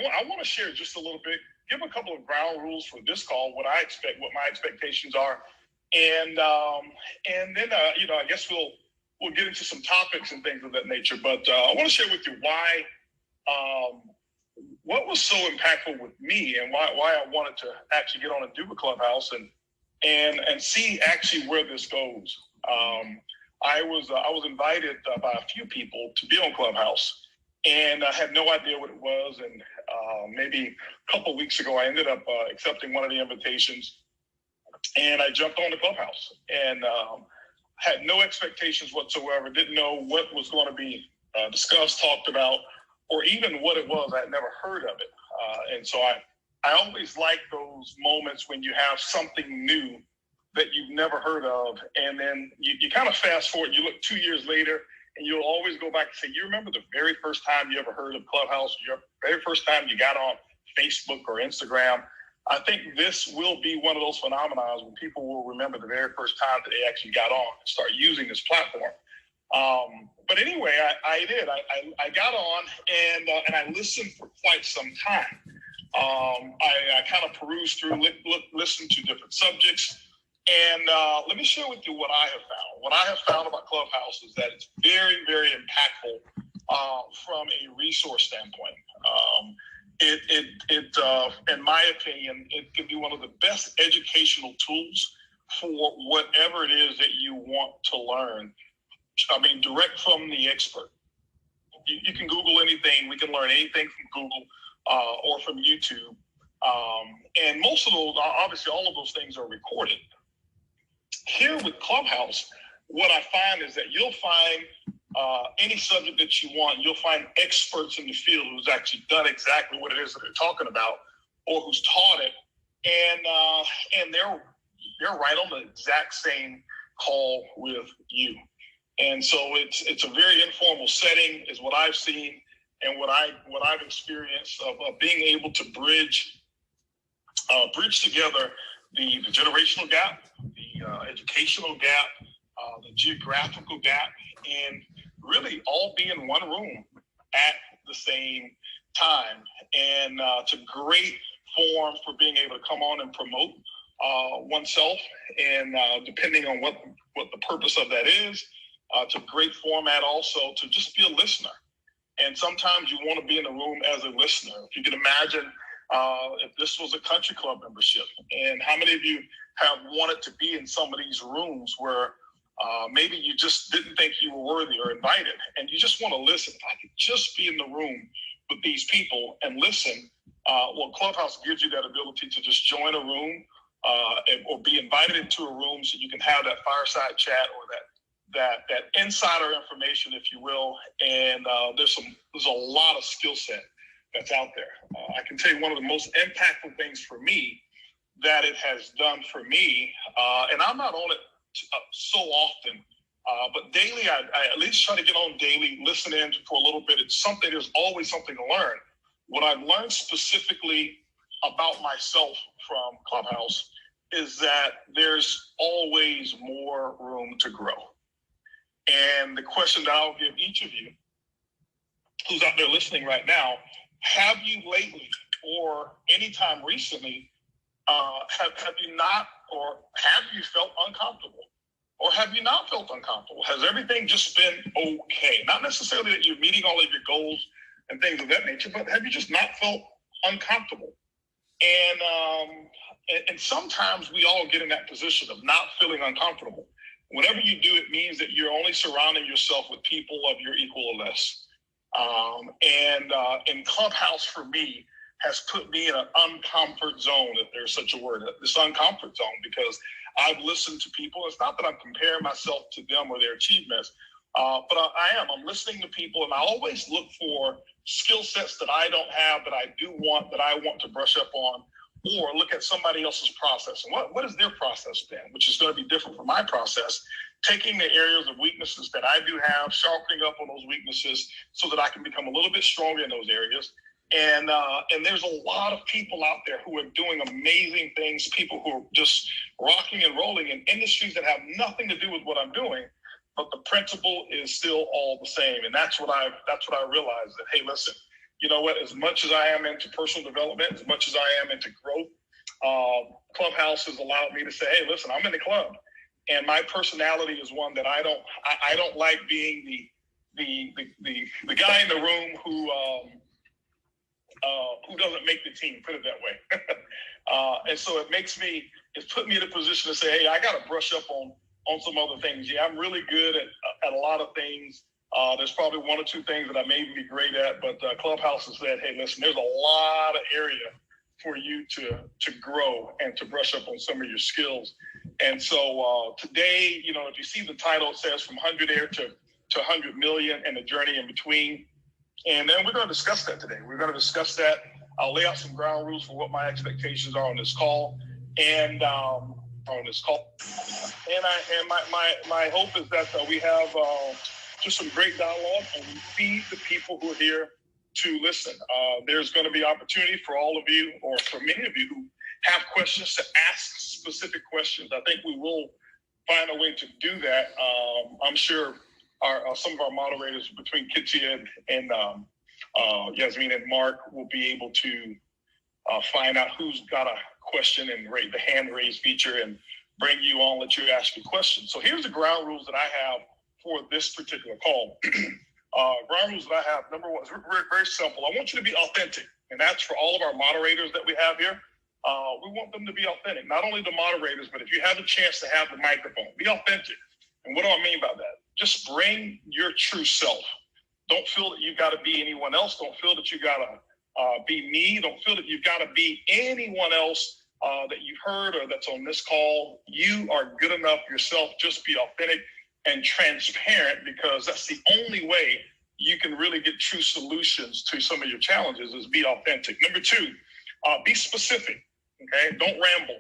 I want to share just a little bit, give a couple of ground rules for this call, what I expect, what my expectations are, and then I guess we'll get into some topics and things of that nature. But I want to share with you why, what was so impactful with me, and why I wanted to actually get on and do a Clubhouse and see actually where this goes. I was invited by a few people to be on Clubhouse, and I had no idea what it was. And maybe a couple of weeks ago, I ended up accepting one of the invitations, and I jumped on the Clubhouse and had no expectations whatsoever. Didn't know what was going to be discussed, talked about, or even what it was. I had never heard of it. And so I always like those moments when you have something new that you've never heard of. And then you kind of fast forward, you look 2 years later, and you'll always go back and say, you remember the very first time you ever heard of Clubhouse, your very first time you got on Facebook or Instagram. I think this will be one of those phenomena when people will remember the very first time that they actually got on and start using this platform. But anyway, I did. I got on and I listened for quite some time. I kind of perused through, listened to different subjects. And let me share with you what I have found. What I have found about Clubhouse is that it's very, very impactful from a resource standpoint. In my opinion, it could be one of the best educational tools for whatever it is that you want to learn. I mean, direct from the expert. You can Google anything. We can learn anything from Google or from YouTube. And most of those, obviously, all of those things are recorded. Here with Clubhouse, what I find is that you'll find any subject that you want. You'll find experts in the field who's actually done exactly what it is that they're talking about, or who's taught it, and they're right on the exact same call with you. And so it's a very informal setting, is what I've seen, and what I've experienced of being able to bridge together the generational gap, the educational gap, the geographical gap, and really all be in one room at the same time. And it's a great forum for being able to come on and promote oneself. And depending on what the purpose of that is, it's a great format also to just be a listener. And sometimes you want to be in the room as a listener. If you can imagine if this was a country club membership, and how many of you have wanted to be in some of these rooms where maybe you just didn't think you were worthy or invited, and you just want to listen. If I could just be in the room with these people and listen, well, Clubhouse gives you that ability to just join a room or be invited into a room so you can have that fireside chat or that insider information, if you will. And there's a lot of skill set that's out there. I can tell you one of the most impactful things for me that it has done for me, and I'm not on it so often, but daily, I at least try to get on daily, listen in for a little bit. There's always something to learn. What I've learned specifically about myself from Clubhouse is that there's always more room to grow. And the question that I'll give each of you who's out there listening right now, have you lately or anytime recently, have you not, or have you felt uncomfortable? Or have you not felt uncomfortable? Has everything just been okay? Not necessarily that you're meeting all of your goals and things of that nature, but have you just not felt uncomfortable? And sometimes we all get in that position of not feeling uncomfortable. Whenever you do, it means that you're only surrounding yourself with people of your equal or less. And Clubhouse for me has put me in an uncomfort zone, if there's such a word, this uncomfort zone, because I've listened to people. It's not that I'm comparing myself to them or their achievements, but I'm listening to people, and I always look for skill sets that I don't have, that I do want, that I want to brush up on, or look at somebody else's process. And what is their process then, which is going to be different from my process, taking the areas of weaknesses that I do have, sharpening up on those weaknesses so that I can become a little bit stronger in those areas. And there's a lot of people out there who are doing amazing things, people who are just rocking and rolling in industries that have nothing to do with what I'm doing, but the principle is still all the same. And that's what I realized, that, hey, listen, you know what, as much as I am into personal development, as much as I am into growth, Clubhouse has allowed me to say, hey, listen, I'm in the club. And my personality is one that I don't like being the guy in the room who doesn't make the team, put it that way. And so it's put me in a position to say, hey, I got to brush up on some other things. Yeah, I'm really good at a lot of things. There's probably one or two things that I may be great at, but Clubhouse has said, hey, listen, there's a lot of area for you to grow and to brush up on some of your skills. And so today, you know, if you see the title, it says from 100 air to 100 million and the journey in between. And then we're going to discuss that today. We're going to discuss that. I'll lay out some ground rules for what my expectations are on this call and my hope is that we have just some great dialogue and we feed the people who are here to listen. There's going to be opportunity for all of you, or for many of you who have questions, to ask specific questions. I think we will find a way to do that. I'm sure some of our moderators between Kitsia and Yasmin and Mark will be able to find out who's got a question and rate the hand raise feature and bring you on, let you ask your question. So here's the ground rules that I have for this particular call. Ground rules that I have, number one, is very, very simple. I want you to be authentic, and that's for all of our moderators that we have here. We want them to be authentic, not only the moderators, but if you have the chance to have the microphone, be authentic. And what do I mean by that? Just bring your true self. Don't feel that you've got to be anyone else. Don't feel that you got to be me. Don't feel that you've got to be anyone else that you've heard or that's on this call. You are good enough yourself. Just be authentic and transparent, because that's the only way you can really get true solutions to some of your challenges, is be authentic. Number two, be specific, okay? Don't ramble.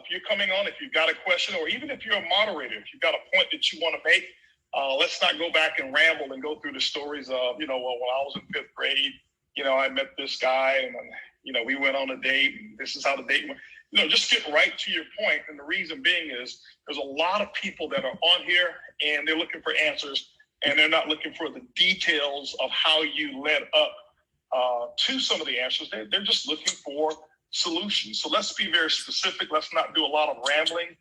If you're coming on, if you've got a question, or even if you're a moderator, if you've got a point that you want to make, let's not go back and ramble and go through the stories of, you know, well, when I was in fifth grade, you know, I met this guy and, you know, we went on a date and this is how the date went. You know, just get right to your point. And the reason being is there's a lot of people that are on here and they're looking for answers, and they're not looking for the details of how you led up to some of the answers. They're just looking for solutions. So let's be very specific. Let's not do a lot of rambling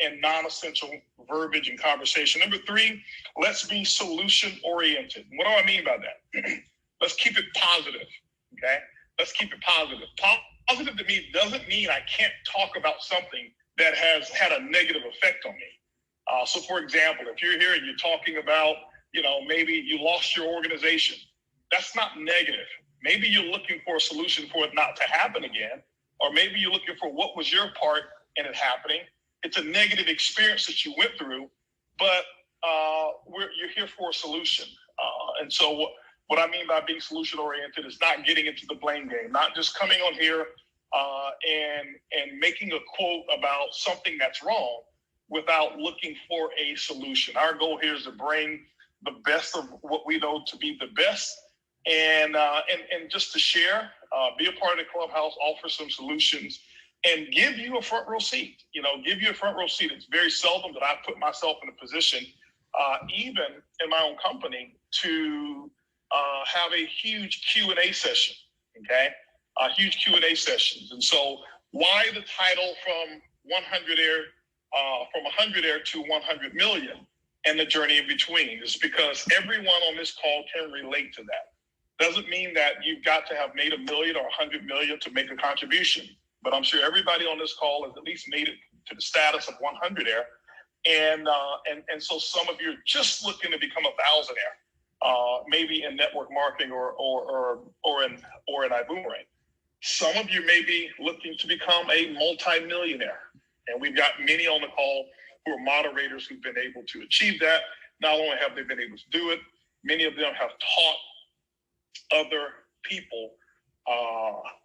and non-essential verbiage and conversation. Number three, let's be solution-oriented. What do I mean by that? Let's keep it positive, okay? Let's keep it positive. Positive to me doesn't mean I can't talk about something that has had a negative effect on me. So, for example, if you're here and you're talking about, you know, maybe you lost your organization, that's not negative. Maybe you're looking for a solution for it not to happen again, or maybe you're looking for what was your part in it happening. It's a negative experience that you went through, but you're here for a solution. And so what I mean by being solution-oriented is not getting into the blame game, not just coming on here and making a quote about something that's wrong without looking for a solution. Our goal here is to bring the best of what we know to be the best, and just to share, be a part of the clubhouse, offer some solutions, and give you a front row seat. You know, give you a front row seat. It's very seldom that I put myself in a position, even in my own company, to have a huge Q&A session, okay? Huge Q&A sessions. And so why the title from 100 air to 100 million and the journey in between is because everyone on this call can relate to that. Doesn't mean that you've got to have made $1 million or 100 million to make a contribution, but I'm sure everybody on this call has at least made it to the status of 100 air. And so some of you are just looking to become 1,000 air, maybe in network marketing or in ibuumerang. Some of you may be looking to become a multi-millionaire. And we've got many on the call who are moderators who've been able to achieve that. Not only have they been able to do it, many of them have taught other people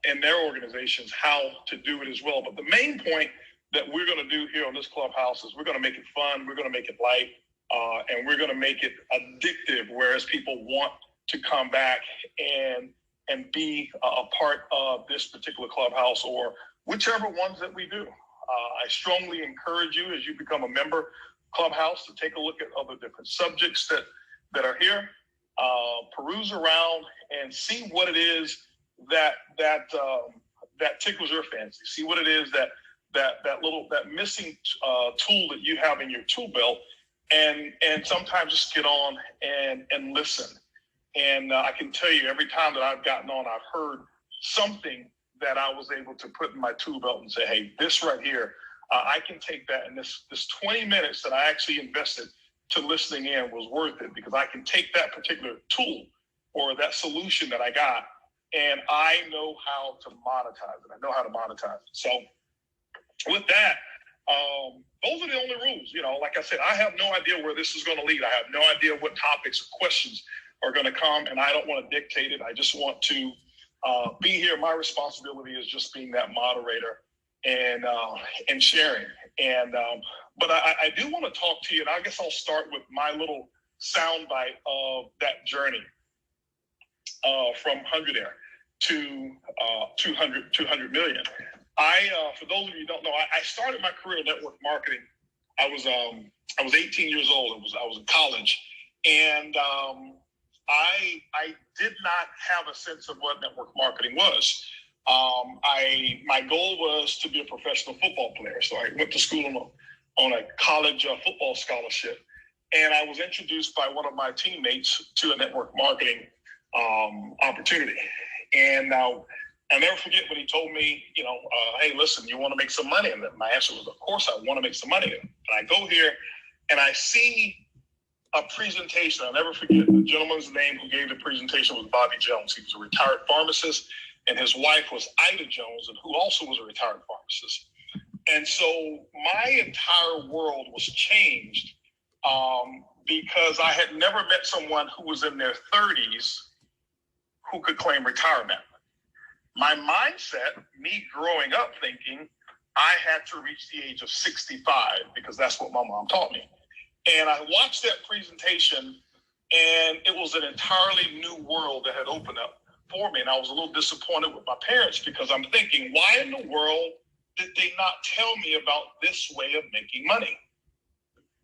in their organizations how to do it as well. But the main point that we're going to do here on this clubhouse is we're going to make it fun, we're going to make it light, and we're going to make it addictive, whereas people want to come back and be a part of this particular clubhouse or whichever ones that we do. I strongly encourage you, as you become a member Clubhouse, to take a look at other different subjects that are here. peruse around and see what it is that tickles your fancy. See what it is that missing tool that you have in your tool belt, and sometimes just get on and listen. And I can tell you, every time that I've gotten on, I've heard something that I was able to put in my tool belt and say, hey, this right here, I can take that, and this 20 minutes that I actually invested to listening in was worth it, because I can take that particular tool or that solution that I got, and I know how to monetize it. I know how to monetize it. So with that, those are the only rules. You know, like I said, I have no idea where this is going to lead. I have no idea what topics or questions are going to come, and I don't want to dictate it. I just want to be here. My responsibility is just being that moderator and sharing. And but I do want to talk to you, and I guess I'll start with my little soundbite of that journey from 100 there to 200 million. For those of you who don't know, I started my career in network marketing. I was 18 years old. I was in college, and I did not have a sense of what network marketing was. My goal was to be a professional football player, so I went to school on a college football scholarship, and I was introduced by one of my teammates to a network marketing opportunity. And I'll never forget when he told me, hey, listen, you want to make some money? And my answer was, of course, I want to make some money. And I go here and I see a presentation. I'll never forget, the gentleman's name who gave the presentation was Bobby Jones. He was a retired pharmacist, and his wife was Ida Jones, and who also was a retired pharmacist. And so my entire world was changed because I had never met someone who was in their 30s who could claim retirement. My mindset, me growing up thinking I had to reach the age of 65 because that's what my mom taught me. And I watched that presentation, and it was an entirely new world that had opened up for me. And I was a little disappointed with my parents because I'm thinking, why in the world did they not tell me about this way of making money?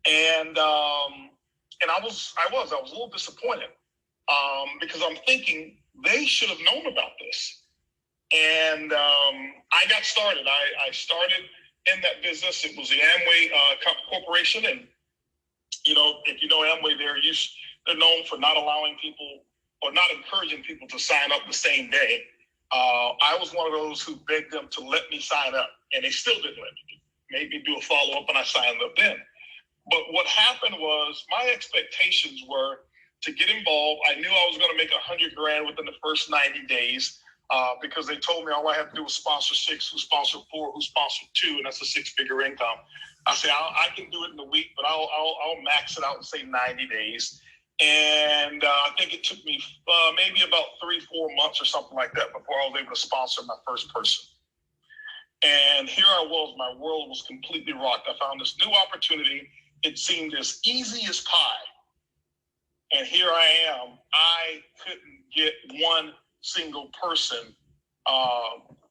And I was a little disappointed because I'm thinking they should have known about this. And I got started. I started in that business. It was the Amway Corporation, and if you know Amway, they're known for not allowing people or not encouraging people to sign up the same day. I was one of those who begged them to let me sign up, and they still didn't let me. Made me do a follow-up, and I signed up then. But what happened was my expectations were to get involved. I knew I was going to make $100,000 within the first 90 days because they told me all I had to do was sponsor 6, who sponsored 4, who sponsored 2, and that's a 6-figure income. I said, I can do it in a week, but I'll max it out and say 90 days. And I think it took me maybe about 3-4 months or something like that before I was able to sponsor my first person. And here I was, my world was completely rocked. I found this new opportunity. It seemed as easy as pie. And here I am. I couldn't get one single person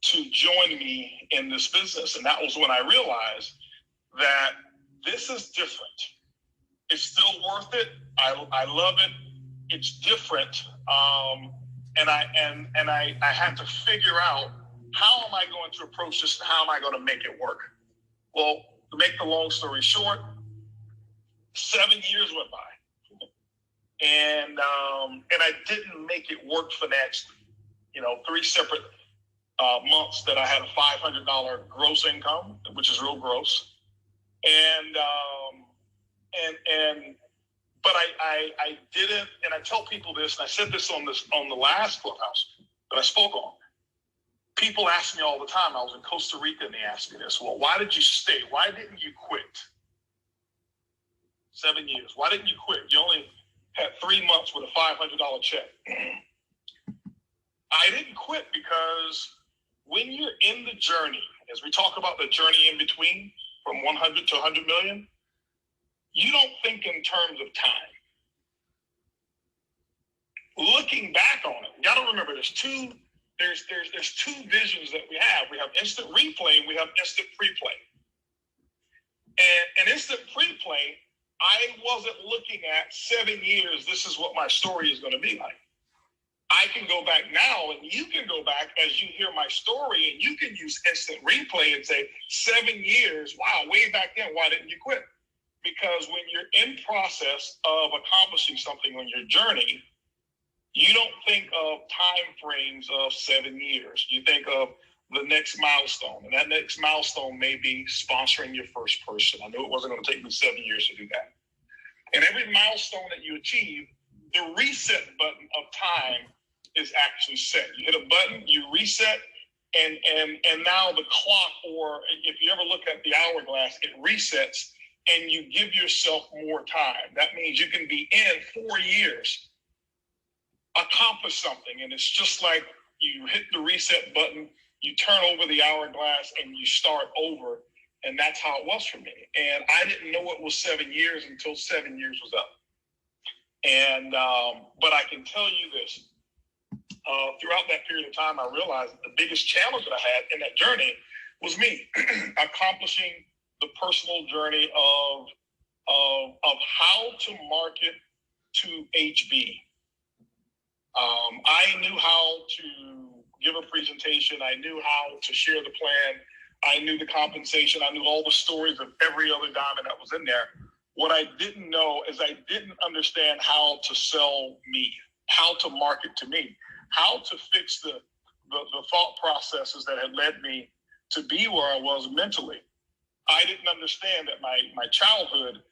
to join me in this business. And that was when I realized that this is different. It's still worth it. I love it. It's different. And I had to figure out, how am I going to approach this and how am I going to make it work? Well, to make the long story short, 7 years went by. And I didn't make it work financially. 3 separate months that I had a $500 gross income, which is real gross. But I didn't, and I tell people this, and I said this on the last Clubhouse that I spoke on. People ask me all the time. I was in Costa Rica, and they asked me this. Well, why did you stay? Why didn't you quit? 7 years. Why didn't you quit? You only had 3 months with a $500 check. I didn't quit because when you're in the journey, as we talk about the journey in between from 100 to 100 million, you don't think in terms of time. Looking back on it, you got to remember there's two visions that we have. We have instant replay and we have instant pre-play. And instant pre-play I wasn't looking at 7 years, this is what my story is going to be like. I can go back now, and you can go back as you hear my story, and you can use instant replay and say, 7 years, wow, way back then, why didn't you quit? Because when you're in process of accomplishing something on your journey, you don't think of time frames of 7 years. You think of the next milestone, and that next milestone may be sponsoring your first person. I knew it wasn't going to take me 7 years to do that. And every milestone that you achieve, the reset button of time is actually set. You hit a button, you reset, and now the clock, or if you ever look at the hourglass, it resets, and you give yourself more time. That means you can be in 4 years, accomplish something, and it's just like you hit the reset button, you turn over the hourglass, and you start over. And that's how it was for me. And I didn't know it was 7 years until 7 years was up. And but I can tell you this. Throughout that period of time, I realized that the biggest challenge that I had in that journey was me accomplishing the personal journey of how to market to HB. I knew how to give a presentation. I knew how to share the plan. I knew the compensation. I knew all the stories of every other diamond that was in there. What I didn't know is I didn't understand how to sell me, how to market to me, how to fix the thought processes that had led me to be where I was mentally. I didn't understand that my childhood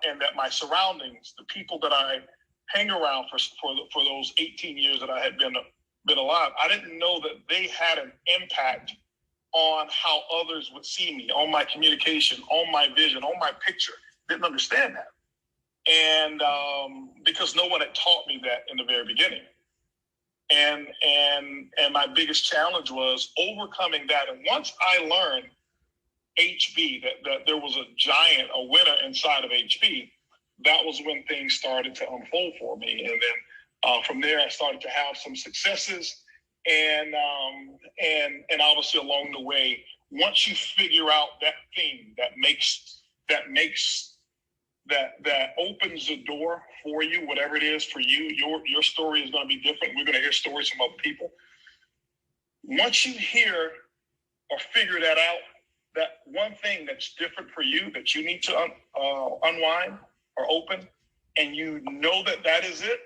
and that my surroundings, the people that I hang around for those 18 years that I had been alive, I didn't know that they had an impact on how others would see me, on my communication, on my vision, on my picture. Didn't understand that. And because no one had taught me that in the very beginning. And my biggest challenge was overcoming that. And once I learned HB, that there was a giant, a winner inside of HB, that was when things started to unfold for me. And then from there, I started to have some successes. And obviously along the way, once you figure out that thing that opens the door for you, whatever it is for you, your story is going to be different. We're going to hear stories from other people. Once you hear or figure that out, that one thing that's different for you that you need to unwind or open, and you know that is it,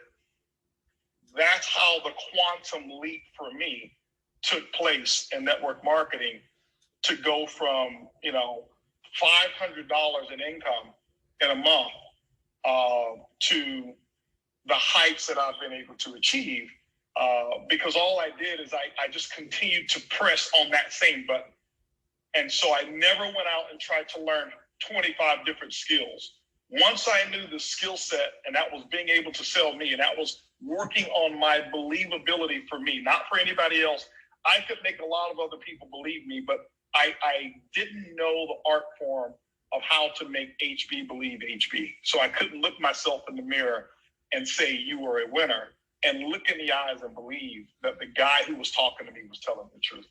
that's how the quantum leap for me took place in network marketing, to go from, $500 in income in a month to the heights that I've been able to achieve, because all I did is I just continued to press on that same button. And so I never went out and tried to learn 25 different skills. Once I knew the skill set, and that was being able to sell me, and that was working on my believability for me, not for anybody else. I could make a lot of other people believe me, but I didn't know the art form of how to make HB believe HB. So I couldn't look myself in the mirror and say, you were a winner, and look in the eyes and believe that the guy who was talking to me was telling the truth.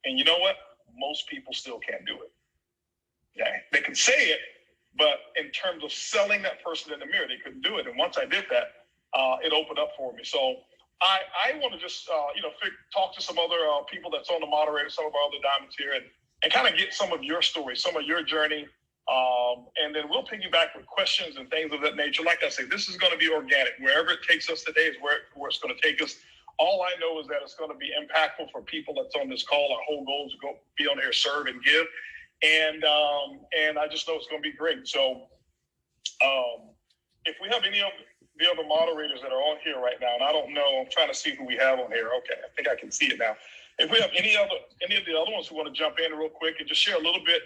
And you know what? Most people still can't do it. Yeah, they can say it, but in terms of selling that person in the mirror, they couldn't do it. And once I did that, it opened up for me. So I want to just, talk to some other people that's on the moderator, some of our other diamonds here, and kind of get some of your story, some of your journey. And then we'll piggyback with questions and things of that nature. Like I say, this is going to be organic. Wherever it takes us today is where it's going to take us. All I know is that it's going to be impactful for people that's on this call. Our whole goal is to go be on here, serve and give. And I just know it's going to be great. So if we have any of the other moderators that are on here right now, and I don't know, I'm trying to see who we have on here. Okay, I think I can see it now. If we have any of the other ones who want to jump in real quick and just share a little bit,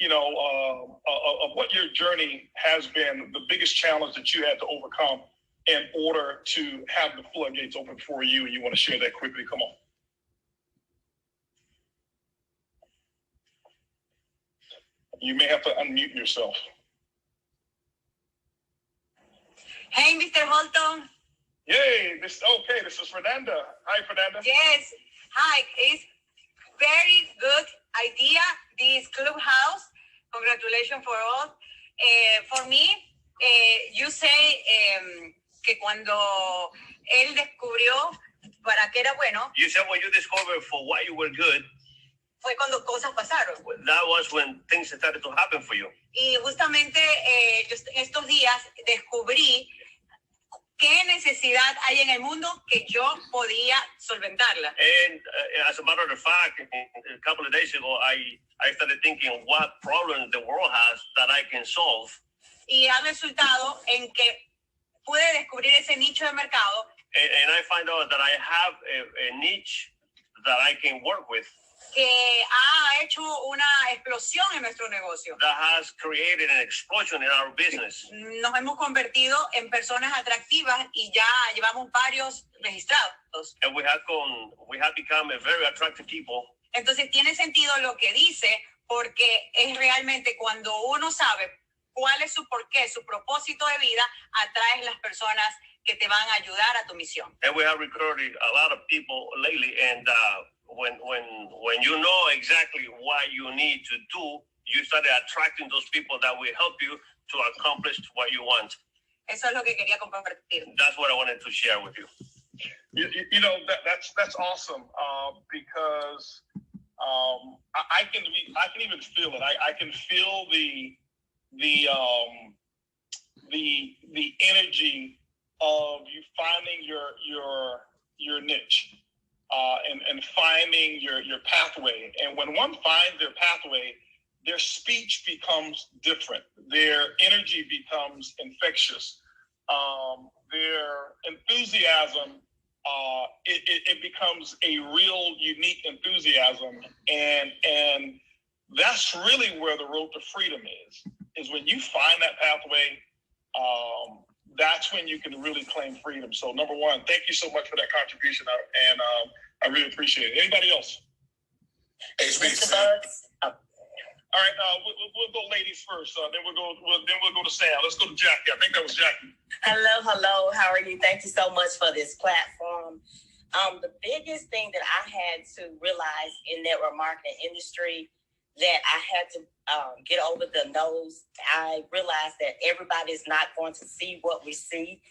of what your journey has been, the biggest challenge that you had to overcome in order to have the floodgates open for you, and you want to share that quickly, come on. You may have to unmute yourself. Hey, Mr. Holton. Yay, this is Fernanda. Hi, Fernanda. Yes, hi. It's very good idea, this clubhouse. Congratulations for all. For me, you say que cuando él descubrió para qué era bueno, You said when you discovered for what you were good, fue cuando cosas pasaron. that was when things started to happen for you. Y justamente yo estos días descubrí qué necesidad hay en el mundo que yo podía solventarla. And as a matter of fact, a couple of days ago, I started thinking of what problems the world has that I can solve. Y ha resultado en que pude descubrir ese nicho de mercado. And I find out that I have a niche that I can work with. Que ha hecho una explosión en nuestro negocio. That has created an explosion in our business. Nos hemos convertido en personas atractivas y ya llevamos varios registrados. And we have become a very attractive people. Entonces tiene sentido lo que dice, porque es realmente cuando uno sabe cuál es su porqué, su propósito de vida, atraes las personas que te van a ayudar a tu misión. And we have recruited a lot of people lately, and when you know exactly what you need to do, you start attracting those people that will help you to accomplish what you want. Eso es lo que quería compartir. That's what I wanted to share with you. You know, that's awesome because I can even feel it. I can feel the energy of you finding your niche and finding your pathway. And when one finds their pathway, their speech becomes different. Their energy becomes infectious. Their enthusiasm, it becomes a real unique enthusiasm. And that's really where the road to freedom is when you find that pathway, that's when you can really claim freedom. So number one, thank you so much for that contribution. And I really appreciate it. Anybody else? Hey, Mr. Buggs. All right, we'll go ladies first. Then we'll go to Sam. Let's go to Jackie. I think that was Jackie. Hello. How are you? Thank you so much for this platform. The biggest thing that I had to realize in network marketing industry that I had to get over the nose. I realized that everybody is not going to see what we see.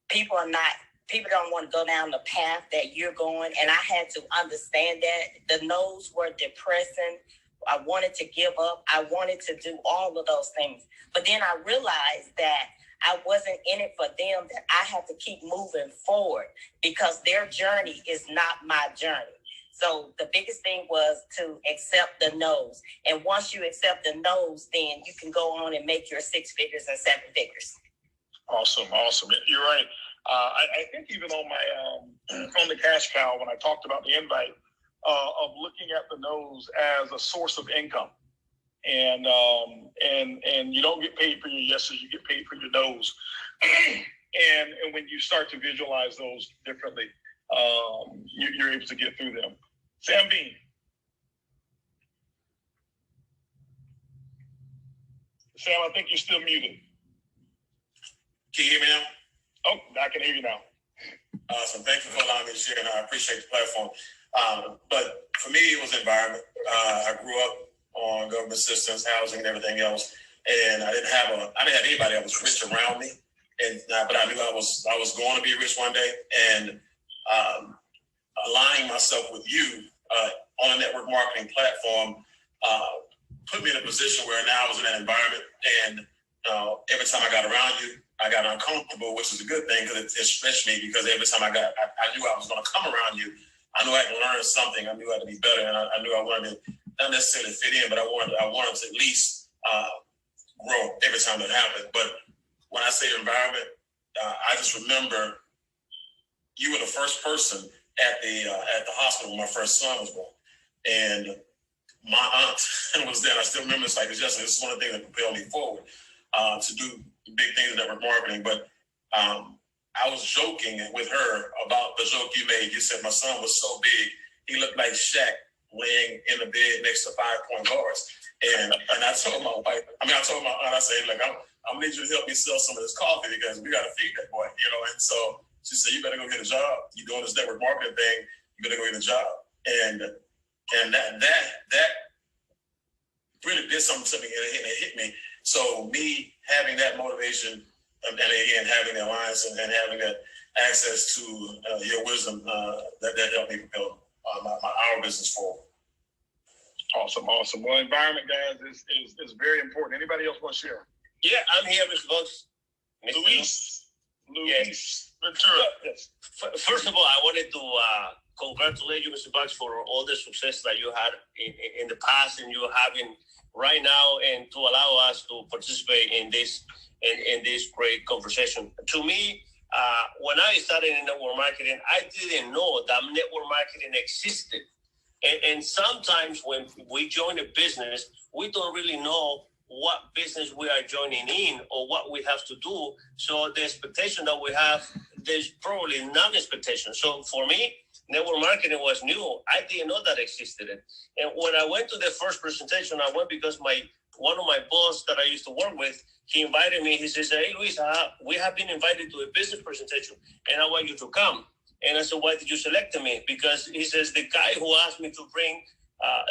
People don't want to go down the path that you're going, and I had to understand that. The no's were depressing. I wanted to give up. I wanted to do all of those things. But then I realized that I wasn't in it for them, that I had to keep moving forward because their journey is not my journey. So the biggest thing was to accept the no's. And once you accept the no's, then you can go on and make your 6 figures and 7 figures. Awesome. You're right. I think even on my on the cash cow, when I talked about the invite, of looking at the no's as a source of income, and you don't get paid for your yeses, you get paid for your no's, and when you start to visualize those differently, you're able to get through them. Sam Bean. Sam, I think you're still muted. Can you hear me now? Oh, I can hear you now. Awesome. Thank you for allowing me to share, and I appreciate the platform. But for me, it was environment. I grew up on government systems, housing, and everything else, and I didn't have anybody that was rich around me. But I knew I was going to be rich one day, and aligning myself with you on a network marketing platform put me in a position where now I was in that environment, and every time I got around you, I got uncomfortable, which is a good thing because it stretched me. Because every time I knew I was going to come around you, I knew I had to learn something. I knew I had to be better, and I knew I wanted to not necessarily fit in, but I wanted to at least grow every time that happened. But when I say environment, I just remember you were the first person at the hospital when my first son was born, and my aunt was there. And I still remember this like it's just this is one of the things that propelled me forward to do big things in network marketing. But I was joking with her about the joke you made. You said my son was so big, he looked like Shaq laying in the bed next to 5-point guards. And I told my wife, I told my aunt, I said, look, I'm gonna need you to help me sell some of this coffee because we gotta feed that boy, And so she said, you better go get a job. You're doing this network marketing thing, you better go get a job. And that really did something to me, and it hit me. So me having that motivation and again, having the alliance and having that access to your wisdom, that helped me propel our business forward. Awesome. Well, environment, guys, is very important. Anybody else want to share? Yeah, I'm here, Mr. Buggs. Luis Yes. Ventura. Yes. First of all, I wanted to congratulate you, Mr. Buggs, for all the success that you had in the past and you're having right now, and to allow us to participate in this great conversation. To me, when I started in network marketing, I didn't know that network marketing existed. And sometimes when we join a business, we don't really know what business we are joining in or what we have to do. So the expectation that we have, there's probably non-expectation. So for me, network marketing was new. I didn't know that existed. And when I went to the first presentation, I went because one of my boss that I used to work with, he invited me. He says, "Hey, Luis, we have been invited to a business presentation, and I want you to come." And I said, "Why did you select me?" Because he says, the guy who asked me to bring,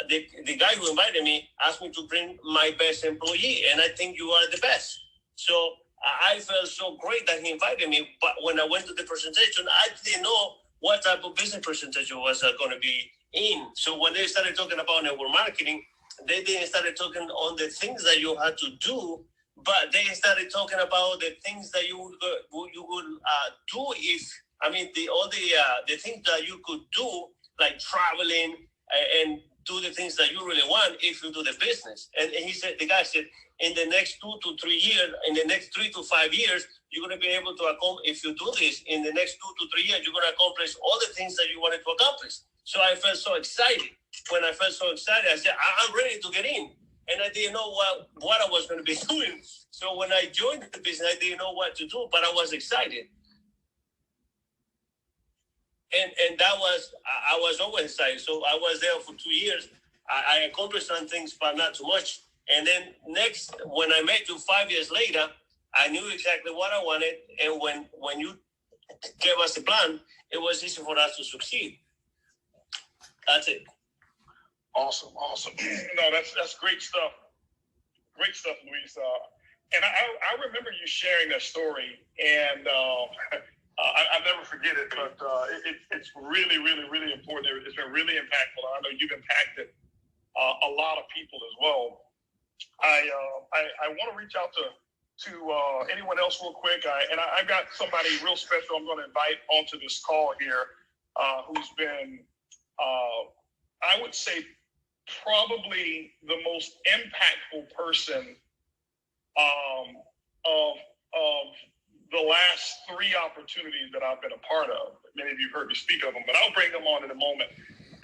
the guy who invited me asked me to bring my best employee, and I think you are the best. So I felt so great that he invited me. But when I went to the presentation, I didn't know what type of business presentation was going to be in. So when they started talking about network marketing, they didn't start talking on the things that you had to do, but they started talking about the things that you would do if, the things that you could do, like traveling and do the things that you really want if you do the business. And he said, the guy said, in the next 2 to 3 years, in the next 3 to 5 years, you're going to be able to accomplish, if you do this, in the next 2 to 3 years, you're going to accomplish all the things that you wanted to accomplish. So I felt so excited. When I felt so excited, I said, I'm ready to get in. And I didn't know what I was going to be doing. So when I joined the business, I didn't know what to do, but I was excited. And that was, I was always excited. So I was there for 2 years. I accomplished some things, but not too much. And then next, when I met you 5 years later, I knew exactly what I wanted. And when you gave us the plan, it was easy for us to succeed. That's it. Awesome. No, that's great stuff. Great stuff, Luis. And I remember you sharing that story, and I'll never forget it. But it's really, really, really important. It's been really impactful. I know you've impacted a lot of people as well. I want to reach out to anyone else real quick. I've got somebody real special I'm going to invite onto this call here, who's been, I would say, probably the most impactful person of the last 3 opportunities that I've been a part of. Many of you heard me speak of them, but I'll bring them on in a moment.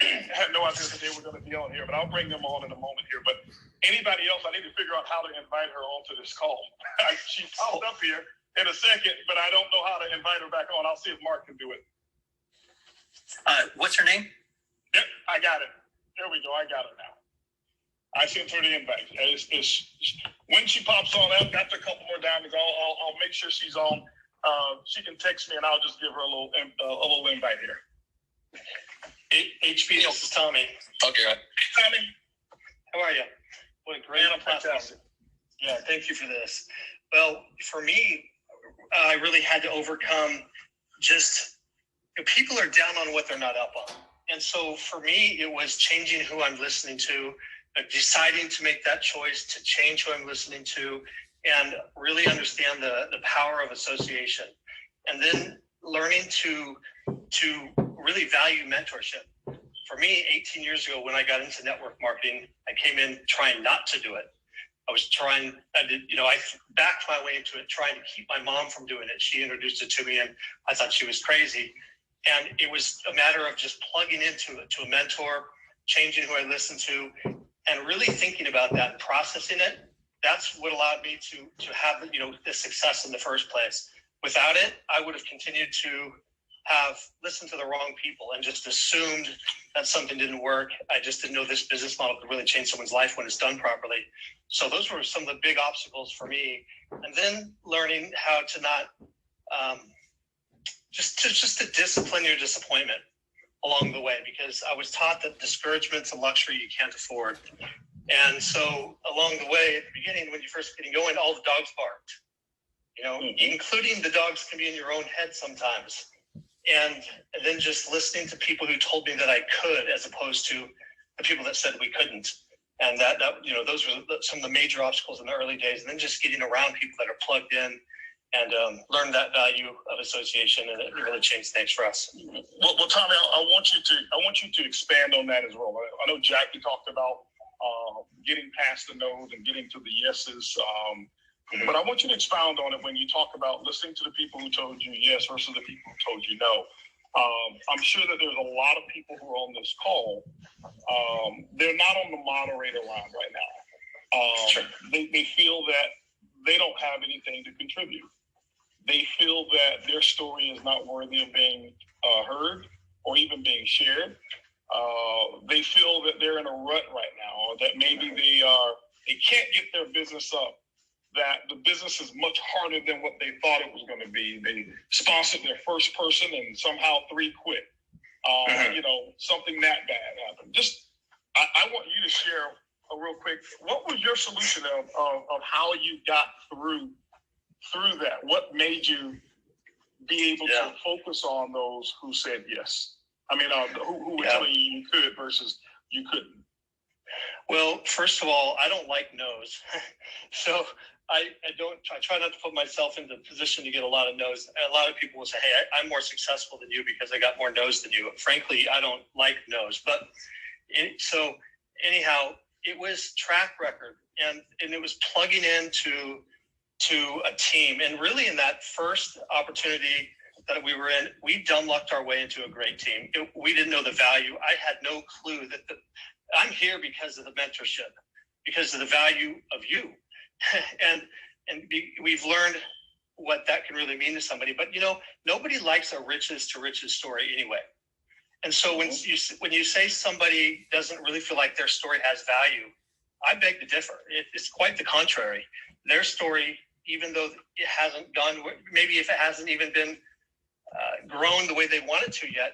I had no idea that they were going to be on here, but I'll bring them on in a moment here. But anybody else, I need to figure out how to invite her onto this call. She popped up here in a second, but I don't know how to invite her back on. I'll see if Mark can do it. What's her name? Yep, I got it. There we go. I got it now. I sent her the invite. When she pops on, after a couple more diamonds, I'll make sure she's on. She can text me, and I'll just give her a little invite here. HP, this is Tommy. Okay. Hey, Tommy, How are you? What a great platform. Yeah, thank you for this. Well, for me, I really had to overcome people are down on what they're not up on. And so for me, it was changing who I'm listening to, deciding to make that choice to change who I'm listening to, and really understand the power of association. And then learning to really value mentorship. For me, 18 years ago, when I got into network marketing, I came in trying not to do it. I backed my way into it, trying to keep my mom from doing it. She introduced it to me, and I thought she was crazy. And it was a matter of just plugging into it, to a mentor, changing who I listened to, and really thinking about that and processing it. That's what allowed me to have the success in the first place. Without it, I would have continued to have listened to the wrong people and just assumed that something didn't work. I just didn't know this business model could really change someone's life when it's done properly. So those were some of the big obstacles for me. And then learning how to not just to discipline your disappointment along the way, because I was taught that discouragement's a luxury you can't afford. And so along the way, at the beginning, when you're first getting going, all the dogs barked, you know, including the dogs can be in your own head sometimes. And then just listening to people who told me that I could, as opposed to the people that said we couldn't. And that you know, those were some of the major obstacles in the early days. And then just getting around people that are plugged in and learn that value of association, and it really changed things for us. Well, Tommy, I want you to expand on that as well. I know Jackie talked about getting past the no's and getting to the yeses. But I want you to expound on it when you talk about listening to the people who told you yes versus the people who told you no. I'm sure that there's a lot of people who are on this call. They're not on the moderator line right now. Sure. They feel that they don't have anything to contribute. They feel that their story is not worthy of being heard or even being shared. They feel that they're in a rut right now, or that maybe they can't get their business up, that the business is much harder than what they thought it was going to be. They sponsored their first person and somehow 3 quit. You know, something that bad happened. I want you to share real quick, what was your solution of how you got through that? What made you be able to focus on those who said yes? I mean, who were telling you could versus you couldn't? Well, first of all, I don't like no's. So I try not to put myself in the position to get a lot of no's. A lot of people will say, hey, I'm more successful than you because I got more no's than you. Frankly, I don't like no's. But so anyhow, it was track record, and it was plugging into a team. And really in that first opportunity that we were in, we dumb lucked our way into a great team. We didn't know the value. I had no clue that I'm here because of the mentorship, because of the value of you. and we've learned what that can really mean to somebody. But, you know, nobody likes a riches to riches story anyway. And so when you say somebody doesn't really feel like their story has value, I beg to differ. It's quite the contrary. Their story, even though it hasn't gone, maybe if it hasn't even been grown the way they want it to yet,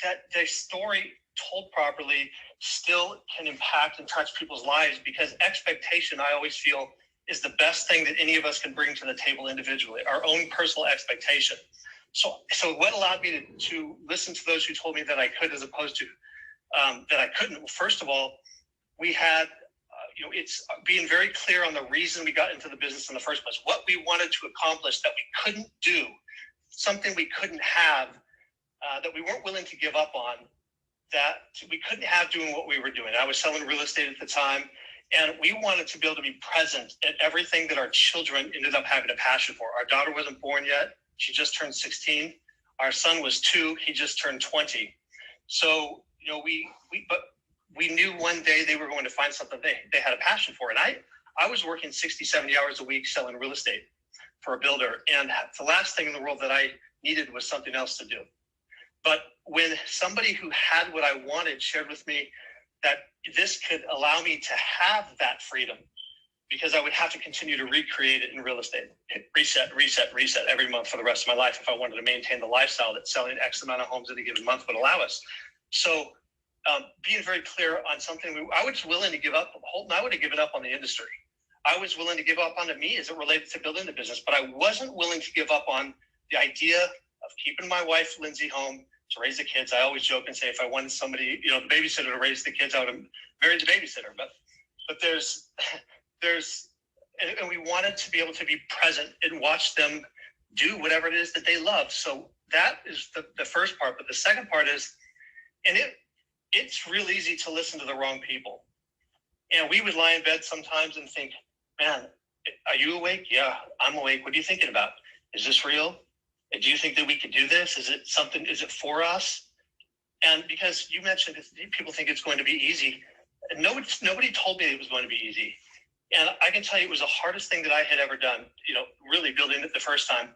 that their story told properly still can impact and touch people's lives, because expectation, I always feel, is the best thing that any of us can bring to the table individually, our own personal expectation. So what allowed me to listen to those who told me that I could, as opposed to that I couldn't? Well, first of all, we had, it's being very clear on the reason we got into the business in the first place, what we wanted to accomplish that we couldn't do, something we couldn't have, that we weren't willing to give up on, that we couldn't have doing what we were doing. I was selling real estate at the time, and we wanted to be able to be present at everything that our children ended up having a passion for. Our daughter wasn't born yet. She just turned 16. Our son was 2. He just turned 20. So, but we knew one day they were going to find something they had a passion for. And I was working 60, 70 hours a week selling real estate for a builder. And the last thing in the world that I needed was something else to do. But when somebody who had what I wanted shared with me that this could allow me to have that freedom, because I would have to continue to recreate it in real estate, reset every month for the rest of my life if I wanted to maintain the lifestyle that selling X amount of homes in a given month would allow us. So being very clear on something, I was willing to give up. Holton, I would have given up on the industry. I was willing to give up on me as it related to building the business, but I wasn't willing to give up on the idea of keeping my wife, Lindsay, home to raise the kids. I always joke and say, if I wanted somebody, the babysitter to raise the kids, I would have married the babysitter. But there's, and we wanted to be able to be present and watch them do whatever it is that they love. So that is the first part. But the second part is, and it's real easy to listen to the wrong people. And we would lie in bed sometimes and think, man, are you awake? Yeah, I'm awake. What are you thinking about? Is this real? Do you think that we could do this? Is it for us? And because you mentioned people think it's going to be easy. Nobody told me it was going to be easy. And I can tell you it was the hardest thing that I had ever done, really building it the first time.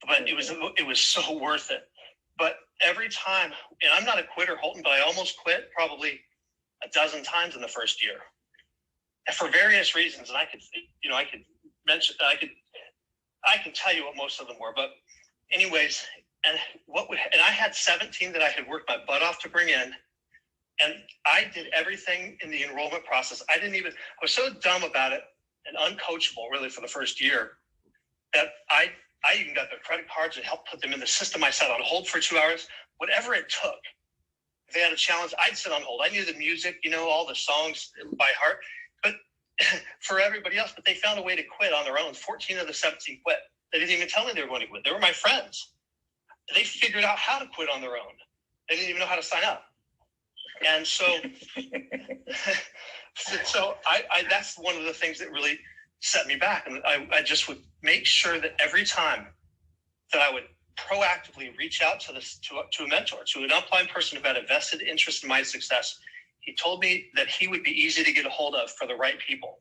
But it was so worth it. But every time, and I'm not a quitter, Holton, but I almost quit probably a dozen times in the first year. And for various reasons. And I could tell you what most of them were. But anyways, and I had 17 that I had worked my butt off to bring in. And I did everything in the enrollment process. I was so dumb about it and uncoachable really for the first year that I even got their credit cards and helped put them in the system. I sat on hold for 2 hours, whatever it took. If they had a challenge, I'd sit on hold. I knew the music, all the songs by heart, but for everybody else, but they found a way to quit on their own. 14 of the 17 quit. They didn't even tell me they were going to quit. They were my friends. They figured out how to quit on their own. They didn't even know how to sign up. And so, I that's one of the things that really set me back. And I just would make sure that every time that I would proactively reach out to a mentor, to an upline person who had a vested interest in my success. He told me that he would be easy to get a hold of for the right people.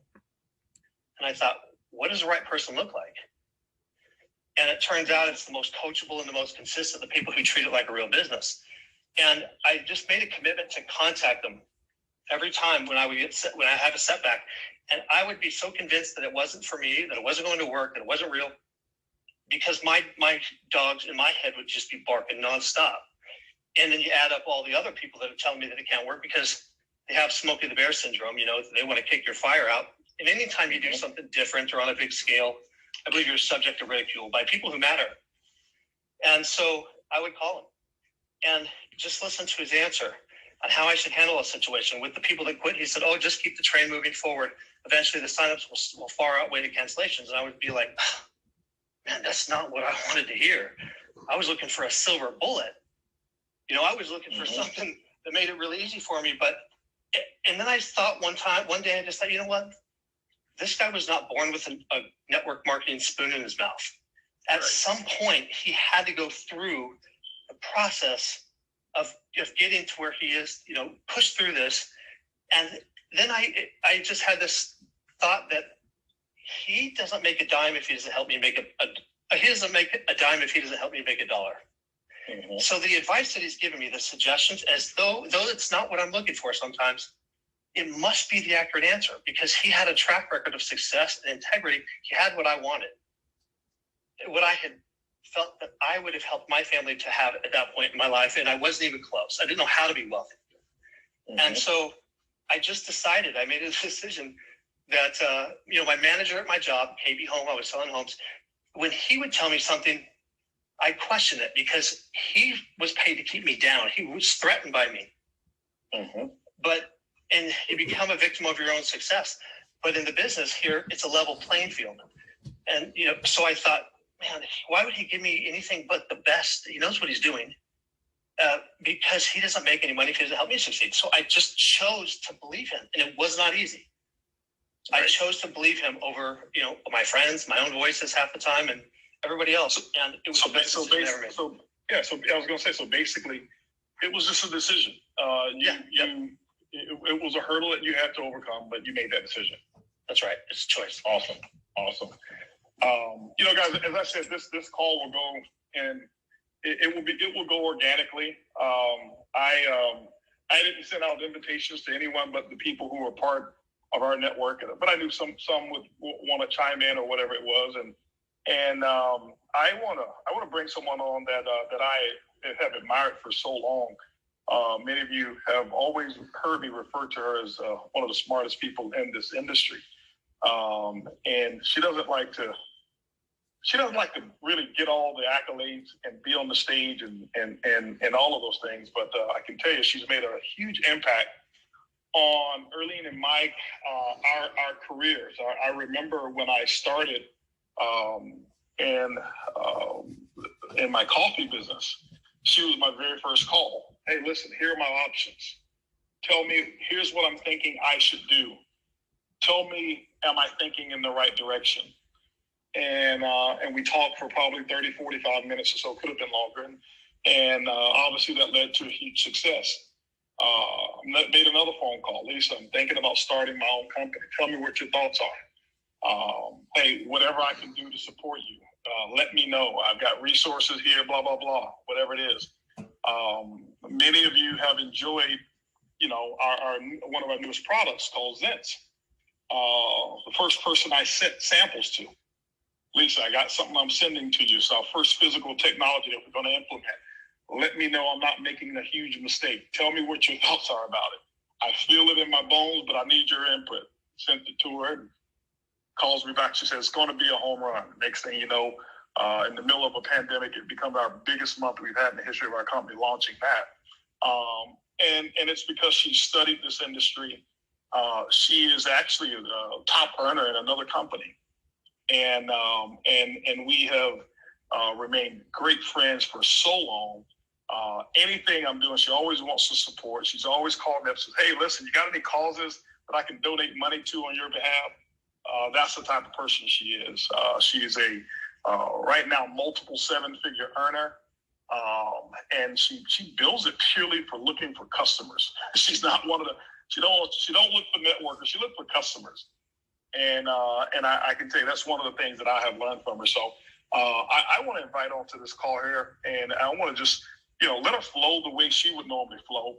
And I thought, what does the right person look like? And it turns out it's the most coachable and the most consistent, the people who treat it like a real business. And I just made a commitment to contact them every time when I have a setback. And I would be so convinced that it wasn't for me, that it wasn't going to work, that it wasn't real, because my dogs in my head would just be barking nonstop. And then you add up all the other people that are telling me that it can't work because they have Smokey the Bear syndrome. They want to kick your fire out. And anytime you do something different or on a big scale, I believe you're subject to ridicule by people who matter. And so I would call him and just listen to his answer on how I should handle a situation. With the people that quit, he said, just keep the train moving forward. Eventually the signups will far outweigh the cancellations. And I would be like, man, that's not what I wanted to hear. I was looking for a silver bullet. I was looking for something that made it really easy for me. And then I thought one day I just thought, you know what? This guy was not born with a network marketing spoon in his mouth. At some point, he had to go through the process of getting to where he is, push through this. And then I just had this thought that he doesn't make a dime if he doesn't help me make he doesn't make a dime if he doesn't help me make $1. Mm-hmm. So the advice that he's given me, the suggestions, as though it's not what I'm looking for sometimes, it must be the accurate answer because he had a track record of success and integrity. He had what I wanted, what I had felt that I would have helped my family to have at that point in my life. And I wasn't even close. I didn't know how to be wealthy. Mm-hmm. And so I just decided, I made a decision that, my manager at my job, KB Home, I was selling homes. When he would tell me something, I questioned it because he was paid to keep me down. He was threatened by me. Mm-hmm. And you become a victim of your own success. But in the business here, it's a level playing field. And, so I thought, man, why would he give me anything but the best? He knows what he's doing because he doesn't make any money if he doesn't help me succeed. So I just chose to believe him. And it was not easy. Right. I chose to believe him over, my friends, my own voices half the time, and everybody else. And it was the best decision I ever made. So I was going to say, so basically, it was just a decision. It was a hurdle that you had to overcome, but you made that decision. That's right. It's a choice. Awesome. Guys, as I said, this call will go and it will go organically. I didn't send out invitations to anyone but the people who were part of our network, but I knew some would want to chime in or whatever it was, and I want to bring someone on that I have admired for so long. Many of you have always heard me refer to her as one of the smartest people in this industry, and she doesn't like to really get all the accolades and be on the stage and all of those things. But I can tell you, she's made a huge impact on early in my our careers. I remember when I started in my coffee business, she was my very first call. Hey, listen, here are my options. Tell me, here's what I'm thinking I should do. Tell me, am I thinking in the right direction? And we talked for probably 30, 45 minutes or so, could have been longer. And obviously that led to a huge success. Made another phone call. Lisa, I'm thinking about starting my own company. Tell me what your thoughts are. Hey, whatever I can do to support you, let me know. I've got resources here, blah, blah, blah, whatever it is. Many of you have enjoyed, our one of our newest products called Zents. The first person I sent samples to, Lisa, I got something I'm sending to you. It's our first physical technology that we're going to implement. let me know I'm not making a huge mistake. Tell me what your thoughts are about it. I feel it in my bones, but I need your input. Sent it to her, calls me back. She says, it's going to be a home run. Next thing you know, in the middle of a pandemic, it becomes our biggest month we've had in the history of our company launching that. And it's because she studied this industry. She is actually a top earner in another company. And we have remained great friends for so long. Anything I'm doing, she always wants to support. She's always called me up and says, hey, listen, you got any causes that I can donate money to on your behalf? That's the type of person she is. She is a, right now, multiple seven-figure earner. And she builds it purely for looking for customers. She's not one of the, she don't look for networkers. She looks for customers. And I can tell you that's one of the things that I have learned from her. So I want to invite on to this call here, and I want to just, let her flow the way she would normally flow,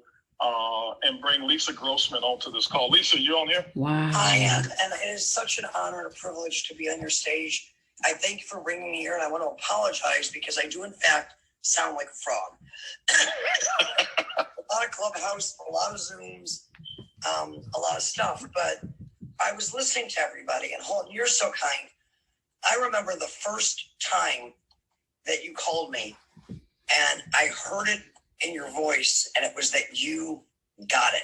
and bring Lisa Grossman onto this call. Lisa, you on here? Wow. I am, and it is such an honor and a privilege to be on your stage. I thank you for bringing me here, and I want to apologize because I do, in fact, sound like a frog. A lot of Clubhouse, a lot of Zooms, a lot of stuff, but I was listening to everybody, and Holton, you're so kind. I remember the first time that you called me, and I heard it in your voice, and it was that you got it.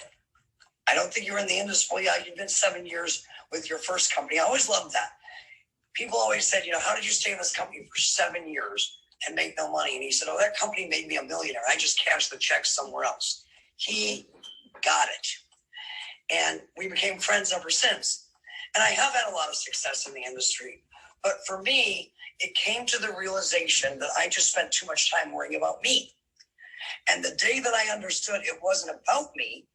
I don't think you were in the industry. Yeah, you've been 7 years with your first company. I always loved that. People always said, how did you stay in this company for 7 years and make no money? And he said, oh, that company made me a millionaire. I just cashed the check somewhere else. He got it. And we became friends ever since. And I have had a lot of success in the industry. But for me, it came to the realization that I just spent too much time worrying about me. And the day that I understood it wasn't about me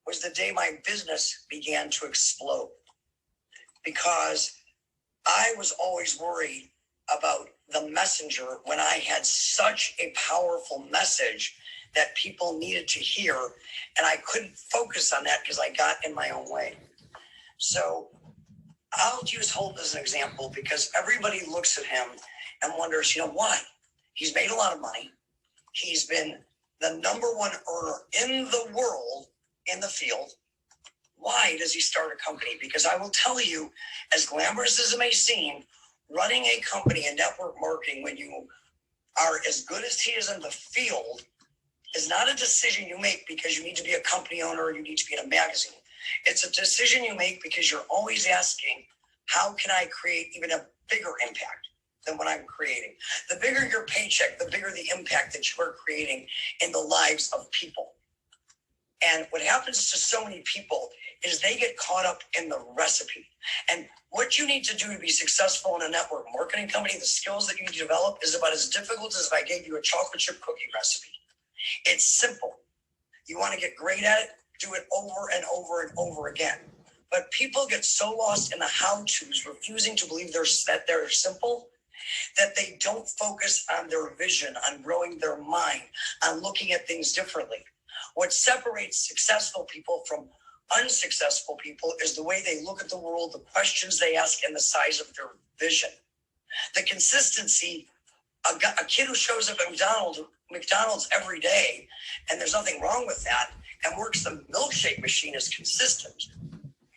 was the day my business began to explode. Because I was always worried about the messenger when I had such a powerful message that people needed to hear, and I couldn't focus on that because I got in my own way. So I'll use Holton as an example because everybody looks at him and wonders, why? He's made a lot of money. He's been the number one earner in the world in the field. Why does he start a company? Because I will tell you, as glamorous as it may seem, running a company in network marketing when you are as good as he is in the field is not a decision you make because you need to be a company owner or you need to be in a magazine. It's a decision you make because you're always asking, how can I create even a bigger impact than what I'm creating? The bigger your paycheck, the bigger the impact that you are creating in the lives of people. And what happens to so many people is they get caught up in the recipe. And what you need to do to be successful in a network marketing company, the skills that you need to develop is about as difficult as if I gave you a chocolate chip cookie recipe. It's simple. You want to get great at it, do it over and over and over again. But people get so lost in the how-tos, refusing to believe that they're simple, that they don't focus on their vision, on growing their mind, on looking at things differently. What separates successful people from unsuccessful people is the way they look at the world, the questions they ask, and the size of their vision. The consistency, a kid who shows up at McDonald's every day, and there's nothing wrong with that, and works the milkshake machine is consistent.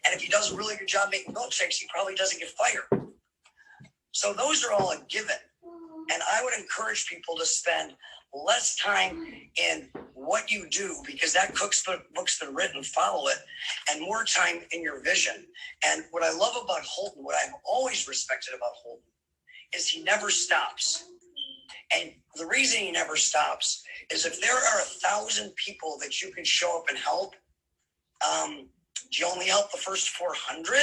And if he does a really good job making milkshakes, he probably doesn't get fired. So those are all a given. And I would encourage people to spend less time in what you do, because that book's been written, follow it, and more time in your vision. And what I love about Holton, what I've always respected about Holton, is he never stops. And the reason he never stops is if there are 1,000 people that you can show up and help, do you only help the first 400?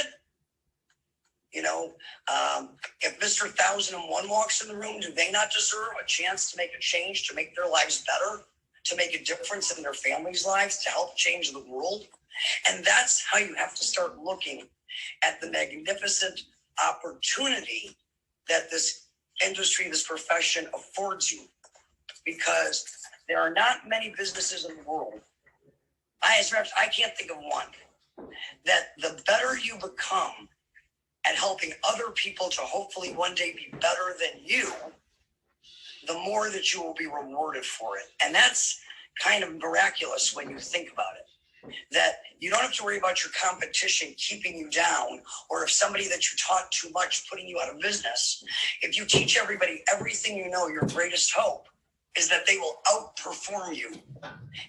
If Mr. 1001 walks in the room, do they not deserve a chance to make a change, to make their lives better, to make a difference in their families' lives, to help change the world? And that's how you have to start looking at the magnificent opportunity that this industry, this profession affords you, because there are not many businesses in the world. I can't think of one that the better you become at helping other people to hopefully one day be better than you, the more that you will be rewarded for it. And that's kind of miraculous when you think about it. That you don't have to worry about your competition keeping you down, or if somebody that you taught too much putting you out of business. If you teach everybody everything you know, your greatest hope is that they will outperform you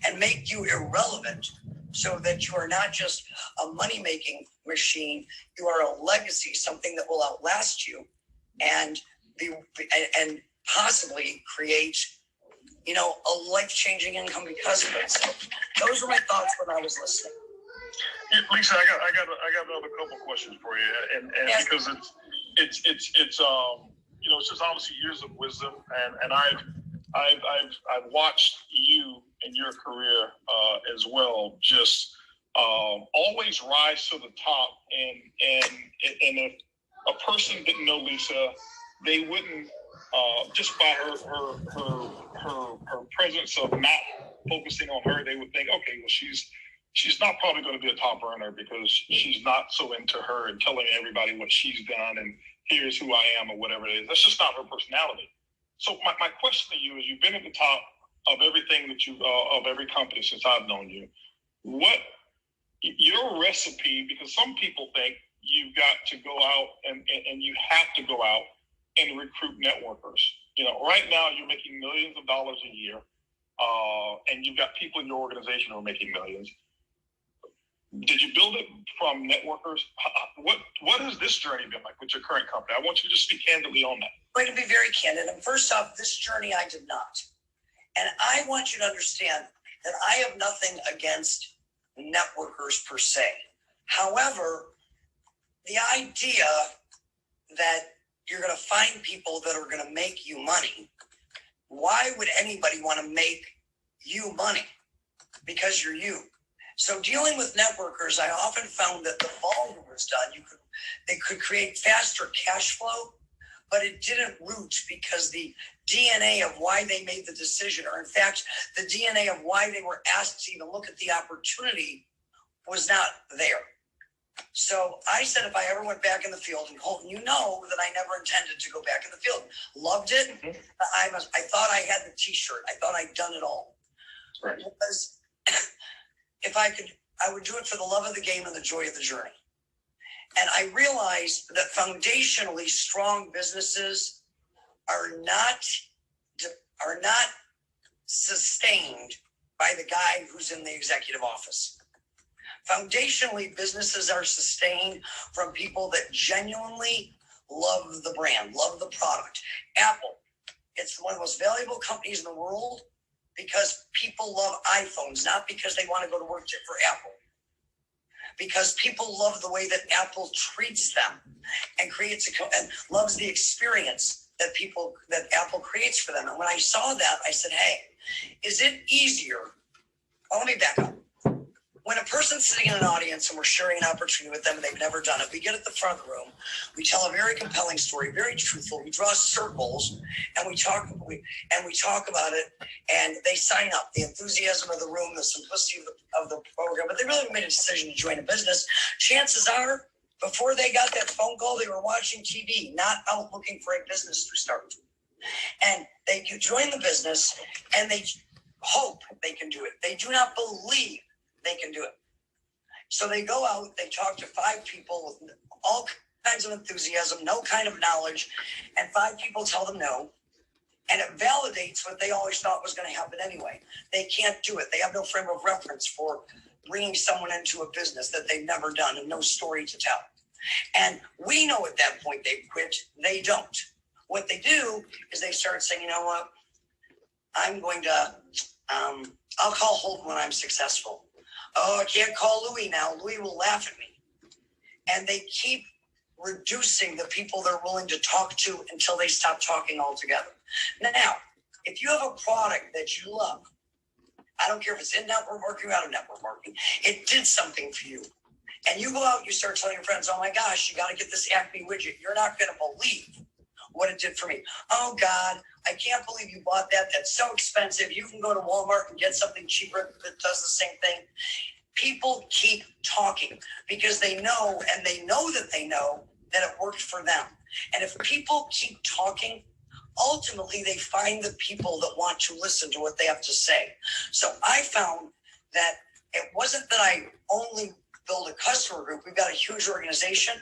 and make you irrelevant, so that you are not just a money-making machine, you are a legacy, something that will outlast you and possibly create, you know, a life-changing income because of it. So those were my thoughts when I was listening. Yeah, Lisa, I got another couple questions for you, and yes. Because it's you know, it's just obviously years of wisdom, and I've watched you in your career as well, just always rise to the top, and if a person didn't know Lisa, they wouldn't just by her presence of not focusing on her, they would think, okay, well, she's not probably going to be a top earner because she's not so into her and telling everybody what she's done and here's who I am or whatever it is. That's just not her personality. So my question to you is, you've been at the top of everything that of every company since I've known you. What your recipe, because some people think you've got to go out and you have to go out and recruit networkers. You know, right now you're making millions of dollars a year, and you've got people in your organization who are making millions. Did you build it from networkers? What has this journey been like with your current company? I want you to just speak candidly on that. I'm going to be very candid. And first off, this journey I did not. And I want you to understand that I have nothing against networkers per se. However, the idea that you're going to find people that are going to make you money, why would anybody want to make you money? Because you're you. So dealing with networkers, I often found that the volume was done. They could create faster cash flow, but it didn't root because the DNA of why they made the decision, or in fact, the DNA of why they were asked to even look at the opportunity, was not there. So I said, if I ever went back in the field, and Holton, you know that I never intended to go back in the field. Loved it. Mm-hmm. I thought I had the t-shirt. I thought I'd done it all. Right. Because if I could, I would do it for the love of the game and the joy of the journey. And I realized that foundationally strong businesses are not sustained by the guy who's in the executive office. Foundationally, businesses are sustained from people that genuinely love the brand, love the product. Apple, it's one of the most valuable companies in the world because people love iPhones, not because they want to go to work for Apple. Because people love the way that Apple treats them and and loves the experience that Apple creates for them. And when I saw that, I said, hey, is it easier? Well, let me back up. When a person's sitting in an audience and we're sharing an opportunity with them and they've never done it, we get at the front of the room, we tell a very compelling story, very truthful, we draw circles, and we talk about it, and they sign up. The enthusiasm of the room, the simplicity of the program, but they really made a decision to join a business. Chances are, before they got that phone call, they were watching TV, not out looking for a business to start. And they join the business, and they hope they can do it. They do not believe they can do it. So they go out, they talk to 5 people with all kinds of enthusiasm, no kind of knowledge, and 5 people tell them no. And it validates what they always thought was going to happen anyway. They can't do it. They have no frame of reference for bringing someone into a business that they've never done and no story to tell. And we know at that point they've quit. They don't. What they do is they start saying, you know what? I'm going to, I'll call Holton when I'm successful. Oh, I can't call Louis now. Louis will laugh at me. And they keep reducing the people they're willing to talk to until they stop talking altogether. Now, if you have a product that you love, I don't care if it's in network marketing or out of network marketing, it did something for you. And you go out and you start telling your friends, oh my gosh, you got to get this Acme widget. You're not going to believe what it did for me. Oh God, I can't believe you bought that. That's so expensive. You can go to Walmart and get something cheaper that does the same thing. People keep talking because they know, and they know that it worked for them. And if people keep talking, ultimately they find the people that want to listen to what they have to say. So I found that it wasn't that I only build a customer group. We've got a huge organization,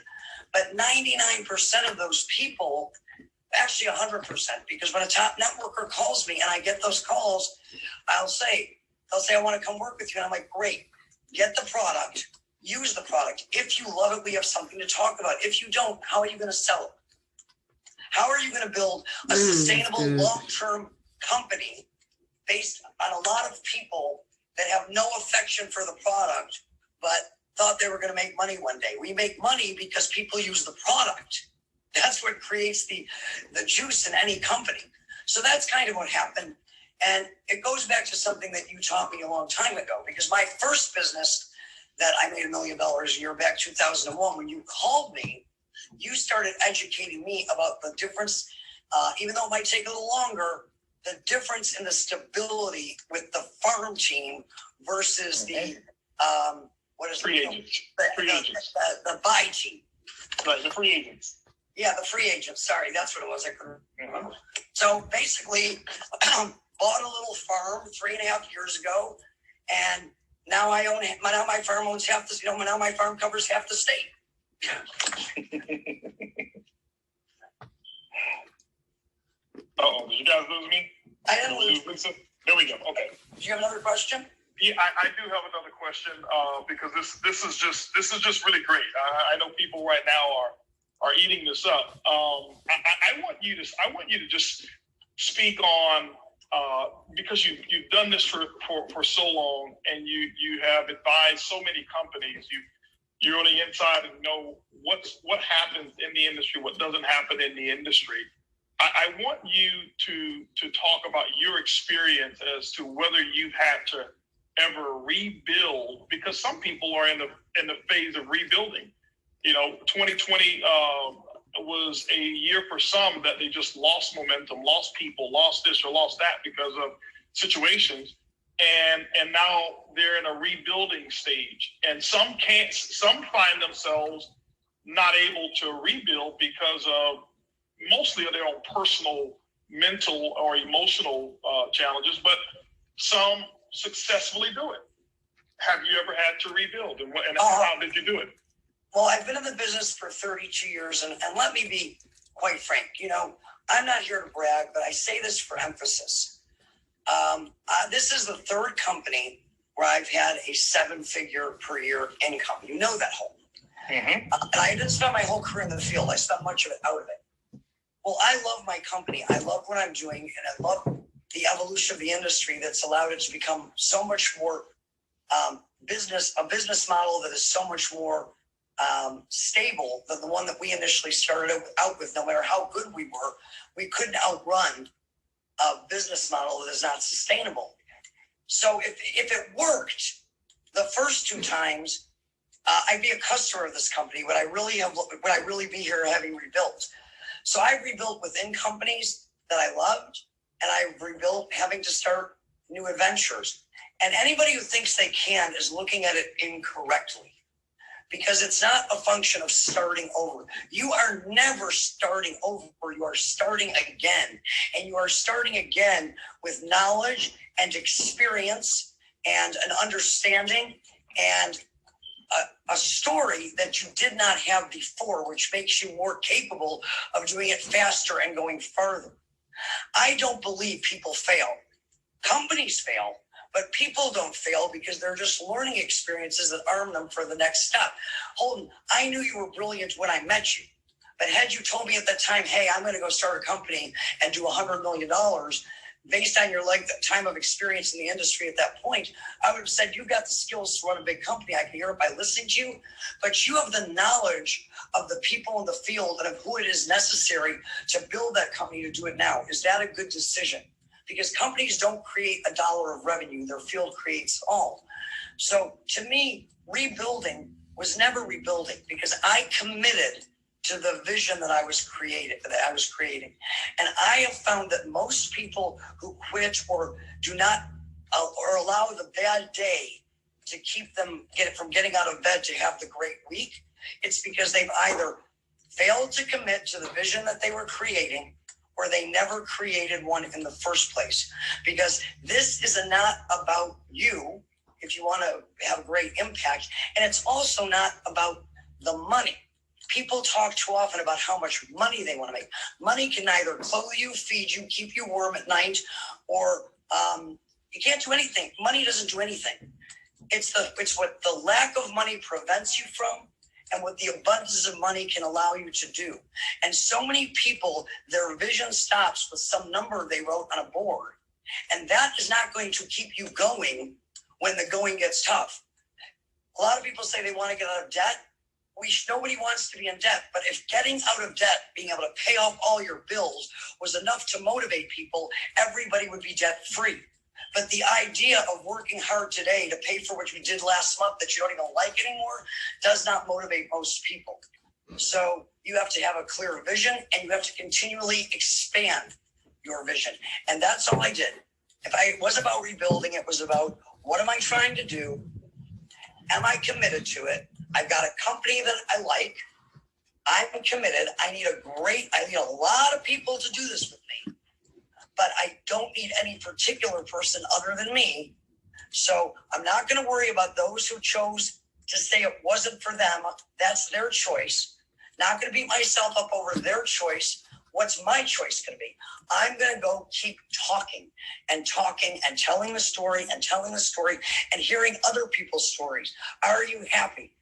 but 99% of those people, actually 100%, because when a top networker calls me and I get those calls, they'll say, I want to come work with you. And I'm like, great, get the product, use the product. If you love it, we have something to talk about. If you don't, how are you going to sell it? How are you going to build a sustainable long-term company based on a lot of people that have no affection for the product, but thought they were going to make money one day? We make money because people use the product. That's what creates the juice in any company. So that's kind of what happened. And it goes back to something that you taught me a long time ago, because my first business that I made $1 million a year back 2001, when you called me, you started educating me about the difference, even though it might take a little longer, the difference in the stability with the farm team versus the, what is free it? agents. The buy team. Right, the free agents. Yeah, the free agents. Sorry, that's what it was. I couldn't remember. So basically, bought a little farm 3.5 years ago, and now my farm owns half the, now my farm covers half the state. Uh-oh, did you guys lose me? I didn't lose. Lisa? There we go. Okay. Do you have another question? Yeah, I do have another question because this is just really great. I know people right now are eating this up. I want you to just speak on because you've done this for so long, and you have advised so many companies. You're on the inside and know what happens in the industry, what doesn't happen in the industry. I want you to talk about your experience as to whether you've had to ever rebuild, because some people are in the phase of rebuilding. 2020 was a year for some that they just lost momentum, lost people, lost this or lost that because of situations. And now they're in a rebuilding stage, and some find themselves not able to rebuild because of mostly of their own personal, mental, or emotional challenges, but some successfully do it. Have you ever had to rebuild, and how did you do it? Well, I've been in the business for 32 years, and let me be quite frank. I'm not here to brag, but I say this for emphasis. This is the third company where I've had a 7-figure per year income. You know that, Holton. And I didn't spend my whole career in the field. I spent much of it out of it. Well, I love my company. I love what I'm doing, and I love the evolution of the industry that's allowed it to become so much more a business model that is so much more stable than the one that we initially started out with. No matter how good we were, we couldn't outrun a business model that is not sustainable. So if it worked the first 2 times, I'd be a customer of this company. Would I really be here having rebuilt? So I rebuilt within companies that I loved, and I rebuilt having to start new adventures. And anybody who thinks they can is looking at it incorrectly, because it's not a function of starting over. You are never starting over. You are starting again, and you are starting again with knowledge and experience and an understanding and a story that you did not have before, which makes you more capable of doing it faster and going further. I don't believe people fail. Companies fail, but people don't fail because they're just learning experiences that arm them for the next step. Holton, I knew you were brilliant when I met you, but had you told me at that time, hey, I'm going to go start a company and do $100 million, based on your time of experience in the industry at that point, I would have said, you've got the skills to run a big company. I can hear it by listening to you, but you have the knowledge of the people in the field and of who it is necessary to build that company to do it now. Is that a good decision? Because companies don't create $1 of revenue. Their field creates all. So to me, rebuilding was never rebuilding, because I committed to the vision that I was creating. And I have found that most people who quit or do not or allow the bad day to keep them from getting out of bed to have the great week, it's because they've either failed to commit to the vision that they were creating, or they never created one in the first place. Because this is not about you if you want to have great impact. And it's also not about the money. People talk too often about how much money they want to make. Money can either clothe you, feed you, keep you warm at night, or you can't do anything. Money doesn't do anything. It's what the lack of money prevents you from, and what the abundance of money can allow you to do. And so many people, their vision stops with some number they wrote on a board. And that is not going to keep you going when the going gets tough. A lot of people say they want to get out of debt. Nobody wants to be in debt, but if getting out of debt, being able to pay off all your bills was enough to motivate people, everybody would be debt free. But the idea of working hard today to pay for what you did last month that you don't even like anymore does not motivate most people. So you have to have a clear vision, and you have to continually expand your vision. And that's all I did. It was about rebuilding. It was about, what am I trying to do? Am I committed to it? I've got a company that I like. I'm committed. I need a lot of people to do this with me, but I don't need any particular person other than me. So I'm not going to worry about those who chose to say it wasn't for them. That's their choice. Not going to beat myself up over their choice. What's my choice going to be? I'm going to go keep talking and telling the story and hearing other people's stories. Are you happy?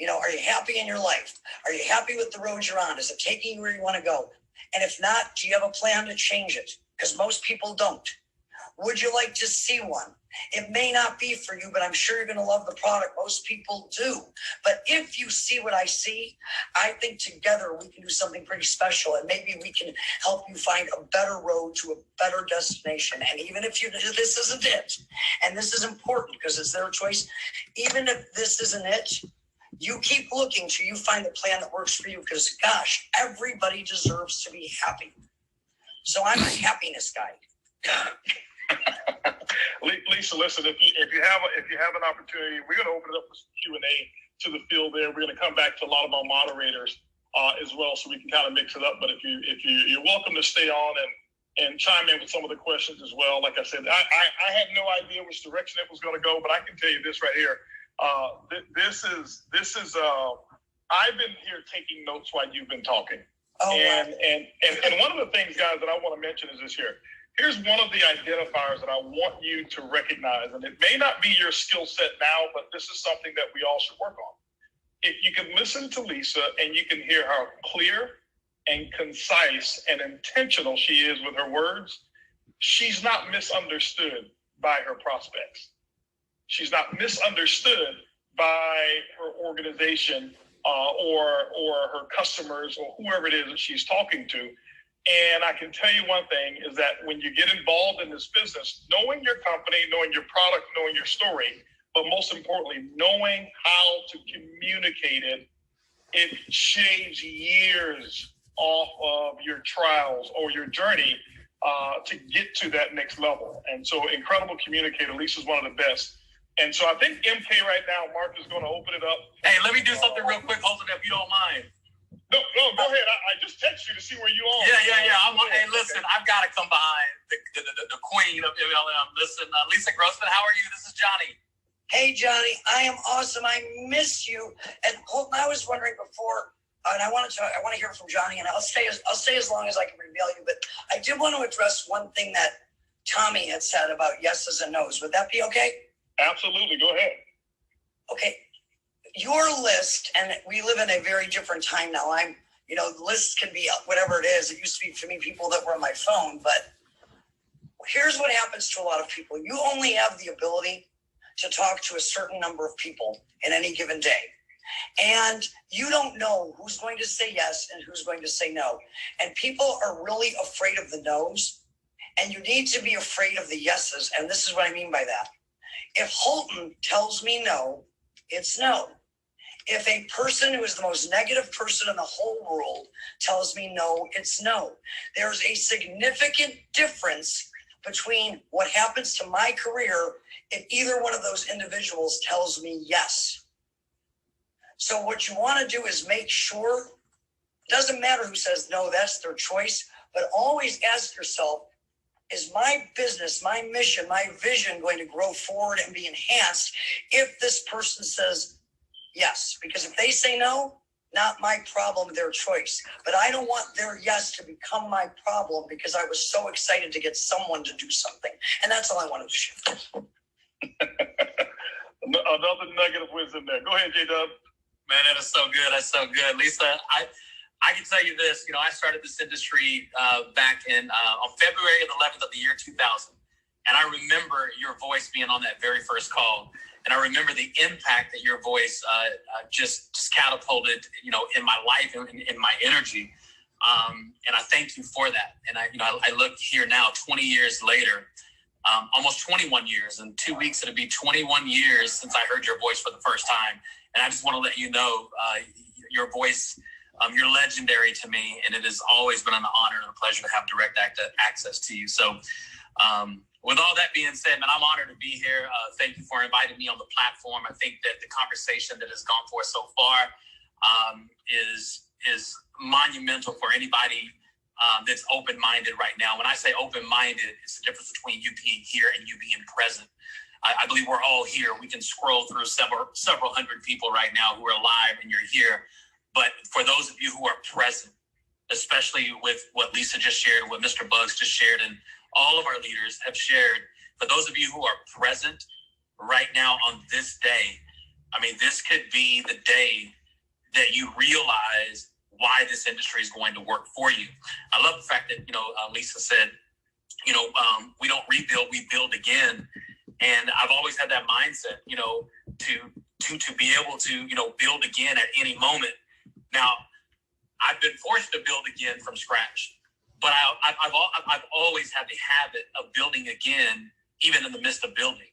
Are you happy in your life? Are you happy with the road you're on? Is it taking you where you want to go? And if not, do you have a plan to change it? Because most people don't. Would you like to see one? It may not be for you, but I'm sure you're going to love the product. Most people do. But if you see what I see, I think together we can do something pretty special, and maybe we can help you find a better road to a better destination. And even if this isn't it, and this is important because it's their choice, even if this isn't it, you keep looking till you find the plan that works for you, because, gosh, everybody deserves to be happy. So I'm a happiness guy. Lisa, listen, if you have an opportunity, we're going to open it up for some Q&A to the field there. We're going to come back to a lot of our moderators as well, so we can kind of mix it up. But you're welcome to stay on and chime in with some of the questions as well. Like I said, I had no idea which direction it was going to go, but I can tell you this right here. This is I've been here taking notes while you've been talking. Oh, and one of the things, guys, that I want to mention is this here. Here's one of the identifiers that I want you to recognize, and it may not be your skill set now, but this is something that we all should work on. If you can listen to Lisa and you can hear how clear and concise and intentional she is with her words, she's not misunderstood by her prospects. She's not misunderstood by her organization or her customers or whoever it is that she's talking to. And I can tell you one thing is that when you get involved in this business, knowing your company, knowing your product, knowing your story, but most importantly, knowing how to communicate it, it shaves years off of your trials or your journey to get to that next level. And so incredible communicator. Lisa's one of the best. And so I think MK right now, Mark is going to open it up. Hey, let me do something real quick, Holton, if you don't mind. No, go ahead. I just text you to see where you are. Yeah. Hey, listen, I've got to come behind the queen of MLM. Listen, Lisa Grossman, how are you? This is Johnny. Hey, Johnny, I am awesome. I miss you. And Holton, I was wondering before, and I want to hear from Johnny, and I'll stay as long as I can reveal you. But I did want to address one thing that Tommy had said about yeses and nos. Would that be okay? Absolutely. Go ahead. Okay. Your list, and we live in a very different time now. The lists can be whatever it is. It used to be for me people that were on my phone, but here's what happens to a lot of people. You only have the ability to talk to a certain number of people in any given day. And you don't know who's going to say yes and who's going to say no. And people are really afraid of the no's, and you need to be afraid of the yeses. And this is what I mean by that. If Holton tells me no, it's no. If a person who is the most negative person in the whole world tells me no, it's no. There's a significant difference between what happens to my career if either one of those individuals tells me yes. So what you want to do is make sure, it doesn't matter who says no, that's their choice. but always ask yourself, is my business, my mission, my vision going to grow forward and be enhanced if this person says yes? Because if they say no, not my problem, their choice. But I don't want their yes to become my problem because I was so excited to get someone to do something. And that's all I wanted to share. Another nugget of wisdom there. Go ahead, J-Dub. Man, that is so good. That's so good. Lisa, I can tell you this. I started this industry back in on February 11th of the year 2000. And I remember your voice being on that very first call. And I remember the impact that your voice just catapulted, in my life and in my energy. And I thank you for that. And I look here now, 20 years later, almost 21 years. In 2 weeks, it'll be 21 years since I heard your voice for the first time. And I just want to let you know, your voice, you're legendary to me. And it has always been an honor and a pleasure to have direct access to you. So, with all that being said, man, I'm honored to be here. Thank you for inviting me on the platform. I think that the conversation that has gone forth so far is monumental for anybody that's open-minded right now. When I say open-minded, it's the difference between you being here and you being present. I believe we're all here. We can scroll through several hundred people right now who are alive and you're here. But for those of you who are present, especially with what Lisa just shared, what Mr. Buggs just shared, and all of our leaders have shared, for those of you who are present right now on this day, this could be the day that you realize why this industry is going to work for you. I love the fact that, Lisa said, we don't rebuild, we build again. And I've always had that mindset, to be able to, build again at any moment. Now, I've been forced to build again from scratch. But I've always had the habit of building again, even in the midst of building.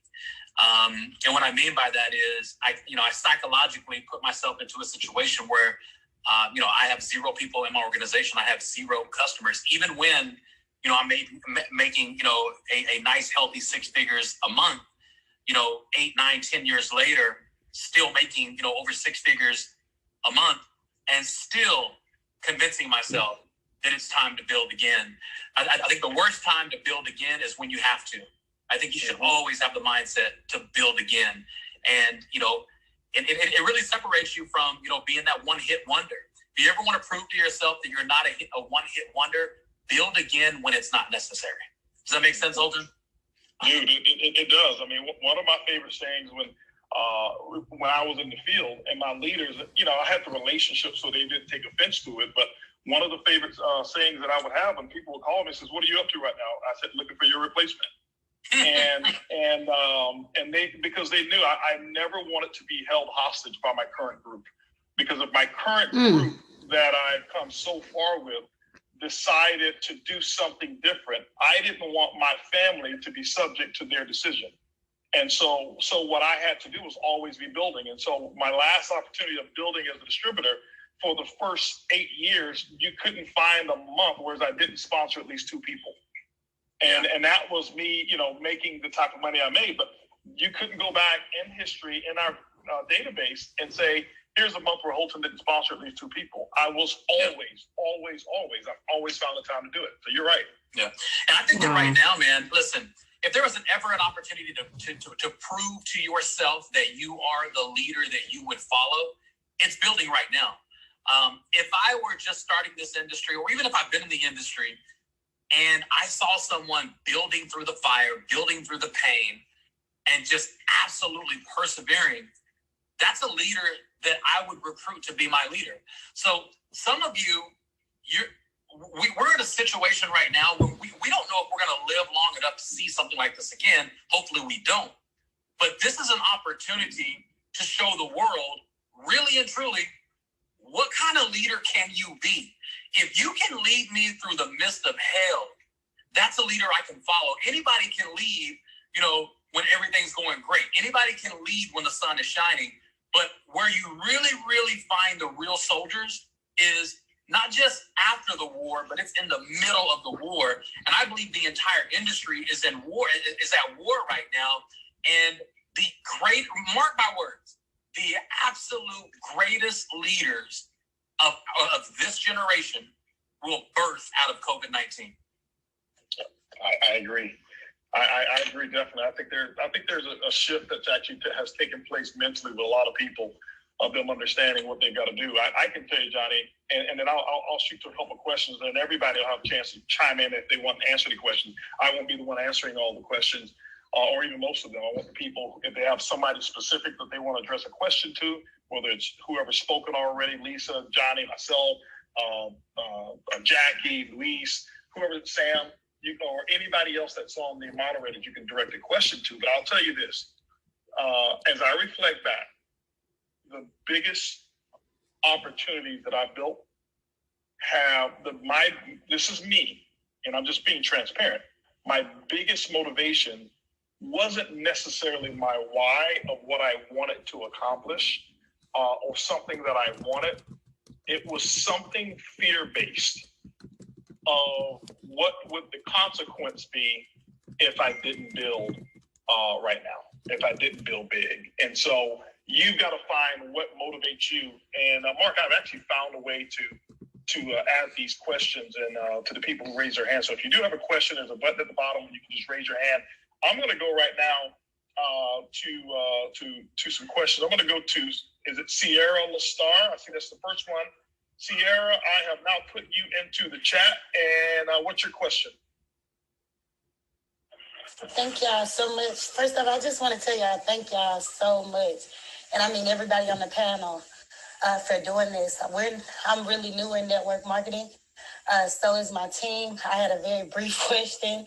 And what I mean by that is, I psychologically put myself into a situation where, I have 0 people in my organization. I have 0 customers. Even when, I'm making, a nice, healthy 6 figures a month, 8, 9, 10 years later, still making, over 6 figures a month and still convincing myself that it's time to build again. I think the worst time to build again is when you have to. I think you should always have the mindset to build again. And, it really separates you from, being that one-hit wonder. If you ever want to prove to yourself that you're not a one-hit wonder, build again when it's not necessary. Does that make sense, Holton? Dude, it does. One of my favorite sayings when I was in the field and my leaders, I had the relationship so they didn't take offense to it, but one of the favorite sayings that I would have when people would call me says, "What are you up to right now?" I said, "Looking for your replacement." and they, because they knew I never wanted to be held hostage by my current group, because of my current group that I've come so far with decided to do something different. I didn't want my family to be subject to their decision. And so what I had to do was always be building. And so my last opportunity of building as a distributor, for the first 8 years, you couldn't find a month whereas I didn't sponsor at least 2 people. And that was me, making the type of money I made. But you couldn't go back in history in our database and say, here's a month where Holton didn't sponsor at least 2 people. I was I've always found the time to do it. So you're right. Yeah. And I think that right now, man, listen, if there was ever an opportunity to prove to yourself that you are the leader that you would follow, it's building right now. If I were just starting this industry, or even if I've been in the industry and I saw someone building through the fire, building through the pain, and just absolutely persevering, that's a leader that I would recruit to be my leader. So some of you, we're in a situation right now where we don't know if we're going to live long enough to see something like this again. Hopefully we don't. But this is an opportunity to show the world, really and truly, what kind of leader can you be? If you can lead me through the midst of hell, that's a leader I can follow. Anybody can lead, when everything's going great. Anybody can lead when the sun is shining. But where you really, really find the real soldiers is not just after the war, but it's in the middle of the war. And I believe the entire industry is at war right now. And mark my words, the absolute greatest leaders of this generation will birth out of COVID-19. I agree. I agree definitely. I think there's a shift that's actually has taken place mentally with a lot of people, of them understanding what they've got to do. I can tell you, Johnny, and then I'll shoot through a couple of questions, and everybody will have a chance to chime in if they want to answer the questions. I won't be the one answering all the questions, or even most of them. I want the people, if they have somebody specific that they want to address a question to, whether it's whoever's spoken already, Lisa, Johnny, myself, Jackie, Luis, whoever, Sam, or anybody else that's on the moderator, you can direct a question to. But I'll tell you this, as I reflect back, the biggest opportunities that I've built this is me, and I'm just being transparent. My biggest motivation wasn't necessarily my why of what I wanted to accomplish, or something that I wanted. It was something fear-based of what would the consequence be if I didn't build right now, if I didn't build big. And so you've got to find what motivates you. And Mark, I've actually found a way to add these questions and to the people who raise their hand. So if you do have a question, there's a button at the bottom. You can just raise your hand. I'm going to go right now to some questions. I'm going to go to, is it Sierra Lastar? I see that's the first one. Sierra, I have now put you into the chat. And what's your question? Thank y'all so much. First off, I just want to tell y'all, thank y'all so much. And I mean, everybody on the panel for doing this. I'm really new in network marketing. So is my team. I had a very brief question.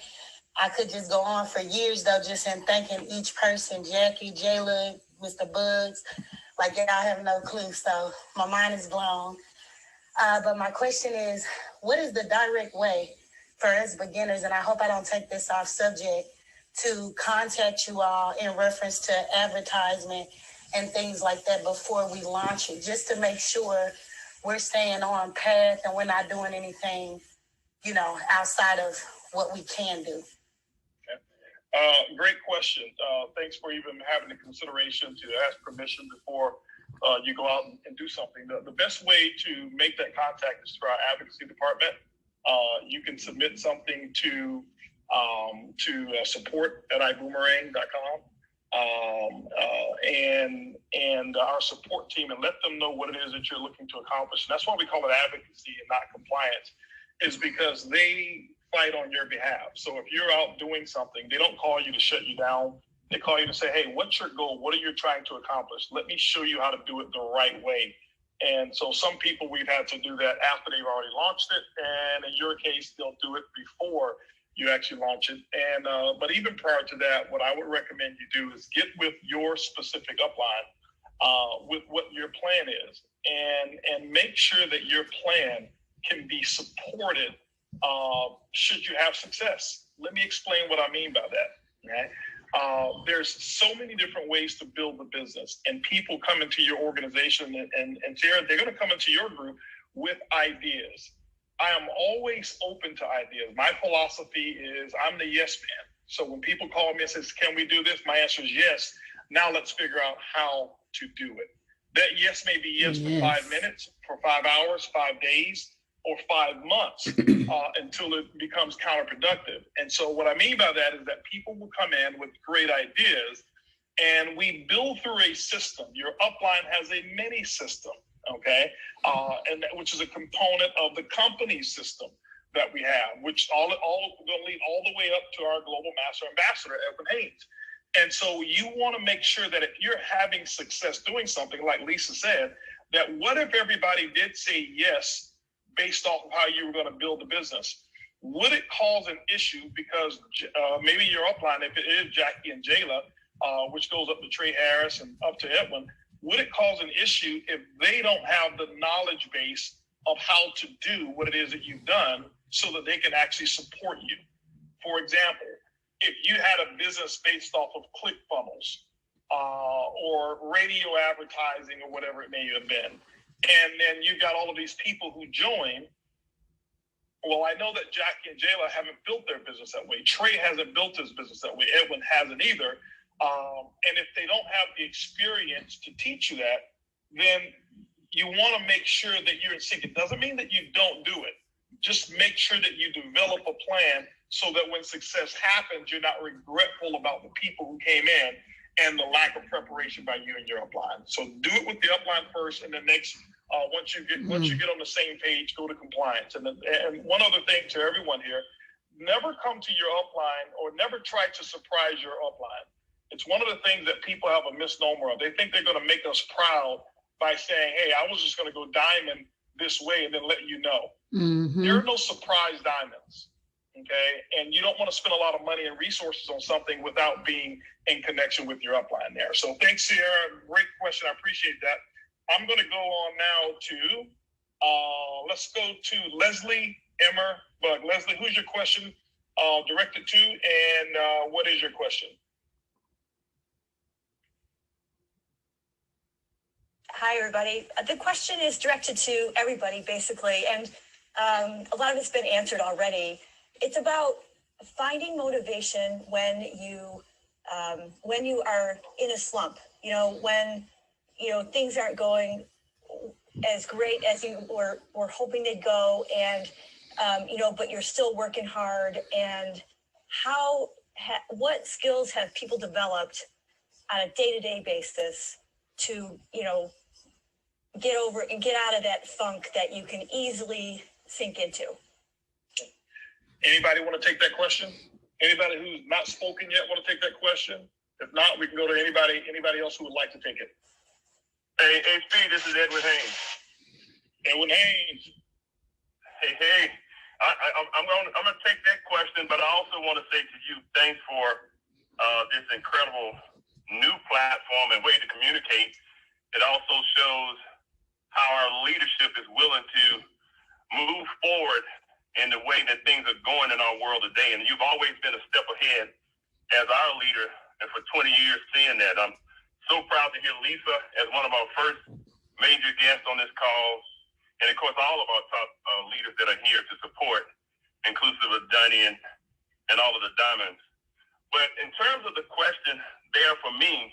I could just go on for years, though, just in thanking each person, Jackie, Jayla, Mr. Buggs. Like, yeah, I have no clue. So my mind is blown. But my question is, what is the direct way for us beginners, and I hope I don't take this off subject, to contact you all in reference to advertisement and things like that before we launch it, just to make sure we're staying on path and we're not doing anything, outside of what we can do? Okay. Great question. Thanks for even having the consideration to ask permission before you go out and do something. The best way to make that contact is through our advocacy department. You can submit something to support at ibuumerang.com, and our support team, and let them know what it is that you're looking to accomplish. And that's why we call it advocacy and not compliance, is because they fight on your behalf. So if you're out doing something, they don't call you to shut you down. They call you to say, hey, what's your goal? What are you trying to accomplish? Let me show you how to do it the right way. And so some people, we've had to do that after they've already launched it. And in your case, they'll do it before you actually launch it. And but even prior to that, what I would recommend you do is get with your specific upline with what your plan is, and make sure that your plan can be supported should you have success. Let me explain what I mean by that. Okay? There's so many different ways to build the business, and people come into your organization and they're going to come into your group with ideas. I am always open to ideas. My philosophy is I'm the yes man. So when people call me and says, can we do this? My answer is yes. Now let's figure out how to do it. That yes may be yes for 5 minutes, for 5 hours, 5 days, or 5 months until it becomes counterproductive. And so what I mean by that is that people will come in with great ideas, and we build through a system. Your upline has a mini system, okay? Which is a component of the company system that we have, which all going to lead all the way up to our global master ambassador, Edwin Haynes. And so you want to make sure that if you're having success doing something, like Lisa said, that what if everybody did say yes based off of how you were going to build the business? Would it cause an issue because maybe your upline, if it is Jackie and Jayla, which goes up to Trey Harris and up to Edwin, would it cause an issue if they don't have the knowledge base of how to do what it is that you've done so that they can actually support you? For example, if you had a business based off of ClickFunnels or radio advertising or whatever it may have been, and then you've got all of these people who join. Well, I know that Jackie and Jayla haven't built their business that way. Trey hasn't built his business that way. Edwin hasn't either. And if they don't have the experience to teach you that, then you want to make sure that you're in sync. It doesn't mean that you don't do it, just make sure that you develop a plan so that when success happens, you're not regretful about the people who came in and the lack of preparation by you and your upline. So do it with the upline first, and then next, once you get on the same page, go to compliance. And one other thing to everyone here, never come to your upline or never try to surprise your upline. It's one of the things that people have a misnomer of. They think they're going to make us proud by saying, hey, I was just going to go diamond this way and then let you know. There are no surprise diamonds, okay? And you don't want to spend a lot of money and resources on something without being in connection with your upline there. So thanks, Sierra. Great question. I appreciate that. I'm going to go on now to, let's go to Leslie Emmer Bug. Leslie, who's your question directed to, and what is your question? Hi, everybody. The question is directed to everybody, basically, and a lot of it's been answered already. It's about finding motivation when you are in a slump. You know, when things aren't going as great as you were hoping they'd go, and but you're still working hard. And what skills have people developed on a day-to-day basis to get over and get out of that funk that you can easily sink into? Anybody want to take that question? Anybody who's not spoken yet want to take that question? If not, we can go to anybody else who would like to take it. Hey, Steve, this is Edwin Haynes. Edwin Haynes. Hey. I'm gonna take that question, but I also want to say to you, thanks for this incredible new platform and way to communicate. It also shows how our leadership is willing to move forward in the way that things are going in our world today. And you've always been a step ahead as our leader, and for 20 years seeing that. I'm so proud to hear Lisa as one of our first major guests on this call, and of course all of our top leaders that are here to support, inclusive of Dunny and all of the diamonds. But in terms of the question there for me,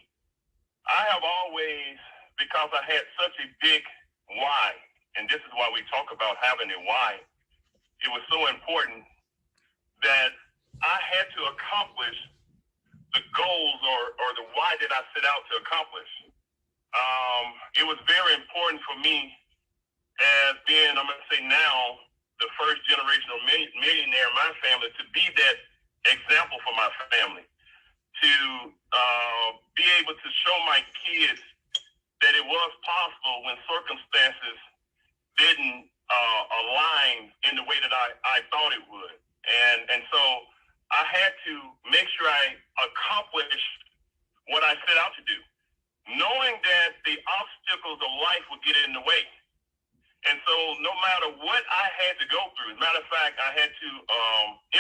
I have always, because I had such a big why, and this is why we talk about having a why, it was so important that I had to accomplish the goals or the why that I set out to accomplish. It was very important for me as being, I'm going to say now, the first generational millionaire in my family, to be that example for my family, to be able to show my kids that it was possible when circumstances didn't align in the way that I thought it would. And so I had to make sure I accomplished what I set out to do, knowing that the obstacles of life would get in the way. And so no matter what I had to go through, as a matter of fact, I had to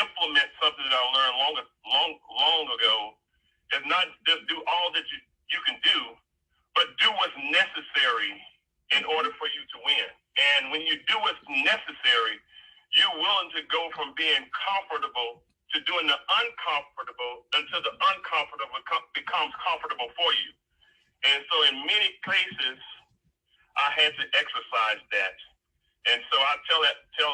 implement something that I learned long ago, is not just do all that you can do, but do what's necessary in order for you to win. And when you do what's necessary, you're willing to go from being comfortable to doing the uncomfortable until the uncomfortable becomes comfortable for you. And so in many cases, I had to exercise that. And so I tell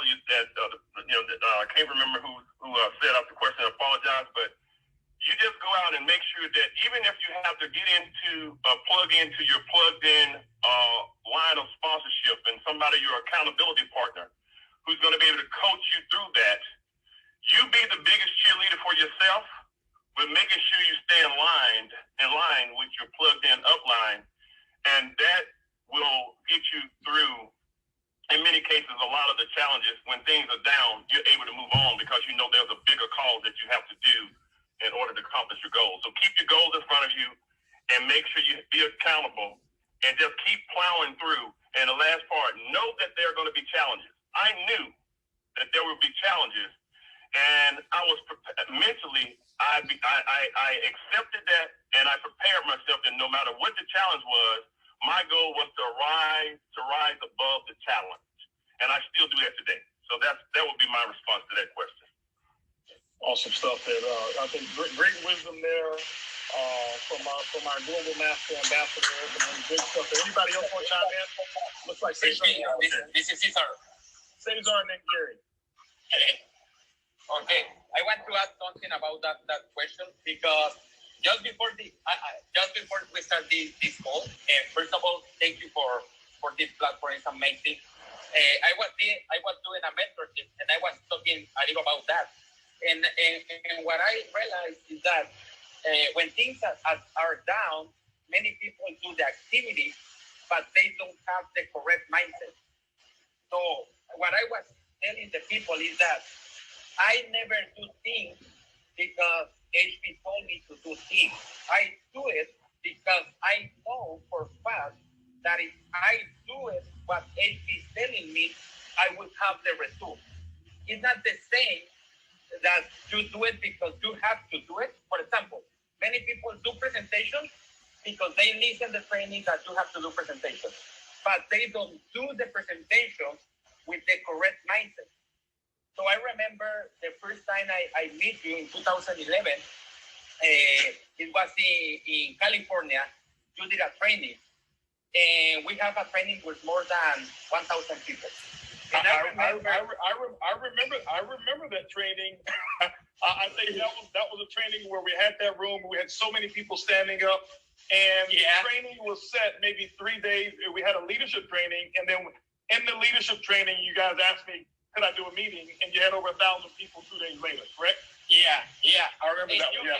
you that, I can't remember who set up the question, I apologize, but you just go out and make sure that even if you have to get into, plug into your plugged-in line of sponsorship and somebody, your accountability partner, who's going to be able to coach you through that, you be the biggest cheerleader for yourself, but making sure you stay in line with your plugged-in upline, and that will get you through, in many cases, a lot of the challenges. When things are down, you're able to move on because you know there's a bigger cause that you have to do in order to accomplish your goals. So keep your goals in front of you and make sure you be accountable and just keep plowing through. And the last part, know that there are going to be challenges. I knew that there would be challenges, and I was mentally, I accepted that, and I prepared myself that no matter what the challenge was, my goal was to rise above the challenge. And I still do that today. So that would be my response to that question. Awesome stuff there. I think great wisdom there from our global master ambassador. Good stuff there. Anybody else want to chime in? Looks like Cesar. This is Cesar. Cesar and then Gary. Okay, I want to add something about that question because just before we start this call, first of all, thank you for this platform. It's amazing. I was doing a mentorship and I was talking a little about that, and what I realized is that when things are down, many people do the activity, but they don't have the correct mindset. So what I was telling the people is that I never do things because HP told me to do things. I do it because I know for a fact that if I do it what HP is telling me, I will have the result. It's not the same that you do it because you have to do it. For example, many people do presentations because they listen to the training that you have to do presentations, but they don't do the presentation with the correct mindset. So I remember the first time I met you in 2011, it was in California. You did a training, and we have a training with more than 1,000 people. And I remember that training. I think that was a training where we had that room. We had so many people standing up, and the training was set maybe 3 days. We had a leadership training, and then in the leadership training, you guys asked me, could I do a meeting? And you had over 1,000 people 2 days later, correct? Yeah, I remember that one.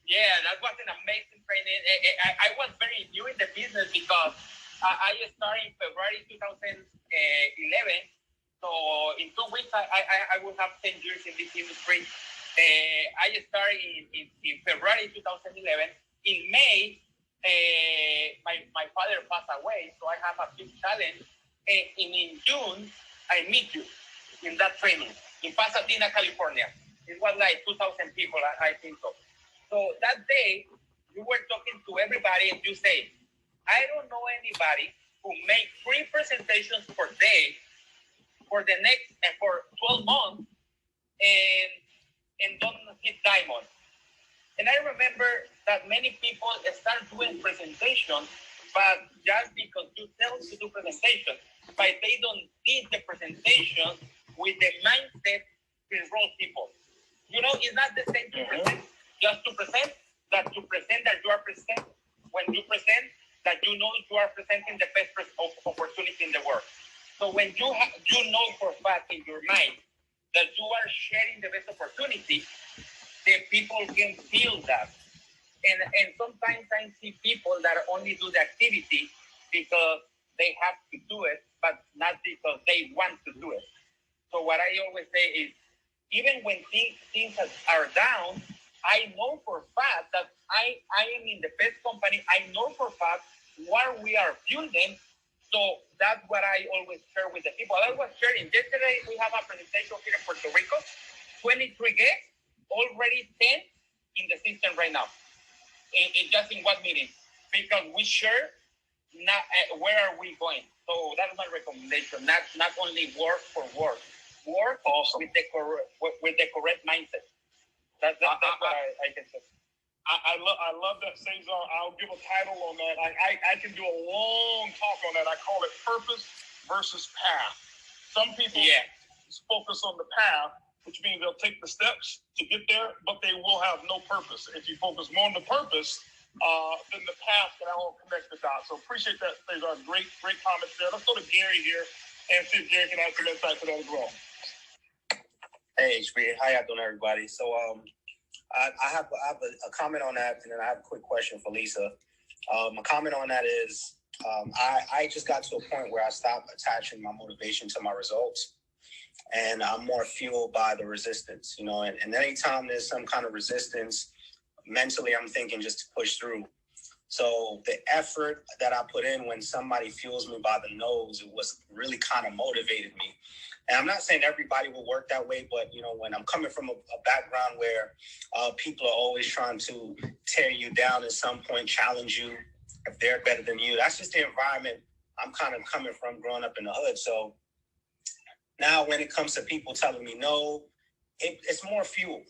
Yeah, that was an amazing training. I was very new in the business because I started in February 2011. So in 2 weeks, I will have 10 years in this industry. I started in February 2011. In May, my father passed away, so I have a big challenge. And in June, I meet you in that training in Pasadena, California. It was like 2,000 people, I think so. So that day, you were talking to everybody and you say, I don't know anybody who make 3 presentations per day for the next for 12 months and don't hit diamond. And I remember that many people start doing presentations, but just because you tell them to do presentations, but they don't need the presentation with the mindset to enroll people. You know, it's not the same to present, just to present, that you are present. When you present, that you know you are presenting the best opportunity in the world. So when you know for a fact in your mind that you are sharing the best opportunity, the people can feel that. And sometimes I see people that only do the activity because they have to do it, but not because they want to do it. So what I always say is, even when things are down, I know for a fact that I am in the best company. I know for a fact what we are building. So that's what I always share with the people. I was sharing yesterday, we have a presentation here in Puerto Rico, 23 guests, already 10 in the system right now. Just in one meeting, because we share where are we going. So that's my recommendation. Not only work for work awesome. with the correct mindset. That's what I can say. I love that, Cesar. I'll give a title on that. I can do a long talk on that. I call it purpose versus path. Some people focus on the path, which means they'll take the steps to get there, but they will have no purpose. If you focus more on the purpose, then the path can all connect the dots. So appreciate that, Cesar. Great comments there. Let's go to Gary here and see if Gary can add some insight to that as well. Hey, HB. How y'all doing, everybody? So I have a comment on that, and then I have a quick question for Lisa. My comment on that is I just got to a point where I stopped attaching my motivation to my results, and I'm more fueled by the resistance, you know, and anytime there's some kind of resistance, mentally I'm thinking just to push through. So the effort that I put in when somebody fuels me by the nose, it was really kind of motivated me. And I'm not saying everybody will work that way, but, you know, when I'm coming from a background where people are always trying to tear you down at some point, challenge you if they're better than you, that's just the environment I'm kind of coming from growing up in the hood. So now when it comes to people telling me no, it's more fuel.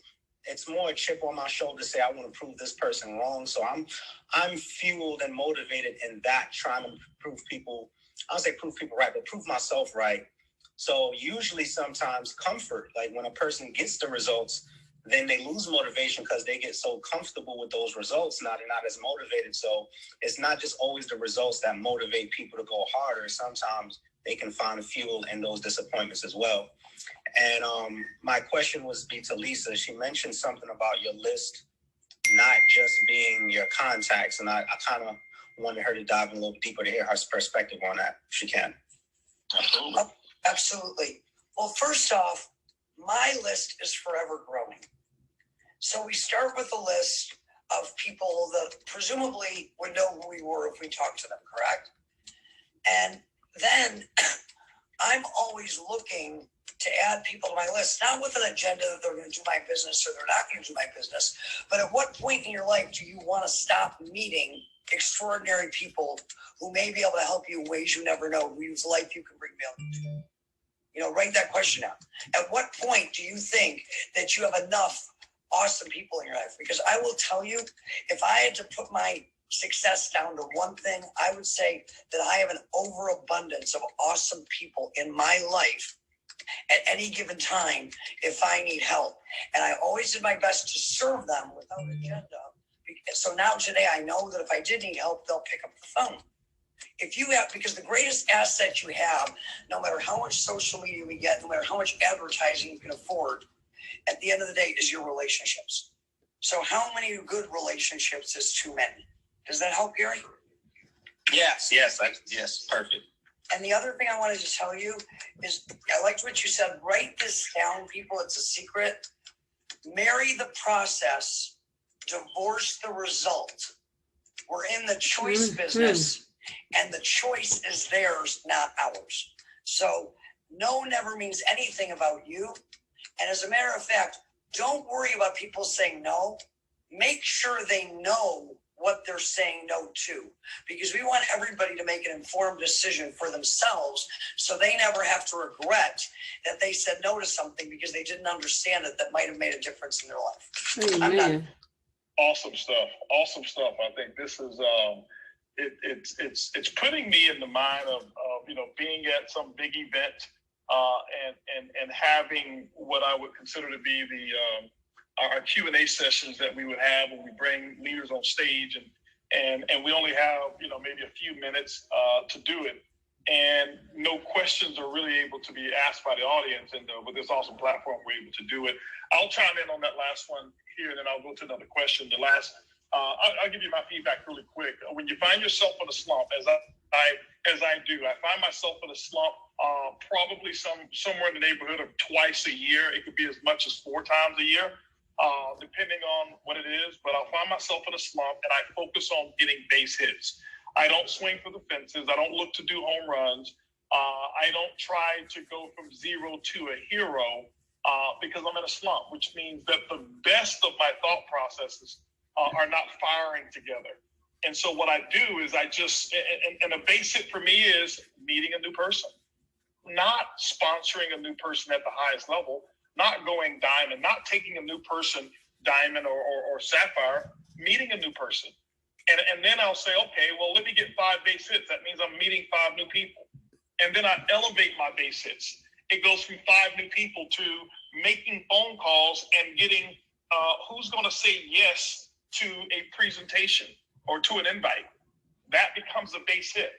It's more a chip on my shoulder to say, I want to prove this person wrong. So I'm fueled and motivated in that, trying to prove people, I don't say prove people right, but prove myself right So usually sometimes comfort, like when a person gets the results, then they lose motivation because they get so comfortable with those results. Now they're not as motivated. So it's not just always the results that motivate people to go harder. Sometimes they can find fuel in those disappointments as well. And my question was to Lisa. She mentioned something about your list not just being your contacts. And I kind of wanted her to dive in a little deeper to hear her perspective on that, if she can. Absolutely. Well, first off, my list is forever growing. So we start with a list of people that presumably would know who we were if we talked to them, correct? And then I'm always looking to add people to my list, not with an agenda that they're going to do my business or they're not going to do my business, but at what point in your life do you want to stop meeting extraordinary people who may be able to help you in ways you never know, whose life you can bring value to? You know, write that question out. At what point do you think that you have enough awesome people in your life? Because I will tell you, if I had to put my success down to one thing, I would say that I have an overabundance of awesome people in my life at any given time if I need help. And I always did my best to serve them without agenda. So now today I know that if I did need help, they'll pick up the phone. If you have, because the greatest asset you have, no matter how much social media we get, no matter how much advertising you can afford, at the end of the day is your relationships. So how many good relationships is too many? Does that help, Gary? Yes, perfect. And the other thing I wanted to tell you is, I liked what you said, write this down, people, it's a secret. Marry the process, divorce the result. We're in the choice business, and the choice is theirs, not ours. So no never means anything about you. And as a matter of fact, don't worry about people saying no. Make sure they know what they're saying no to, because we want everybody to make an informed decision for themselves so they never have to regret that they said no to something because they didn't understand it that might have made a difference in their life. Amen. I'm done. Awesome stuff. Awesome stuff. I think this is it's putting me in the mind of being at some big event and having what I would consider to be our Q&A sessions that we would have when we bring leaders on stage, and we only have maybe a few minutes to do it, and no questions are really able to be asked by the audience. And with this awesome platform, we're able to do it. I'll chime in on that last one here, and then I'll go to another question. The last, I'll give you my feedback really quick. When you find yourself in a slump, as I do, I find myself in a slump probably somewhere in the neighborhood of twice a year. It could be as much as 4 times a year. Depending on what it is, but I'll find myself in a slump and I focus on getting base hits. I don't swing for the fences. I don't look to do home runs. I don't try to go from zero to a hero because I'm in a slump, which means that the best of my thought processes are not firing together. And so what I do is I just, and a base hit for me is meeting a new person, not sponsoring a new person at the highest level, not going diamond, not taking a new person diamond or sapphire, meeting a new person. And then I'll say, okay, well, let me get 5 base hits. That means I'm meeting 5 new people. And then I elevate my base hits. It goes from 5 new people to making phone calls and getting who's going to say yes to a presentation or to an invite. That becomes a base hit.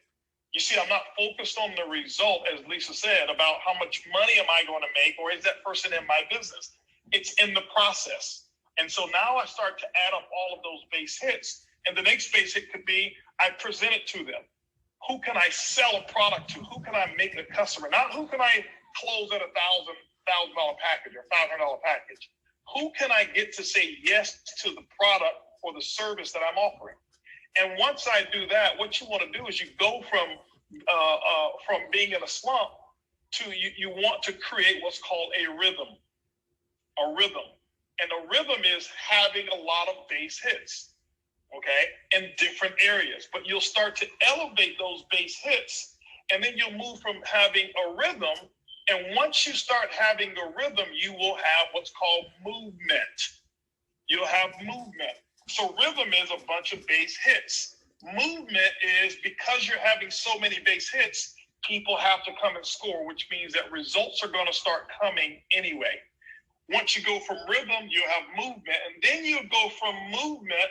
You see, I'm not focused on the result, as Lisa said, about how much money am I going to make, or is that person in my business? It's in the process. And so now I start to add up all of those base hits. And the next base hit could be, I present it to them. Who can I sell a product to? Who can I make a customer? Not who can I close at $1,000 package or $500 package. Who can I get to say yes to the product or the service that I'm offering? And once I do that, what you want to do is you go from being in a slump to you want to create what's called a rhythm. A rhythm. And a rhythm is having a lot of base hits, okay, in different areas. But you'll start to elevate those base hits, and then you'll move from having a rhythm. And once you start having a rhythm, you will have what's called movement. You'll have movement. So rhythm is a bunch of base hits. Movement is, because you're having so many base hits, people have to come and score, which means that results are going to start coming anyway. Once you go from rhythm, you have movement, and then you go from movement.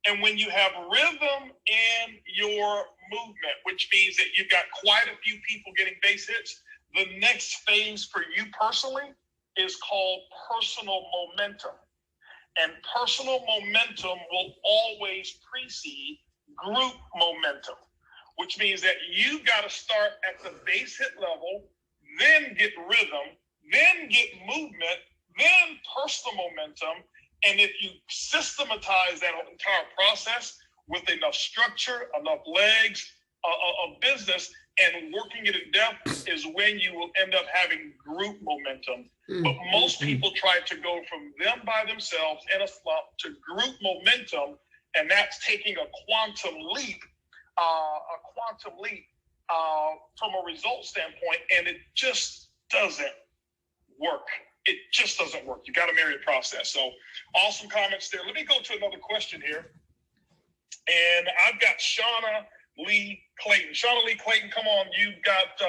And when you have rhythm in your movement, which means that you've got quite a few people getting base hits, the next phase for you personally is called personal momentum. And personal momentum will always precede group momentum, which means that you got to start at the base hit level, then get rhythm, then get movement, then personal momentum. And if you systematize that entire process with enough structure, enough legs of business, and working it in depth, is when you will end up having group momentum. But most people try to go from them by themselves in a slump to group momentum, and that's taking a quantum leap from a result standpoint, and it just doesn't work. It just doesn't work. You got to marry the process. So awesome comments there. Let me go to another question here. And I've got Shauna Lee Clayton. Shauna Lee Clayton, come on. You've got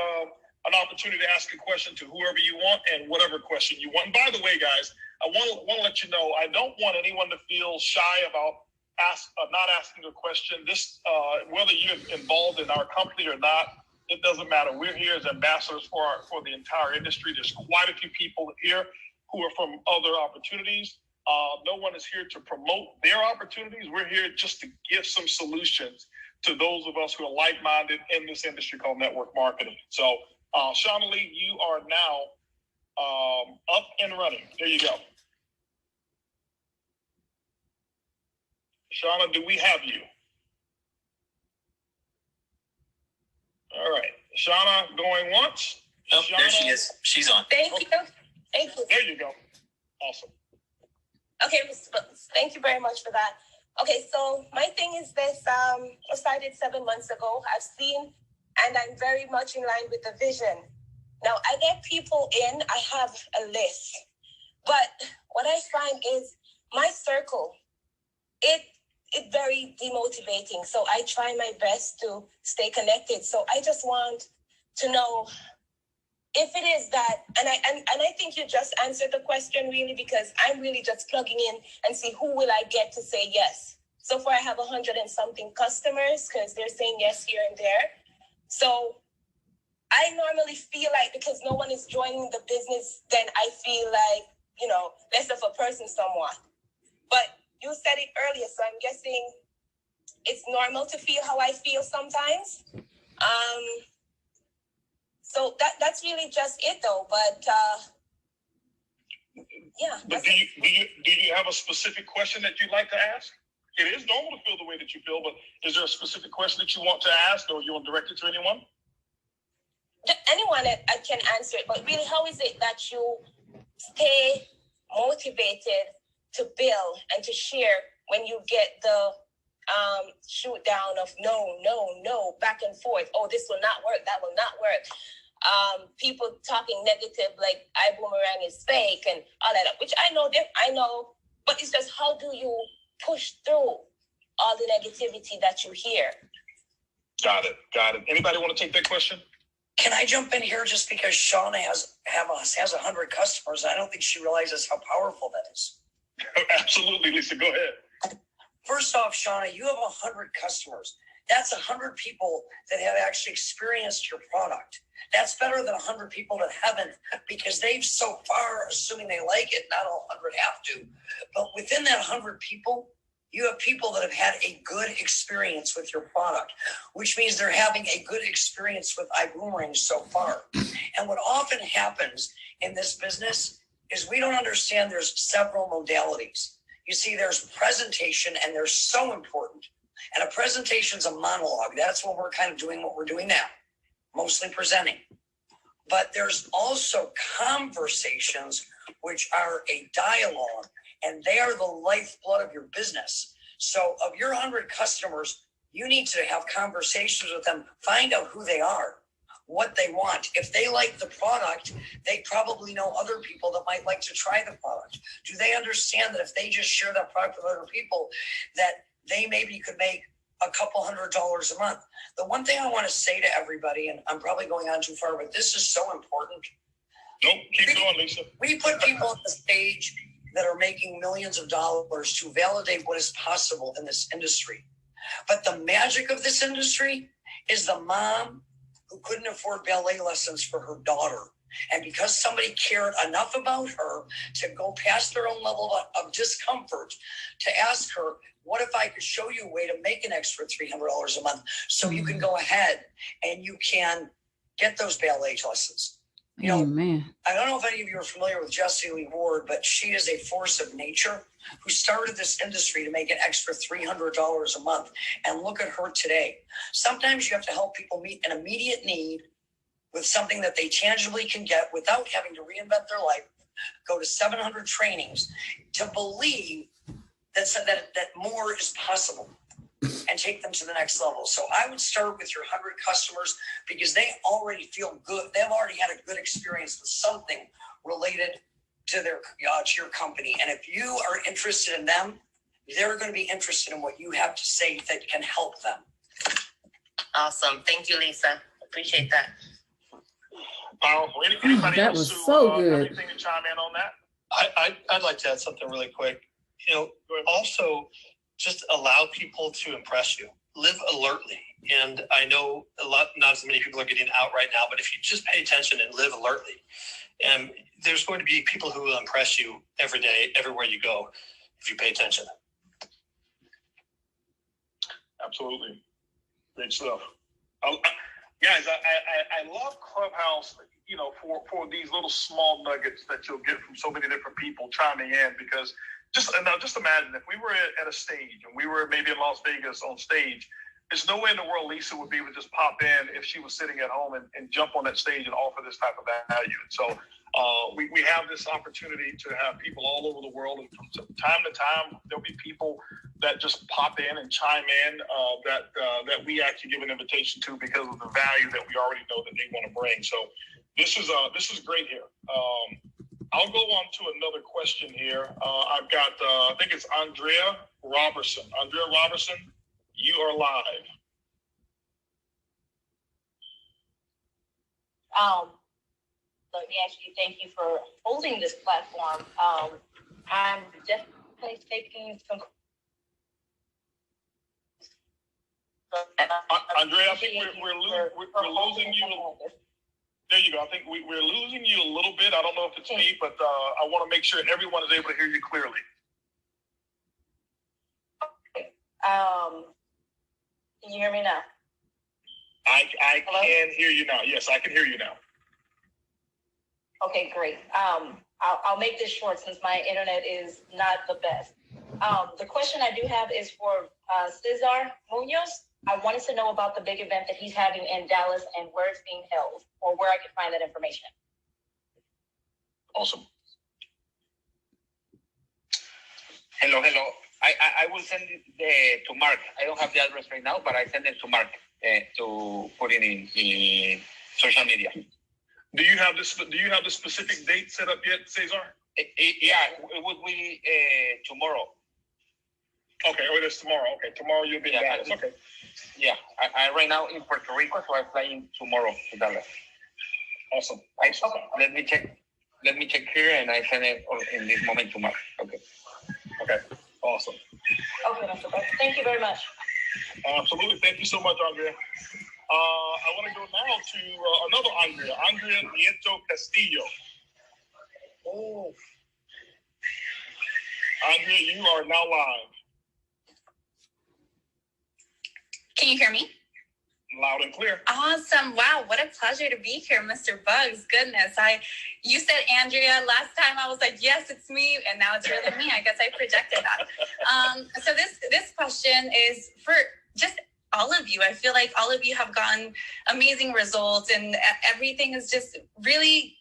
an opportunity to ask a question to whoever you want and whatever question you want. And by the way, guys, I want to let you know, I don't want anyone to feel shy about not asking a question. This, whether you're involved in our company or not, it doesn't matter. We're here as ambassadors for the entire industry. There's quite a few people here who are from other opportunities. No one is here to promote their opportunities. We're here just to give some solutions to those of us who are like-minded in this industry called network marketing. So, Shauna Lee, you are now up and running. There you go. Shauna, do we have you? All right. Shauna going once. Oh, Shauna, there she is. She's on. Thank you. Thank you. There you go. Awesome. Okay, thank you very much for that. Okay, so my thing is this. I started 7 months ago. I've seen, and I'm very much in line with the vision. Now, I get people in. I have a list. But what I find is my circle, it's very demotivating. So I try my best to stay connected. So I just want to know if it is that, and I think you just answered the question really, because I'm really just plugging in and see who will I get to say yes. So far I have 100 and something customers because they're saying yes here and there. So I normally feel like, because no one is joining the business, then I feel like, less of a person somewhat. But you said it earlier, so I'm guessing it's normal to feel how I feel sometimes. So that's really just it, though. But yeah. But do you have a specific question that you'd like to ask? It is normal to feel the way that you feel, but is there a specific question that you want to ask, or you want to direct it to anyone? Anyone I can answer it, but really, how is it that you stay motivated to build and to share when you get the shoot down of no, back and forth? Oh, this will not work. That will not work. People talking negative, like ibuumerang is fake and all that, which I know, but it's just, how do you push through all the negativity that you hear? Got it. Anybody want to take that question? Can I jump in here just because Shauna has 100 customers? I don't think she realizes how powerful that is. Absolutely, Lisa. Go ahead. First off, Shauna, you have 100 customers. That's 100 people that have actually experienced your product. That's better than 100 people that haven't, because they've so far, assuming they like it, not all 100 have to. But within that 100 people, you have people that have had a good experience with your product, which means they're having a good experience with ibuumerang so far. And what often happens in this business is we don't understand there's several modalities. You see, there's presentation, and they're so important. And a presentation is a monologue. That's what we're kind of doing, what we're doing now, mostly presenting. But there's also conversations, which are a dialogue, and they are the lifeblood of your business. So of your 100 customers, you need to have conversations with them, find out who they are, what they want. If they like the product, they probably know other people that might like to try the product. Do they understand that if they just share that product with other people, that they maybe could make a couple $100s a month. The one thing I want to say to everybody, and I'm probably going on too far, but this is so important. Nope, keep going, Lisa. We put people on the stage that are making millions of dollars to validate what is possible in this industry. But the magic of this industry is the mom who couldn't afford ballet lessons for her daughter. And because somebody cared enough about her to go past their own level of discomfort to ask her, what if I could show you a way to make an extra $300 a month so you can go ahead and you can get those ballet lessons? You know, I don't know if any of you are familiar with Jessie Lee Ward, but she is a force of nature who started this industry to make an extra $300 a month. And look at her today. Sometimes you have to help people meet an immediate need with something that they tangibly can get without having to reinvent their life, go to 700 trainings to believe that more is possible and take them to the next level. So I would start with your 100 customers because they already feel good. They've already had a good experience with something related to their to your company. And if you are interested in them, they're going to be interested in what you have to say that can help them. Awesome. Thank you, Lisa. Appreciate that. Powerful. Anybody That else was who, so have good. anything to chime in on that? I'd like to add something really quick. You know, also just allow people to impress you. Live alertly. And I know not as many people are getting out right now, but if you just pay attention and live alertly, and there's going to be people who will impress you every day, everywhere you go, if you pay attention. Absolutely. Great stuff. Guys, I love Clubhouse, you know, for these little small nuggets that you'll get from so many different people chiming in, because just imagine if we were at a stage and we were maybe in Las Vegas on stage, there's no way in the world Lisa would be able to just pop in if she was sitting at home and jump on that stage and offer this type of value. And so we have this opportunity to have people all over the world, and from time to time there'll be people that just pop in and chime in that we actually give an invitation to because of the value that we already know that they want to bring. So this is great here. I'll go on to another question here. I've got I think it's Andrea Robertson. Andrea Robertson, you are live. Let me actually thank you for holding this platform. I'm definitely taking some. Andrea, I think we're losing you. There you go. I think we're losing you a little bit. I don't know if it's me, but I want to make sure everyone is able to hear you clearly. Can you hear me now? I can hear you now. Yes, I can hear you now. Okay, great. I'll make this short since my internet is not the best. The question I do have is for Cesar Munoz. I wanted to know about the big event that he's having in Dallas and where it's being held, or where I can find that information. Awesome. Hello. I will send it to Mark. I don't have the address right now, but I send it to Mark to put it in social media. Do you have the specific date set up yet, Cesar? Yeah, it would be tomorrow. Okay, it is tomorrow. Okay, tomorrow you'll be in Dallas. Okay. Yeah, I right now in Puerto Rico, so I'm flying tomorrow to Dallas. Awesome. Let me check here, and I send it in this moment to Mark. Okay. Awesome. Okay, that's okay. Thank you very much. Absolutely. Thank you so much, Andrea. I want to go now to another Andrea Nieto Castillo. Oh. Andrea, you are now live. Can you hear me? Loud and clear. Awesome. Wow, what a pleasure to be here, Mr. Buggs. Goodness. You said Andrea last time. I was like, yes, it's me. And now it's really me. I guess I projected that. So this question is for just all of you. I feel like all of you have gotten amazing results, and everything is just really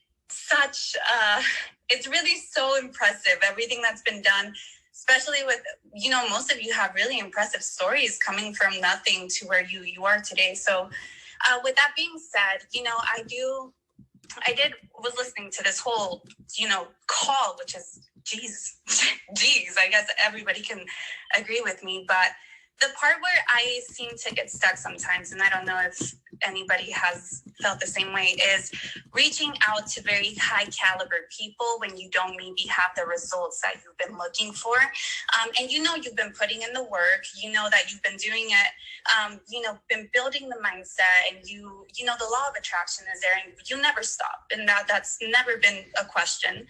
it's really so impressive, everything that's been done, especially with, most of you have really impressive stories coming from nothing to where you are today. So with that being said, I was listening to this whole, call, which is, geez, I guess everybody can agree with me. But The part where I seem to get stuck sometimes, and I don't know if anybody has felt the same way, is reaching out to very high caliber people when you don't maybe have the results that you've been looking for. And you know you've been putting in the work, you know that you've been doing it, been building the mindset, and you know the law of attraction is there, and you never stop, and that's never been a question.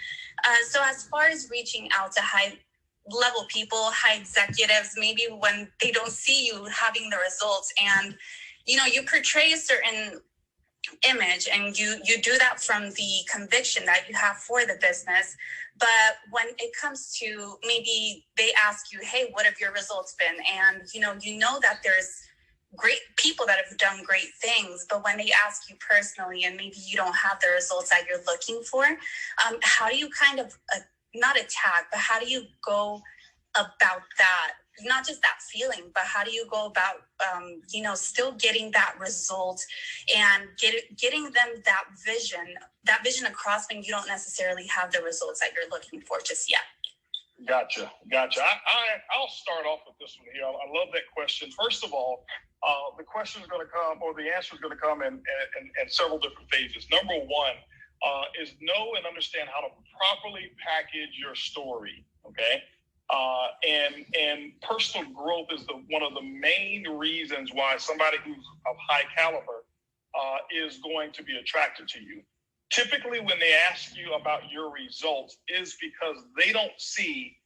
So as far as reaching out to high level people, high executives, maybe when they don't see you having the results, and you portray a certain image, and you do that from the conviction that you have for the business, but when it comes to maybe they ask you, hey, what have your results been? And you know that there's great people that have done great things, but when they ask you personally and maybe you don't have the results that you're looking for, how do you kind of not attack, but how do you go about that? Not just that feeling, but how do you go about, still getting that result and getting them that vision across when you don't necessarily have the results that you're looking for just yet? Gotcha. I'll start off with this one here. I love that question. First of all, the question is going to come, or the answer is going to come in several different phases. Number one is know and understand how to properly package your story. Okay. And personal growth is one of the main reasons why somebody who's of high caliber is going to be attracted to you. Typically, when they ask you about your results, is because they don't see,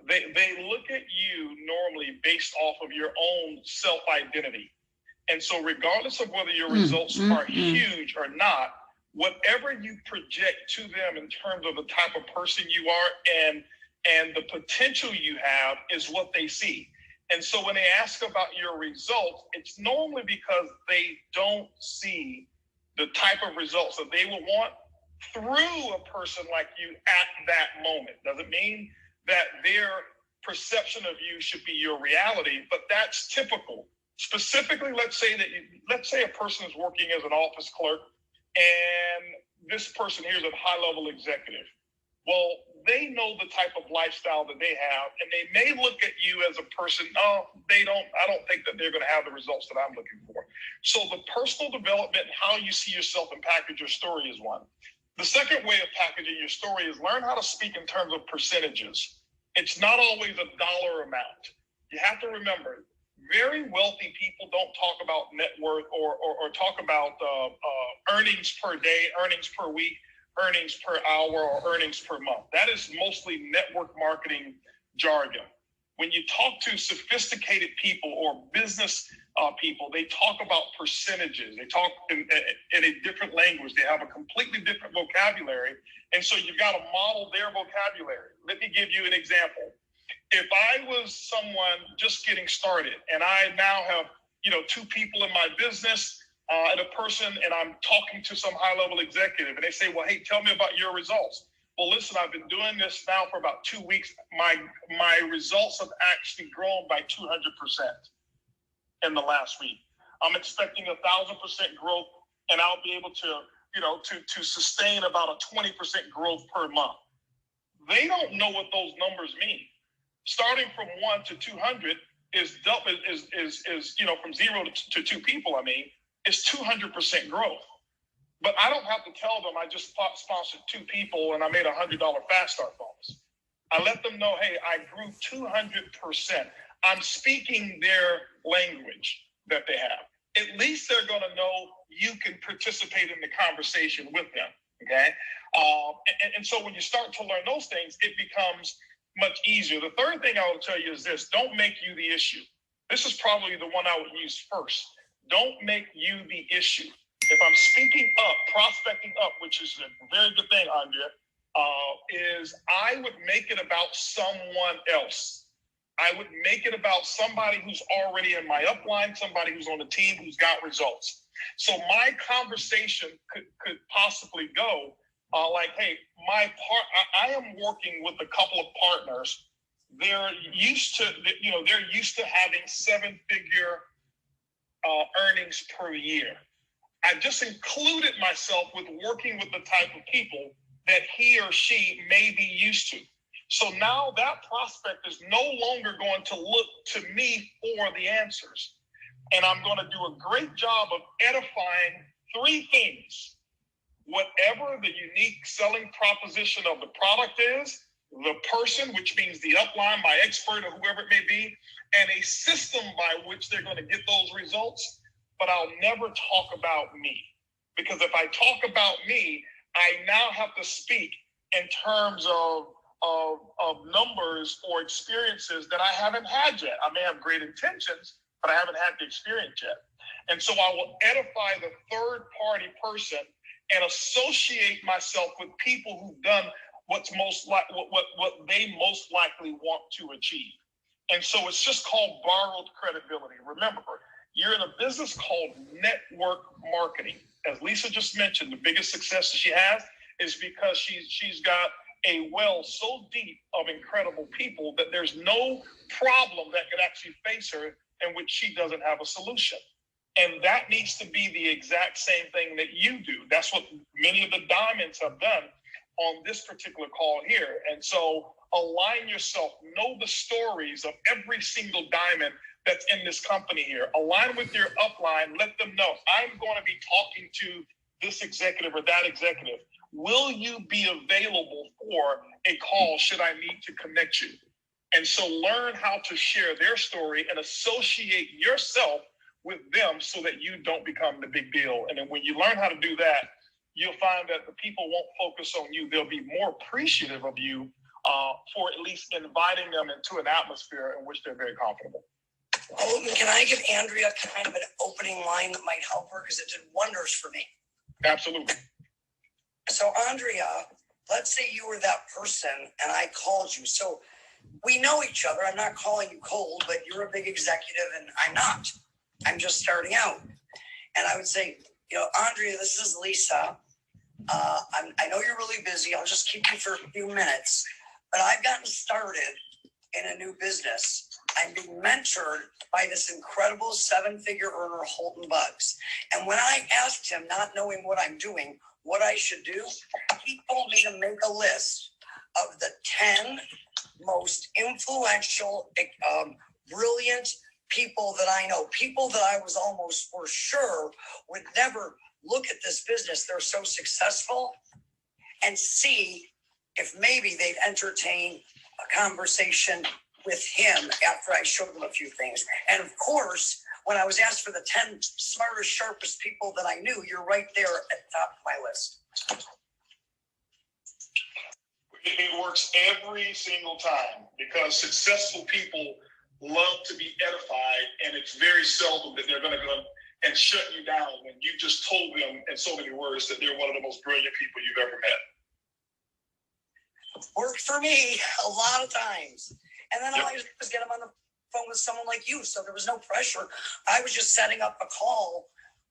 they look at you normally based off of your own self-identity. And so regardless of whether your results are huge or not, whatever you project to them in terms of the type of person you are and the potential you have is what they see. And so when they ask about your results, it's normally because they don't see the type of results that they would want through a person like you at that moment. Doesn't mean that their perception of you should be your reality, but that's typical. Specifically, let's say a person is working as an office clerk and this person here is a high-level executive. Well, they know the type of lifestyle that they have, and they may look at you as a person, I don't think that they're going to have the results that I'm looking for. So the personal development, how you see yourself and package your story is one. The second way of packaging your story is learn how to speak in terms of percentages. It's not always a dollar amount. You have to remember, very wealthy people don't talk about net worth or talk about earnings per day, earnings per week, earnings per hour, or earnings per month. That is mostly network marketing jargon. When you talk to sophisticated people or business people, they talk about percentages. They talk in a different language. They have a completely different vocabulary. And so you've got to model their vocabulary. Let me give you an example. If I was someone just getting started and I now have, 2 people in my business, and a person, and I'm talking to some high-level executive, and they say, well, hey, tell me about your results. Well, listen, I've been doing this now for about 2 weeks. My results have actually grown by 200% in the last week. I'm expecting 1,000% growth, and I'll be able to, to sustain about a 20% growth per month. They don't know what those numbers mean. Starting from 1 to 200 is from 0 to 2 people, is 200% growth. But I don't have to tell them I just sponsored 2 people and I made $100 fast start bonus. I let them know, hey, I grew 200%. I'm speaking their language that they have. At least they're going to know you can participate in the conversation with them, okay? And so when you start to learn those things, it becomes much easier. The third thing I will tell you is this: don't make you the issue. This is probably the one I would use first. Don't make you the issue. If I'm speaking up, prospecting up, which is a very good thing, Andrea, is I would make it about someone else. I would make it about somebody who's already in my upline, somebody who's on the team who's got results. So my conversation could possibly go like, hey, I am working with a couple of partners. They're used to having 7-figure earnings per year. I just included myself with working with the type of people that he or she may be used to. So now that prospect is no longer going to look to me for the answers. And I'm going to do a great job of edifying three things. Whatever the unique selling proposition of the product is, the person, which means the upline, my expert, or whoever it may be, and a system by which they're going to get those results. But I'll never talk about me. Because if I talk about me, I now have to speak in terms of numbers or experiences that I haven't had yet. I may have great intentions, but I haven't had the experience yet. And so I will edify the third party person and associate myself with people who've done what they most likely want to achieve. And so it's just called borrowed credibility. Remember, you're in a business called network marketing. As Lisa just mentioned, the biggest success that she has is because she's got a well so deep of incredible people that there's no problem that could actually face her in which she doesn't have a solution. And that needs to be the exact same thing that you do. That's what many of the diamonds have done on this particular call here. And so align yourself, know the stories of every single diamond that's in this company here. Align with your upline, let them know, I'm going to be talking to this executive or that executive. Will you be available for a call should I need to connect you? And so learn how to share their story and associate yourself with them so that you don't become the big deal. And then when you learn how to do that, you'll find that the people won't focus on you. They'll be more appreciative of you for at least inviting them into an atmosphere in which they're very comfortable. Holton, can I give Andrea kind of an opening line that might help her? Because it did wonders for me. Absolutely. So Andrea, let's say you were that person and I called you. So we know each other. I'm not calling you cold, but you're a big executive and I'm not. I'm just starting out. And I would say, Andrea, this is Lisa. I know you're really busy. I'll just keep you for a few minutes. But I've gotten started in a new business. I'm being mentored by this incredible 7-figure earner, Holton Buggs. And when I asked him, not knowing what I'm doing, what I should do, he told me to make a list of the 10 most influential, brilliant people that I know, people that I was almost for sure would never look at this business. They're so successful, and see if maybe they'd entertain a conversation with him after I showed them a few things. And of course, when I was asked for the 10 smartest, sharpest people that I knew, you're right there at the top of my list. It works every single time because successful people love to be edified, and it's very seldom that they're going to go and shut you down when you just told them in so many words that they're one of the most brilliant people you've ever met. Worked for me a lot of times. And then all I did was get them on the phone with someone like you. So there was no pressure. I was just setting up a call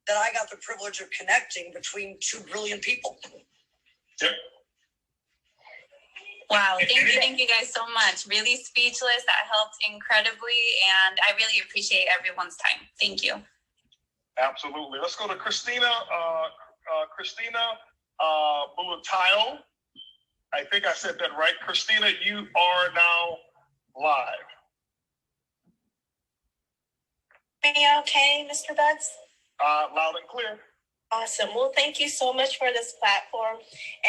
that I got the privilege of connecting between two brilliant people. Yep. Wow, thank you guys so much. Really speechless. That helped incredibly, and I really appreciate everyone's time. Thank you. Absolutely. Let's go to Christina. Christina Bulatayo. I think I said that right. Christina, you are now live. Me okay, Mr. Buggs? Loud and clear. Awesome. Well, thank you so much for this platform.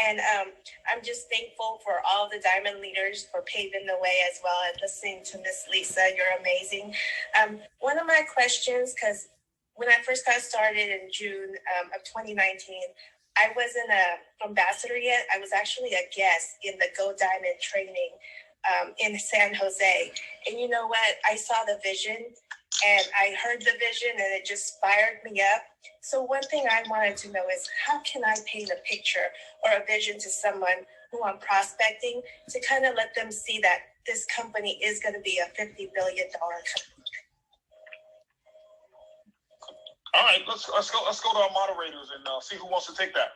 And I'm just thankful for all the Diamond Leaders for paving the way as well, and listening to Miss Lisa. You're amazing. One of my questions, because when I first got started in June of 2019, I wasn't an ambassador yet. I was actually a guest in the Go Diamond training in San Jose. And you know what? I saw the vision and I heard the vision, and it just fired me up. So one thing I wanted to know is, how can I paint a picture or a vision to someone who I'm prospecting to kind of let them see that this company is going to be a $50 billion company? All right, let's go to our moderators and see who wants to take that.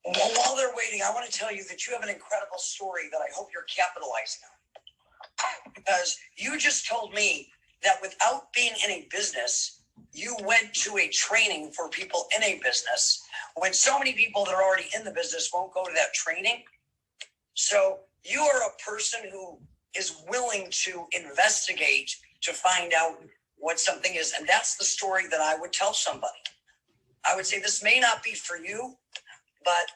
Well, while they're waiting, I want to tell you that you have an incredible story that I hope you're capitalizing on. Because you just told me that without being in a business, you went to a training for people in a business when so many people that are already in the business won't go to that training. So you are a person who is willing to investigate to find out what something is. And that's the story that I would tell somebody. I would say, this may not be for you, but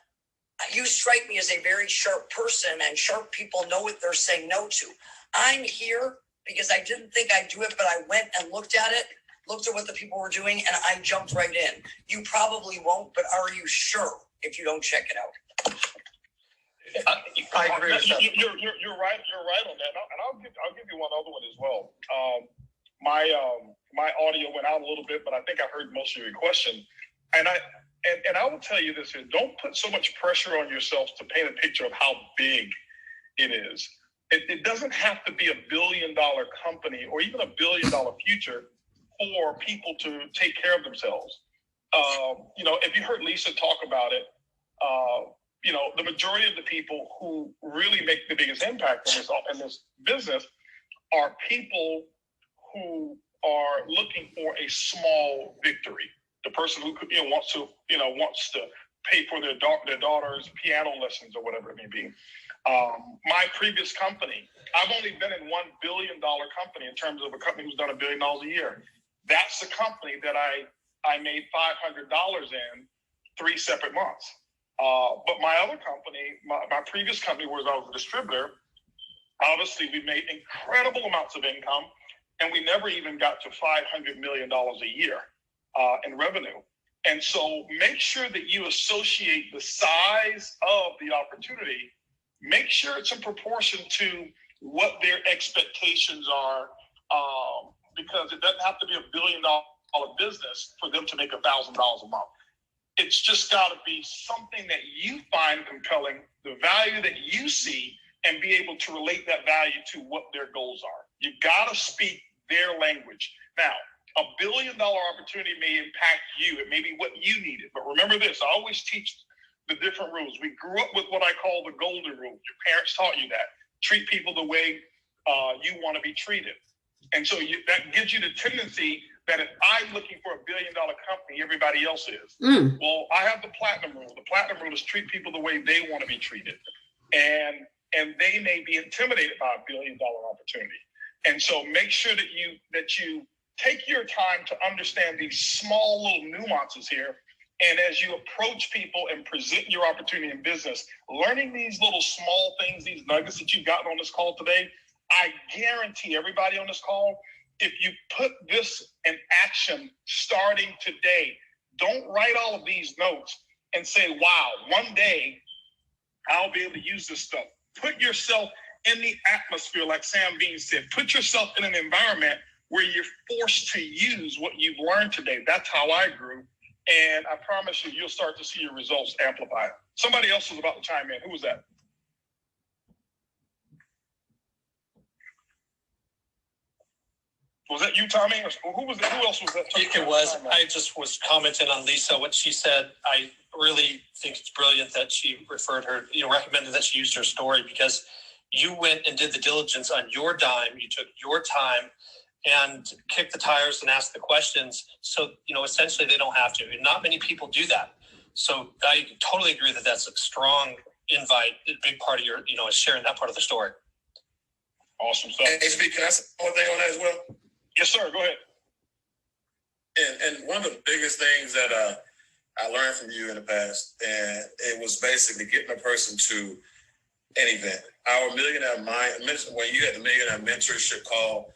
you strike me as a very sharp person, and sharp people know what they're saying no to. I'm here because I didn't think I'd do it, but I went and looked at it, looked at what the people were doing, and I jumped right in. You probably won't, but are you sure if you don't check it out? I agree with that. You're right. You're right on that. And I'll give you one other one as well. My audio went out a little bit, but I think I heard most of your question. And I will tell you this here: don't put so much pressure on yourself to paint a picture of how big it is. It doesn't have to be $1 billion company or even $1 billion future for people to take care of themselves. If you heard Lisa talk about it, the majority of the people who really make the biggest impact in this business are people who are looking for a small victory. The person who wants to pay for their daughter's piano lessons or whatever it may be. My previous company, I've only been in $1 billion company in terms of a company who's done $1 billion a year. That's the company that I made $500 in 3 separate months. But my other company, my previous company, where I was a distributor, obviously we made incredible amounts of income, and we never even got to $500 million a year in revenue. And so make sure that you associate the size of the opportunity. Make sure it's in proportion to what their expectations are, because it doesn't have to be $1 billion business for them to make $1,000 a month. It's just got to be something that you find compelling, the value that you see, and be able to relate that value to what their goals are. You got to speak their language. Now, $1 billion opportunity may impact you. It may be what you needed. But remember this, I always teach the different rules. We grew up with what I call the golden rule. Your parents taught you that. Treat people the way you want to be treated. And so that gives you the tendency that if I'm looking for $1 billion company, everybody else is. Well, I have the platinum rule. The platinum rule is treat people the way they want to be treated. And they may be intimidated by $1 billion opportunity. And so make sure that you take your time to understand these small little nuances here. And as you approach people and present your opportunity in business, learning these little small things, these nuggets that you've gotten on this call today, I guarantee everybody on this call, if you put this in action starting today, don't write all of these notes and say, wow, one day I'll be able to use this stuff. Put yourself in the atmosphere, like Sam Bean said. Put yourself in an environment where you're forced to use what you've learned today. That's how I grew. And I promise you, you'll start to see your results amplified. Somebody else was about to chime in. Who was that? Was that you, Tommy? Or who was it? Who else was that? It was. I just was commenting on Lisa, what she said. I really think it's brilliant that she recommended that she used her story, because you went and did the diligence on your dime. You took your time and kicked the tires and asked the questions. So, essentially they don't have to. And not many people do that. So I totally agree that that's a strong invite. A big part of your, is sharing that part of the story. Awesome stuff. HB, can I say one thing on that as well? Yes, sir. Go ahead. And one of the biggest things that I learned from you in the past, and it was basically getting a person to an event. Our Millionaire Mind, when you had the Millionaire Mentorship call,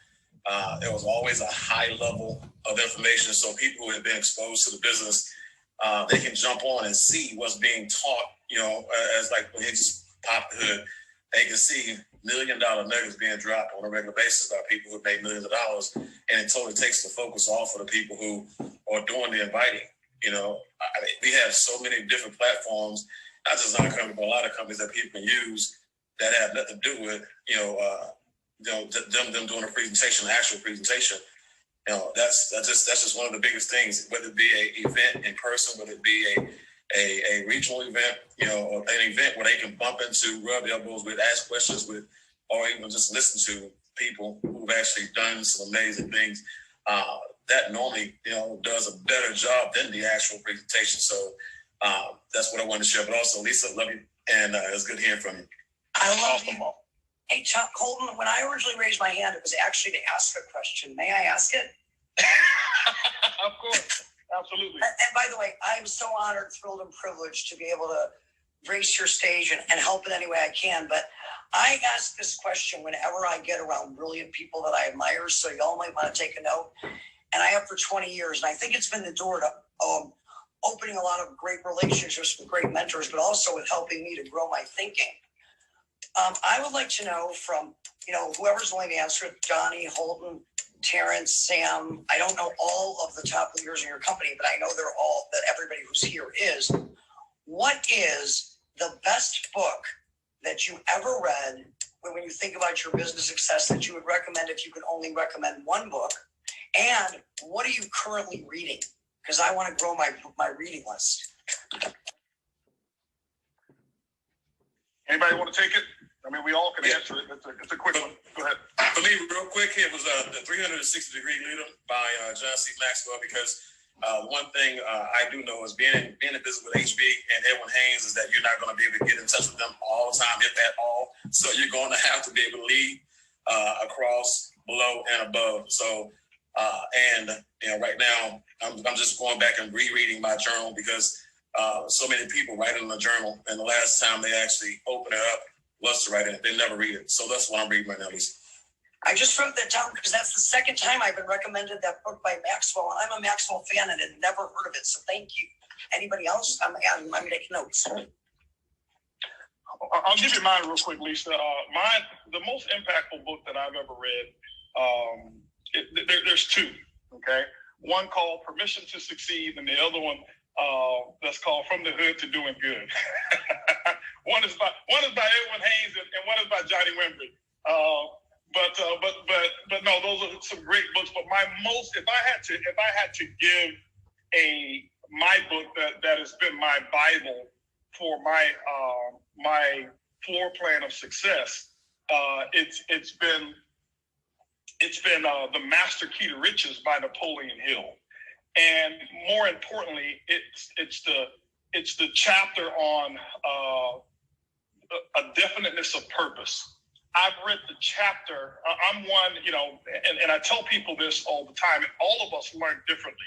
it was always a high level of information. So people who have been exposed to the business, they can jump on and see what's being taught, as like when you just pop the hood, they can see $1 million nuggets being dropped on a regular basis by people who made millions of dollars. And it totally takes the focus off of the people who are doing the inviting. We have so many different platforms, not just our company, but a lot of companies that people can use that have nothing to do with, them doing a presentation, an actual presentation. That's just one of the biggest things, whether it be an event in person, whether it be a regional event, or an event where they can bump into, rub elbows with, ask questions with, or even just listen to people who've actually done some amazing things. that normally, does a better job than the actual presentation. So that's what I wanted to share. But also, Lisa, love you. And it's good hearing from you. I love you. Hey, Chuck, Holton, when I originally raised my hand, it was actually to ask a question. May I ask it? Of course. Absolutely. And by the way, I'm so honored, thrilled, and privileged to be able to grace your stage and help in any way I can. But I ask this question whenever I get around brilliant people that I admire, so y'all might want to take a note. And I have for 20 years, and I think it's been the door to opening a lot of great relationships with great mentors, but also with helping me to grow my thinking. I would like to know from, whoever's willing to answer it, Johnny, Holton, Terrence, Sam. I don't know all of the top leaders in your company, but I know they're all, that everybody who's here is. What is the best book that you ever read when you think about your business success that you would recommend if you could only recommend one book? And what are you currently reading? Because I want to grow my reading list. Anybody want to take it? I mean, we all can answer it. It's a quick one. Go ahead. For me, real quick, it was the 360-Degree Leader by John C. Maxwell, because one thing I do know is being in business with HB and Edwin Haynes is that you're not going to be able to get in touch with them all the time, if at all. So you're going to have to be able to lead across, below, and above. So, right now, I'm just going back and rereading my journal because so many people write in the journal, and the last time they actually open it up was to write in it. They never read it. So that's what I'm reading right now, Lisa. I just wrote that down because that's the second time I've been recommended that book by Maxwell, and I'm a Maxwell fan and had never heard of it. So thank you. Anybody else? I'm taking notes. I'll give you mine real quick, Lisa. The most impactful book that I've ever read, there's two, okay? One called Permission to Succeed, and the other one that's called From the Hood to Doing Good. One is by Edwin Haynes and one is by Johnny Wimbrey. But no, those are some great books. But my most, if I had to give my book that has been my Bible for my floor plan of success, it's been The Master Key to Riches by Napoleon Hill. And more importantly, it's the chapter on a definiteness of purpose. I've read the chapter. I'm one, and I tell people this all the time, and all of us learn differently.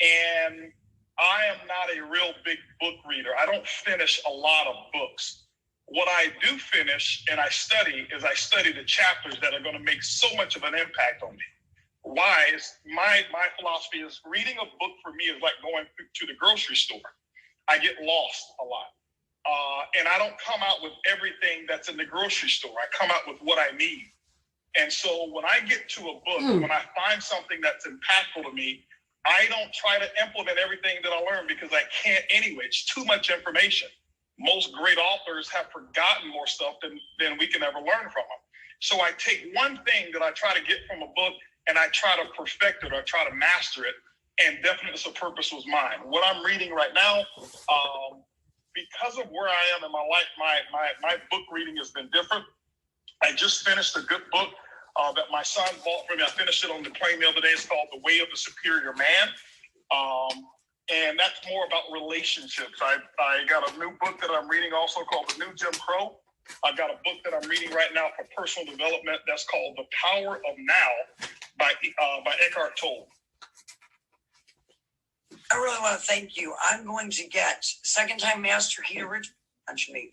And I am not a real big book reader. I don't finish a lot of books. What I do finish and I study the chapters that are going to make so much of an impact on me. Why? My philosophy is reading a book for me is like going to the grocery store. I get lost a lot. And I don't come out with everything that's in the grocery store. I come out with what I need. And so when I get to a book, when I find something that's impactful to me, I don't try to implement everything that I learn because I can't anyway. It's too much information. Most great authors have forgotten more stuff than we can ever learn from them. So I take one thing that I try to get from a book and I try to perfect it or try to master it. And Definiteness of Purpose was mine. What I'm reading right now, because of where I am in my life, my book reading has been different. I just finished a good book that my son bought for me. I finished it on the plane the other day. It's called The Way of the Superior Man. And that's more about relationships. I got a new book that I'm reading also called The New Jim Crow. I've got a book that I'm reading right now for personal development that's called The Power of Now by Eckhart Tolle. I really want to thank you. I'm going to get Second Time Master Key to Riches mentioned me.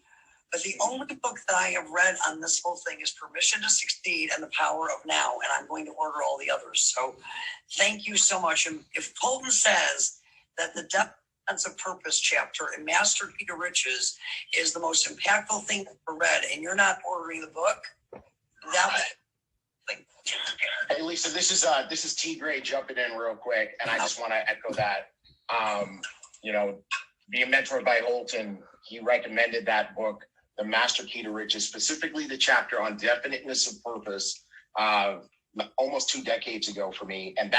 But the only book that I have read on this whole thing is Permission to Succeed and The Power of Now. And I'm going to order all the others. So thank you so much. And if Holton says that the Definiteness of Purpose chapter in Master Key to Riches is the most impactful thing I've ever read, and you're not ordering the book, Hey Lisa, this is T. Gray jumping in real quick, and I just want to echo that. Being mentored by Holton, he recommended that book, The Master Key to Riches, specifically the chapter on definiteness of purpose, almost 2 decades ago for me. And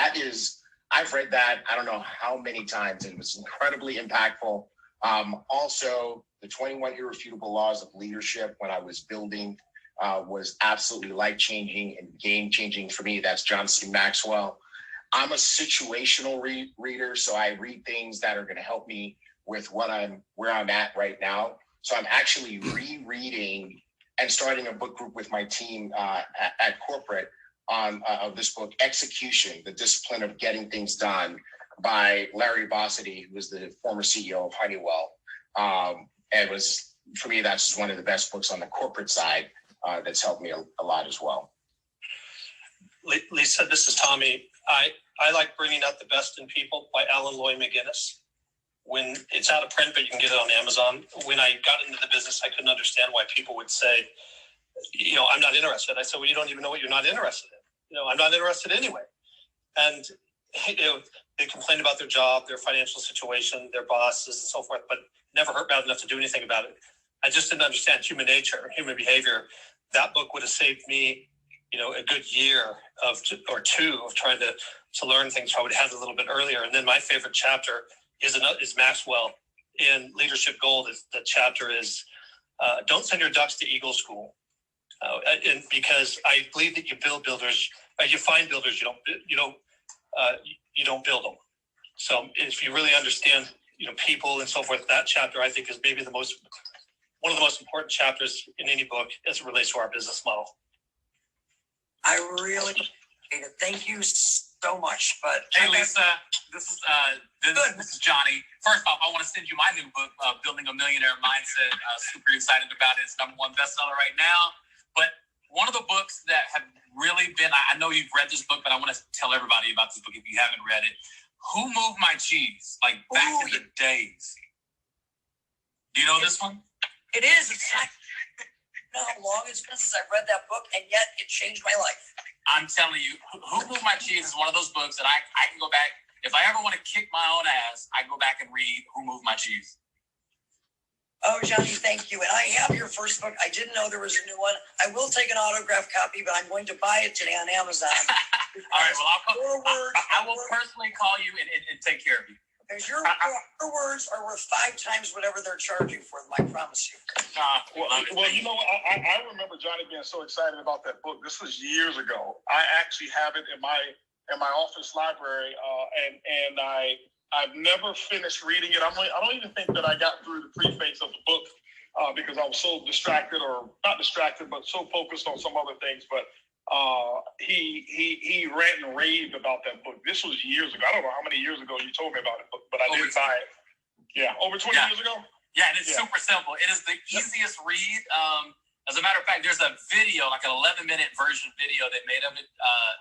I've read that, I don't know how many times, and it was incredibly impactful. Also, the 21 Irrefutable Laws of Leadership, when I was building, was absolutely life-changing and game-changing for me. That's John C. Maxwell. I'm a situational reader, so I read things that are going to help me with where I'm at right now. So I'm actually rereading and starting a book group with my team at corporate on of this book, Execution: The Discipline of Getting Things Done, by Larry Bossidy, who was the former CEO of Honeywell. And was, for me, that's one of the best books on the corporate side that's helped me a lot as well. Lisa, this is Tommy. I like Bringing Out the Best in People by Alan Loy McGinnis. When it's out of print, but you can get it on Amazon. When I got into the business, I couldn't understand why people would say, I'm not interested. I said, well, you don't even know what you're not interested in. I'm not interested anyway. And they complain about their job, their financial situation, their bosses, and so forth, but never hurt bad enough to do anything about it. I just didn't understand human nature, human behavior. That book would have saved me, a good year or two of trying to learn things. I would have had a little bit earlier. And then my favorite chapter is Maxwell in Leadership Gold. The chapter is don't send your ducks to Eagle School, and because I believe that you build builders, you find builders. You don't build them. So if you really understand, people and so forth, that chapter I think is maybe one of the most important chapters in any book as it relates to our business model. I really appreciate it. Thank you so much. But hey, Lisa, this is Johnny. First off, I want to send you my new book, Building a Millionaire Mindset. Super excited about it. It's #1 bestseller right now. But one of the books that have really been, I know you've read this book, but I want to tell everybody about this book if you haven't read it. Who Moved My Cheese? Like back in the days. Do you know this one? It is. It's not how long it's been since I've read that book, and yet it changed my life. I'm telling you, Who Moved My Cheese is one of those books that I can go back. If I ever want to kick my own ass, I go back and read Who Moved My Cheese. Oh, Johnny, thank you. And I have your first book. I didn't know there was a new one. I will take an autographed copy, but I'm going to buy it today on Amazon. All right, well, I will personally call you and take care of you. Because your words are worth 5 times whatever they're charging for them, I promise you. Well, you know what? I remember Johnny being so excited about that book. This was years ago. I actually have it in my office library, and I've never finished reading it. I don't even think that I got through the preface of the book because I was so distracted, or not distracted, but so focused on some other things. But he rant and raved about that book. This was years ago. I don't know how many years ago you told me about it, but I did buy it. Yeah, over 20 years ago. Yeah, and it's super simple. It is the easiest read. As a matter of fact, there's a video, like an 11-minute version video they made of it.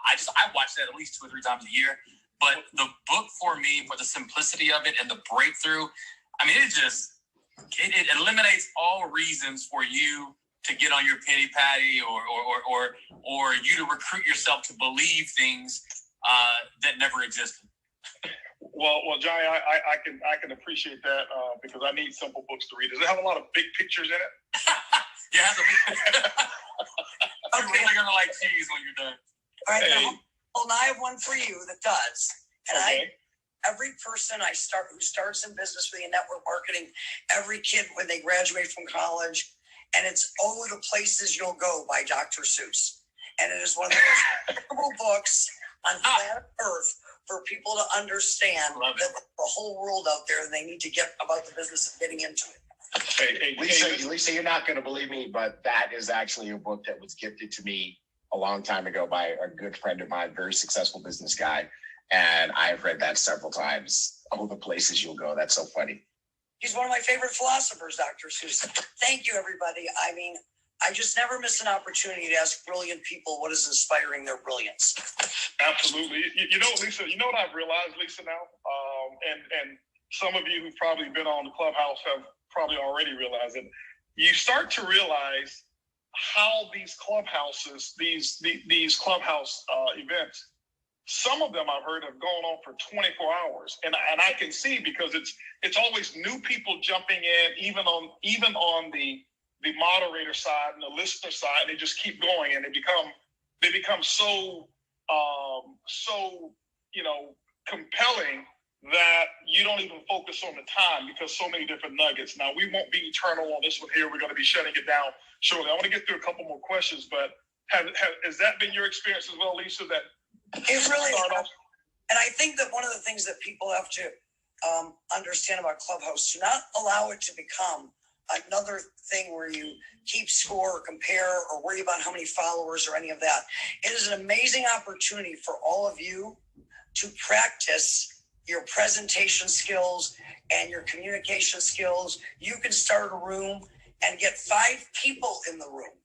I watch that at least 2 or 3 times a year. But the book for me, for the simplicity of it and the breakthrough, I mean, it eliminates all reasons for you to get on your pity patty or you to recruit yourself to believe things that never existed. Well, Johnny, I can appreciate that because I need simple books to read. Does it have a lot of big pictures in it? Yeah, it has a big You're really gonna like cheese when you're done. All right, well, now I have one for you that does. And every person who starts in business with network marketing, every kid when they graduate from college, and it's Oh, the Places You'll Go by Dr. Seuss. And it is one of the most incredible books on planet Earth for people to understand that there's a whole world out there and they need to get about the business of getting into it. Hey, Lisa, you're not going to believe me, but that is actually a book that was gifted to me a long time ago by a good friend of mine, very successful business guy. And I've read that several times. Oh, the Places You'll Go. That's so funny. He's one of my favorite philosophers, Dr. Seuss. Thank you, everybody. I mean, I just never miss an opportunity to ask brilliant people what is inspiring their brilliance. Absolutely. You know, Lisa, you know what I've realized, Lisa, now? And some of you who've probably been on the Clubhouse have probably already realized it. You start to realize how these clubhouses, these clubhouse events, some of them I've heard have gone on for 24 hours, and I can see because it's always new people jumping in, even on the moderator side and the listener side. They just keep going, and they become so compelling that you don't even focus on the time because so many different nuggets. Now, we won't be eternal on this one here. We're going to be shutting it down shortly. I want to get through a couple more questions, but has that been your experience as well, Lisa? That it really is. And I think that one of the things that people have to understand about Clubhouse, do not allow it to become another thing where you keep score or compare or worry about how many followers or any of that. It is an amazing opportunity for all of you to practice your presentation skills and your communication skills. You can start a room and get 5 people in the room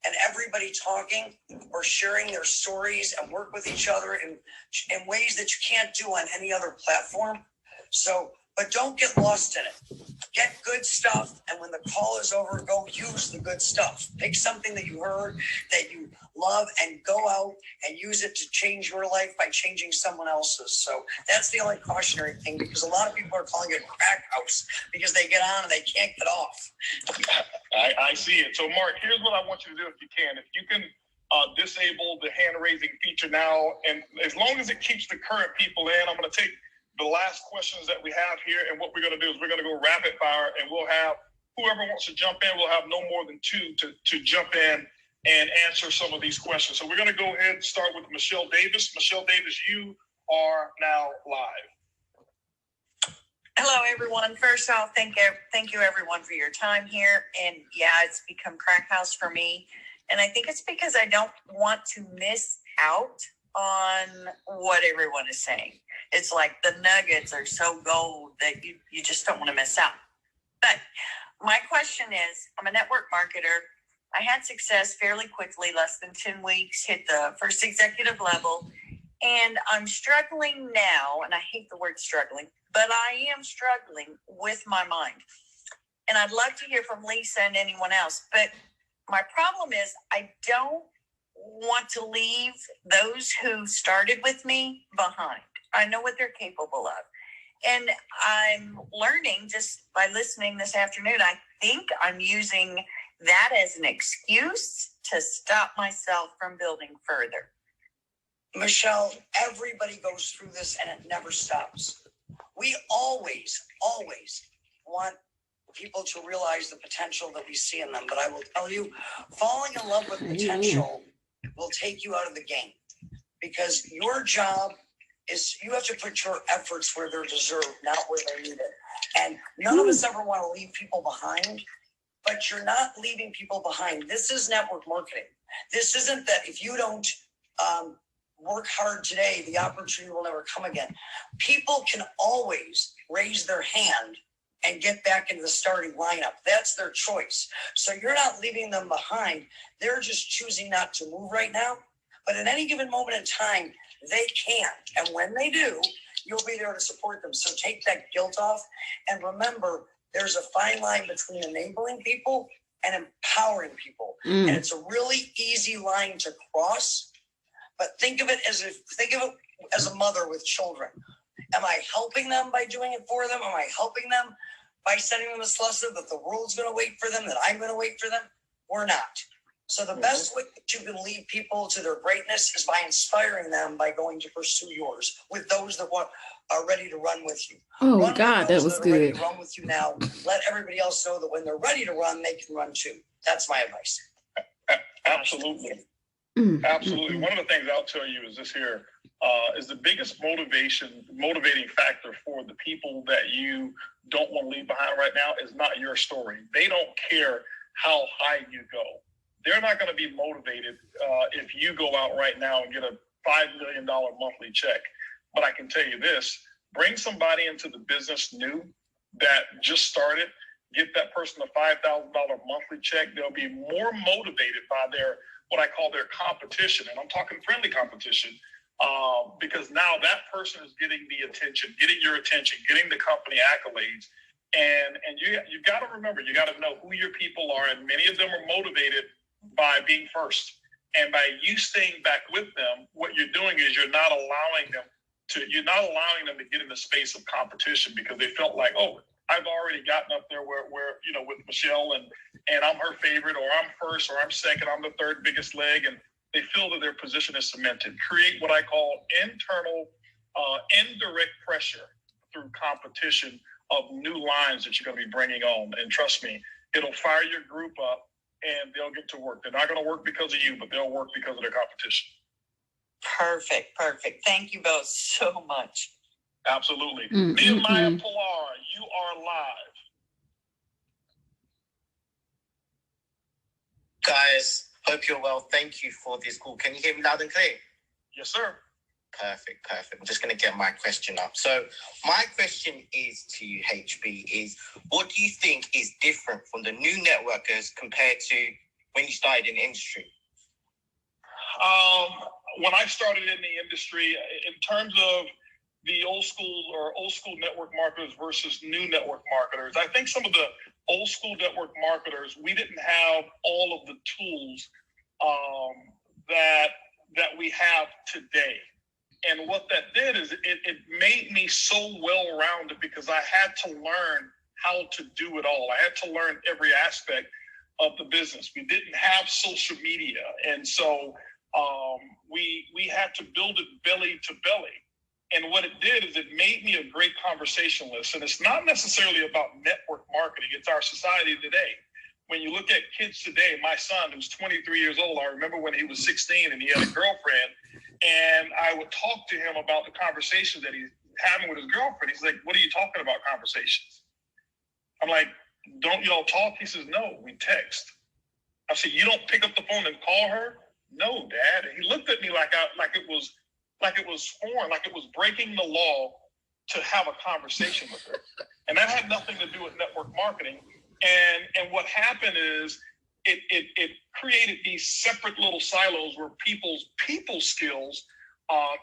and everybody talking or sharing their stories and work with each other in ways that you can't do on any other platform. So, but don't get lost in it. Get good stuff, and when the call is over, go use the good stuff. Pick something that you heard that you love and go out and use it to change your life by changing someone else's. So that's the only cautionary thing, because a lot of people are calling it crack house because they get on and they can't get off. I see it. So Mark, here's what I want you to do if you can. If you can disable the hand raising feature now, and as long as it keeps the current people in, I'm going to take the last questions that we have here, and what we're going to do is we're going to go rapid fire, and we'll have whoever wants to jump in, we'll have no more than 2 to jump in and answer some of these questions. So we're going to go ahead and start with Michelle Davis. Michelle Davis, you are now live. Hello, everyone. First off, thank you everyone for your time here. And yeah, it's become crack house for me. And I think it's because I don't want to miss out on what everyone is saying. It's like the nuggets are so gold that you just don't want to miss out. But my question is, I'm a network marketer. I had success fairly quickly, less than 10 weeks, hit the first executive level. And I'm struggling now, and I hate the word struggling, but I am struggling with my mind. And I'd love to hear from Lisa and anyone else. But my problem is I don't want to leave those who started with me behind. I know what they're capable of. And I'm learning just by listening this afternoon. I think I'm using that as an excuse to stop myself from building further. Michelle, everybody goes through this and it never stops. We always want people to realize the potential that we see in them. But I will tell you, falling in love with potential will take you out of the game, because your job is you have to put your efforts where they're deserved, not where they're needed. And none of us ever want to leave people behind, but you're not leaving people behind. This is network marketing. This isn't that if you don't work hard today, the opportunity will never come again. People can always raise their hand and get back into the starting lineup. That's their choice. So you're not leaving them behind. They're just choosing not to move right now. But at any given moment in time, they can. And when they do, you'll be there to support them. So take that guilt off. And remember, there's a fine line between enabling people and empowering people. And it's a really easy line to cross. But think of it as a mother with children. Am I helping them by doing it for them? Am I helping them by sending them this lesson that the world's going to wait for them, that I'm going to wait for them? We're not. So the best way that you can lead people to their greatness is by inspiring them by going to pursue yours with those that are ready to run with you. Oh, God, that was good. Ready to run with you now. Let everybody else know that when they're ready to run, they can run too. That's my advice. Absolutely. Absolutely. One of the things I'll tell you is this here is the biggest motivating factor for the people that you don't want to leave behind right now is not your story. They don't care how high you go. They're not going to be motivated if you go out right now and get a $5 million monthly check. But I can tell you this, bring somebody into the business new that just started, get that person a $5,000 monthly check. They'll be more motivated by what I call their competition. And I'm talking friendly competition because now that person is getting the attention, getting your attention, getting the company accolades. And you got to remember, you got to know who your people are. And many of them are motivated by being first. And by you staying back with them, what you're doing is you're not allowing them to get in the space of competition because they felt like, oh, I've already gotten up there where with Michelle and I'm her favorite, or I'm first, or I'm second, I'm the third biggest leg. And they feel that their position is cemented. Create what I call internal, indirect pressure through competition of new lines that you're going to be bringing on. And trust me, it'll fire your group up and they'll get to work. They're not going to work because of you, but they'll work because of their competition. Perfect. Thank you both so much. Absolutely. Nehemiah Pilar, you are live. Guys, hope you're well. Thank you for this call. Can you hear me loud and clear? Yes, sir. Perfect. I'm just going to get my question up. So my question is to you, HB, is what do you think is different from the new networkers compared to when you started in the industry? When I started in the industry, in terms of the old school network marketers versus new network marketers, I think some of the old school network marketers, we didn't have all of the tools that we have today. And what that did is it made me so well-rounded because I had to learn how to do it all. I had to learn every aspect of the business. We didn't have social media. And so we had to build it belly to belly. And what it did is it made me a great conversationalist. And it's not necessarily about network marketing. It's our society today. When you look at kids today, my son, who's 23 years old, I remember when he was 16 and he had a girlfriend, and I would talk to him about the conversations that he's having with his girlfriend. He's like, what are you talking about conversations? I'm like, don't y'all talk? He says, no, we text. I said, you don't pick up the phone and call her? No, Dad. And he looked at me like it was foreign, like it was breaking the law to have a conversation with her. And that had nothing to do with network marketing. And what happened is it created these separate little silos where people's people skills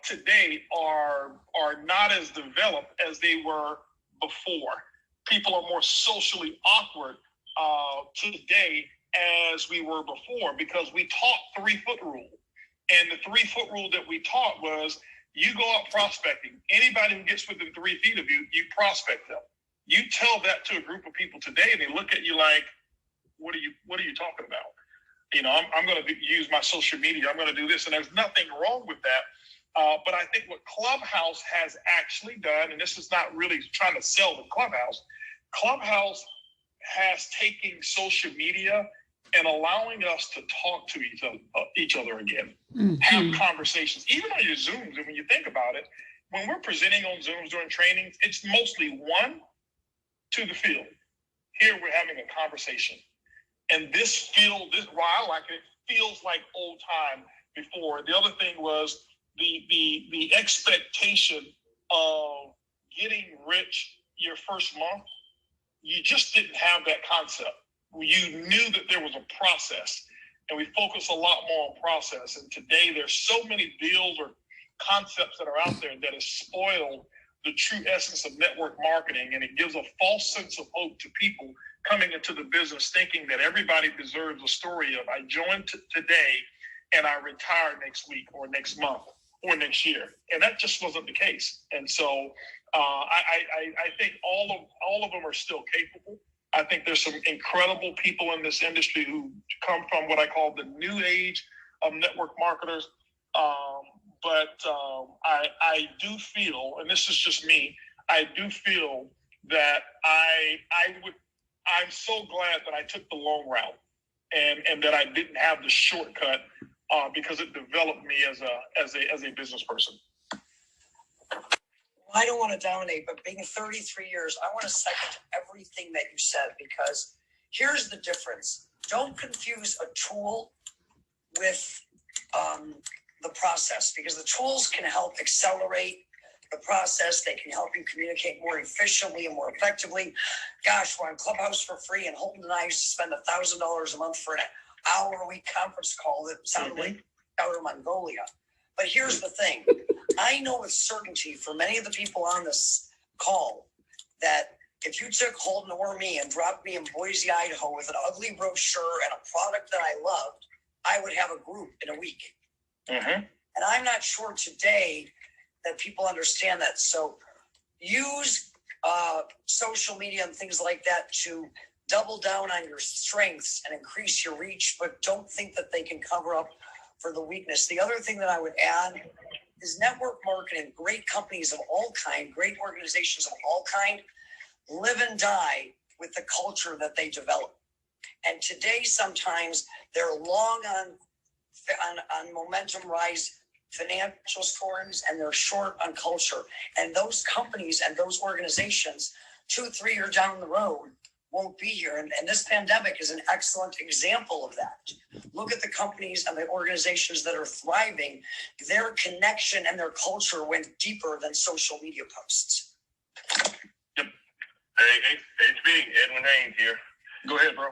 today are not as developed as they were before. People are more socially awkward today as we were before because we taught 3-foot rule. And the 3-foot rule that we taught was you go out prospecting. Anybody who gets within 3 feet of you, you prospect them. You tell that to a group of people today, and they look at you like, what are you talking about? You know, I'm going to use my social media. I'm going to do this, and there's nothing wrong with that. But I think what Clubhouse has actually done, and this is not really trying to sell the Clubhouse, Clubhouse has taken social media and allowing us to talk to each other again, have conversations, even on your Zooms. And when you think about it, when we're presenting on Zooms during trainings, it's mostly one to the field. Here we're having a conversation. And this while I like it, feels like old time before. The other thing was the expectation of getting rich your first month. You just didn't have that concept. You knew that there was a process, and we focus a lot more on process. And today there's so many deals or concepts that are out there that has spoiled the true essence of network marketing, and it gives a false sense of hope to people coming into the business thinking that everybody deserves a story of I joined today and I retire next week or next month or next year. And that just wasn't the case. And so I think all of them are still capable. I think there's some incredible people in this industry who come from what I call the new age of network marketers. But I do feel, and this is just me, I do feel that I'm so glad that I took the long route and that I didn't have the shortcut because it developed me as a business person. I don't want to dominate, but being 33 years, I want to second everything that you said because here's the difference. Don't confuse a tool with the process because the tools can help accelerate the process. They can help you communicate more efficiently and more effectively. Gosh, we're on Clubhouse for free, and Holton and I used to spend $1,000 a month for an hour-a-week conference call that sounded like Outer Mongolia. But here's the thing. I know with certainty for many of the people on this call that if you took Holton or me and dropped me in Boise, Idaho with an ugly brochure and a product that I loved, I would have a group in a week. Mm-hmm. And I'm not sure today that people understand that. So use social media and things like that to double down on your strengths and increase your reach, but don't think that they can cover up for the weakness. The other thing that I would add is network marketing. Great companies of all kind, great organizations of all kind, live and die with the culture that they develop. And today, sometimes they're long on momentum rise financial forums, and they're short on culture. And those companies and those organizations 2-3 years down the road won't be here. And this pandemic is an excellent example of that. Look at the companies and the organizations that are thriving. Their connection and their culture went deeper than social media posts. Yep. Hey, HB, Edwin Haynes here. Go ahead, bro.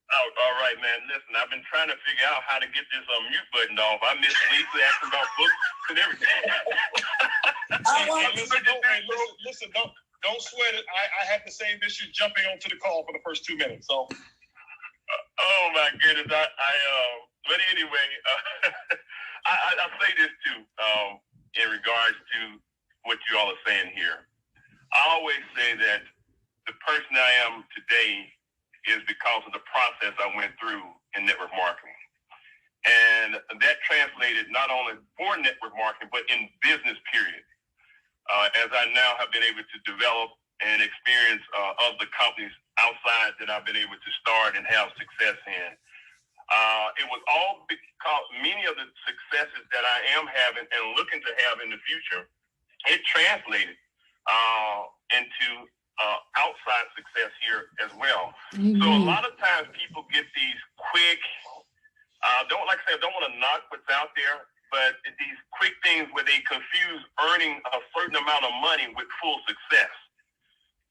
Oh, all right, man. Listen, I've been trying to figure out how to get this mute button off. I miss Lisa asking about books and everything. Listen, don't sweat it. I had the same issue jumping onto the call for the first 2 minutes. So, oh my goodness. But anyway, I say this too, in regards to what you all are saying here. I always say that the person I am today is because of the process I went through in network marketing. And that translated not only for network marketing, but in business period. As I now have been able to develop and experience other companies outside that I've been able to start and have success in. It was all because many of the successes that I am having and looking to have in the future, it translated into outside success here as well. Mm-hmm. So a lot of times people get these quick, don't want to knock what's out there, but these quick things where they confuse earning a certain amount of money with full success.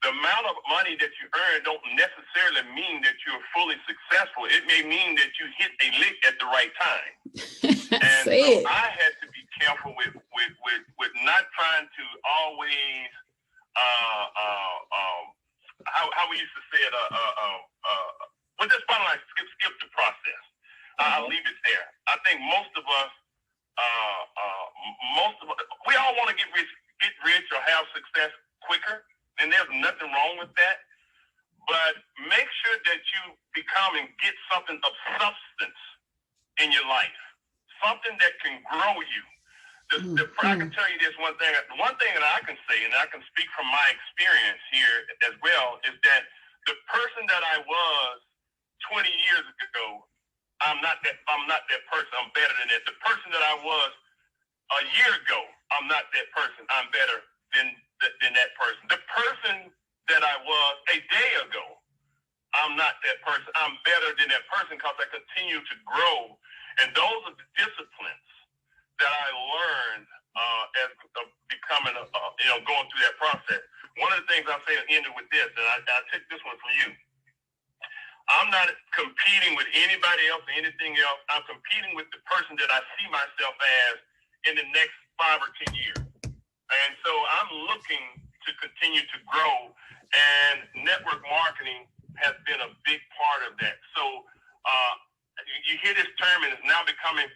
The amount of money that you earn don't necessarily mean that you're fully successful. It may mean that you hit a lick at the right time. And so I had to be careful with not trying to always how we used to say it, but just kind of like skip the process. I'll leave it there. I think most of us, we all want to get rich or have success quicker, and there's nothing wrong with that. But make sure that you become and get something of substance in your life, something that can grow you. I can tell you this one thing. One thing that I can say, and I can speak from my experience here as well, is that the person that I was 20 years ago, I'm not that person. I'm better than that. The person that I was a year ago, I'm not that person. I'm better than that person. The person that I was a day ago, I'm not that person. I'm better than that person because I continue to grow. And those are the disciplines that I learned as becoming, going through that process. One of the things I say ended with this, and I took this one from you. I'm not competing with anybody else or anything else. I'm competing with the person that I see myself as in the next 5 or 10 years. And so I'm looking to continue to grow, and network marketing has been a big part of that. So you hear this term, and it's now becoming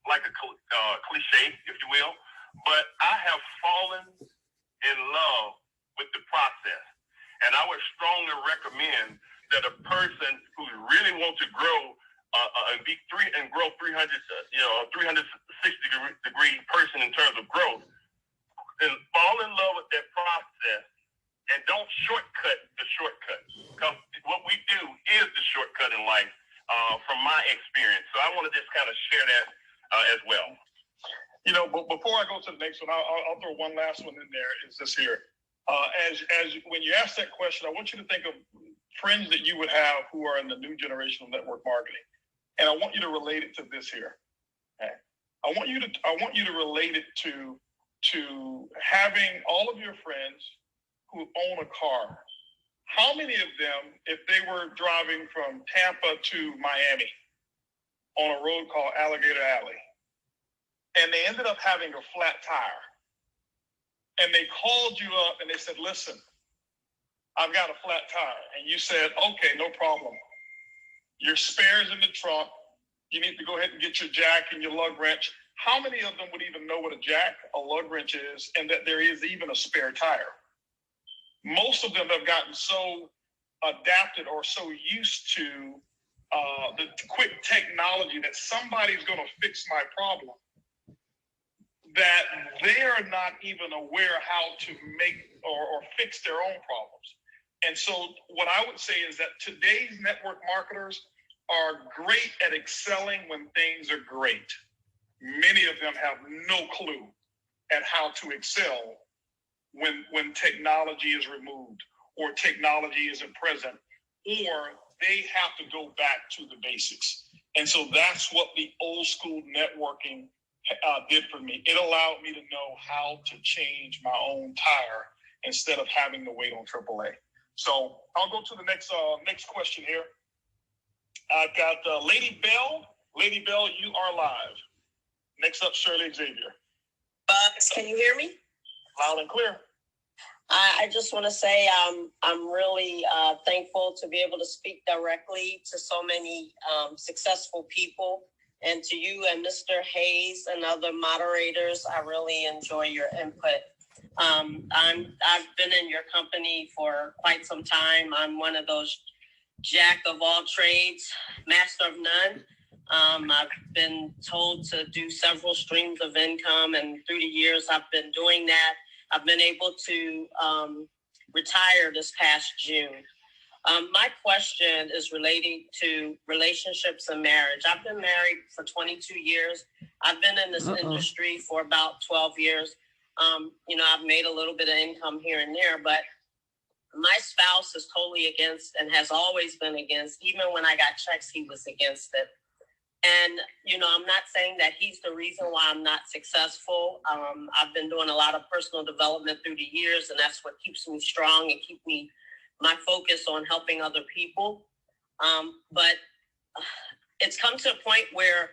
like a cliche, if you will, but I have fallen in love with the process. And I would strongly recommend that a person who really wants to grow and grow 360 degree person in terms of growth, and fall in love with that process and don't shortcut the shortcut. Because what we do is the shortcut in life from my experience. So I want to just kind of share that as well. But before I go to the next one, I'll throw one last one in there. Is this here? As when you ask that question, I want you to think of friends that you would have who are in the new generation of network marketing, and I want you to relate it to this here. Okay? I want you to relate it to having all of your friends who own a car. How many of them, if they were driving from Tampa to Miami on a road called Alligator Alley, and they ended up having a flat tire, and they called you up and they said, listen, I've got a flat tire. And you said, okay, no problem. Your spare's in the trunk. You need to go ahead and get your jack and your lug wrench. How many of them would even know what a jack, a lug wrench is, and that there is even a spare tire? Most of them have gotten so adapted or so used to the quick technology that somebody's going to fix my problem, that they are not even aware how to make or fix their own problems. And so what I would say is that today's network marketers are great at excelling when things are great. many of them have no clue at how to excel when technology is removed or technology isn't present, or they have to go back to the basics. And so that's what the old school networking did for me. It allowed me to know how to change my own tire instead of having to wait on AAA. So I'll go to the next question here. I've got Lady Bell. Lady Bell, you are live. Next up, Shirley Xavier. Buggs, can you hear me? Loud and clear. I just want to say I'm really thankful to be able to speak directly to so many successful people, and to you and Mr. Hayes and other moderators. I really enjoy your input. I've been in your company for quite some time. I'm one of those jack of all trades, master of none. I've been told to do several streams of income, and through the years I've been doing that. I've been able to retire this past June. My question is relating to relationships and marriage. I've been married for 22 years. I've been in this industry for about 12 years. I've made a little bit of income here and there, but my spouse is totally against and has always been against. Even when I got checks, he was against it. And, I'm not saying that he's the reason why I'm not successful. I've been doing a lot of personal development through the years, and that's what keeps me strong and keep me my focus on helping other people. But it's come to a point where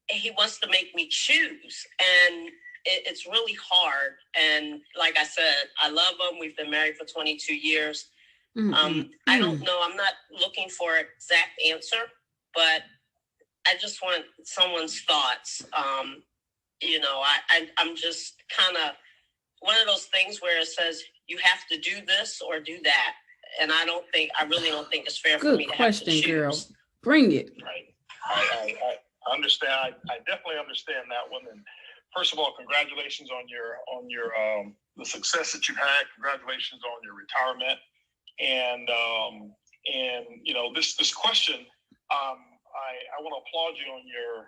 he wants to make me choose, and it's really hard. And like I said, I love him. We've been married for 22 years. I don't know. I'm not looking for an exact answer, but I just want someone's thoughts. I'm just kind of one of those things where it says you have to do this or do that. And I really don't think it's fair for me to have to choose. Good question, girl. Bring it. Right. I understand. I definitely understand that one. And first of all, congratulations on your the success that you've had. Congratulations on your retirement. And this question, I want to applaud you on your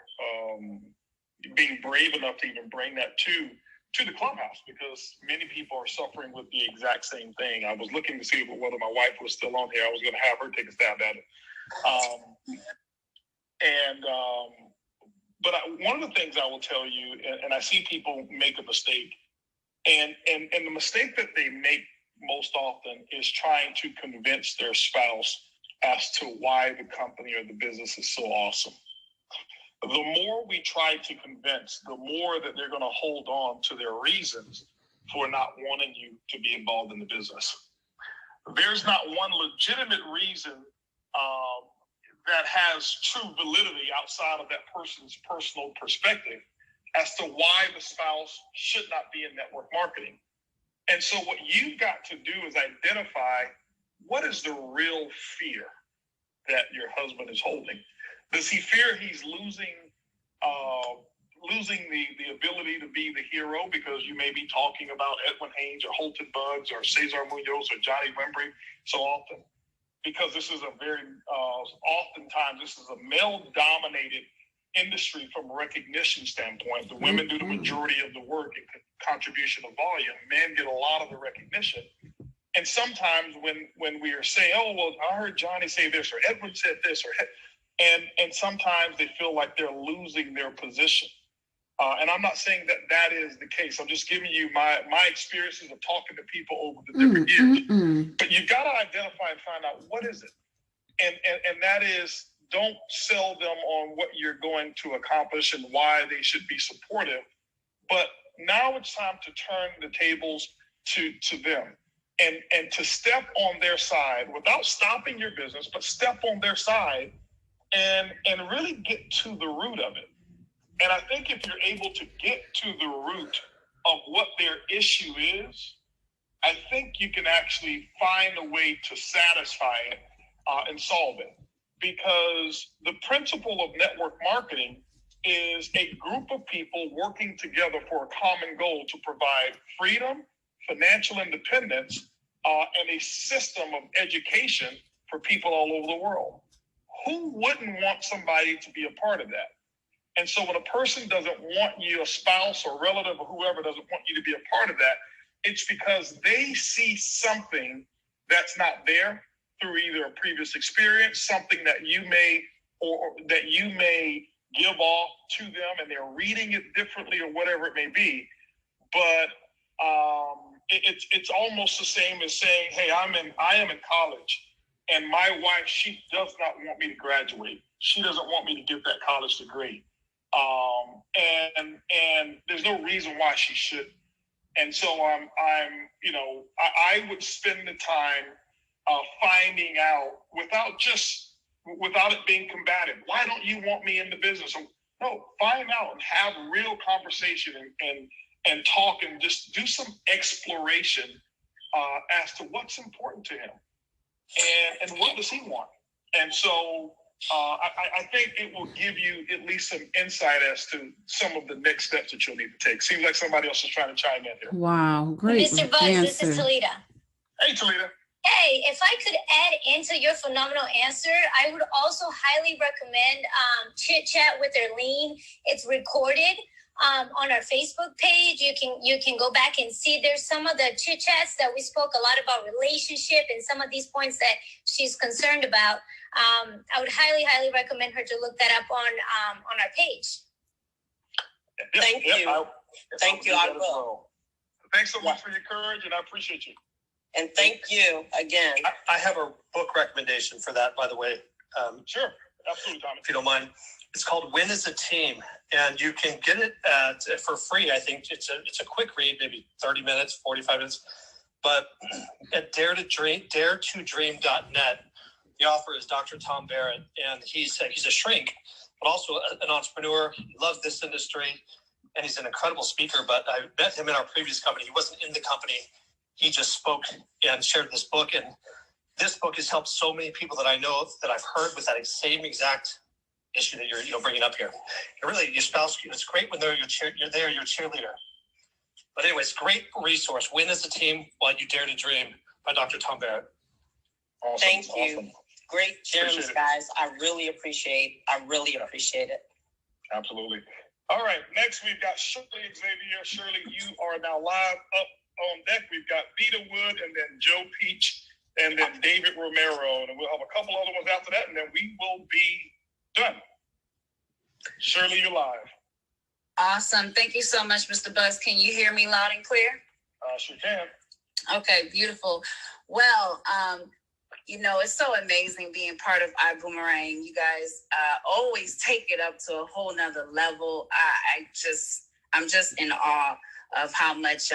being brave enough to even bring that to the clubhouse, because many people are suffering with the exact same thing. I was looking to see whether my wife was still on here. I was going to have her take a stab at it. But one of the things I will tell you, and I see people make a mistake, and the mistake that they make most often is trying to convince their spouse as to why the company or the business is so awesome. The more we try to convince, the more that they're going to hold on to their reasons for not wanting you to be involved in the business. There's not one legitimate reason that has true validity outside of that person's personal perspective as to why the spouse should not be in network marketing. And so what you've got to do is identify what is the real fear that your husband is holding. Does he fear he's losing the ability to be the hero because you may be talking about Edwin Haynes or Holton Buggs or Cesar Munoz or Johnny Wembry so often? Because this is a very, oftentimes this is a male-dominated industry from a recognition standpoint. The women do the majority of the work and contribution of volume. Men get a lot of the recognition. And sometimes when we are saying, oh, well, I heard Johnny say this, or Edwin said this, and sometimes they feel like they're losing their position. And I'm not saying that is the case. I'm just giving you my experiences of talking to people over the different years. But you've got to identify and find out what is it. And that is, don't sell them on what you're going to accomplish and why they should be supportive. But now it's time to turn the tables to them and to step on their side without stopping your business, but step on their side and really get to the root of it. And I think if you're able to get to the root of what their issue is, I think you can actually find a way to satisfy it and solve it. Because the principle of network marketing is a group of people working together for a common goal to provide freedom, financial independence, and a system of education for people all over the world. Who wouldn't want somebody to be a part of that? And so when a person doesn't want you, a spouse or relative or whoever doesn't want you to be a part of that, it's because they see something that's not there through either a previous experience, something that you may or that you may give off to them, and they're reading it differently or whatever it may be. But it's almost the same as saying, hey, I am in college, and my wife, she does not want me to graduate. She doesn't want me to get that college degree. And there's no reason why she should. And so I would spend the time finding out without it being combative. Why don't you want me in the business? No, find out and have real conversation and talk and just do some exploration as to what's important to him and what does he want. And so I think it will give you at least some insight as to some of the next steps that you'll need to take. Seems like somebody else is trying to chime in here. Wow, great Mr. Buggs, this is answer. Talita. Hey, Talita. Hey, if I could add into your phenomenal answer, I would also highly recommend Chit Chat with Erlene. It's recorded on our Facebook page. You can go back and see there's some of the chit chats that we spoke a lot about relationship and some of these points that she's concerned about. I would highly recommend her to look that up on our page. Thank you. Thank you. I will. Thanks so much for your courage, and I appreciate you. And thank you again. I have a book recommendation for that, by the way. Sure, absolutely, Tommy. If you don't mind. It's called Win as a Team, and you can get it for free. I think it's a quick read, maybe 30 minutes, 45 minutes. But at daretodream.net, the author is Dr. Tom Barrett, and he's a shrink, but also an entrepreneur. He loves this industry, and he's an incredible speaker. But I met him in our previous company. He wasn't in the company. He just spoke and shared this book, and this book has helped so many people that I know that I've heard with that same exact issue that you're bringing up here. And really, your spouse, it's great when you're there, your cheerleader. But anyways, great resource. Win as a Team While You Dare to Dream by Dr. Tom Barrett. Awesome. Thank you. Great gems, guys. I really appreciate it. Absolutely. All right, next we've got Shirley Xavier. Shirley, you are now live up on deck. We've got Vita Wood and then Joe Peach and then David Romero. And we'll have a couple other ones after that, and then we will be done. Shirley, you're live. Awesome. Thank you so much, Mr. Buggs. Can you hear me loud and clear? Sure can. Okay, beautiful. Well, it's so amazing being part of ibuumerang. You guys always take it up to a whole nother level. I'm just in awe of how much,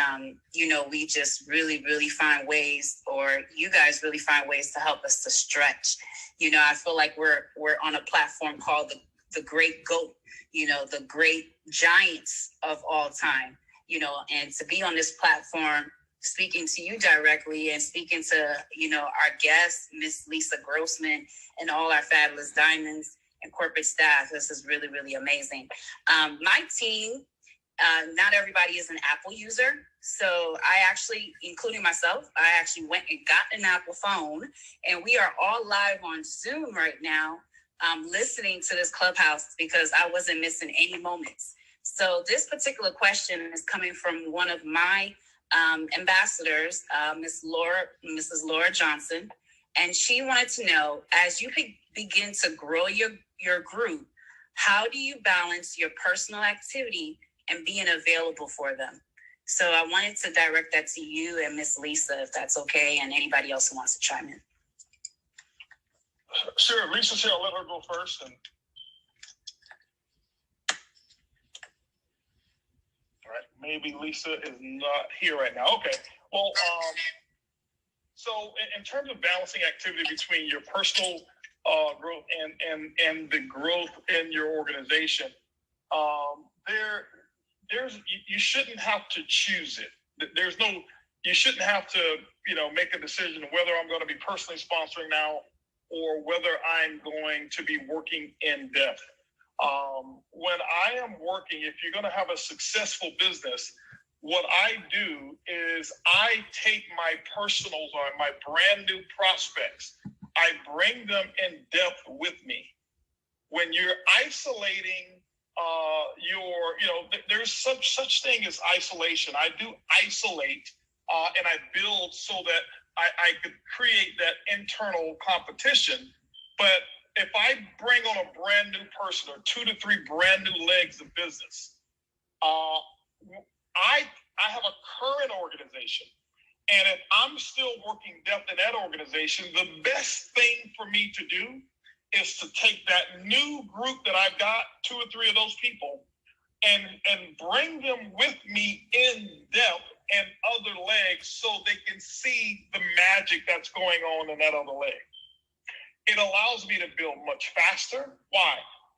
we just really find ways, or you guys really find ways to help us to stretch. I feel like we're on a platform called the Great GOAT, the great giants of all time, and to be on this platform, speaking to you directly and speaking to, our guest, Miss Lisa Grossman, and all our fabulous diamonds and corporate staff. This is really amazing. My team, not everybody is an Apple user. So I actually, including myself, I actually went and got an Apple phone, and we are all live on Zoom right now, listening to this Clubhouse because I wasn't missing any moments. So this particular question is coming from one of my ambassadors, Mrs. Laura Johnson, and she wanted to know, as you begin to grow your group, how do you balance your personal activity and being available for them? So I wanted to direct that to you and Miss Lisa, if that's okay, and anybody else who wants to chime in. Sure, Lisa's here. I'll let her go first. All right, maybe Lisa is not here right now. Okay. Well, so in terms of balancing activity between your personal growth and the growth in your organization, you shouldn't have to choose it. You shouldn't have to, make a decision whether I'm going to be personally sponsoring now or whether I'm going to be working in depth. When I am working, if you're going to have a successful business, what I do is I take my personals or my brand new prospects, I bring them in depth with me. When you're isolating there's such thing as isolation. I do isolate and I build so that I could create that internal competition. But if I bring on a brand new person or 2 to 3 brand new legs of business, I have a current organization. And if I'm still working depth in that organization, the best thing for me to do is to take that new group that I've got, 2 or 3 of those people, and bring them with me in depth and other legs so they can see the magic that's going on in that other leg. It allows me to build much faster. Why?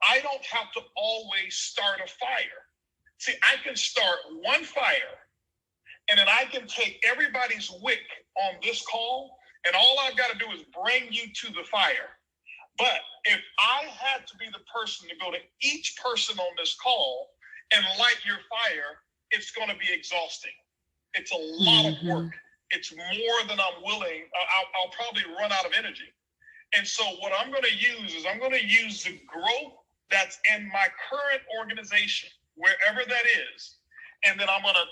I don't have to always start a fire. See, I can start one fire, and then I can take everybody's wick on this call, and all I've got to do is bring you to the fire. But if I had to be the person to go to each person on this call and light your fire, it's going to be exhausting. It's a lot of work. It's more than I'm willing. I'll probably run out of energy. And so what I'm going to use is I'm going to use the growth that's in my current organization, wherever that is. And then I'm going to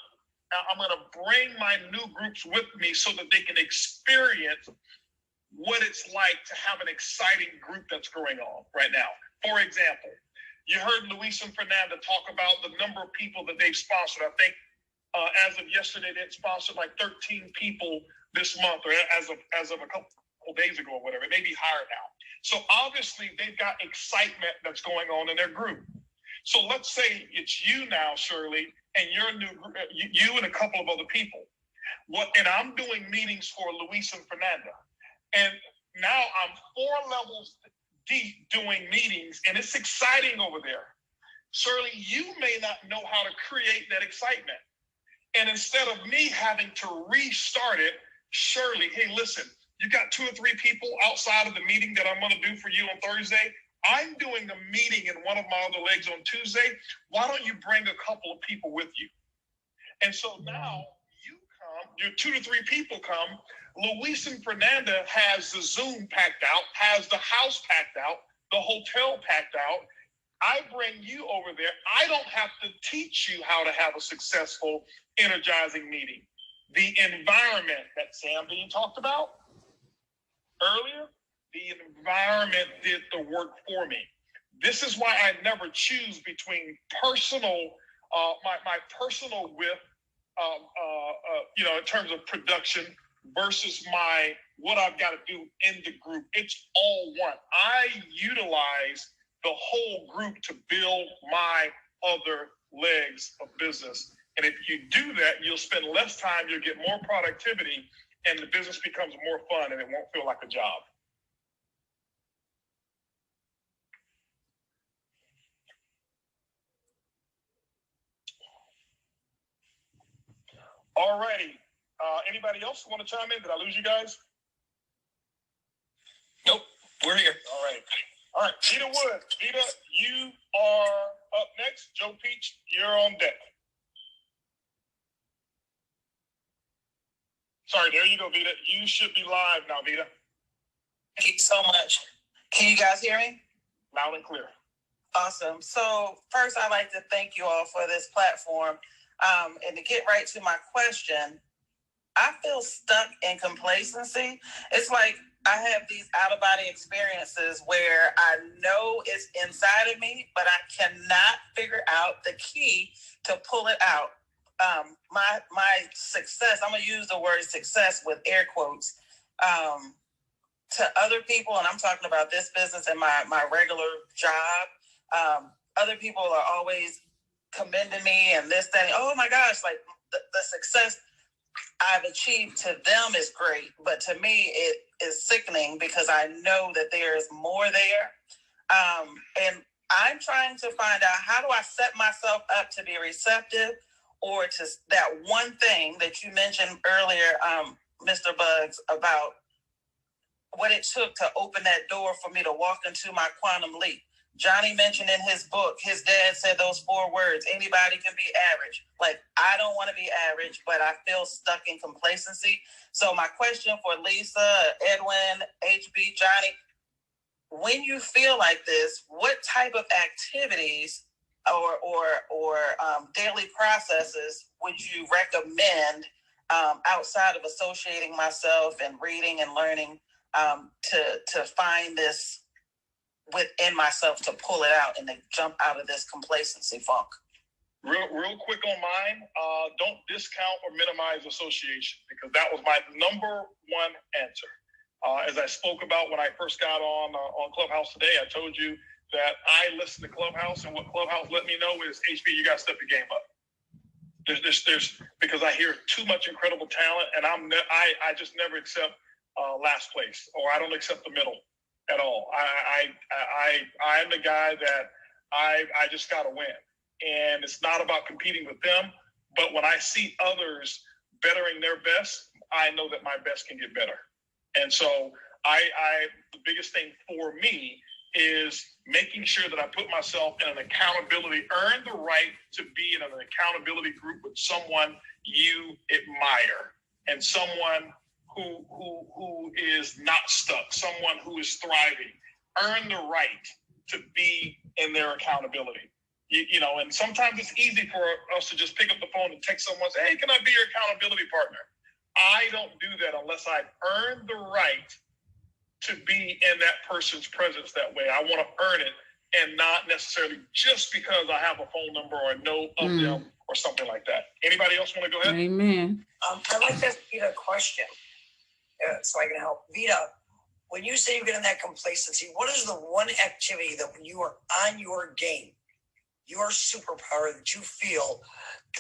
bring my new groups with me so that they can experience what it's like to have an exciting group that's going on right now. For example, you heard Luis and Fernanda talk about the number of people that they've sponsored. I think as of yesterday, they'd sponsored like 13 people this month, or as of a couple days ago or whatever. It may be higher now. So obviously they've got excitement that's going on in their group. So let's say it's you now, Shirley, and your new you and a couple of other people. And I'm doing meetings for Luis and Fernanda. And now I'm 4 levels deep doing meetings, and it's exciting over there. Shirley, you may not know how to create that excitement. And instead of me having to restart it, Shirley, hey, listen, you got 2 or 3 people outside of the meeting that I'm going to do for you on Thursday. I'm doing a meeting in one of my other legs on Tuesday. Why don't you bring a couple of people with you? And so now you come, your 2 to 3 people come. Luis and Fernanda has the Zoom packed out, has the house packed out, the hotel packed out. I bring you over there. I don't have to teach you how to have a successful, energizing meeting. The environment that Sam Dean talked about earlier, the environment did the work for me. This is why I never choose between personal, my personal whip, in terms of production versus what I've got to do in the group. It's all one. I utilize the whole group to build my other legs of business. And if you do that, you'll spend less time, you'll get more productivity, and the business becomes more fun, and it won't feel like a job. All righty. Anybody else want to chime in? Did I lose you guys? Nope, we're here. All right. Vita Wood. Vita, you are up next. Joe Peach, you're on deck. Sorry, there you go, Vita. You should be live now, Vita. Thank you so much. Can you guys hear me? Loud and clear. Awesome. So first, I'd like to thank you all for this platform. And to get right to my question, I feel stuck in complacency. It's like I have these out-of-body experiences where I know it's inside of me, but I cannot figure out the key to pull it out. My success, I'm going to use the word success with air quotes, to other people, and I'm talking about this business and my regular job. Other people are always commending me and this, that, and, oh my gosh, like the success I've achieved to them is great, but to me it is sickening because I know that there is more there. And I'm trying to find out, how do I set myself up to be receptive, or to that one thing that you mentioned earlier, Mr. Buggs, about what it took to open that door for me to walk into my quantum leap. Johnny mentioned in his book, his dad said those 4 words, anybody can be average. Like, I don't want to be average, but I feel stuck in complacency. So my question for Lisa, Edwin, HB, Johnny, when you feel like this, what type of activities or daily processes would you recommend outside of associating myself and reading and learning to find this within myself, to pull it out and to jump out of this complacency funk? Real quick on mine, don't discount or minimize association, because that was my number one answer. As I spoke about when I first got on Clubhouse today, I told you that I listened to Clubhouse, and what Clubhouse let me know is, HB, you got to step your game up. There's because I hear too much incredible talent, and I just never accept last place, or I don't accept the middle at all. I'm the guy that I just got to win. And it's not about competing with them, but when I see others bettering their best, I know that my best can get better. And so the biggest thing for me is making sure that I put myself in an accountability, earn the right to be in an accountability group with someone you admire, and someone who is not stuck, someone who is thriving. Earn the right to be in their accountability. You know, and sometimes it's easy for us to just pick up the phone and text someone and say, hey, can I be your accountability partner? I don't do that unless I've earned the right to be in that person's presence that way. I want to earn it, and not necessarily just because I have a phone number or a note of them or something like that. Anybody else want to go ahead? Amen. I'd like to ask Vita a question so I can help. Vita, when you say you get in that complacency, what is the one activity that when you are on your game, your superpower that you feel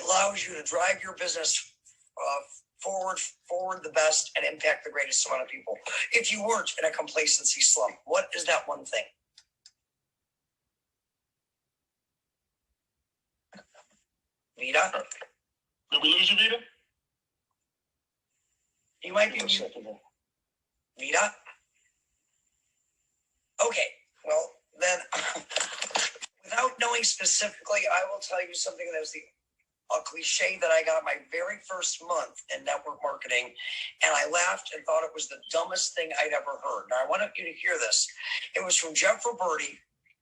allows you to drive your business forward the best and impact the greatest amount of people? If you weren't in a complacency slump, what is that one thing? Vita? Did we lose you, Vita? You might be muted. Vita? Okay, well, then, without knowing specifically, I will tell you something that was a cliche that I got my very first month in network marketing, and I laughed and thought it was the dumbest thing I'd ever heard. Now, I want you to hear this. It was from Jeff Roberti,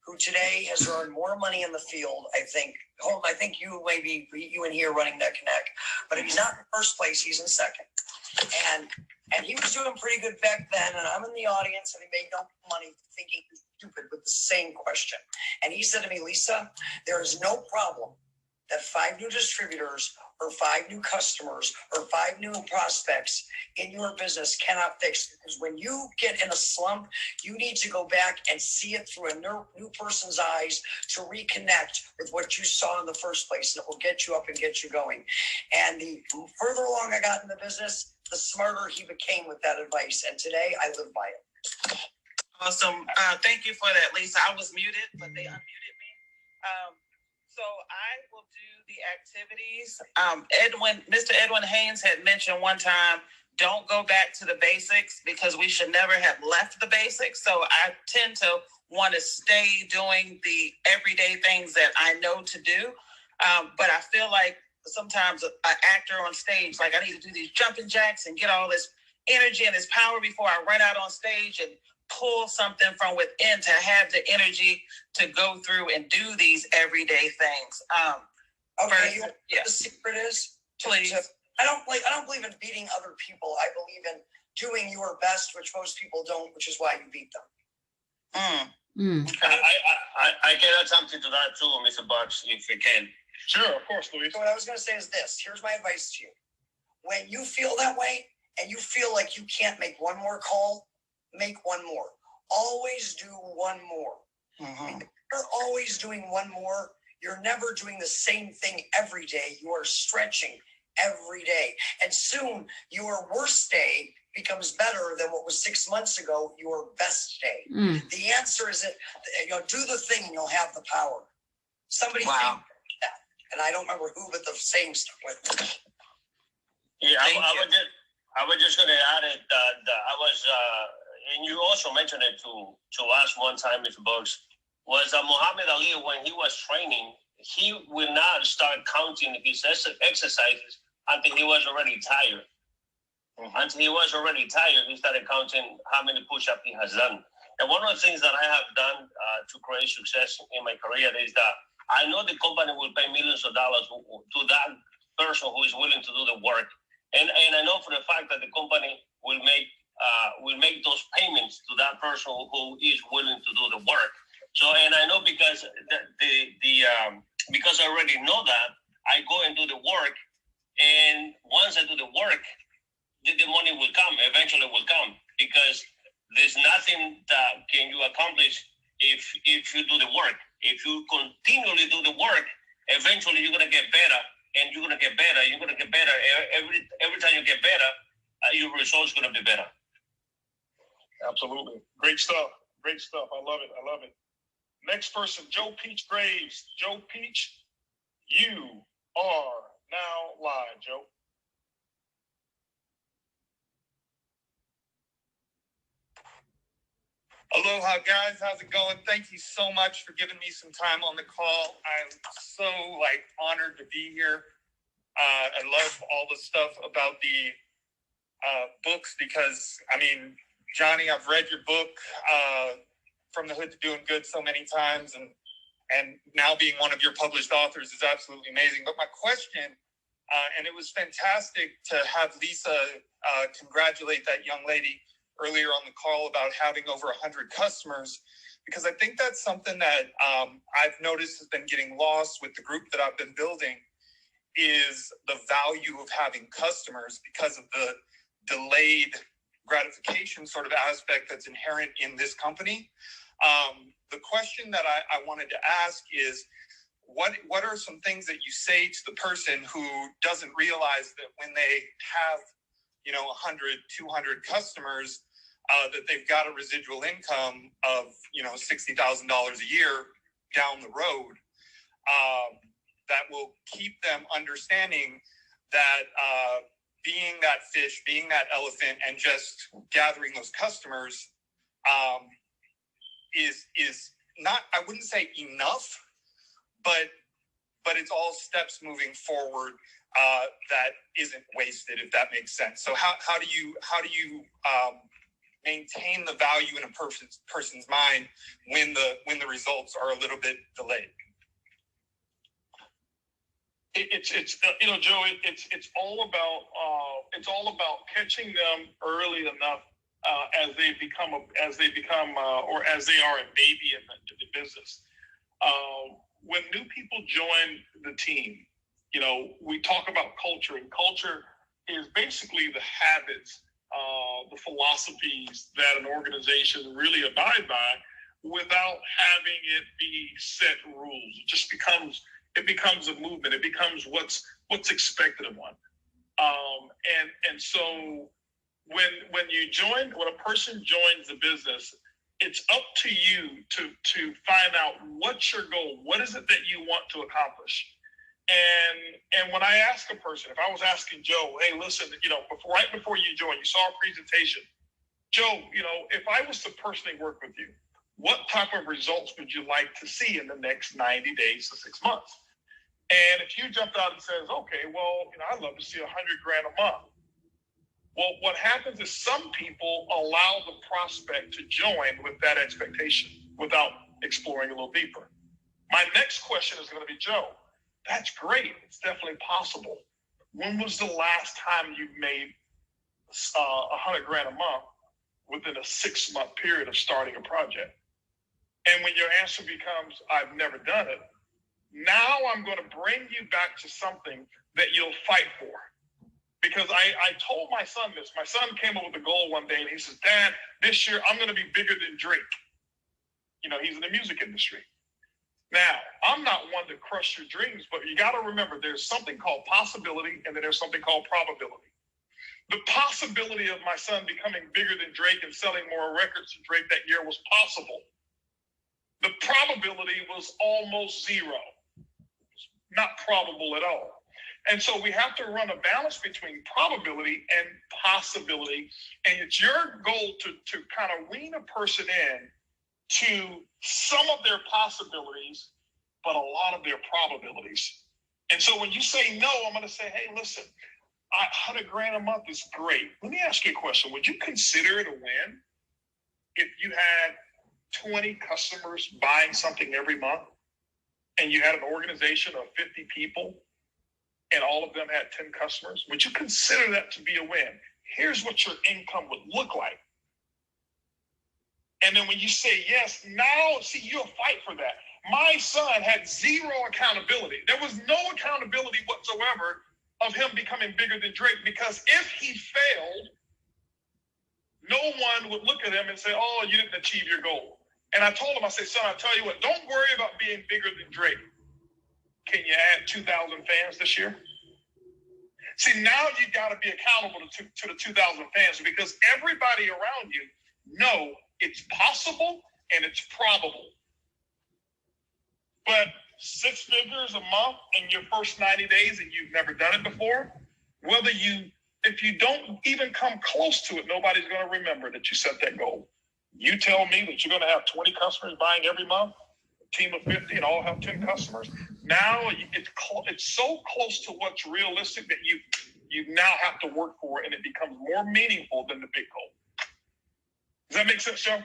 who today has earned more money in the field, I think. Holton, I think you and he are running neck and neck, but if he's not in first place, he's in second. And he was doing pretty good back then, and I'm in the audience, and he made no money thinking he's stupid with the same question. And he said to me, Lisa, there is no problem that 5 new distributors or 5 new customers or 5 new prospects in your business cannot fix. Because when you get in a slump, you need to go back and see it through a new person's eyes to reconnect with what you saw in the first place. And it will get you up and get you going. And the further along I got in the business, the smarter he became with that advice. And today I live by it. Awesome. Thank you for that, Lisa. I was muted, but they unmuted me. So I will do the activities. Mr. Edwin Haynes had mentioned one time, don't go back to the basics, because we should never have left the basics. So I tend to want to stay doing the everyday things that I know to do. But I feel like sometimes an actor on stage, like I need to do these jumping jacks and get all this energy and this power before I run out on stage and pull something from within to have the energy to go through and do these everyday things. Okay, first, the secret is, please. I don't believe in beating other people. I believe in doing your best, which most people don't, which is why you beat them. Okay. I can add something to that too, Mr. Buggs, if you can. Sure, of course, Luis. So what I was going to say is this. Here's my advice to you. When you feel that way and you feel like you can't make one more call, make one more. Always do one more. Mm-hmm. If you're always doing one more, you're never doing the same thing every day. You are stretching every day. And soon your worst day becomes better than what was 6 months ago, your best day. The answer is that, do the thing and you'll have the power. Somebody think that. And I don't remember who, but the saying stuck with me. Yeah, I was just going to add it that I was, and you also mentioned it to us one time, Mr. Buggs, was Muhammad Ali, when he was training, he would not start counting his exercises until he was already tired. Until he was already tired, he started counting how many push-ups he has done. And one of the things that I have done to create success in my career is that I know the company will pay millions of dollars to that person who is willing to do the work. And I know for the fact that the company will make those payments to that person who is willing to do the work. So, and I know because because I already know that, I go and do the work, and once I do the work, the money will come. Eventually, will come, because there's nothing that can you accomplish if you do the work. If you continually do the work, eventually you're gonna get better, and you're gonna get better. You're gonna get better every time you get better. Your results gonna be better. Absolutely. Great stuff. Great stuff. I love it. I love it. Next person, Joe Peach Graves. Joe Peach, you are now live, Joe. Aloha, guys. How's it going? Thank you so much for giving me some time on the call. I'm so honored to be here. I love all the stuff about the books, because I mean, Johnny, I've read your book, From the Hood to Doing Good, so many times, and now being one of your published authors is absolutely amazing. But my question, and it was fantastic to have Lisa congratulate that young lady earlier on the call about having over 100 customers, because I think that's something that I've noticed has been getting lost with the group that I've been building, is the value of having customers because of the delayed gratification sort of aspect that's inherent in this company. The question that I wanted to ask is, what are some things that you say to the person who doesn't realize that when they have 100, 200 customers, that they've got a residual income of $60,000 a year down the road, that will keep them understanding that being that fish, being that elephant, and just gathering those customers is not, I wouldn't say enough, but it's all steps moving forward that isn't wasted, if that makes sense. So how do you maintain the value in a person's mind when the results are a little bit delayed? It's Joe, it's all about catching them early enough as they become or as they are a baby in the business. When new people join the team, we talk about culture, and culture is basically the habits, the philosophies that an organization really abide by without having it be set rules. It becomes a movement. It becomes what's expected of one. And so when a person joins the business, it's up to you to find out what's your goal. What is it that you want to accomplish? And when I ask a person, if I was asking Joe, hey, listen, right before you joined, you saw a presentation. Joe, if I was to personally work with you, what type of results would you like to see in the next 90 days to 6 months? And if you jumped out and says, okay, well, I'd love to see $100,000 a month. Well, what happens is some people allow the prospect to join with that expectation without exploring a little deeper. My next question is going to be, Joe, that's great. It's definitely possible. When was the last time you made $100,000 a month within a 6-month period of starting a project? And when your answer becomes, I've never done it, now I'm going to bring you back to something that you'll fight for. Because I told my son this. My son came up with a goal one day, and he says, Dad, this year I'm going to be bigger than Drake. He's in the music industry. Now, I'm not one to crush your dreams, but you got to remember there's something called possibility, and then there's something called probability. The possibility of my son becoming bigger than Drake and selling more records than Drake that year was possible. The probability was almost zero. Not probable at all. And so we have to run a balance between probability and possibility. And it's your goal to kind of wean a person in to some of their possibilities, but a lot of their probabilities. And so when you say no, I'm going to say, hey, listen, $100,000 a month is great. Let me ask you a question. Would you consider it a win if you had 20 customers buying something every month and you had an organization of 50 people and all of them had 10 customers, would you consider that to be a win? Here's what your income would look like. And then when you say yes, now, see, you'll fight for that. My son had zero accountability. There was no accountability whatsoever of him becoming bigger than Drake, because if he failed, no one would look at him and say, oh, you didn't achieve your goal. And I told him, I said, son, I tell you what, don't worry about being bigger than Drake. Can you add 2,000 fans this year? See, now you got to be accountable to the 2,000 fans, because everybody around you know it's possible and it's probable. But 6 figures a month in your first 90 days and you've never done it before, if you don't even come close to it, nobody's going to remember that you set that goal. You tell me that you're going to have 20 customers buying every month, a team of 50 and all have 10 customers. Now it's so close to what's realistic that you now have to work for it, and it becomes more meaningful than the big goal. Does that make sense, Joe?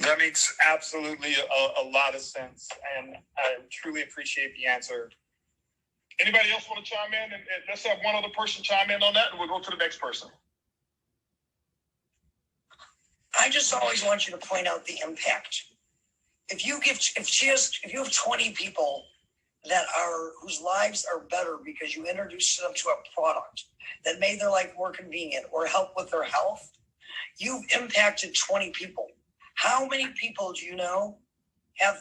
That makes absolutely a lot of sense, and I truly appreciate the answer. Anybody else want to chime in? And let's have one other person chime in on that, and we'll go to the next person. I just always want you to point out the impact. If you have 20 people whose lives are better because you introduced them to a product that made their life more convenient or help with their health, you've impacted 20 people. How many people do you know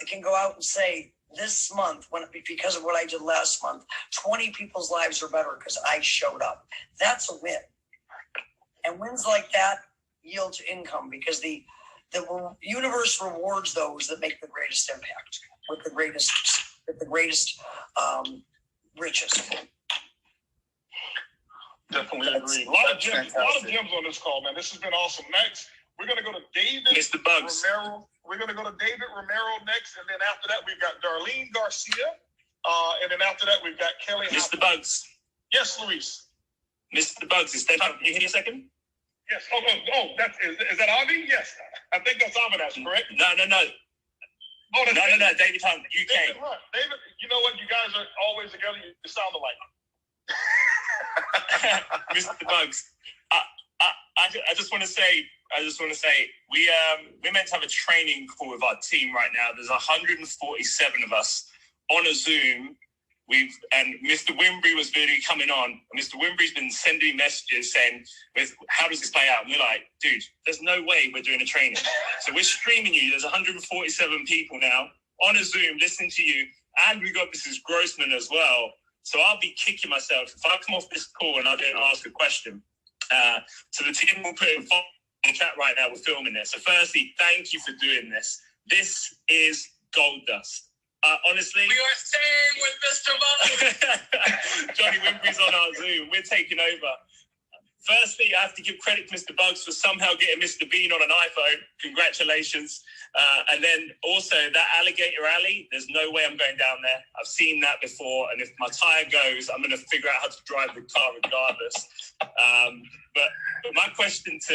can go out and say, this month, because of what I did last month, 20 people's lives are better because I showed up? That's a win. And wins like that yield to income, because the universe rewards those that make the greatest impact with the greatest riches. Definitely agree. A lot of gems on this call, man. This has been awesome. Next, we're going to go to David Mr. Buggs. Romero. We're going to go to David Romero next, and then after that, we've got Darlene Garcia, and then after that, we've got Kelly. Mr. Buggs. Yes, Luis. Mr. Buggs, is that can you hear me a second? Yes. Is that Avi? Yes. I think that's Avinas, correct? No. Oh, no. David Hunt, UK. David, you know what? You guys are always together. You sound alike. Mr. Buggs, I just want to say, we're meant to have a training call with our team right now. There's 147 of us on a Zoom. And Mr. Wimbrey was really coming on. Mr. Wimbrey's been sending messages saying, how does this play out? And we're like, dude, there's no way we're doing a training. So we're streaming you. There's 147 people now on a Zoom listening to you. And we got Mrs. Grossman as well. So I'll be kicking myself if I come off this call and I don't ask a question. So the team will put it in chat right now. We're filming this. So firstly, thank you for doing this. This is gold dust. Honestly, we are staying with Mr. Buggs. Johnny Wimbrey's on our Zoom. We're taking over. Firstly, I have to give credit to Mr. Buggs for somehow getting Mr. Bean on an iPhone. Congratulations. And then also that Alligator Alley, there's no way I'm going down there. I've seen that before. And if my tire goes, I'm going to figure out how to drive the car regardless. But my question to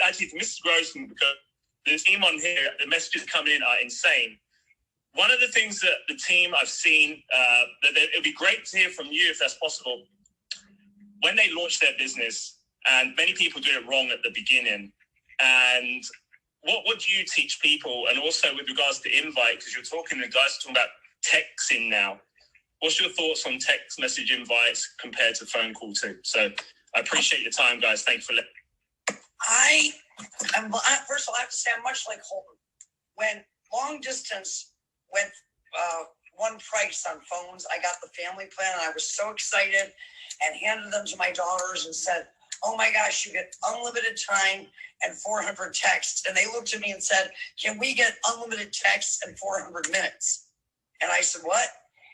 Mrs. Grossman, because the team on here, the messages coming in are insane. One of the things that the team I've seen, that it would be great to hear from you if that's possible, when they launch their business, and many people do it wrong at the beginning, and what do you teach people? And also with regards to invite, because you're talking, the guys are talking about texting now. What's your thoughts on text message invites compared to phone call too? So I appreciate your time, guys. Thanks for listening. First of all, I have to say I'm much like Holton. When long distance went one price on phones, I got the family plan, and I was so excited and handed them to my daughters and said, oh my gosh, you get unlimited time and 400 texts. And they looked at me and said, can we get unlimited texts and 400 minutes? And I said, what?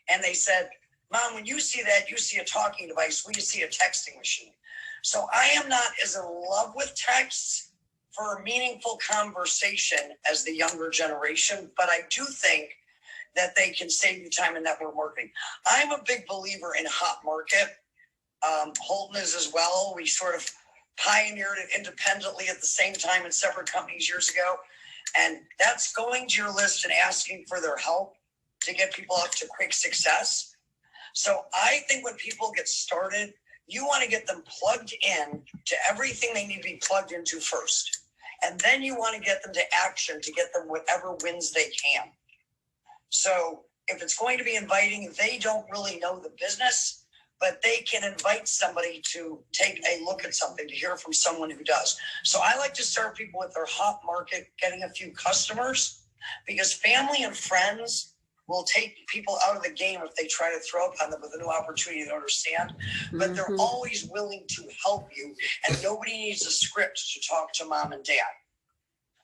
And they said, Mom, when you see that, you see a talking device. We see a texting machine. So I am not as in love with texts for a meaningful conversation as the younger generation, but I do think that they can save you time in network marketing. I'm a big believer in hot market. Holton is as well. We sort of pioneered it independently at the same time in separate companies years ago. And that's going to your list and asking for their help to get people up to quick success. So I think when people get started, you want to get them plugged in to everything they need to be plugged into first. And then you want to get them to action to get them whatever wins they can. So if it's going to be inviting, they don't really know the business, but they can invite somebody to take a look at something, to hear from someone who does. So I like to start people with their hot market, getting a few customers, because family and friends will take people out of the game if they try to throw upon them with a new opportunity they don't understand. But they're always willing to help you, and nobody needs a script to talk to mom and dad.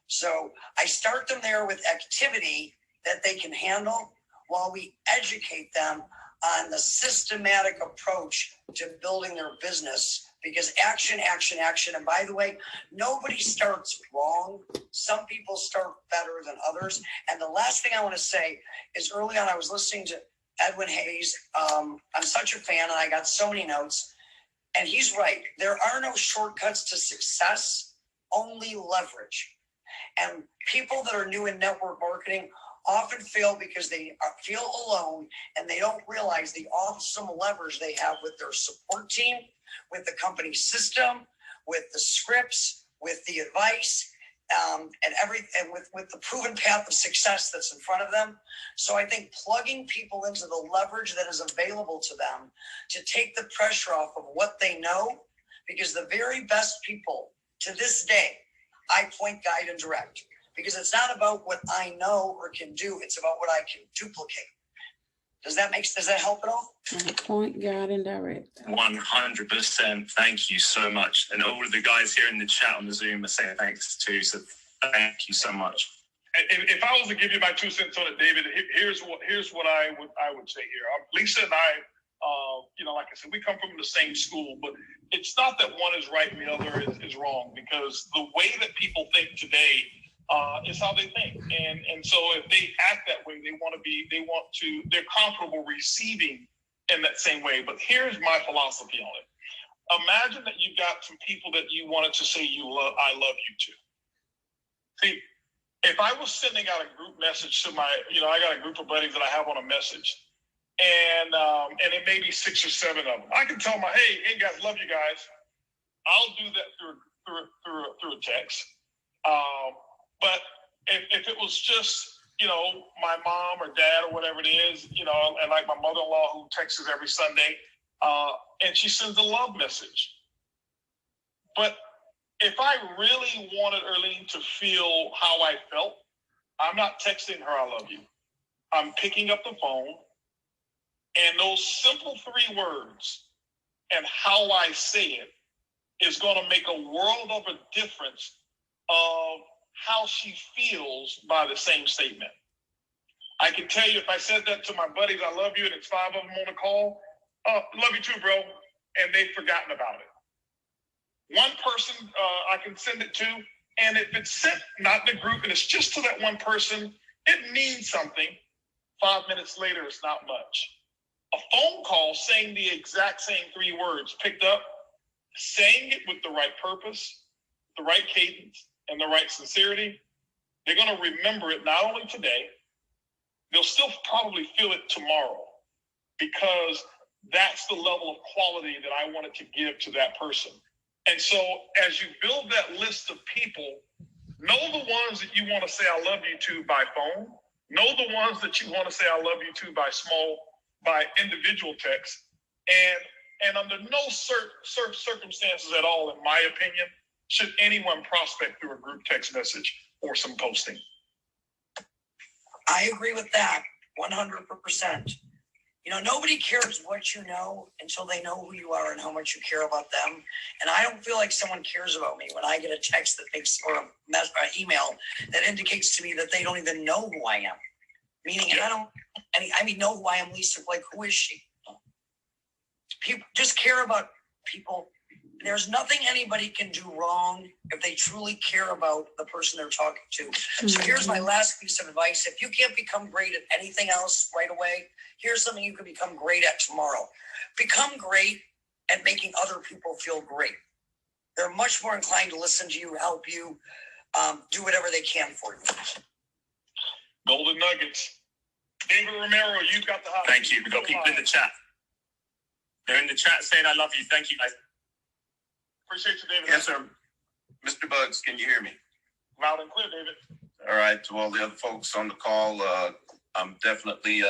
So I start them there with activity that they can handle while we educate them on the systematic approach to building their business, because action, action, action. And by the way, nobody starts wrong. Some people start better than others. And the last thing I want to say is, early on, I was listening to Edwin Hayes. I'm such a fan, and I got so many notes. And he's right. There are no shortcuts to success, only leverage. And people that are new in network marketing often fail because they feel alone, and they don't realize the awesome leverage they have with their support team, with the company system, with the scripts, with the advice, and with the proven path of success that's in front of them. So I think plugging people into the leverage that is available to them to take the pressure off of what they know, because the very best people to this day, I point, guide, and direct. Because it's not about what I know or can do, it's about what I can duplicate. Does that help at all? Point, guide, and direct. 100%. Thank you so much. And all of the guys here in the chat on the Zoom are saying thanks too. So thank you so much. If I was to give you my 2 cents on it, David, here's what I would say here. Lisa and I, like I said, we come from the same school, but it's not that one is right and the other is wrong, because the way that people think today is how they think. And so if they act that way, they're comfortable receiving in that same way. But here's my philosophy on it. Imagine that you got some people that you wanted to say I love you to. See, if I was sending out a group message to I got a group of buddies that I have on a message, and it may be 6 or 7 of them. I can tell hey guys, love you guys. I'll do that through a text. But if it was just, my mom or dad or whatever it is, and like my mother-in-law who texts every Sunday, and she sends a love message. But if I really wanted Erlene to feel how I felt, I'm not texting her I love you. I'm picking up the phone, and those simple 3 words and how I say it is going to make a world of a difference of how she feels by the same statement. I can tell you, if I said that to my buddies, I love you, and it's 5 of them on the call, love you too, bro, and they've forgotten about it. One person I can send it to, and if it's sent not in a group and it's just to that one person, it means something. 5 minutes later, it's not much. A phone call saying the exact same 3 words, picked up, saying it with the right purpose, the right cadence, and the right sincerity, they're going to remember it not only today, they'll still probably feel it tomorrow, because that's the level of quality that I wanted to give to that person. And so as you build that list of people, know the ones that you want to say I love you to by phone, know the ones that you want to say I love you to by individual text, and under no circumstances at all, in my opinion, should anyone prospect through a group text message or some posting. I agree with that 100%. Nobody cares what you know until they know who you are and how much you care about them. And I don't feel like someone cares about me when I get a text or an email that indicates to me that they don't even know who I am. Meaning, know who I am, Lisa. Like, who is she? People just care about people. There's nothing anybody can do wrong if they truly care about the person they're talking to. So here's my last piece of advice. If you can't become great at anything else right away, here's something you can become great at tomorrow. Become great at making other people feel great. They're much more inclined to listen to you, help you, do whatever they can for you. Golden nuggets. David Romero, you've got the hot. Thank you. We've got people in the chat. They're in the chat saying, I love you. Thank you, guys. Appreciate you, David. Yes, sir. Mr. Buggs, can you hear me? Loud and clear, David. All right. To all the other folks on the call, I'm definitely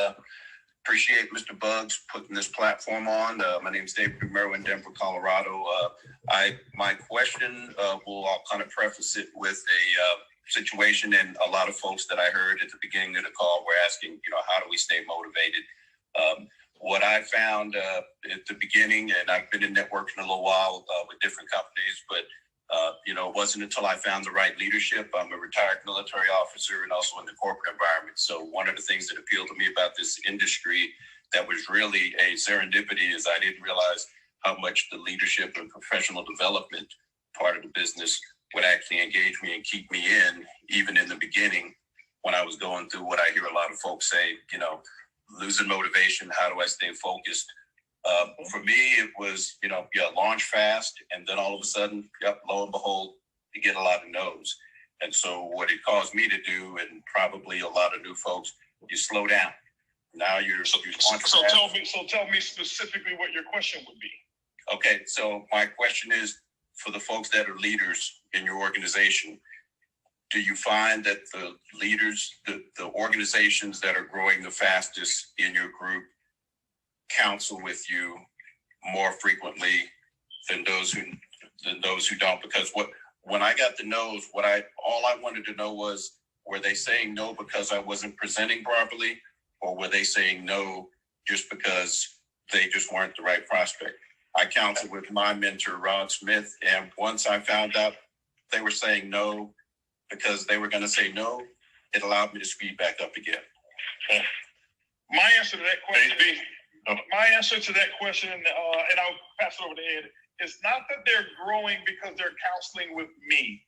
appreciate Mr. Buggs putting this platform on. My name is David Romero in Denver, Colorado. My question I'll kind of preface it with a situation, and a lot of folks that I heard at the beginning of the call were asking, how do we stay motivated? What I found at the beginning, and I've been in networking a little while with different companies, but it wasn't until I found the right leadership. I'm a retired military officer and also in the corporate environment. So one of the things that appealed to me about this industry that was really a serendipity is I didn't realize how much the leadership and professional development part of the business would actually engage me and keep me in, even in the beginning when I was going through what I hear a lot of folks say, losing motivation. How do I stay focused? For me, it was, launch fast. And then all of a sudden, lo and behold, you get a lot of no's. And so what it caused me to do, and probably a lot of new folks, you slow down. Now you're so tell me specifically what your question would be. Okay. So my question is, for the folks that are leaders in your organization, do you find that the leaders, the organizations that are growing the fastest in your group counsel with you more frequently than those who don't? Because when I got the no's, all I wanted to know was, were they saying no because I wasn't presenting properly, or were they saying no just because they just weren't the right prospect? I counseled with my mentor, Rod Smith, and once I found out they were saying no because they were going to say no, it allowed me to speed back up again. My answer to that question, and I'll pass it over to Ed, is not that they're growing because they're counseling with me,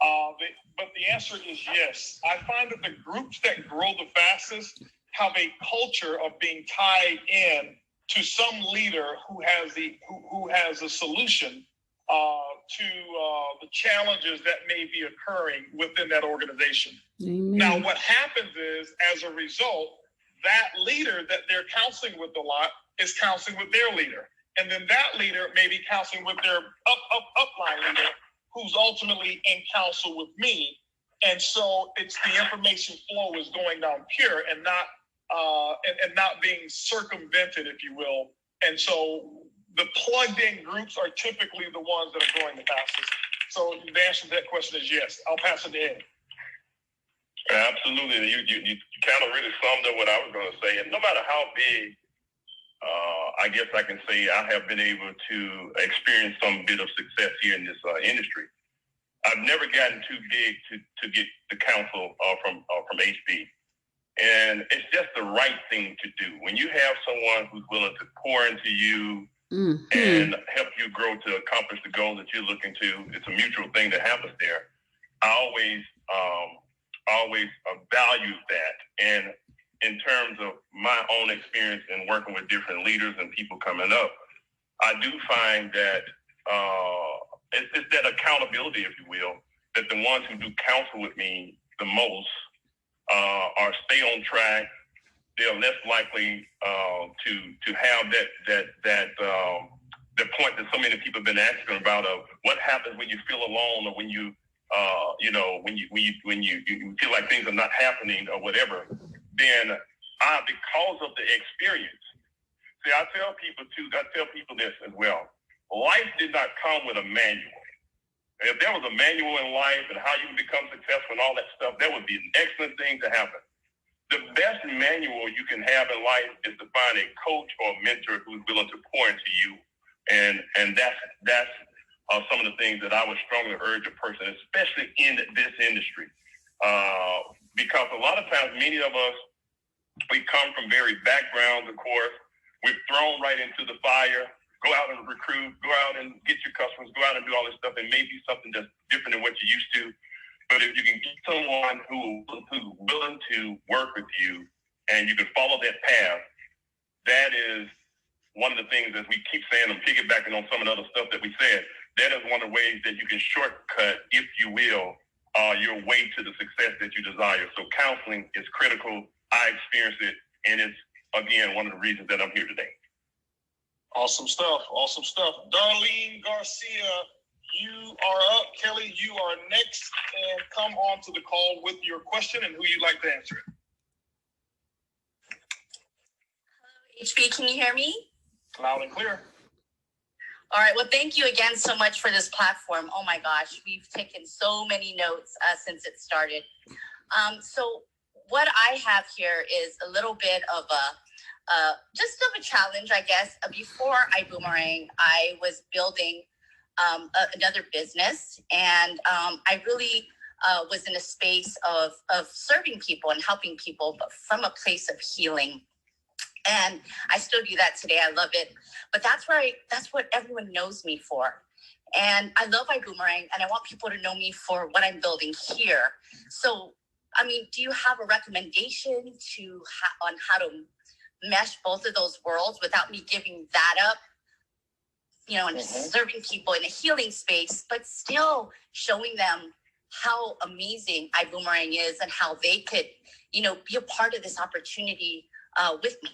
but the answer is yes. I find that the groups that grow the fastest have a culture of being tied in to some leader who has a solution to the challenges that may be occurring within that organization. Amen. Now, what happens is, as a result, that leader that they're counseling with a lot is counseling with their leader. And then that leader may be counseling with their upline leader, who's ultimately in counsel with me. And so it's the information flow is going down pure and not being circumvented, if you will. And so the plugged in groups are typically the ones that are growing the fastest. So the answer to that question is yes. I'll pass it to Ed. Absolutely. You kind of really summed up what I was going to say. And no matter how big, I guess I can say I have been able to experience some bit of success here in this industry. I've never gotten too big to get the counsel from HB. And it's just the right thing to do. When you have someone who's willing to pour into you and help you grow to accomplish the goals that you're looking to, it's a mutual thing that happens there. I always value that. And in terms of my own experience in working with different leaders and people coming up, I do find that it's that accountability, if you will, that the ones who do counsel with me the most are stay on track. They're less likely to have the point that so many people have been asking about of what happens when you feel alone, or when you when you feel like things are not happening or whatever. Then because of the experience, see, I tell people this as well. Life did not come with a manual. If there was a manual in life and how you can become successful and all that stuff, that would be an excellent thing to happen. The best manual you can have in life is to find a coach or a mentor who's willing to pour into you. And that's some of the things that I would strongly urge a person, especially in this industry. Because a lot of times, many of us, we come from varied backgrounds, of course. We're thrown right into the fire. Go out and recruit, go out and get your customers, go out and do all this stuff, and maybe something that's different than what you're used to. But if you can get someone who's willing to work with you and you can follow that path, that is one of the things that we keep saying and piggybacking on some of the other stuff that we said. that is one of the ways that you can shortcut, if you will, your way to the success that you desire. So counseling is critical. I experienced it, and it's, again, one of the reasons that I'm here today. Awesome stuff. Awesome stuff. Darlene Garcia, you are up. Kelly, you are next. And come on to the call with your question and who you'd like to answer it. HB, can you hear me? Loud and clear. All right. Well, thank you again so much for this platform. Oh my gosh, we've taken so many notes since it started. So what I have here is a little bit of a challenge, I guess. Before ibuumerang, I was building another business, and I really was in a space of serving people and helping people, but from a place of healing. And I still do that today. I love it. But that's what everyone knows me for. And I love ibuumerang, and I want people to know me for what I'm building here. So, I mean, do you have a recommendation on how to mesh both of those worlds without me giving that up, and serving people in a healing space, but still showing them how amazing ibuumerang is and how they could, be a part of this opportunity with me?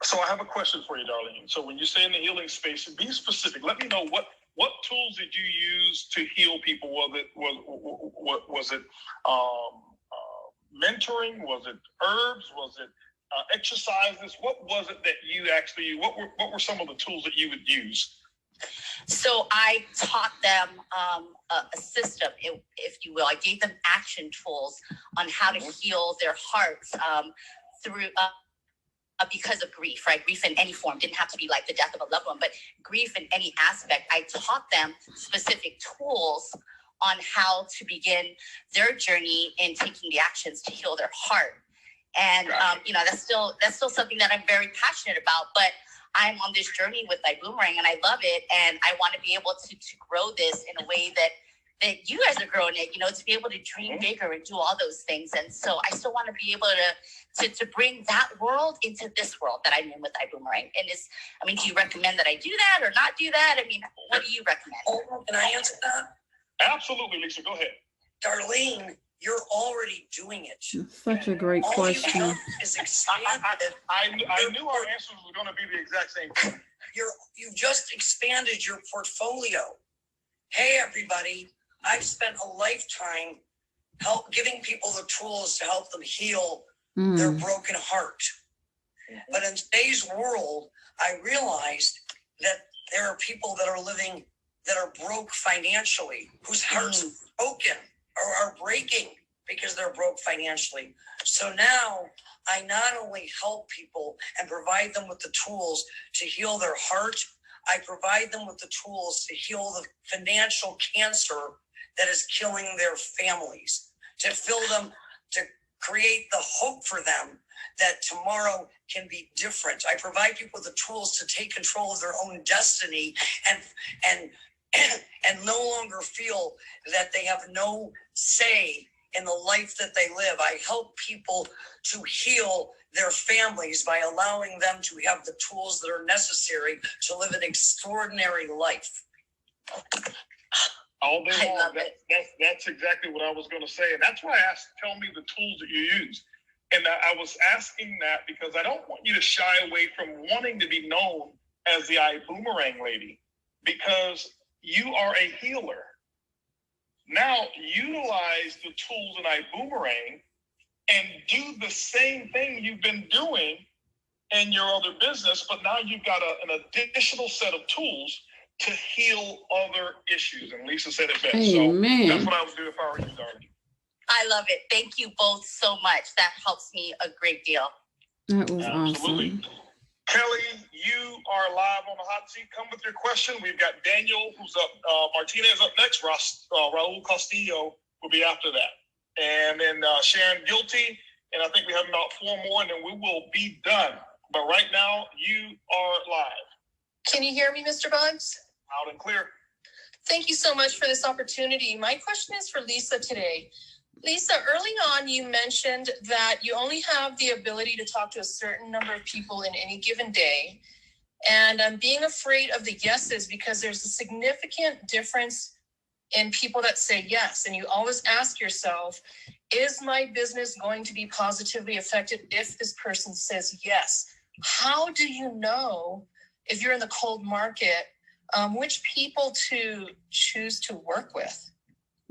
So I have a question for you, Darlene. So when you say in the healing space, be specific. Let me know what tools did you use to heal people? Was it mentoring? Was it herbs? Was it exercises? What was it that you actually? What were some of the tools that you would use? So I taught them a system, if you will. I gave them action tools on how to heal their hearts through. Because of grief, right? Grief in any form, didn't have to be like the death of a loved one, but grief in any aspect. I taught them specific tools on how to begin their journey in taking the actions to heal their heart. And, that's still something that I'm very passionate about, but I'm on this journey with ibuumerang and I love it. And I want to be able to grow this in a way that you guys are growing it, to be able to dream bigger and do all those things. And so I still want to be able to bring that world into this world that I'm in with ibuumerang. And do you recommend that I do that or not do that? What do you recommend? Oh, can I answer that? Absolutely, Lisa, go ahead. Darlene, you're already doing it. Such a great question. Is expanded. I knew our answers were going to be the exact same thing. You've just expanded your portfolio. Hey, everybody. I've spent a lifetime giving people the tools to help them heal their broken heart. But in today's world, I realized that there are people that are living that are broke financially, whose hearts are broken or are breaking because they're broke financially. So now I not only help people and provide them with the tools to heal their heart, I provide them with the tools to heal the financial cancer that is killing their families, to fill them, to create the hope for them that tomorrow can be different. I provide people with the tools to take control of their own destiny and no longer feel that they have no say in the life that they live. I help people to heal their families by allowing them to have the tools that are necessary to live an extraordinary life. All day long. That's exactly what I was going to say. And that's why I asked, tell me the tools that you use. And I was asking that because I don't want you to shy away from wanting to be known as the ibuumerang lady, because you are a healer. Now utilize the tools in ibuumerang and do the same thing you've been doing in your other business, but now you've got an additional set of tools to heal other issues. And Lisa said it best. Amen. So that's what I would do if I were you, darling. I love it. Thank you both so much. That helps me a great deal. That was Absolutely. awesome. Kelly, you are live on the hot seat. Come with your question. We've got Daniel, who's up. Martinez up next. Raul Castillo will be after that. And then Sharon Guilty. And I think we have about 4 more, and then we will be done. But right now, you are live. Can you hear me, Mr. Buggs? Loud and clear. Thank you so much for this opportunity. My question is for Lisa today. Lisa, early on, you mentioned that you only have the ability to talk to a certain number of people in any given day. And I'm being afraid of the yeses because there's a significant difference in people that say yes. And you always ask yourself, is my business going to be positively affected if this person says yes? How do you know, if you're in the cold market, which people to choose to work with?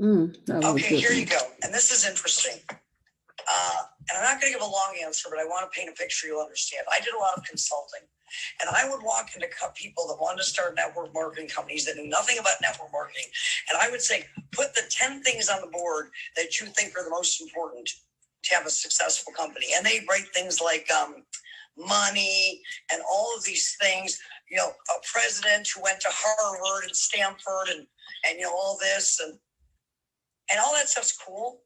Okay, here you go. And this is interesting. And I'm not going to give a long answer, but I want to paint a picture you'll understand. I did a lot of consulting, and I would walk into people that wanted to start network marketing companies that knew nothing about network marketing. And I would say, put the 10 things on the board that you think are the most important to have a successful company. And they'd write things like money and all of these things, you know, a president who went to Harvard and Stanford and you know, all this and all that stuff's cool.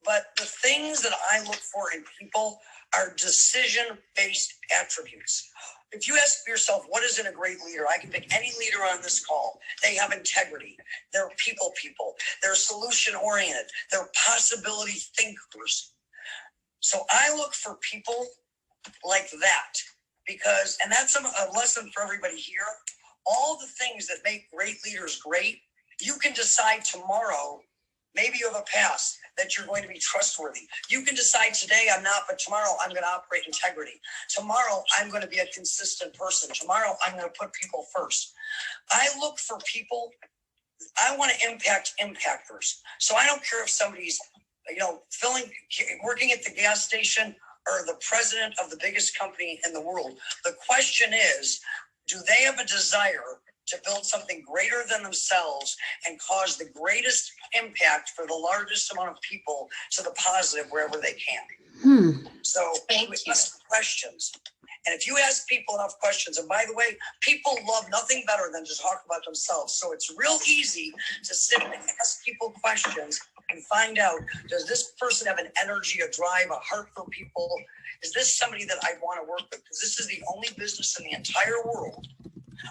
But the things that I look for in people are decision-based attributes. If you ask yourself, what is in a great leader? I can pick any leader on this call. They have integrity. They're people. They're solution-oriented. They're possibility thinkers. So I look for people like that because, and that's a lesson for everybody here. All the things that make great leaders great, you can decide tomorrow. Maybe you have a past that you're going to be trustworthy. You can decide today I'm not, but tomorrow I'm going to operate integrity. Tomorrow I'm going to be a consistent person. Tomorrow I'm going to put people first. I look for people. I want to impact impactors. So I don't care if somebody's, you know, working at the gas station or the president of the biggest company in the world. The question is, do they have a desire to build something greater than themselves and cause the greatest impact for the largest amount of people to the positive wherever they can? So we ask questions. And if you ask people enough questions, and by the way, people love nothing better than to talk about themselves. So it's real easy to sit and ask people questions and find out, does this person have an energy, a drive, a heart for people? Is this somebody that I want to work with? Because this is the only business in the entire world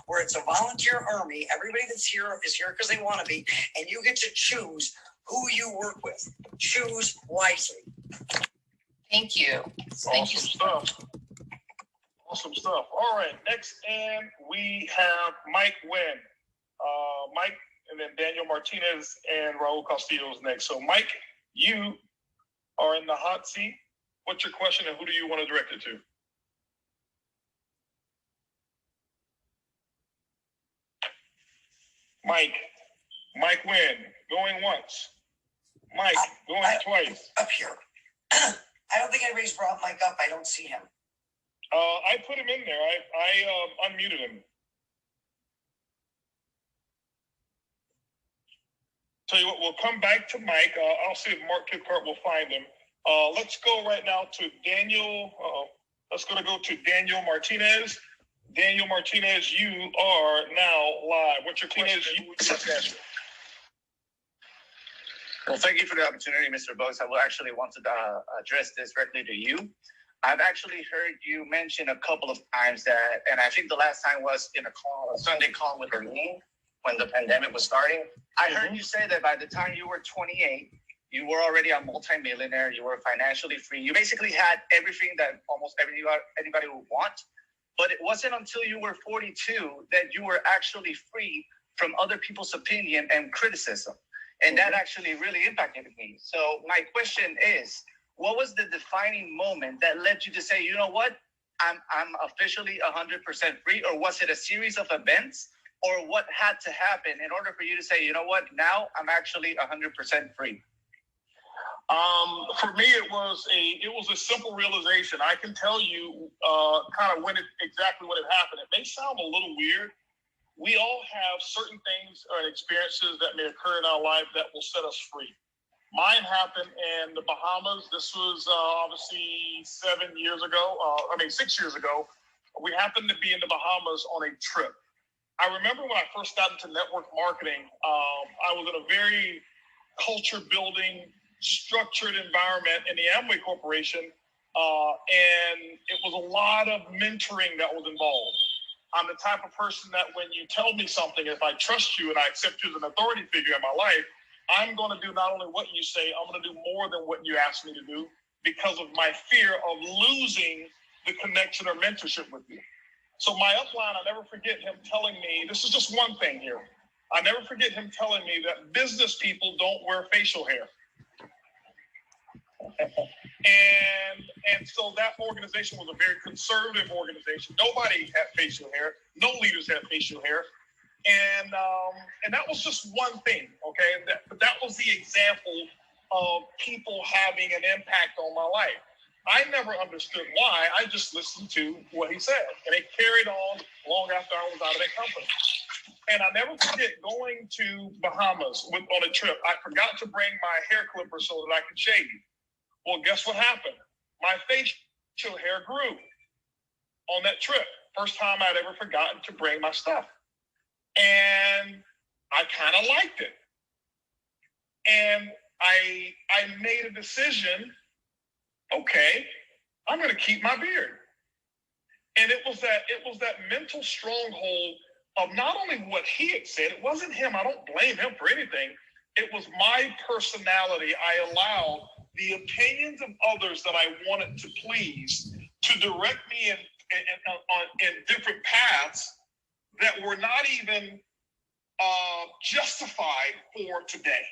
where it's a volunteer army. Everybody that's here is here because they want to be, and you get to choose who you work with. Choose wisely. Thank you. Thank you. Stuff. Awesome stuff. All right, next, and we have Mike Wynn. Mike, and then Daniel Martinez and Raul Castillo is next. So, Mike, you are in the hot seat. What's your question, and who do you want to direct it to? Mike Wynn, going once. Mike, going twice. Up here. I don't think anybody's brought Mike up. I don't see him. I put him in there. I unmuted him. Tell you what, we'll come back to Mike. I'll see if Mark Kipcart will find him. Let's go right now to Daniel. Let's go to Daniel Martinez. Daniel Martinez, you are now live. What's your question? Well, thank you for the opportunity, Mr. Buggs. I will actually want to address this directly to you. I've actually heard you mention a couple of times that, and I think the last time was in a Sunday call with Erlene when the pandemic was starting. I heard you say that by the time you were 28, you were already a multimillionaire. You were financially free. You basically had everything that almost anybody would want. But it wasn't until you were 42 that you were actually free from other people's opinion and criticism. And that actually really impacted me. So my question is, what was the defining moment that led you to say, you know what, I'm officially 100% free? Or was it a series of events? Or what had to happen in order for you to say, you know what, now I'm actually 100% free? For me, it was a simple realization. I can tell you kind of exactly when it happened. It may sound a little weird. We all have certain things or experiences that may occur in our life that will set us free. Mine happened in the Bahamas. This was obviously 6 years ago. We happened to be in the Bahamas on a trip. I remember when I first got into network marketing, I was in a very culture-building, structured environment in the Amway Corporation, and it was a lot of mentoring that was involved. I'm the type of person that when you tell me something, if I trust you and I accept you as an authority figure in my life, I'm going to do not only what you say, I'm going to do more than what you ask me to do because of my fear of losing the connection or mentorship with you. So my upline, I never forget him telling me, this is just one thing here. I never forget him telling me that business people don't wear facial hair. And so that organization was a very conservative organization. Nobody had facial hair. No leaders had facial hair. And that was just one thing, okay? That was the example of people having an impact on my life. I never understood why. I just listened to what he said. And it carried on long after I was out of that company. And I never forget going to Bahamas on a trip. I forgot to bring my hair clipper so that I could shave. Well, guess what happened? My facial hair grew on that trip. First time I'd ever forgotten to bring my stuff. And I kind of liked it. And I made a decision, okay, I'm going to keep my beard. And it was that mental stronghold of not only what he had said, it wasn't him, I don't blame him for anything. It was my personality. I allowed the opinions of others that I wanted to please to direct me in different paths that were not even justified for today.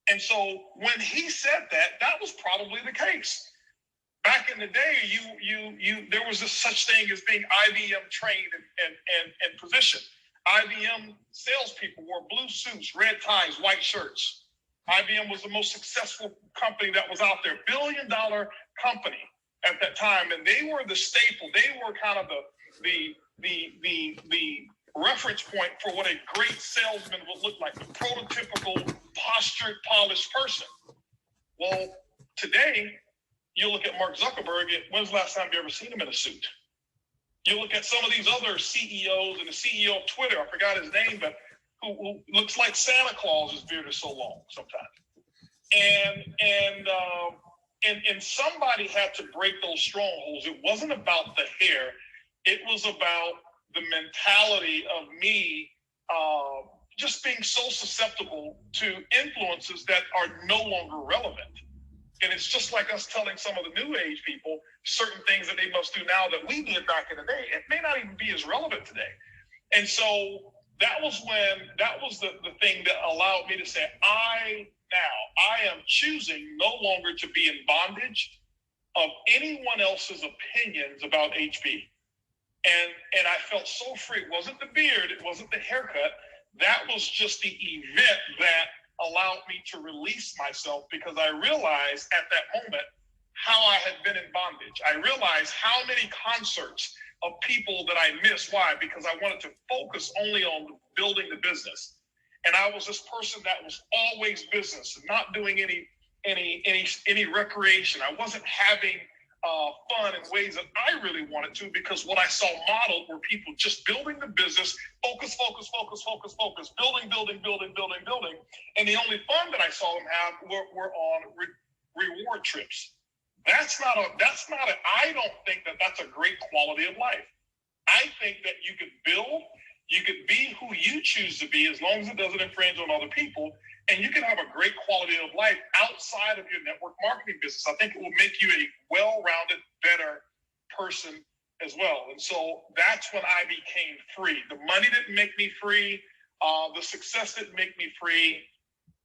And so when he said that, that was probably the case. Back in the day, there was this such thing as being IBM trained and positioned. IBM salespeople wore blue suits, red ties, white shirts. IBM was the most successful company that was out there, $1 billion company at that time, and they were the staple. They were kind of the reference point for what a great salesman would look like, the prototypical postured, polished person. Well, today, you look at Mark Zuckerberg, when's the last time you ever seen him in a suit? You look at some of these other CEOs, and the CEO of Twitter, I forgot his name, but who looks like Santa Claus, his beard is so long sometimes. And somebody had to break those strongholds. It wasn't about the hair. It was about the mentality of me just being so susceptible to influences that are no longer relevant. And it's just like us telling some of the new age people certain things that they must do now that we did back in the day. It may not even be as relevant today. And so that was the thing that allowed me to say, I am choosing no longer to be in bondage of anyone else's opinions about HB. And I felt so free. It wasn't the beard, it wasn't the haircut. That was just the event that allowed me to release myself, because I realized at that moment how I had been in bondage. I realized how many concerts of people that I missed. Why? Because I wanted to focus only on building the business. And I was this person that was always business and not doing any recreation. I wasn't having fun in ways that I really wanted to, because what I saw modeled were people just building the business, focus, building. And the only fun that I saw them have were on reward trips. I don't think that that's a great quality of life. I think that you could build, you could be who you choose to be as long as it doesn't infringe on other people, and you can have a great quality of life outside of your network marketing business. I think it will make you a well-rounded, better person as well. And so that's when I became free. The money didn't make me free. The success didn't make me free.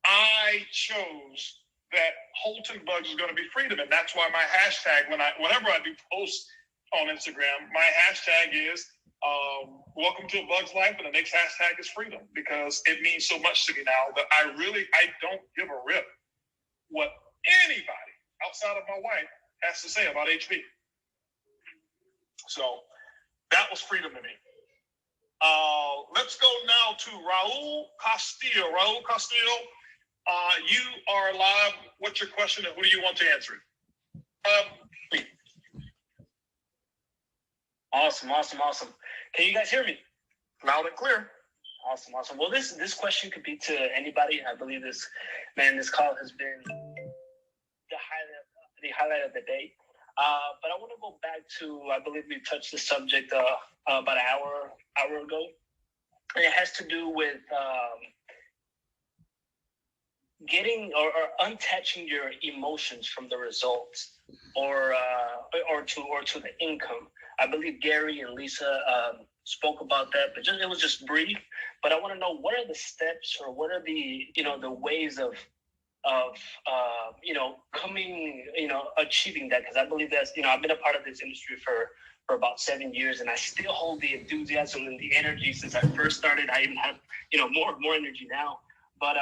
I chose that Holton Buggs is going to be freedom. And that's why my hashtag, whenever I do posts on Instagram, my hashtag is welcome to a Bug's life, and the next hashtag is freedom, because it means so much to me now that I don't give a rip what anybody outside of my wife has to say about HB. So that was freedom to me. Let's go now to Raul Castillo. Raul Castillo, you are live. What's your question, and who do you want to answer it? Awesome. Can you guys hear me? Loud and clear. Awesome. Well, this question could be to anybody. I believe this call has been the highlight of the day. But I want to go back to, I believe we touched the subject about an hour ago. And it has to do with getting or untouching your emotions from the results or to the income. I believe Gary and Lisa spoke about that, but it was just brief. But I want to know, what are the steps, or what are the the ways of coming, achieving that? Because I believe that's, I've been a part of this industry for about 7 years, and I still hold the enthusiasm and the energy since I first started. I even have more energy now. But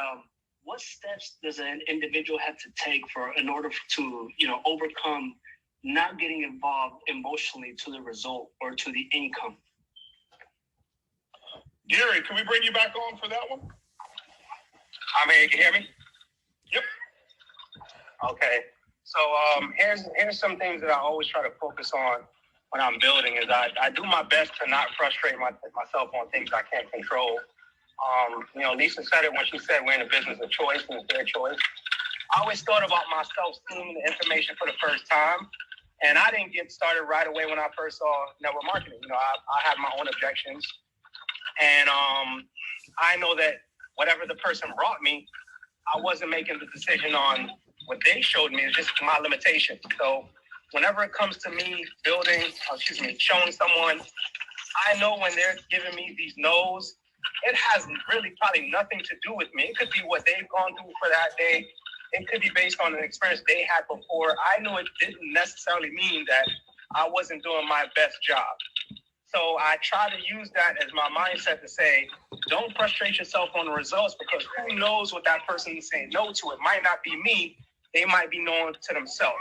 what steps does an individual have to take in order to overcome not getting involved emotionally to the result or to the income? Gary, can we bring you back on for that one? You can hear me? Yep. Okay. So here's some things that I always try to focus on when I'm building is I do my best to not frustrate myself on things I can't control. Lisa said it when she said we're in the business of choice, and it's their choice. I always thought about myself seeing the information for the first time, and I didn't get started right away when I first saw network marketing. I have my own objections, and I know that whatever the person brought me, I wasn't making the decision on what they showed me. It's just my limitations. So whenever it comes to me showing someone, I know when they're giving me these no's, it has really probably nothing to do with me. It could be what they've gone through for that day. It could be based on an experience they had before. I knew it didn't necessarily mean that I wasn't doing my best job. So I try to use that as my mindset to say, don't frustrate yourself on the results, because who knows what that person is saying no to. It might not be me. They might be knowing to themselves.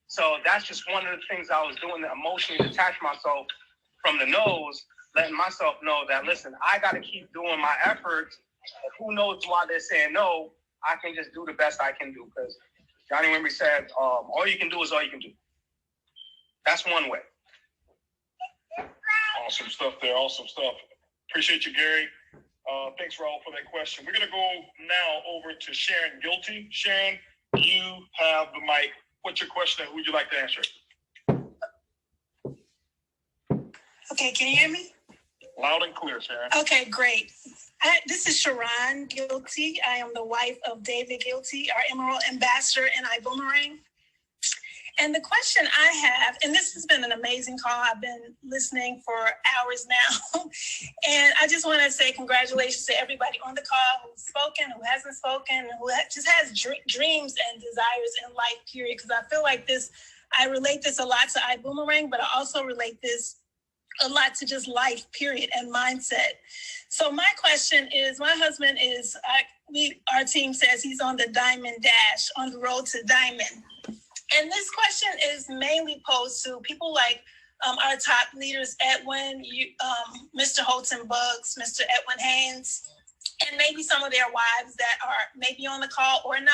So that's just one of the things I was doing to emotionally detach myself from the no's, letting myself know that, listen, I got to keep doing my efforts. Who knows why they're saying no? I can just do the best I can do, because Johnny Wimby said, all you can do is all you can do. That's one way. Awesome stuff there. Awesome stuff. Appreciate you, Gary. Thanks, Raul, for that question. We're going to go now over to Sharon Guilty. Sharon, you have the mic. What's your question and who would you like to answer? Okay, can you hear me? Loud and clear, Sharon. Okay, great. This is Sharon Guilty. I am the wife of David Guilty, our Emerald Ambassador in ibuumerang. And the question I have, and this has been an amazing call. I've been listening for hours now. And I just want to say congratulations to everybody on the call who's spoken, who hasn't spoken, who just has dreams and desires in life, period. Because I feel like I relate this a lot to ibuumerang, but I also relate this a lot to just life, period, and mindset. So my question is, my husband is, our team says he's on the diamond dash, on the road to diamond. And this question is mainly posed to people like our top leaders, Edwin, Mr. Holton Buggs, Mr. Edwin Haynes, and maybe some of their wives that are maybe on the call or not.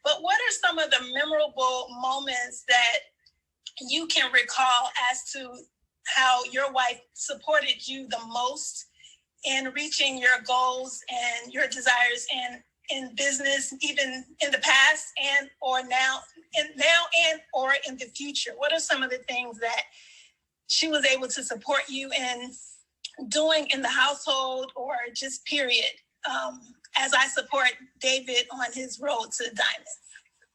But what are some of the memorable moments that you can recall as to how your wife supported you the most in reaching your goals and your desires in business, even in the past and or now and or in the future? What are some of the things that she was able to support you in doing in the household or just period, as I support David on his road to diamond?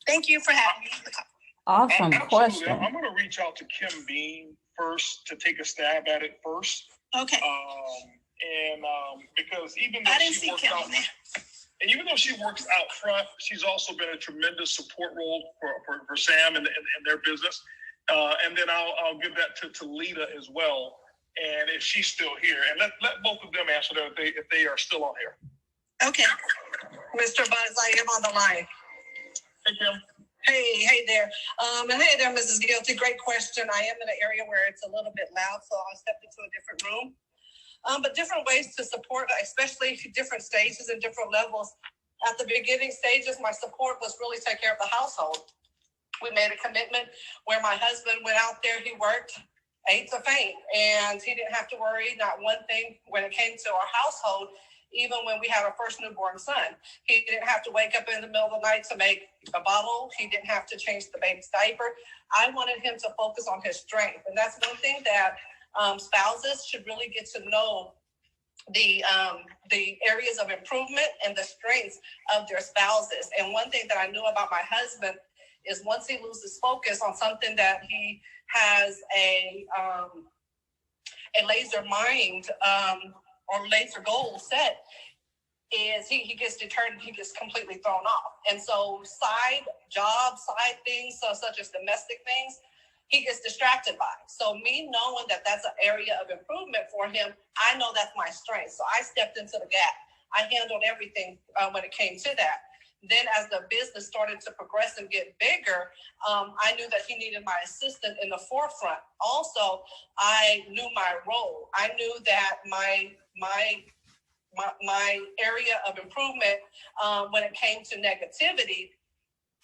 Thank you for having me on the call. Awesome question. I'm going to reach out to Kim Bean first to take a stab at it first. Okay. Because even though she works out, and even though she works out front, she's also been a tremendous support role for Sam and their business. And then I'll give that to Lita as well. And if she's still here, and let both of them answer that if they are still on here. Okay. Mr. Buzz, I am on the line. Hey, Kim. Hey there. And hey there, Mrs. Guilty. Great question. I am in an area where it's a little bit loud, so I'll step into a different room. But different ways to support, especially different stages and different levels. At the beginning stages, my support was really take care of the household. We made a commitment where my husband went out there, he worked 8 to 5, and he didn't have to worry not one thing when it came to our household. Even when we had our first newborn son, he didn't have to wake up in the middle of the night to make a bottle. He didn't have to change the baby's diaper. I wanted him to focus on his strength. And that's one thing that spouses should really get to know, the areas of improvement and the strengths of their spouses. And one thing that I knew about my husband is once he loses focus on something that he has a laser mind or laser goal set, is he gets deterred and he gets completely thrown off. And so side jobs, side things, such as domestic things, he gets distracted by. So me knowing that that's an area of improvement for him, I know that's my strength. So I stepped into the gap. I handled everything when it came to that. Then as the business started to progress and get bigger, I knew that he needed my assistant in the forefront. Also, I knew my role. I knew that my area of improvement when it came to negativity,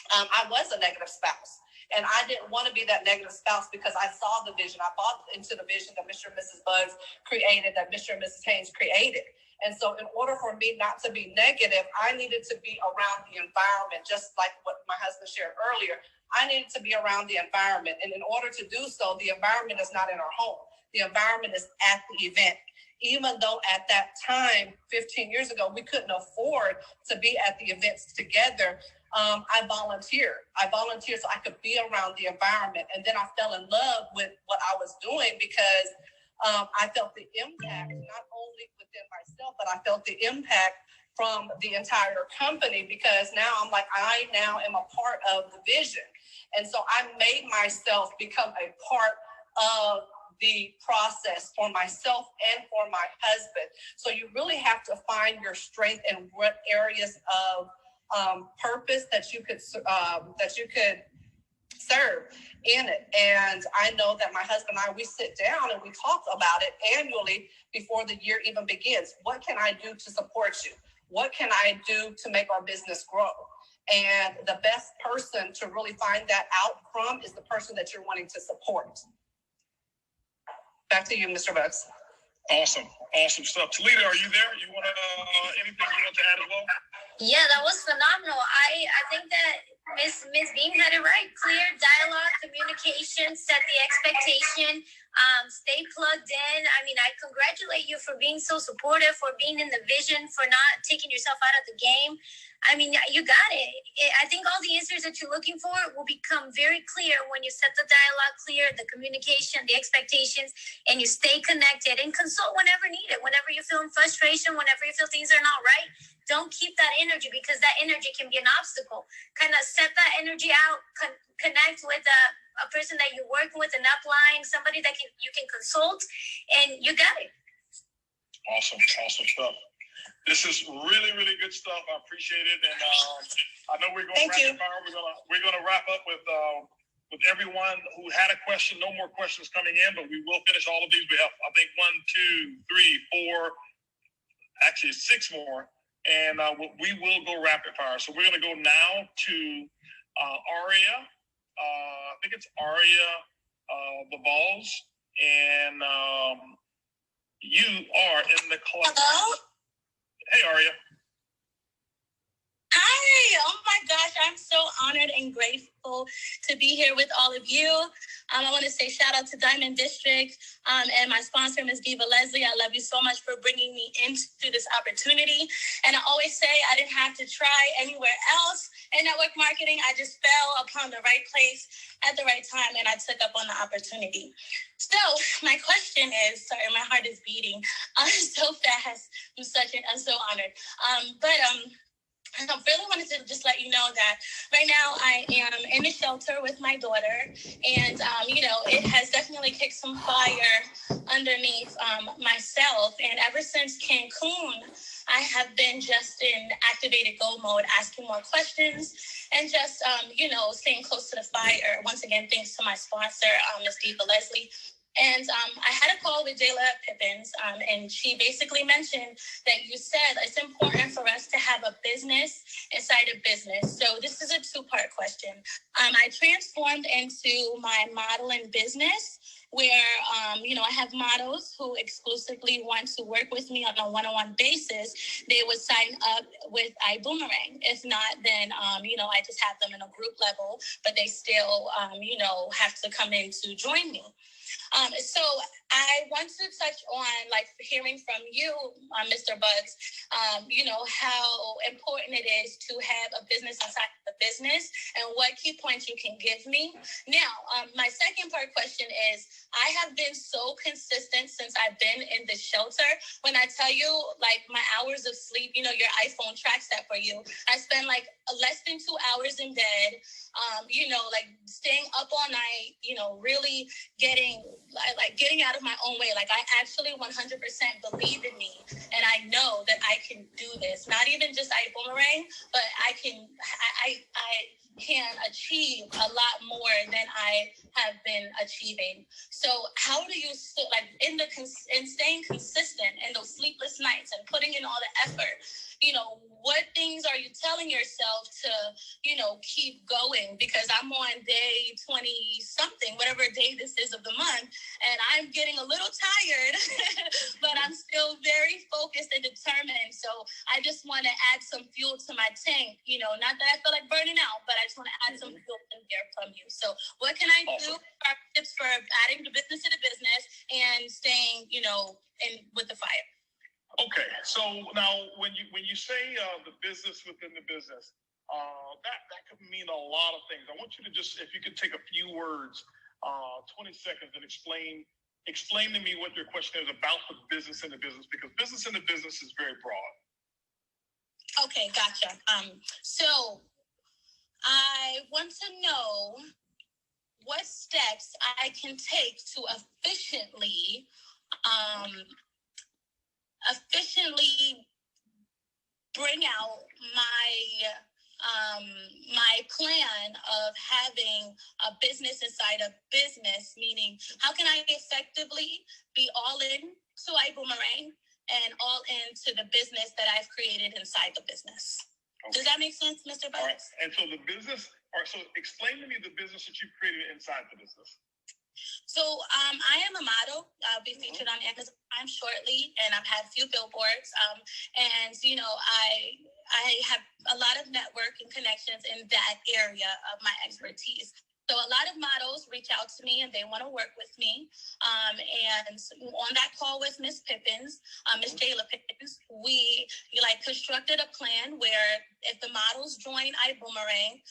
I was a negative spouse. And I didn't want to be that negative spouse because I saw the vision. I bought into the vision that Mr. and Mrs. Buggs created, that Mr. and Mrs. Haynes created. And so in order for me not to be negative, I needed to be around the environment, just like what my husband shared earlier. I needed to be around the environment. And in order to do so, the environment is not in our home. The environment is at the event. Even though at that time, 15 years ago, we couldn't afford to be at the events together, I volunteered so I could be around the environment. And then I fell in love with what I was doing because I felt the impact, not only within myself, but I felt the impact from the entire company, because now I'm like, I now am a part of the vision. And so I made myself become a part of the process for myself and for my husband. So you really have to find your strength in what areas of purpose that you could serve in it. And I know that my husband and I, we sit down and we talk about it annually before the year even begins. What can I do to support you? What can I do to make our business grow? And the best person to really find that out from is the person that you're wanting to support. Back to you, Mr. Buggs. Awesome stuff. Talita, are you there? You want to anything you want to add as well? Yeah, that was phenomenal. I think that Miss Beam had it right. Clear dialogue, communication, set the expectation, stay plugged in. I mean, I congratulate you for being so supportive, for being in the vision, for not taking yourself out of the game. I mean, you got it. I think all the answers that you're looking for will become very clear when you set the dialogue clear, the communication, the expectations, and you stay connected and consult whenever needed. Whenever you're feeling frustration, whenever you feel things are not right, don't keep that energy, because that energy can be an obstacle. Kind of set that energy out, connect with a person that you're working with, an upline, somebody that you can consult, and you got it. Awesome stuff. This is really, really good stuff. I appreciate it, and I know we're going to we're going to wrap up with everyone who had a question. No more questions coming in, but we will finish all of these. We have, I think, 1, 2, 3, 4, actually 6 more, and we will go rapid fire. So we're going to go now to Aria. I think it's Aria the Balls, and you are in the club. Hello? Hey, Aria. Hi. Oh my gosh, I'm so honored and grateful to be here with all of you. I want to say shout out to Diamond District and my sponsor, Ms. Diva Leslie. I love you so much for bringing me into this opportunity. And I always say I didn't have to try anywhere else in network marketing. I just fell upon the right place at the right time, and I took up on the opportunity. So my question is, sorry, my heart is beating so fast. I'm so honored. I really wanted to just let you know that right now I am in the shelter with my daughter, and, it has definitely kicked some fire underneath myself. And ever since Cancun, I have been just in activated go mode, asking more questions and just, staying close to the fire. Once again, thanks to my sponsor, Ms. Diva Leslie. And I had a call with Jayla Pippins, and she basically mentioned that you said it's important for us to have a business inside a business. So this is a 2-part question. I transformed into my modeling business where, I have models who exclusively want to work with me on a one-on-one basis. They would sign up with ibuumerang. If not, then, I just have them in a group level, but they still, have to come in to join me. So I want to touch on, like, hearing from you, Mr. Buggs, how important it is to have a business inside the business and what key points you can give me. Now, my second part question is, I have been so consistent since I've been in the shelter. When I tell you, like, my hours of sleep, your iPhone tracks that for you. I spend like less than 2 hours in bed, like staying up all night, really getting out of my own way. Like, I actually 100% believe in me, and I know that I can do this. Not even just ibuumerang, but I can achieve a lot more than I have been achieving. So how do you still, like, in staying consistent in those sleepless nights and putting in all the effort, what things are you telling yourself to, keep going? Because I'm on day 20 something, whatever day this is of the month, and I'm getting a little tired, but I'm still very focused and determined. So I just want to add some fuel to my tank, not that I feel like burning out, but I just want to add some fuel in there from you. So what can I do? Tips for adding the business to the business and staying, in with the fire. Okay, so now when you say the business within the business, that could mean a lot of things. I want you to just, if you could take a few words, 20 seconds, and explain to me what your question is about the business in the business, because business in the business is very broad. Okay, gotcha. So I want to know what steps I can take to efficiently bring out my plan of having a business inside a business, meaning how can I effectively be all in to ibuumerang and all into the business that I've created inside the business. Okay. Does that make sense, Mr. Buggs? All right. And so so explain to me the business that you've created inside the business. So I am a model. I'll be featured on Amazon shortly, and I've had a few billboards. And I have a lot of network and connections in that area of my expertise. So a lot of models reach out to me and they want to work with me. And on that call with Miss Pippins, Miss Jayla Pippins, we constructed a plan where if the models join ibuumerang,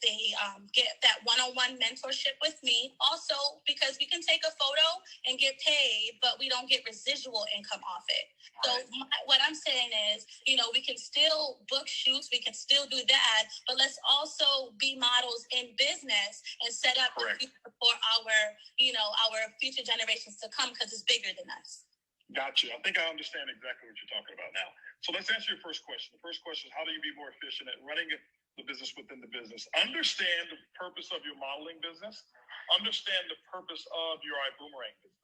they get that one-on-one mentorship with me. Also, because we can take a photo and get paid, but we don't get residual income off it. So what I'm saying is, we can still book shoots, we can still do that, but let's also be models in business and set up the future for our future generations to come, because it's bigger than us. Gotcha. I think I understand exactly what you're talking about now. So let's answer your first question. The first question is, how do you be more efficient at running the business within the business? Understand the purpose of your modeling business. Understand the purpose of your ibuumerang business.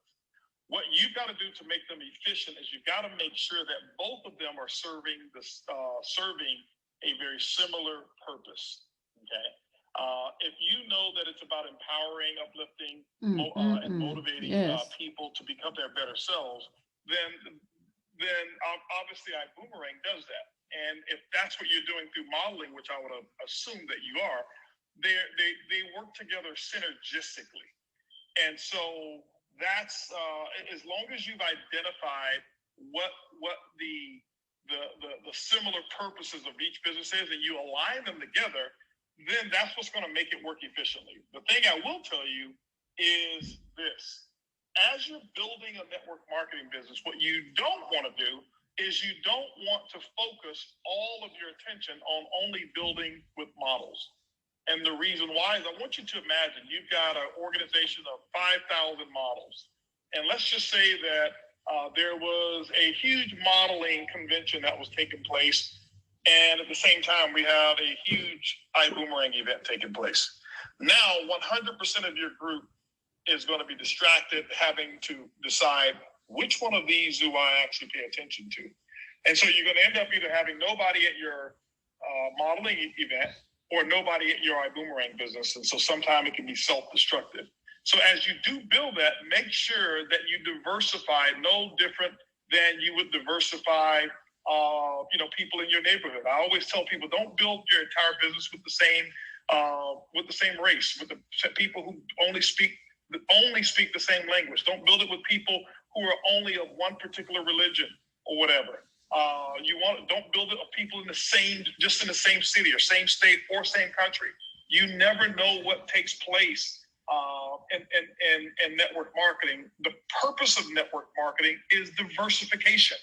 What you've got to do to make them efficient is you've got to make sure that both of them are serving a very similar purpose. Okay. If you know that it's about empowering, uplifting, and motivating people to become their better selves, then obviously ibuumerang does that. And if that's what you're doing through modeling, which I would assume that you are, they work together synergistically. And so that's as long as you've identified what the similar purposes of each business is, and you align them together, then that's what's going to make it work efficiently. The thing I will tell you is this: as you're building a network marketing business, what you don't want to do is you don't want to focus all of your attention on only building with models. And the reason why is I want you to imagine you've got an organization of 5,000 models. And let's just say that there was a huge modeling convention that was taking place. And at the same time, we have a huge ibuumerang event taking place. Now, 100% of your group is going to be distracted, having to decide which one of these do I actually pay attention to. And so you're going to end up either having nobody at your modeling event or nobody at your ibuumerang business. And so sometimes it can be self-destructive. So as you do build that, make sure that you diversify no different than you would diversify people in your neighborhood. I always tell people, don't build your entire business with the same race, with the people who only speak that only speak the same language. Don't build it with people who are only of one particular religion or whatever. Don't build it with people in the same city or same state or same country. You never know what takes place in network marketing. The purpose of network marketing is diversification.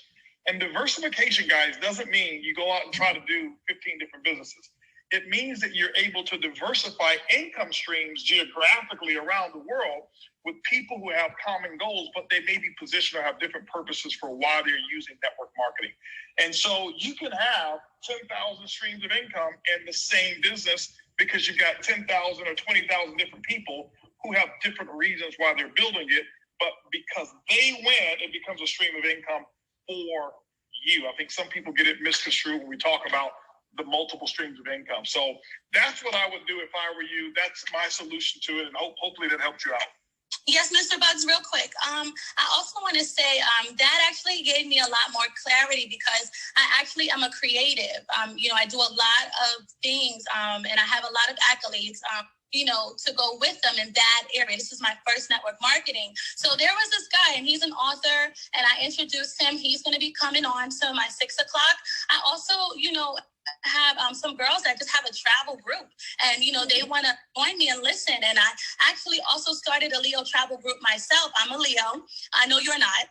And diversification, guys, doesn't mean you go out and try to do 15 different businesses. It means that you're able to diversify income streams geographically around the world with people who have common goals, but they may be positioned or have different purposes for why they're using network marketing. And so you can have 10,000 streams of income in the same business because you've got 10,000 or 20,000 different people who have different reasons why they're building it. But because they win, it becomes a stream of income for you. I think some people get it misconstrued when we talk about the multiple streams of income. So that's what I would do if I were you. That's my solution to it, and hopefully that helped you out. Yes, Mr. Buggs, real quick. I also want to say that actually gave me a lot more clarity because I actually am a creative. I do a lot of things and I have a lot of accolades. To go with them in that area. This is my first network marketing. So there was this guy, and he's an author, and I introduced him. He's going to be coming on to my 6 o'clock. I also, have some girls that just have a travel group, and they want to join me and listen. And I actually also started a Leo travel group myself. I'm a Leo. I know you're not,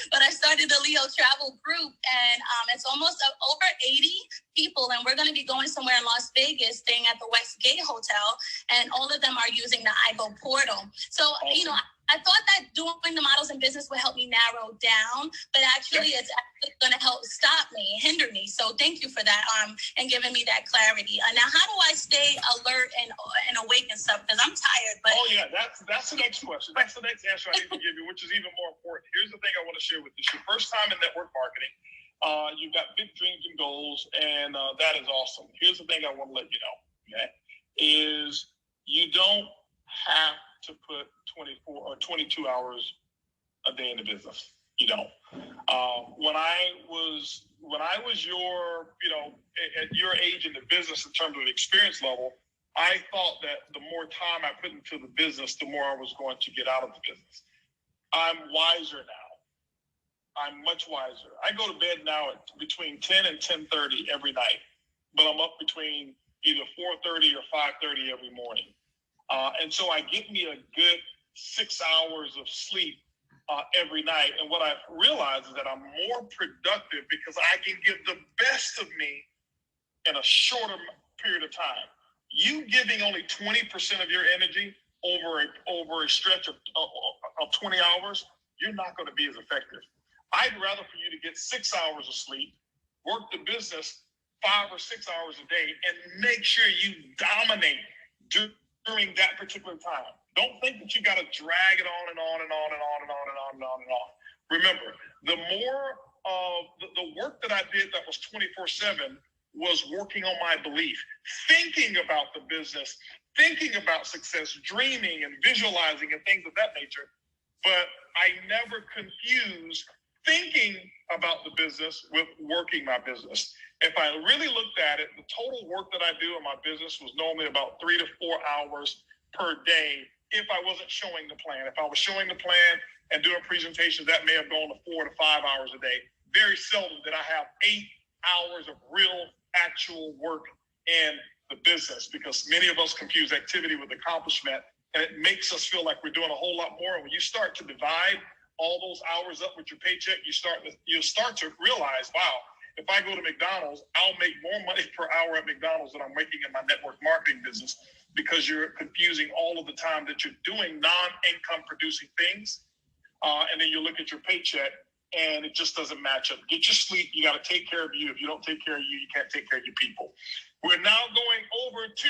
but I started a Leo travel group, and it's almost over 80 people, and we're going to be going somewhere in Las Vegas, staying at the Westgate Hotel, and all of them are using the iGo portal. So I thought that doing the models in business would help me narrow down, but actually it's actually going to help hinder me. So thank you for that and giving me that clarity. Now, how do I stay alert and awake and stuff? Because I'm tired. But that's the next question. That's the next answer I need to give you, which is even more important. Here's the thing I want to share with you. It's your first time in network marketing. You've got big dreams and goals, and that is awesome. Here's the thing I want to let you know, okay, is you don't have to put 24 or 22 hours a day in the business. You don't. When I was your, at your age in the business in terms of experience level, I thought that the more time I put into the business, the more I was going to get out of the business. I'm wiser now. I'm much wiser. I go to bed now at between 10 and 10:30 every night, but I'm up between either 4:30 or 5:30 every morning. And so I get me a good 6 hours of sleep every night. And what I realize is that I'm more productive because I can give the best of me in a shorter period of time. You giving only 20% of your energy over a stretch of 20 hours, you're not going to be as effective. I'd rather for you to get 6 hours of sleep, work the business 5 or 6 hours a day, and make sure you dominate during that particular time. Don't think that you got to drag it on and on and on and on and on and on and on and on. Remember, the more of the work that I did that was 24/7 was working on my belief, thinking about the business, thinking about success, dreaming and visualizing and things of that nature. But I never confused thinking about the business with working my business. If I really looked at it, the total work that I do in my business was normally about 3 to 4 hours per day if I wasn't showing the plan. If I was showing the plan and doing presentations, that may have gone to 4 to 5 hours a day. Very seldom did I have 8 hours of real actual work in the business, because many of us confuse activity with accomplishment, and it makes us feel like we're doing a whole lot more. And when you start to divide all those hours up with your paycheck, you start to realize, wow, if I go to McDonald's, I'll make more money per hour at McDonald's than I'm making in my network marketing business, because you're confusing all of the time that you're doing non-income producing things. And then you look at your paycheck and it just doesn't match up. Get your sleep. You got to take care of you. If you don't take care of you, you can't take care of your people. We're now going over to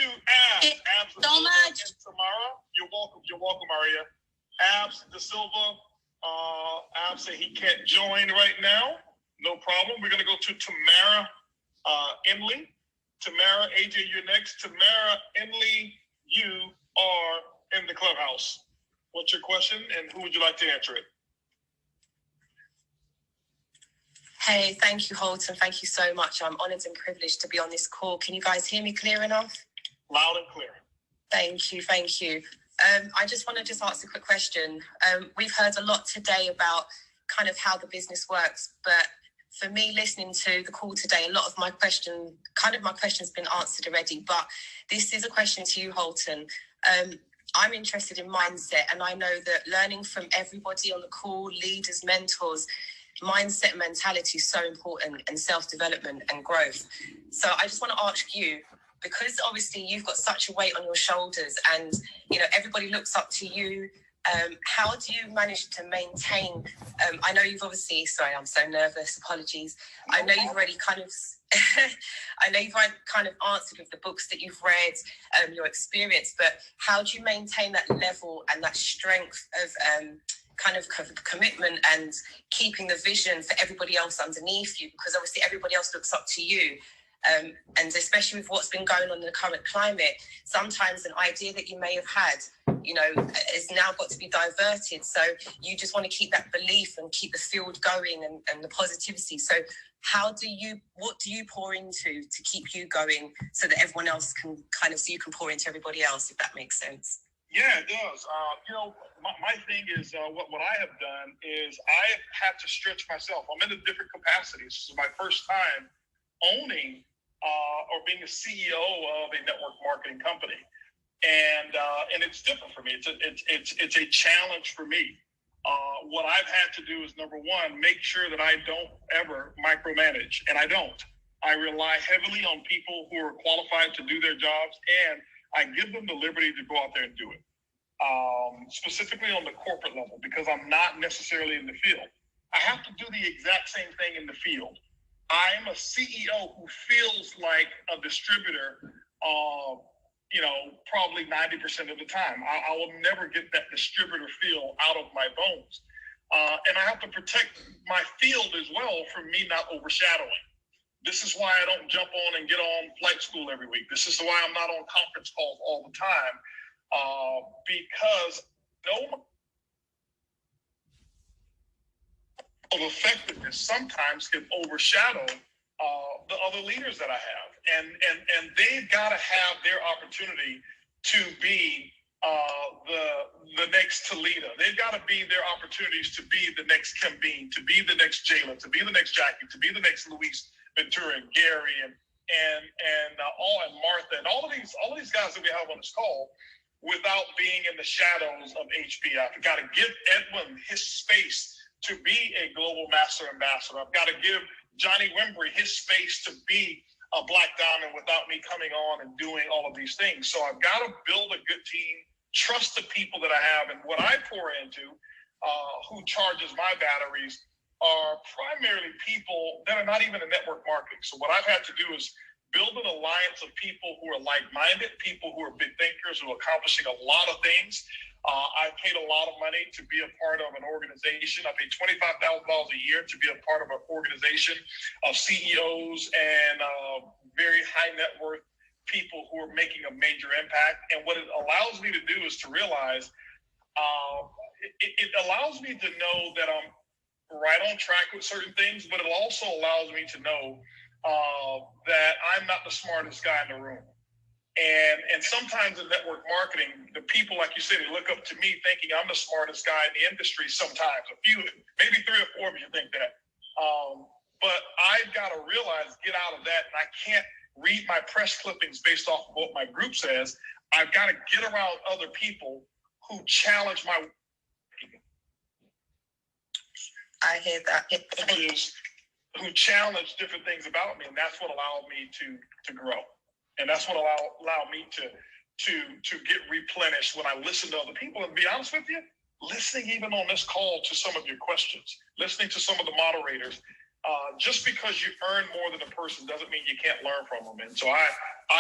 Abs. Abs so much. Tamara, you're welcome. You're welcome, Maria. Abs De Silva. Abs said he can't join right now. No problem. We're going to go to Tamara Emily. Tamara, AJ, you're next. Tamara Emily, you are in the clubhouse. What's your question, and who would you like to answer it? Hey, thank you, Holton. Thank you so much. I'm honored and privileged to be on this call. Can you guys hear me clear enough? Loud and clear. Thank you. Thank you. I just want to ask a quick question. We've heard a lot today about kind of how the business works, but for me, listening to the call today, a lot of my question's been answered already, but this is a question to you, Holton. I'm interested in mindset, and I know that learning from everybody on the call, leaders, mentors, mindset and mentality is so important, and self-development and growth. So I just want to ask you, because obviously you've got such a weight on your shoulders and, you know, everybody looks up to you. How do you manage to maintain, I know you've obviously, sorry, I'm so nervous, apologies. I know you've already kind of, answered with the books that you've read, your experience, but how do you maintain that level and that strength of kind of commitment and keeping the vision for everybody else underneath you? Because obviously everybody else looks up to you. And especially with what's been going on in the current climate, sometimes an idea that you may have had, you know, has now got to be diverted. So you just want to keep that belief and keep the field going and the positivity. So what do you pour into to keep you going so that everyone else can so you can pour into everybody else, if that makes sense? Yeah, it does. My thing is what I have done is I have had to stretch myself. I'm in a different capacity. This is my first time owning or being a CEO of a network marketing company, and it's different for me. It's a challenge for me. What I've had to do is, number one, make sure that I don't ever micromanage, and I don't. I rely heavily on people who are qualified to do their jobs, and I give them the liberty to go out there and do it. Specifically on the corporate level, because I'm not necessarily in the field. I have to do the exact same thing in the field. I'm a CEO who feels like a distributor, probably 90% of the time. I will never get that distributor feel out of my bones. And I have to protect my field as well from me not overshadowing. This is why I don't jump on and get on flight school every week. This is why I'm not on conference calls all the time, because of effectiveness sometimes can overshadow the other leaders that I have, and they've got to have their opportunity to be the next Talita. They've got to be their opportunities to be the next Kim Bean, to be the next Jayla, to be the next Jackie, to be the next Luis Ventura and Gary and Martha and all of these guys that we have on this call, without being in the shadows of HB. I've got to give Edwin his space to be a global master ambassador. I've got to give Johnny Wembry his space to be a Black Diamond without me coming on and doing all of these things. So I've got to build a good team, trust the people that I have, and what I pour into, who charges my batteries, are primarily people that are not even in network marketing. So what I've had to do is build an alliance of people who are like-minded, people who are big thinkers, who are accomplishing a lot of things. I paid a lot of money to be a part of an organization. I paid $25,000 a year to be a part of an organization of CEOs and very high net worth people who are making a major impact. And what it allows me to do is to realize, it allows me to know that I'm right on track with certain things, but it also allows me to know that I'm not the smartest guy in the room. And sometimes in network marketing, the people, like you said, they look up to me thinking I'm the smartest guy in the industry sometimes. A few, maybe 3 or 4 of you think that. But I've got to realize, get out of that, and I can't read my press clippings based off of what my group says. I've got to get around other people who challenge my... I hear that. Who challenge different things about me, and that's what allowed me to grow. And that's what allowed me to get replenished when I listen to other people. And to be honest with you, listening even on this call to some of your questions, listening to some of the moderators, just because you earn more than a person doesn't mean you can't learn from them. And so I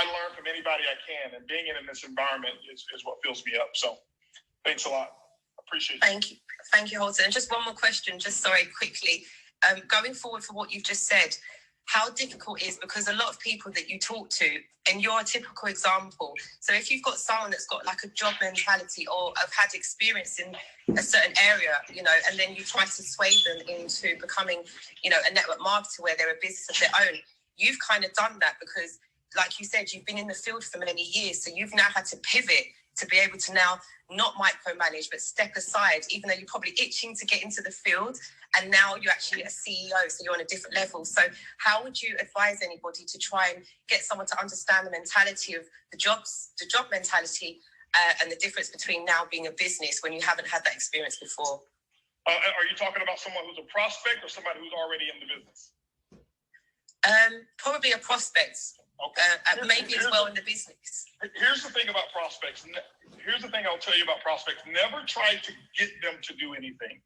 learn from anybody I can, and being in this environment is what fills me up. So thanks a lot. Appreciate it. Thank you. Thank you, Holton. And just one more question, quickly. Going forward for what you've just said, how difficult it is, because a lot of people that you talk to, and you're a typical example. So if you've got someone that's got like a job mentality or have had experience in a certain area, and then you try to sway them into becoming, a network marketer where they're a business of their own, you've kind of done that because like you said, you've been in the field for many years, so you've now had to pivot to be able to now not micromanage, but step aside, even though you're probably itching to get into the field. And now you're actually a CEO, so you're on a different level. So how would you advise anybody to try and get someone to understand the mentality of the job mentality, and the difference between now being a business when you haven't had that experience before? Are you talking about someone who's a prospect or somebody who's already in the business? Probably a prospect. Okay. Maybe as well in the business. Here's the thing about prospects. Here's the thing I'll tell you about prospects. Never try to get them to do anything.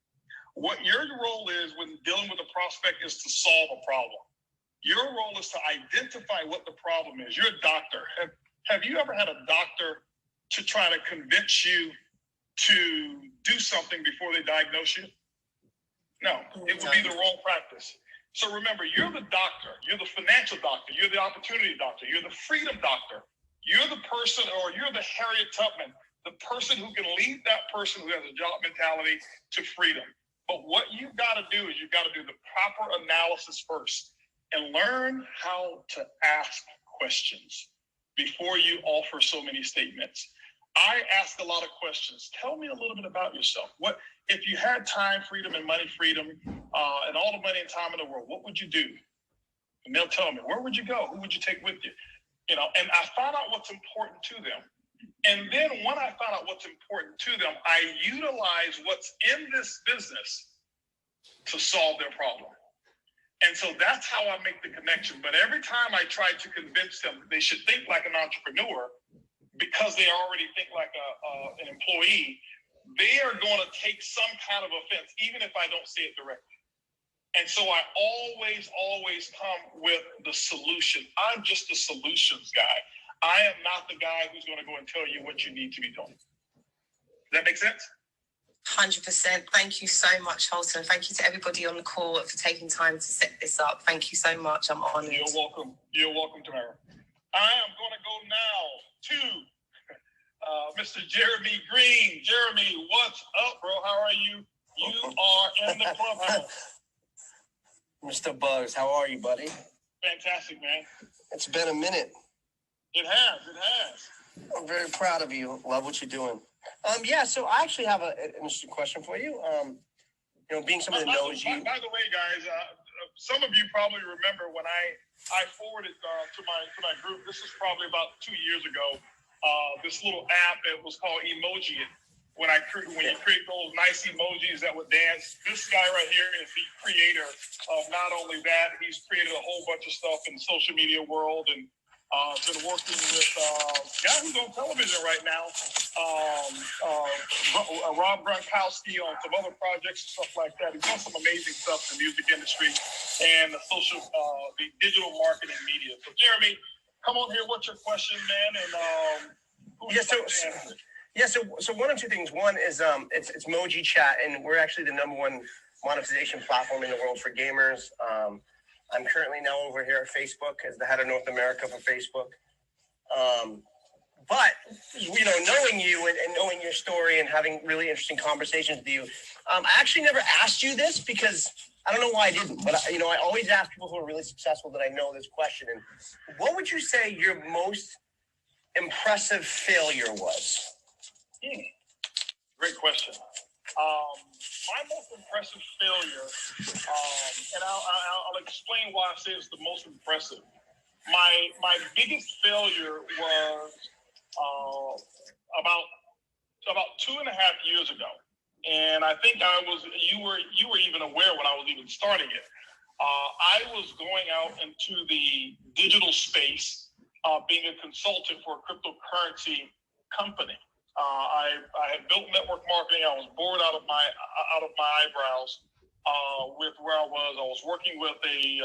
What your role is when dealing with a prospect is to solve a problem. Your role is to identify what the problem is. You're a doctor. Have you ever had a doctor to try to convince you to do something before they diagnose you? No, it would be the wrong practice. So remember, you're the doctor. You're the financial doctor. You're the opportunity doctor. You're the freedom doctor. You're the person, or you're the Harriet Tubman, the person who can lead that person who has a job mentality to freedom. But what you've got to do is you've got to do the proper analysis first and learn how to ask questions before you offer so many statements. I ask a lot of questions. Tell me a little bit about yourself. What if you had time freedom and money freedom and all the money and time in the world, what would you do? And they'll tell me, where would you go? Who would you take with you? You know, and I found out what's important to them. And then when I found out what's important to them, I utilize what's in this business to solve their problem. And so that's how I make the connection. But every time I try to convince them that they should think like an entrepreneur, because they already think like an employee, they are going to take some kind of offense, even if I don't say it directly. And so I always come with the solution. I'm just the solutions guy. I am not the guy who's going to go and tell you what you need to be doing. Does that make sense? 100%. Thank you so much, Holton. Thank you to everybody on the call for taking time to set this up. Thank you so much. I'm honored. You're welcome. You're welcome, Tamara. I am going to go now to Mr. Jeremy Green. Jeremy, what's up, bro? How are you? You are in the clubhouse. Mr. Buggs, how are you, buddy? Fantastic, man. It's been a minute. It has. I'm very proud of you. Love what you're doing. So I actually have an interesting question for you. Being someone that knows you. By the way, guys, some of you probably remember when I forwarded to my group. This is probably about 2 years ago. This little app, it was called Emoji. When you create those nice emojis that would dance, this guy right here is the creator of not only that, he's created a whole bunch of stuff in the social media world, and been working with a guy who's on television right now, Rob Gronkowski, on some other projects and stuff like that. He's done some amazing stuff in the music industry and the digital marketing media. So Jeremy, come on here. What's your question, man? And So one of two things. One is it's Moji Chat, and we're actually the #1 monetization platform in the world for gamers. I'm currently now over here at Facebook as the head of North America for Facebook. But knowing you and knowing your story and having really interesting conversations with you, I actually never asked you this because I don't know why I didn't. But I always ask people who are really successful that I know this question. And what would you say your most impressive failure was? Great question. My most impressive failure, and I'll explain why I say it's the most impressive. My biggest failure was about 2.5 years ago, and I think you were even aware when I was even starting it. I was going out into the digital space, being a consultant for a cryptocurrency company. I had built network marketing. I was bored out of my eyebrows with where I was. I was working with a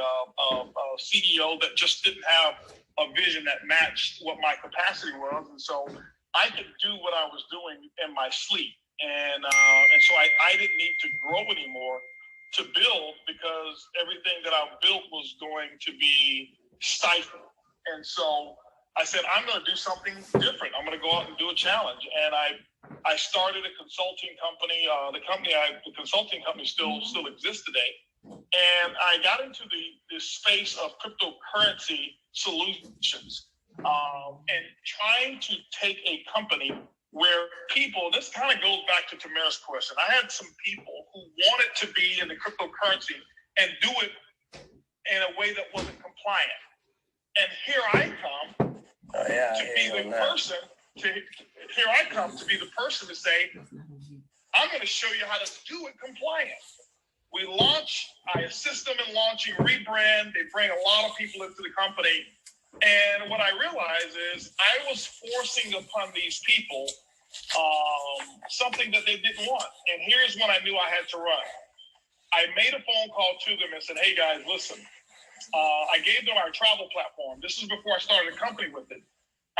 CEO that just didn't have a vision that matched what my capacity was, and so I could do what I was doing in my sleep, and so I didn't need to grow anymore to build because everything that I built was going to be stifled, and so I said, I'm going to do something different. I'm going to go out and do a challenge. And I started a consulting company. The consulting company still exists today. And I got into the space of cryptocurrency solutions. and trying to take a company where people, this kind of goes back to Tamara's question. I had some people who wanted to be in the cryptocurrency and do it in a way that wasn't compliant. And here I come to be the person to say, I'm going to show you how to do it compliant. We launch, I assist them in launching, rebrand. They bring a lot of people into the company. And what I realized is I was forcing upon these people something that they didn't want. And here's when I knew I had to run. I made a phone call to them and said, hey guys, listen, I gave them our travel platform. This is before I started a company with it.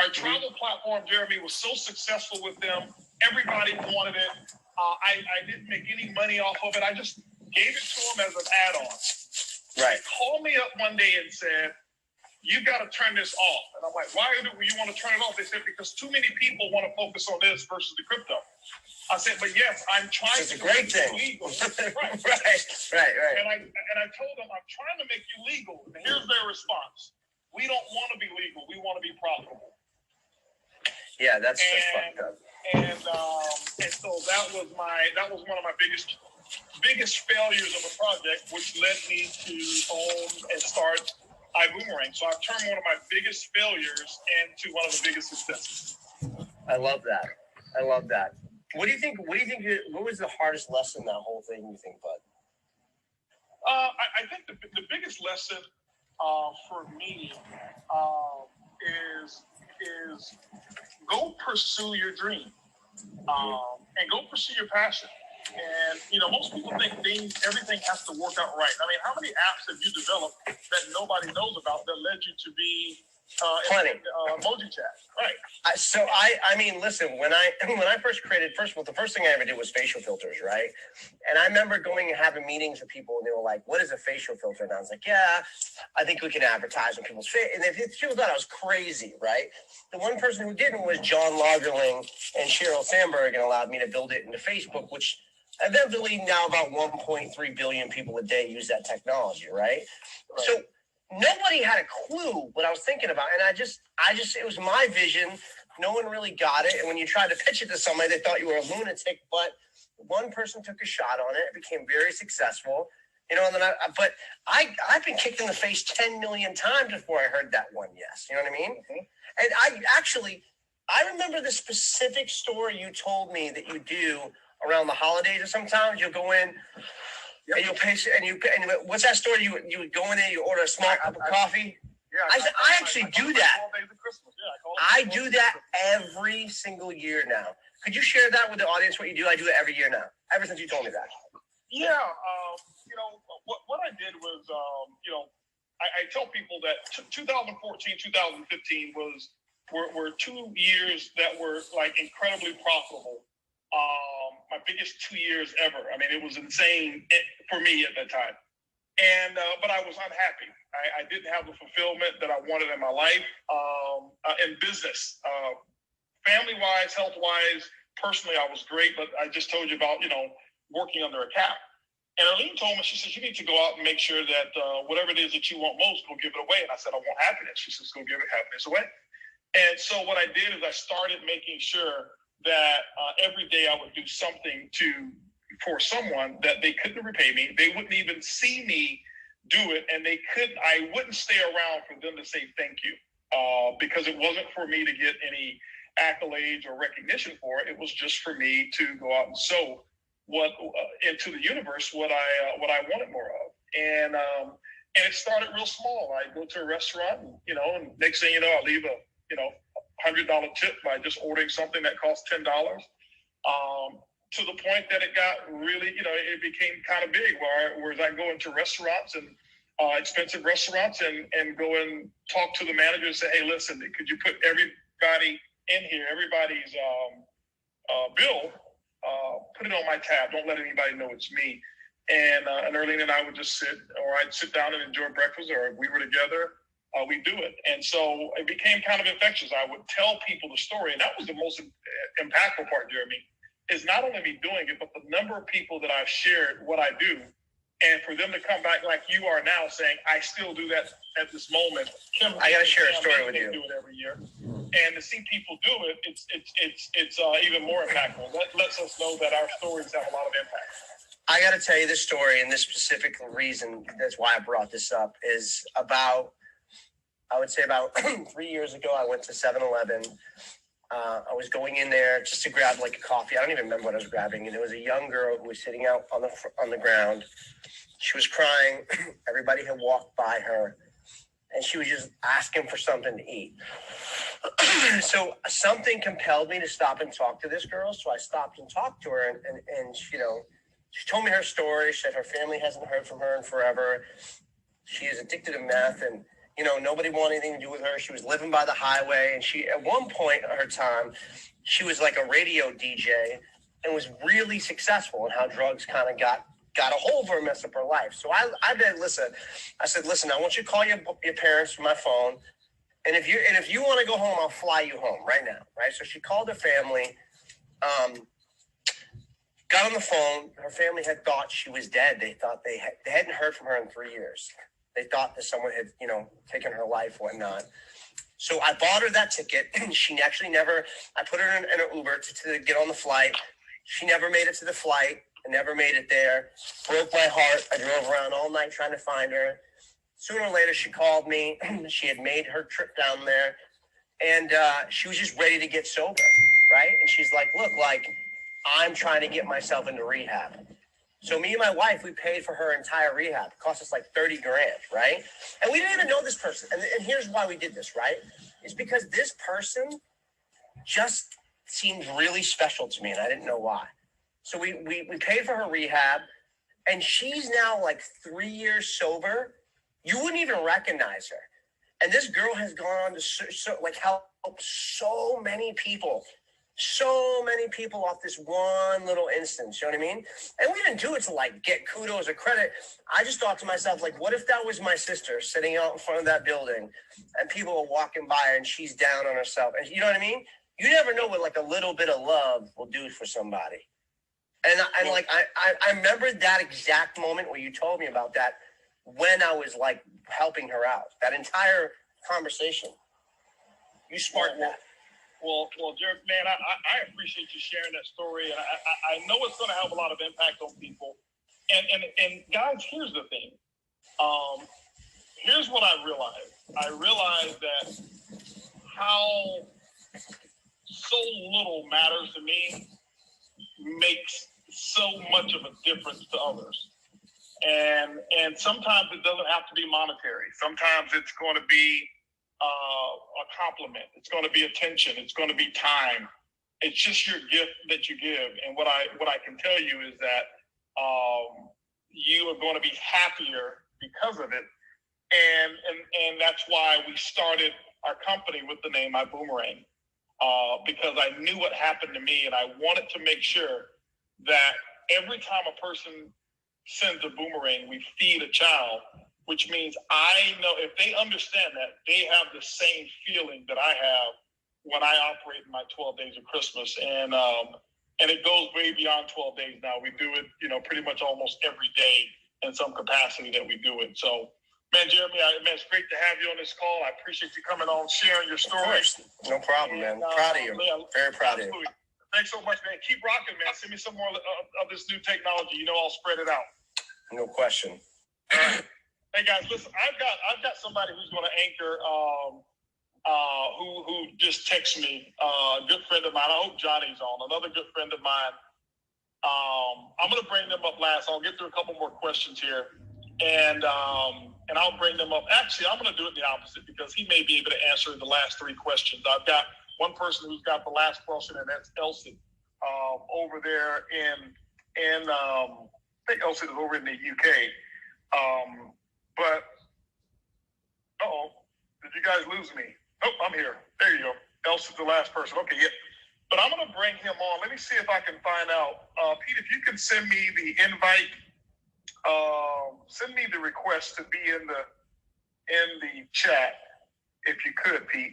Our travel platform, Jeremy, was so successful with them. Everybody wanted it. I didn't make any money off of it. I just gave it to them as an add-on. Right. They called me up one day and said, you got to turn this off. And I'm like, why do you want to turn it off? They said, because too many people want to focus on this versus the crypto. I said, but yes, I'm trying to make it legal. Right. And I told them, I'm trying to make you legal. And here's their response. We don't want to be legal. We want to be profitable. Yeah, that's fucked up. And so that was one of my biggest failures of a project, which led me to own and start ibuumerang. So I've turned one of my biggest failures into one of the biggest successes. I love that. What do you think? What was the hardest lesson in that whole thing, you think, Bud? I think the biggest lesson for me is go pursue your dream and go pursue your passion. And, most people think everything has to work out right. I mean, how many apps have you developed that nobody knows about that led you to be plenty emoji chat? Right. Listen, when I first created, first of all, the first thing I ever did was facial filters, right? And I remember going and having meetings with people, and they were like, what is a facial filter? And I was like, yeah, I think we can advertise on people's face. And people thought I was crazy, right? The one person who didn't was John Lagerling and Sheryl Sandberg, and allowed me to build it into Facebook, which eventually now about 1.3 billion people a day use that technology, right? So nobody had a clue what I was thinking about. And I just, it was my vision. No one really got it. And when you tried to pitch it to somebody, they thought you were a lunatic, but one person took a shot on it. It became very successful, and then I've been kicked in the face 10 million times before I heard that one yes. You know what I mean? Mm-hmm. And I remember the specific story you told me that you do around the holidays, or sometimes you'll go in and you'll pay, and what's that story? You would go in there, you order a small cup of coffee. Yeah, I actually do that. I do that every single year now. Could you share that with the audience, what you do? I do it every year now, ever since you told me that. Yeah, what I did was, I tell people that 2014, 2015 were 2 years that were like incredibly profitable. My biggest 2 years ever. I mean, it was insane for me at that time. And but I was unhappy. I didn't have the fulfillment that I wanted in my life, in business, family-wise, health-wise. Personally, I was great, but I just told you about working under a cap. And Arlene told me, she says, you need to go out and make sure that whatever it is that you want most, go give it away. And I said, I want happiness. She says, go give it happiness away. And so what I did is I started making sure that every day I would do something for someone that they couldn't repay me. They wouldn't even see me do it, and I wouldn't stay around for them to say thank you, because it wasn't for me to get any accolades or recognition for it. It was just for me to go out and sow into the universe what I wanted more of. And it started real small. I go to a restaurant, and next thing you know, I leave a $100 tip by just ordering something that costs $10. To the point that it got really, it became kind of big, whereas I go into restaurants and expensive restaurants and go and talk to the manager and say, hey, listen, could you put everybody in here, everybody's bill, put it on my tab. Don't let anybody know it's me. And Erlene and I would just sit, or I'd sit down and enjoy breakfast, or if we were together, we do it. And so it became kind of infectious. I would tell people the story, and that was the most impactful part, Jeremy, is not only me doing it, but the number of people that I've shared what I do And for them to come back like you are now saying, I still do that at this moment. I got to share a story with you. Do it every year. And to see people do it, it's even more impactful. That lets us know that our stories have a lot of impact. I got to tell you this story, and this specific reason, that's why I brought this up, is about, I would say about 3 years ago, I went to 7-Eleven. I was going in there just to grab like a coffee. I don't even remember what I was grabbing. And there was a young girl who was sitting out on the ground. She was crying. Everybody had walked by her, and she was just asking for something to eat. So something compelled me to stop and talk to this girl. So I stopped and talked to her, and you know, she told me her story. She said her family hasn't heard from her in forever. She is addicted to meth, and you know, nobody wanted anything to do with her. She was living by the highway, and she, at one point in her time, she was like a radio DJ and was really successful, and how drugs kind of got a hold of her and messed up her life. So I said, listen, I want you to call your parents from my phone, and if you want to go home, I'll fly you home right now, right? So she called her family, got on the phone. Her family had thought she was dead. They thought they hadn't heard from her in 3 years. They thought that someone had, you know, taken her life, whatnot. So I bought her that ticket. She actually never, I put her in an Uber to get on the flight. She never made it to the flight and never made it there. Broke my heart. I drove around all night trying to find her. Sooner or later, she called me. She had made her trip down there, and she was just ready to get sober, right? And she's like, look, like, I'm trying to get myself into rehab. So me and my wife, we paid for her entire rehab. It cost us like 30 grand, right? And we didn't even know this person. And here's why we did this, right? It's because this person just seemed really special to me, and I didn't know why. So we paid for her rehab, and she's now like 3 years sober. You wouldn't even recognize her. And this girl has gone on to help so many people. So many people off this one little instance, you know what I mean? And we didn't do it to like get kudos or credit. I just thought to myself, like, what if that was my sister sitting out in front of that building and people are walking by her and she's down on herself? And you know what I mean? You never know what like a little bit of love will do for somebody. And I remember that exact moment where you told me about that when I was like helping her out. That entire conversation. You sparked that. Well, Jared, man, I appreciate you sharing that story, and I know it's going to have a lot of impact on people. And guys, here's the thing. Here's what I realized. I realized that how so little matters to me makes so much of a difference to others. And sometimes it doesn't have to be monetary. Sometimes it's going to be a compliment. It's going to be attention. It's going to be time. It's just your gift that you give. And what I can tell you is that you are going to be happier because of it. And that's why we started our company with the name ibuumerang, because I knew what happened to me, and I wanted to make sure that every time a person sends a boomerang, we feed a child, which means I know if they understand that, they have the same feeling that I have when I operate in my 12 days of Christmas. And it goes way beyond 12 days now. We do it, pretty much almost every day in some capacity that we do it. So, man, Jeremy, it's great to have you on this call. I appreciate you coming on, sharing your story. No problem, man. Proud of you. Very proud of you. Thanks so much, man. Keep rocking, man. Send me some more of this new technology. I'll spread it out. No question. All right. Hey guys, listen. I've got somebody who's going to anchor. Who just texted me. A good friend of mine. I hope Johnny's on. Another good friend of mine. I'm going to bring them up last. I'll get through a couple more questions here, and I'll bring them up. Actually, I'm going to do it the opposite because he may be able to answer the last three questions. I've got one person who's got the last question, and that's Elsie over there in I think Elsie is over in the UK. But did you guys lose me? Oh, I'm here. There you go. Elsie's the last person. Okay, yeah. But I'm going to bring him on. Let me see if I can find out. Pete, if you can send me the invite, send me the request to be in the chat, if you could, Pete.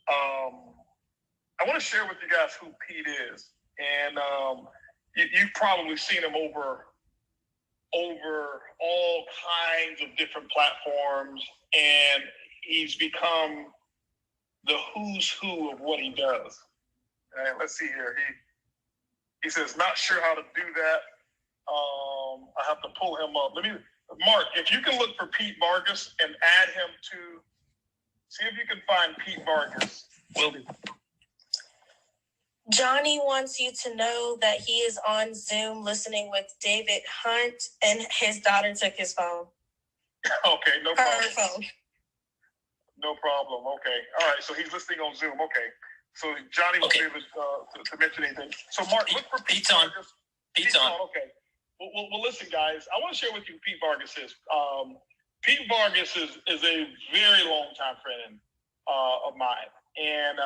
I want to share with you guys who Pete is. And you've probably seen him over over all kinds of different platforms, and he's become the who's who of what he does. And let's see here. He says, not sure how to do that. I have to pull him up. Mark, if you can look for Pete Vargas and add him to, see if you can find Pete Vargas. Will do. Johnny wants you to know that he is on Zoom listening with David Hunt, and his daughter took his phone. Okay, no problem. Her phone. No problem. Okay. All right. So he's listening on Zoom. Okay. So Johnny won't be able to mention anything. So Mark, look for Pete Vargas. Pete's on. Okay. Well, listen, guys. I want to share with you who Pete Vargas is. Pete Vargas is a very long time friend of mine, and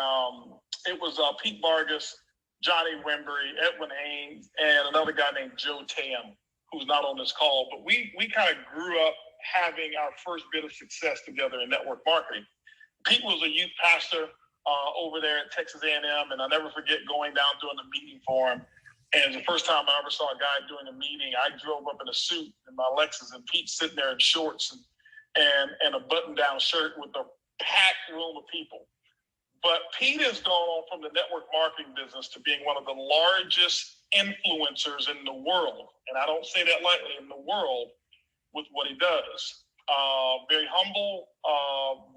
it was Pete Vargas, Johnny Wembury, Edwin Haynes, and another guy named Joe Tam, who's not on this call. But we kind of grew up having our first bit of success together in network marketing. Pete was a youth pastor over there at Texas A&M, and I'll never forget going down doing the meeting for him. And the first time I ever saw a guy doing a meeting, I drove up in a suit in my Lexus, and Pete's sitting there in shorts and a button-down shirt with a packed room of people. But Pete has gone on from the network marketing business to being one of the largest influencers in the world. And I don't say that lightly, in the world, with what he does. Very humble,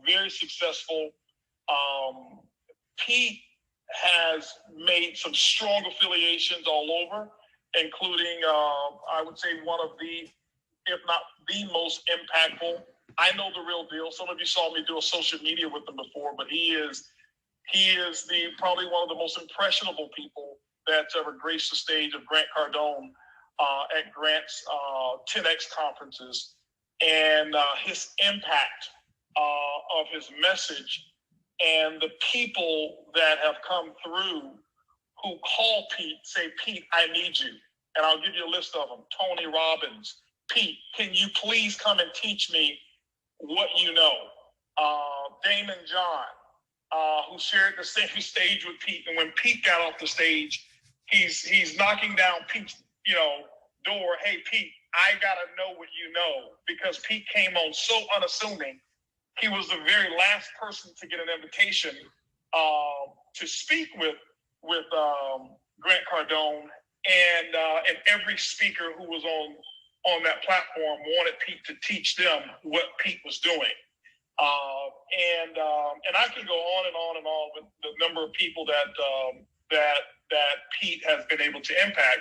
very successful. Pete has made some strong affiliations all over, including, I would say, one of the, if not the most impactful. I know the real deal. Some of you saw me do a social media with him before, but he is probably one of the most impressionable people that's ever graced the stage of Grant Cardone at Grant's 10X conferences, and his impact of his message, and the people that have come through who call Pete, say, Pete, I need you. And I'll give you a list of them. Tony Robbins. Pete, can you please come and teach me what you know? Damon John, who shared the same stage with Pete. And when Pete got off the stage, he's knocking down Pete's, door. Hey, Pete, I got to know what you know, because Pete came on so unassuming. He was the very last person to get an invitation to speak with Grant Cardone, and every speaker who was on that platform wanted Pete to teach them what Pete was doing. And I can go on and on and on with the number of people that Pete has been able to impact.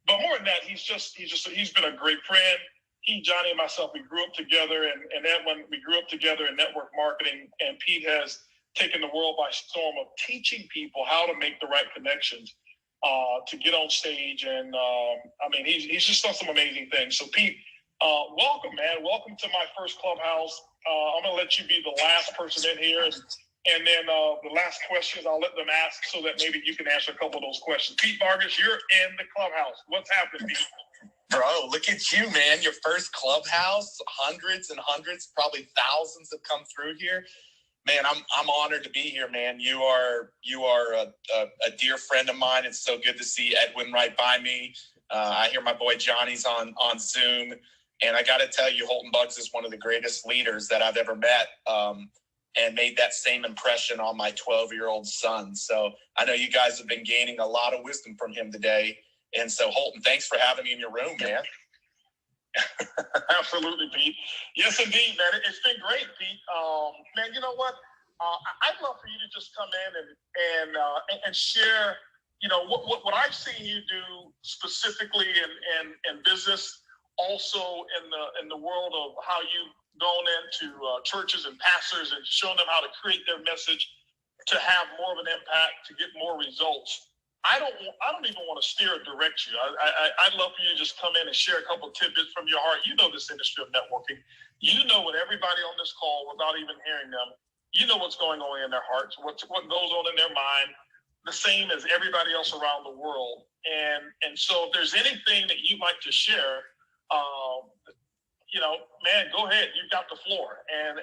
But more than that, he's been a great friend. He, Johnny, and myself, we grew up together, and Edwin, we grew up together in network marketing. And Pete has taken the world by storm of teaching people how to make the right connections to get on stage. And he's just done some amazing things. So Pete, welcome, man. Welcome to my first Clubhouse. I'm gonna let you be the last person in here, and then the last questions I'll let them ask, so that maybe you can answer a couple of those questions. Pete Vargas, you're in the Clubhouse. What's happening, Pete? Bro, look at you, man. Your first Clubhouse, hundreds and hundreds, probably thousands have come through here. Man, I'm honored to be here, man. You are a dear friend of mine. It's so good to see Edwin right by me. I hear my boy Johnny's on Zoom. And I got to tell you, Holton Buggs is one of the greatest leaders that I've ever met, and made that same impression on my 12-year-old son. So I know you guys have been gaining a lot of wisdom from him today. And so, Holton, thanks for having me in your room, man. Absolutely, Pete. Yes, indeed, man. It's been great, Pete. Man, you know what? I'd love for you to just come in and share, what I've seen you do specifically in business, also in the world of how you've gone into churches and pastors and shown them how to create their message to have more of an impact, to get more results. I don't even want to steer or direct you. I'd love for you to just come in and share a couple of tidbits from your heart. You know this industry of networking. You know what everybody on this call, without even hearing them, you know what's going on in their hearts, what goes on in their mind, the same as everybody else around the world. And so if there's anything that you'd like to share, man, go ahead. You've got the floor. And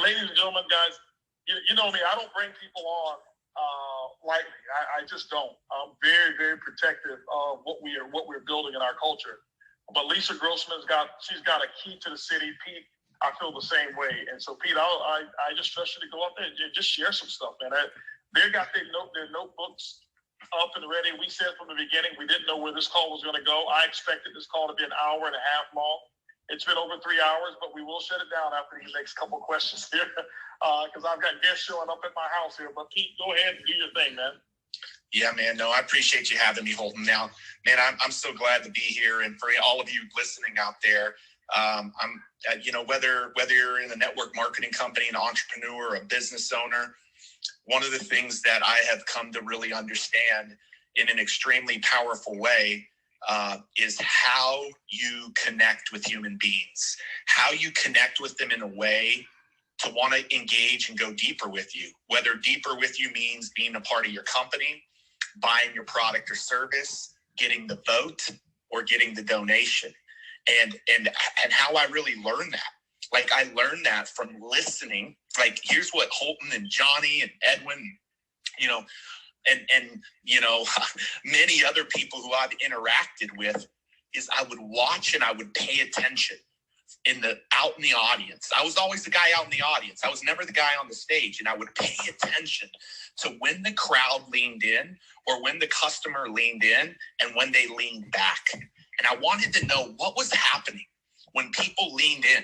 ladies and gentlemen, guys, you know me. I don't bring people on lightly. I just don't. I'm very, very protective of what we're building in our culture. But Lisa Grossman's she's got a key to the city. Pete, I feel the same way. And so, Pete, I just trust you to go out there and just share some stuff, man. They got their notebooks up and ready. We said from the beginning we didn't know where this call was going to go. I expected this call to be an hour and a half long. It's been over 3 hours, but we will shut it down after these next couple of questions here because I've got guests showing up at my house here. But Pete, go ahead and do your thing, man. Yeah, man. No, I appreciate you having me, Holton. Now, man, I'm so glad to be here, and for all of you listening out there, whether you're in a network marketing company, an entrepreneur, a business owner, one of the things that I have come to really understand in an extremely powerful way is how you connect with human beings, how you connect with them in a way to want to engage and go deeper with you. Whether deeper with you means being a part of your company, buying your product or service, getting the vote, or getting the donation. And how I really learned that. Like, I learned that from listening. Like, here's what Holton and Johnny and Edwin, and many other people who I've interacted with, is I would watch and I would pay attention out in the audience. I was always the guy out in the audience. I was never the guy on the stage. And I would pay attention to when the crowd leaned in, or when the customer leaned in, and when they leaned back. And I wanted to know what was happening when people leaned in.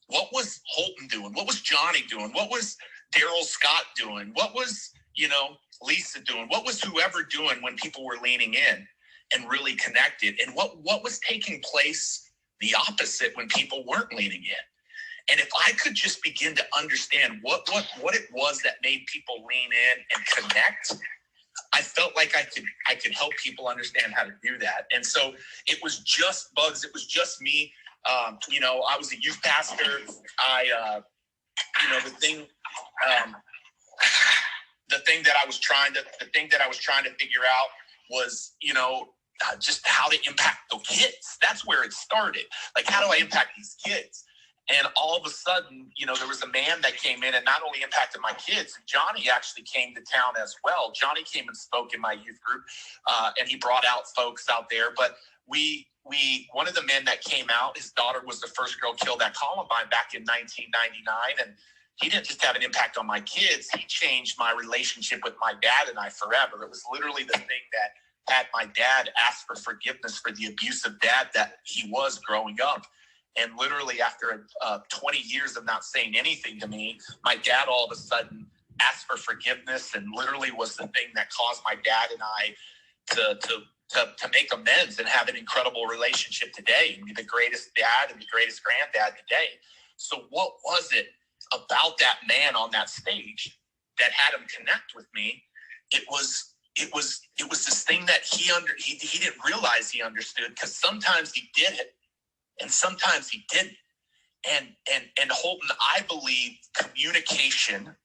What was Holton doing? What was Johnny doing? What was Daryl Scott doing? What was, Lisa doing? What was whoever doing when people were leaning in and really connected? And what was taking place the opposite when people weren't leaning in? And if I could just begin to understand what it was that made people lean in and connect, I felt like I could help people understand how to do that. And so it was just Buggs. It was just me. I was a youth pastor. The thing that I was trying to figure out was, just how to impact the kids. That's where it started. Like, how do I impact these kids? And all of a sudden, there was a man that came in and not only impacted my kids, Johnny actually came to town as well. Johnny came and spoke in my youth group, and he brought out folks out there. But one of the men that came out, his daughter was the first girl killed at Columbine back in 1999. And he didn't just have an impact on my kids. He changed my relationship with my dad and I forever. It was literally the thing that had my dad ask for forgiveness for the abusive dad that he was growing up. And literally after 20 years of not saying anything to me, my dad all of a sudden asked for forgiveness, and literally was the thing that caused my dad and I to make amends and have an incredible relationship today, and be the greatest dad and the greatest granddad today. So what was it about that man on that stage that had him connect with me? It was this thing that he didn't realize he understood, because sometimes he did it and sometimes he didn't. And Holton, I believe communication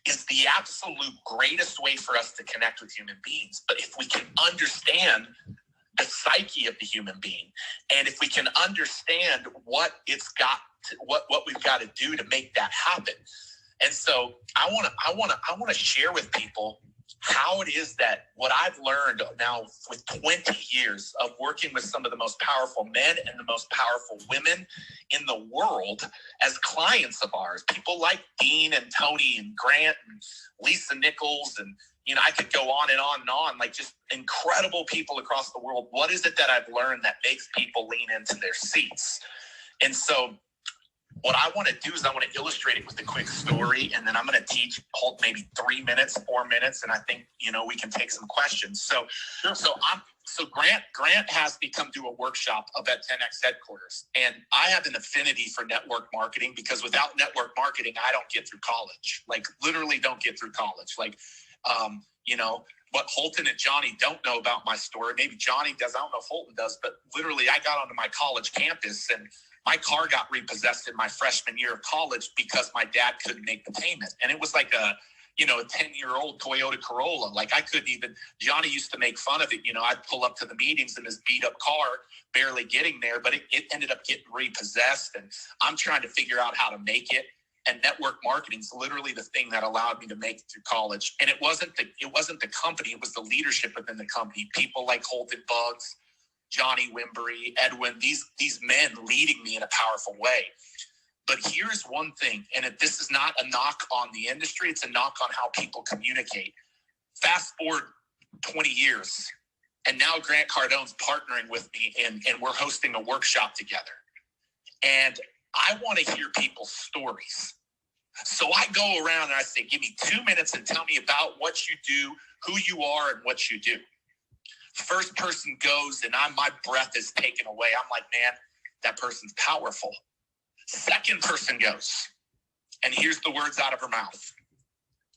is the absolute greatest way for us to connect with human beings. But if we can understand the psyche of the human being, and if we can understand what we've got to do to make that happen. And so I want to share with people how it is that what I've learned now with 20 years of working with some of the most powerful men and the most powerful women in the world as clients of ours, people like Dean and Tony and Grant and Lisa Nichols, and I could go on and on and on, like just incredible people across the world. What is it that I've learned that makes people lean into their seats? And so what I want to do is I want to illustrate it with a quick story, and then I'm going to teach maybe 3 minutes, 4 minutes, and I think we can take some questions. So Grant has me come do a workshop up at 10X headquarters, and I have an affinity for network marketing, because without network marketing, I don't get through college. Like, literally don't get through college. Like, what Holton and Johnny don't know about my story, maybe Johnny does, I don't know if Holton does, but literally I got onto my college campus and my car got repossessed in my freshman year of college because my dad couldn't make the payment. And it was like a 10-year-old Toyota Corolla. Like, I couldn't even, Johnny used to make fun of it. I'd pull up to the meetings in this beat up car, barely getting there, but it ended up getting repossessed. And I'm trying to figure out how to make it. And network marketing is literally the thing that allowed me to make it through college. And it wasn't the company, it was the leadership within the company. People like Holton Buggs, Johnny Wimbury, Edwin, these men leading me in a powerful way. But here's one thing, and if this is not a knock on the industry, it's a knock on how people communicate. Fast forward 20 years, and now Grant Cardone's partnering with me, and we're hosting a workshop together. And I want to hear people's stories. So I go around and I say, give me 2 minutes and tell me about what you do, who you are, and what you do. First person goes, and my breath is taken away. I'm like, man, that person's powerful. Second person goes, and here's the words out of her mouth.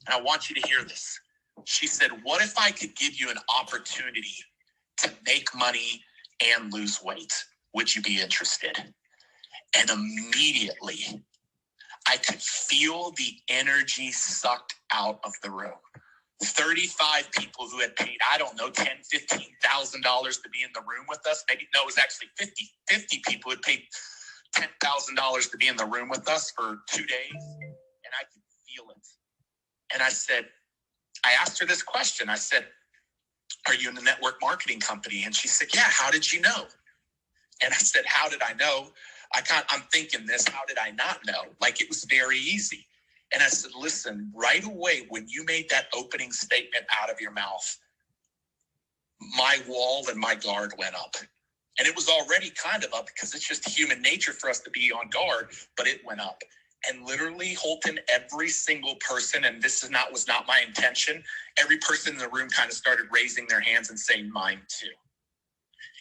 And I want you to hear this. She said, what if I could give you an opportunity to make money and lose weight? Would you be interested? And immediately, I could feel the energy sucked out of the room. 35 people who had paid, I don't know, $10,000, $15,000 to be in the room with us. Maybe, no, it was actually 50 people who had paid $10,000 to be in the room with us for 2 days. And I could feel it. And I asked her this question. I said, are you in the network marketing company? And she said, yeah, how did you know? And I said, how did I know? I'm thinking this, how did I not know? Like, it was very easy. And I said, listen, right away, when you made that opening statement out of your mouth, my wall and my guard went up. And it was already kind of up because it's just human nature for us to be on guard, but it went up. And literally, Holton, every single person, and this was not my intention, every person in the room kind of started raising their hands and saying, mine too.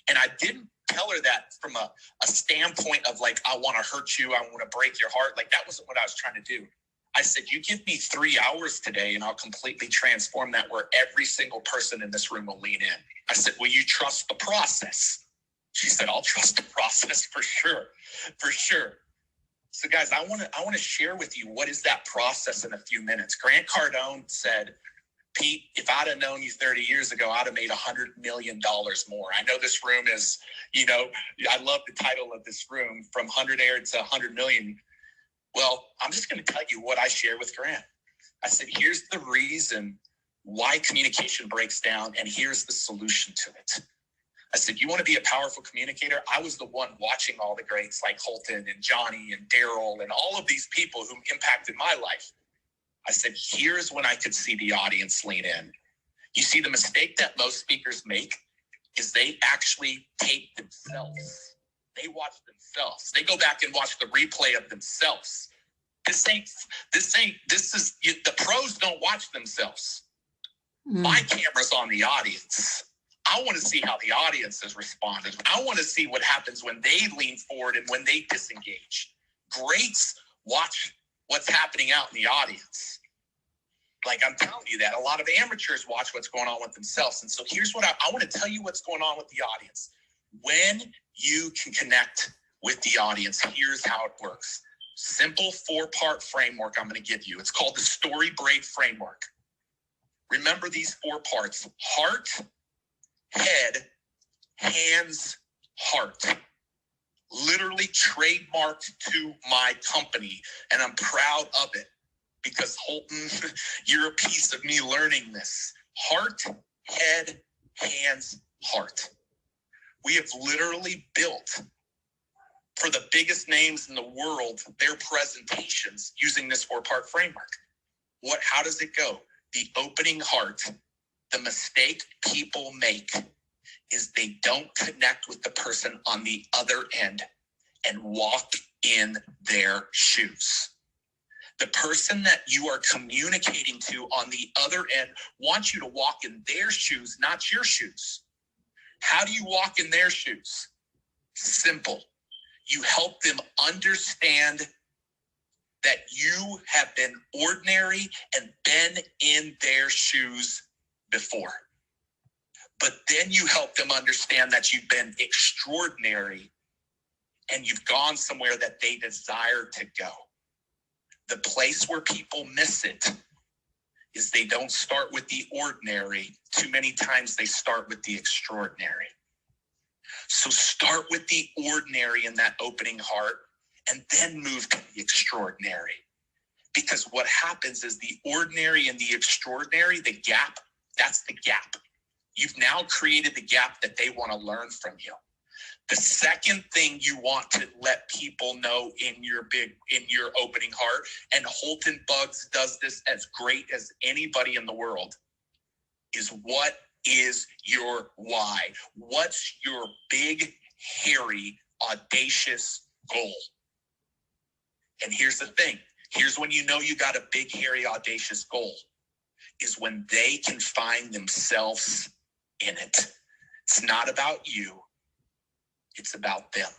And I didn't tell her that from a standpoint of like, I want to hurt you, I want to break your heart. Like, that wasn't what I was trying to do. I said, you give me 3 hours today and I'll completely transform that where every single person in this room will lean in. I said, will you trust the process? She said, I'll trust the process for sure. For sure. So guys, I want to share with you what is that process in a few minutes. Grant Cardone said, Pete, if I'd have known you 30 years ago, I'd have made $100 million more. I know this room is, I love the title of this room, from 100 air to 100 million. Well, I'm just going to tell you what I share with Grant. I said, here's the reason why communication breaks down, and here's the solution to it. I said, you want to be a powerful communicator? I was the one watching all the greats like Holton and Johnny and Daryl and all of these people who impacted my life. I said, here's when I could see the audience lean in. You see, the mistake that most speakers make is they actually tape themselves. They watch themselves. They go back and watch the replay of themselves. The pros don't watch themselves. My camera's on the audience. I want to see how the audience has responded. I want to see what happens when they lean forward and when they disengage. Greats watch what's happening out in the audience. Like, I'm telling you that. A lot of amateurs watch what's going on with themselves. And so here's what I want to tell you what's going on with the audience. When you can connect with the audience, here's how it works. Simple 4-part framework I'm going to give you. It's called the Story Braid Framework. Remember these 4 parts: heart, head, hands, heart. Literally trademarked to my company, and I'm proud of it because, Holton, you're a piece of me learning this. Heart, head, hands, heart. We have literally built, for the biggest names in the world, their presentations using this 4-part framework. How does it go? The opening heart. The mistake people make is they don't connect with the person on the other end and walk in their shoes. The person that you are communicating to on the other end wants you to walk in their shoes, not your shoes. How do you walk in their shoes? Simple. You help them understand that you have been ordinary and been in their shoes before. But then you help them understand that you've been extraordinary and you've gone somewhere that they desire to go. The place where people miss it is they don't start with the ordinary. Too many times they start with the extraordinary. So start with the ordinary in that opening heart and then move to the extraordinary. Because what happens is the ordinary and the extraordinary, the gap, that's the gap. You've now created the gap that they want to learn from you. The second thing you want to let people know in your opening heart, and Holton Buggs does this as great as anybody in the world, is what is your why? What's your big, hairy, audacious goal? And here's the thing. Here's when you know you got a big, hairy, audacious goal, is when they can find themselves in it. It's not about you. It's about them.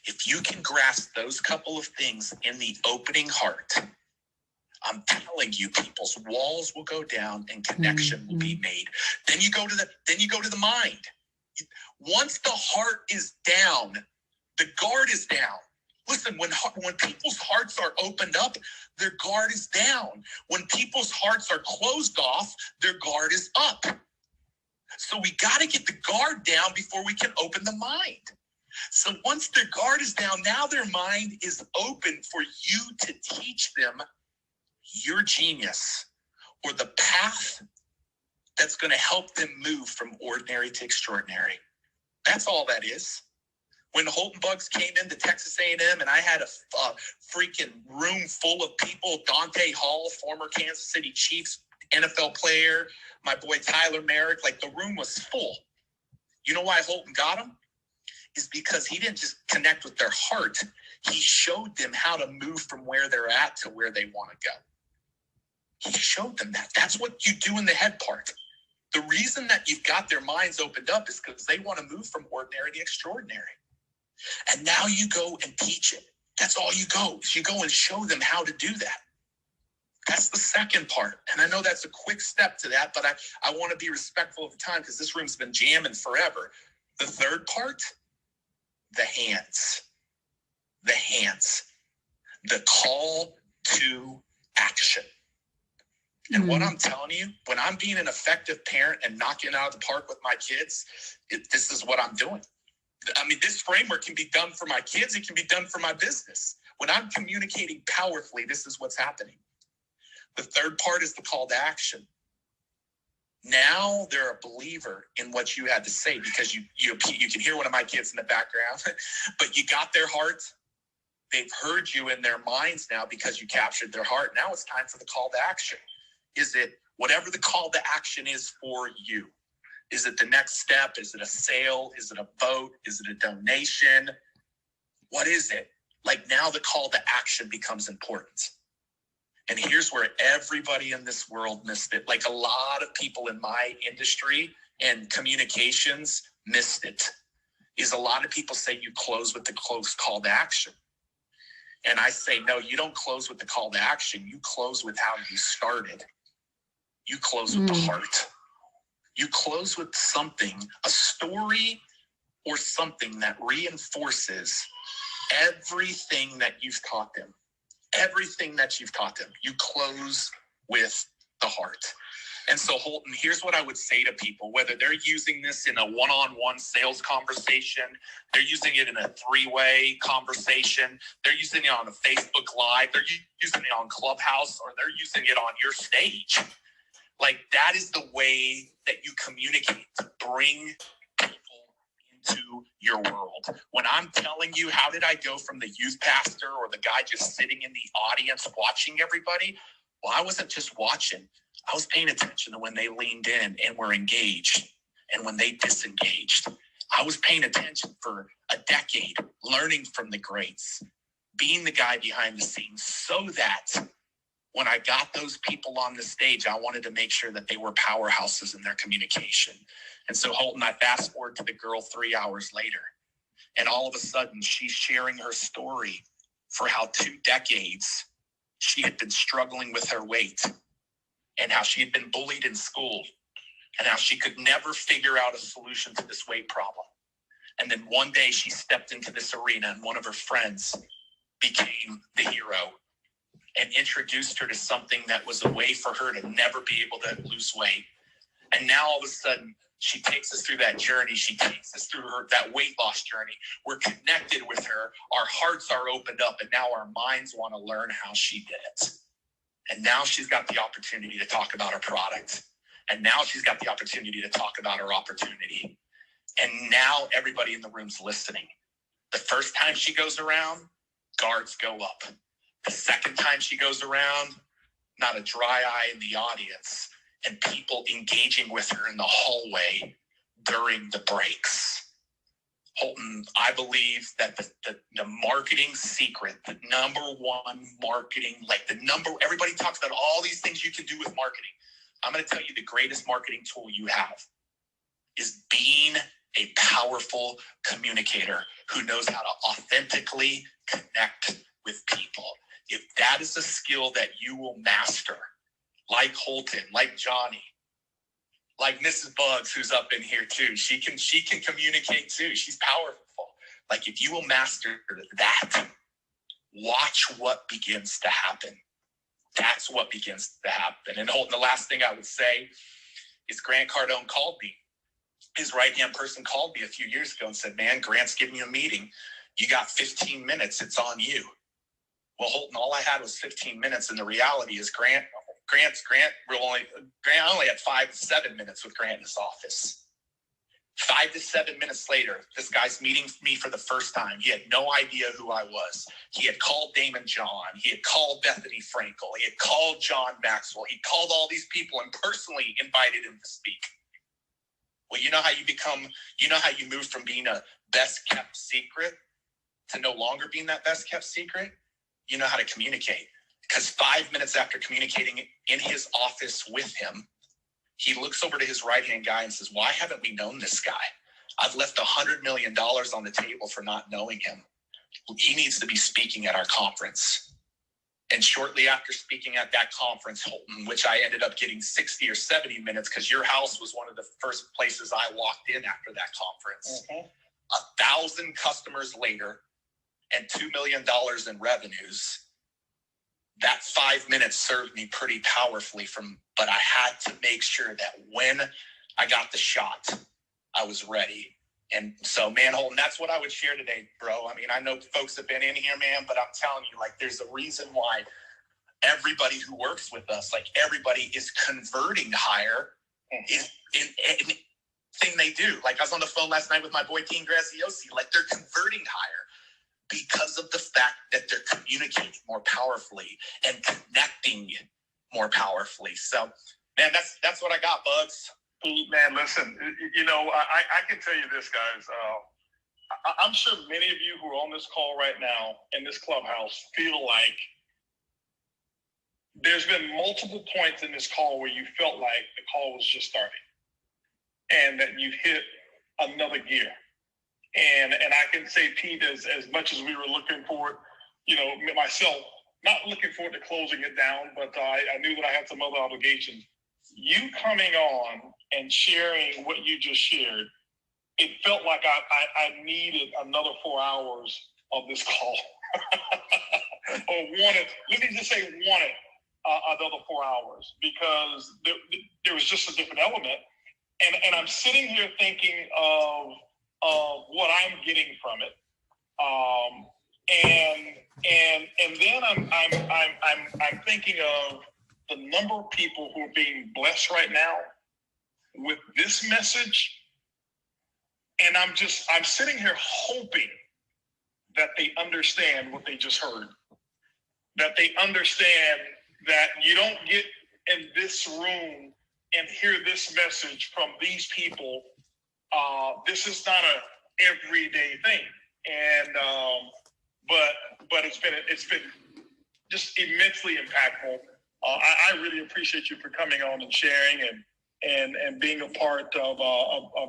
If you can grasp those couple of things in the opening heart, I'm telling you, people's walls will go down and connection will be made. Then you go to the mind. Once the heart is down, the guard is down. Listen, when people's hearts are opened up, their guard is down. When people's hearts are closed off, their guard is up. So we got to get the guard down before we can open the mind. So once their guard is down, now their mind is open for you to teach them your genius, or the path that's going to help them move from ordinary to extraordinary. That's all that is. When Holton Buggs came into Texas A&M and I had a freaking room full of people, Dante Hall, former Kansas City Chiefs NFL player, my boy Tyler Merrick, like the room was full. You know why Holton got him? Is because he didn't just connect with their heart. He showed them how to move from where they're at to where they want to go. He showed them that. That's what you do in the head part. The reason that you've got their minds opened up is because they want to move from ordinary to extraordinary. And now you go and teach it. That's all you go. Is you go and show them how to do that. That's the second part. And I know that's a quick step to that, but I want to be respectful of the time because this room's been jamming forever. The third part, the hands. The hands. The call to action. And what I'm telling you, when I'm being an effective parent and knocking it out of the park with my kids, this is what I'm doing. I mean, this framework can be done for my kids. It can be done for my business. When I'm communicating powerfully, this is what's happening. The third part is the call to action. Now they're a believer in what you had to say because you can hear one of my kids in the background, but you got their heart. They've heard you in their minds now because you captured their heart. Now it's time for the call to action. Is it whatever the call to action is for you? Is it the next step? Is it a sale? Is it a vote? Is it a donation? What is it? Like now the call to action becomes important. And here's where everybody in this world missed it. Like a lot of people in my industry and communications missed it. Is a lot of people say you close with the close call to action. And I say, no, you don't close with the call to action. You close with how you started. You close with the heart. You close with something, a story or something that reinforces everything that you've taught them. Everything that you've taught them. You close with the heart. And so, Holton, here's what I would say to people, whether they're using this in a one-on-one sales conversation, they're using it in a three-way conversation, they're using it on a Facebook Live, they're using it on Clubhouse, or they're using it on your stage. Like, that is the way that you communicate to bring people into your world. When I'm telling you, how did I go from the youth pastor or the guy just sitting in the audience watching everybody? Well, I wasn't just watching. I was paying attention to when they leaned in and were engaged and when they disengaged. I was paying attention for a decade, learning from the greats, being the guy behind the scenes so that when I got those people on the stage, I wanted to make sure that they were powerhouses in their communication. And so, Holton, I fast forward to the girl 3 hours later, and all of a sudden she's sharing her story for how 2 decades she had been struggling with her weight and how she had been bullied in school and how she could never figure out a solution to this weight problem. And then one day she stepped into this arena and one of her friends became the hero and introduced her to something that was a way for her to never be able to lose weight. And now all of a sudden, she takes us through that journey. She takes us through that weight loss journey. We're connected with her. Our hearts are opened up, and now our minds want to learn how she did it. And now she's got the opportunity to talk about her product. And now she's got the opportunity to talk about her opportunity. And now everybody in the room's listening. The first time she goes around, guards go up. The second time she goes around, not a dry eye in the audience, and people engaging with her in the hallway during the breaks. Holton, I believe that the marketing secret, the number one marketing, everybody talks about all these things you can do with marketing. I'm going to tell you the greatest marketing tool you have is being a powerful communicator who knows how to authentically connect with people. If that is a skill that you will master, like Holton, like Johnny, like Mrs. Buggs, who's up in here too. She can communicate too. She's powerful. Like if you will master that, watch what begins to happen. That's what begins to happen. And Holton, the last thing I would say is Grant Cardone called me. His right-hand person called me a few years ago and said, man, Grant's giving you a meeting. You got 15 minutes. It's on you. Well, Holton, all I had was 15 minutes. And the reality is Grant only had 5 to 7 minutes with Grant in his office. 5 to 7 minutes later, this guy's meeting me for the first time. He had no idea who I was. He had called Damon John. He had called Bethany Frankel. He had called John Maxwell. He called all these people and personally invited him to speak. Well, you know how you move from being a best kept secret to no longer being that best kept secret? You know how to communicate. Because 5 minutes after communicating in his office with him, he looks over to his right-hand guy and says, why haven't we known this guy? I've left $100 million on the table for not knowing him. He needs to be speaking at our conference. And shortly after speaking at that conference, Holton, which I ended up getting 60 or 70 minutes because your house was one of the first places I walked in after that conference. 1,000 customers later and $2 million in revenues. That 5 minutes served me pretty powerfully but I had to make sure that when I got the shot, I was ready. And so, man, Holton, that's what I would share today, bro. I mean, I know folks have been in here, man, but I'm telling you, like, there's a reason why everybody who works with us, like everybody is converting higher in anything they do. Like I was on the phone last night with my boy, Dean Graziosi, like they're converting higher because of the fact that they're communicating more powerfully and connecting more powerfully. So, man, that's what I got, Bugs. Man, listen, I can tell you this, guys. I'm sure many of you who are on this call right now in this clubhouse feel like there's been multiple points in this call where you felt like the call was just starting and that you've hit another gear. And I can say, Pete, as much as we were looking forward, myself, not looking forward to closing it down, but I knew that I had some other obligations. You coming on and sharing what you just shared, it felt like I needed another 4 hours of this call. Let me just say wanted another 4 hours because there was just a different element. And I'm sitting here thinking of what I'm getting from it. And then I'm thinking of the number of people who are being blessed right now with this message. And I'm sitting here hoping that they understand what they just heard, that they understand that you don't get in this room and hear this message from these people. This is not a everyday thing. And, but it's been just immensely impactful. I really appreciate you for coming on and sharing and being a part of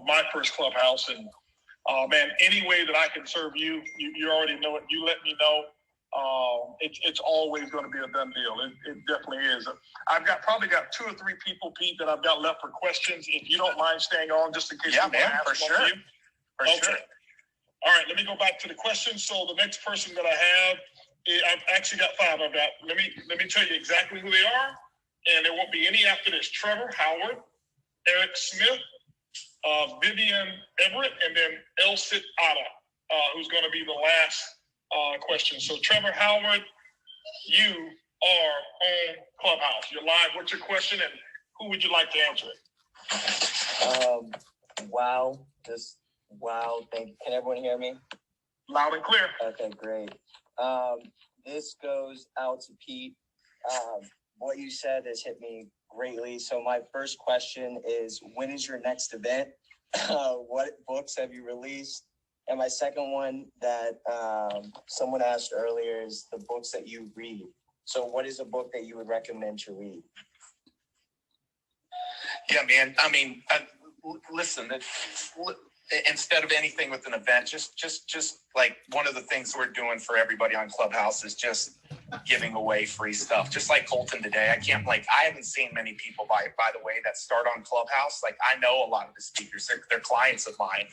my first clubhouse. And man, any way that I can serve you, you already know it. You let me know. It's always going to be a done deal. It definitely is. I've probably got 2 or 3 people, Pete, that I've got left for questions. If you don't mind staying on, just in case. Yeah, man, for sure. For sure. All right, let me go back to the questions. So the next person that I have, I've actually got 5 of that. Let me tell you exactly who they are, and there won't be any after this. Trevor Howard, Eric Smith, Vivian Everett, and then Elsit Ada, who's going to be the last question. So Trevor Howard, you are on Clubhouse. You're live. What's your question? And who would you like to answer it? Wow. Just wow. Thank you. Can everyone hear me? Loud and clear. Okay, great. This goes out to Pete. What you said has hit me greatly. So my first question is, when is your next event? What books have you released? And my second one that someone asked earlier is the books that you read. So what is a book that you would recommend to read? Yeah, man. I mean, listen, instead of anything with an event, just like one of the things we're doing for everybody on Clubhouse is just giving away free stuff. Just like Holton today. I haven't seen many people, by the way, that start on Clubhouse. Like, I know a lot of the speakers, they're clients of mine.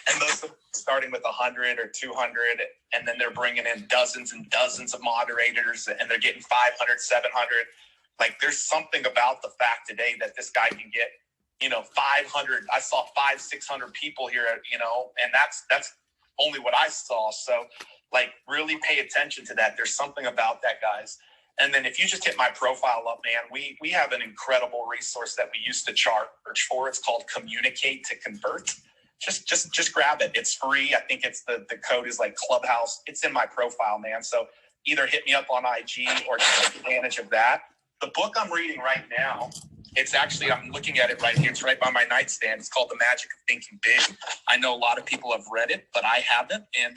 And most of them starting with 100 or 200, and then they're bringing in dozens and dozens of moderators, and they're getting 500, 700. Like, there's something about the fact today that this guy can get, 500. I saw 500-600 people here, and that's only what I saw. So, like, really pay attention to that. There's something about that, guys. And then if you just hit my profile up, man, we have an incredible resource that we used to charge for. It's called Communicate to Convert. Just grab it. It's free. I think it's the code is like Clubhouse. It's in my profile, man. So either hit me up on IG or take advantage of that. The book I'm reading right now, I'm looking at it right here. It's right by my nightstand. It's called The Magic of Thinking Big. I know a lot of people have read it, but I haven't. And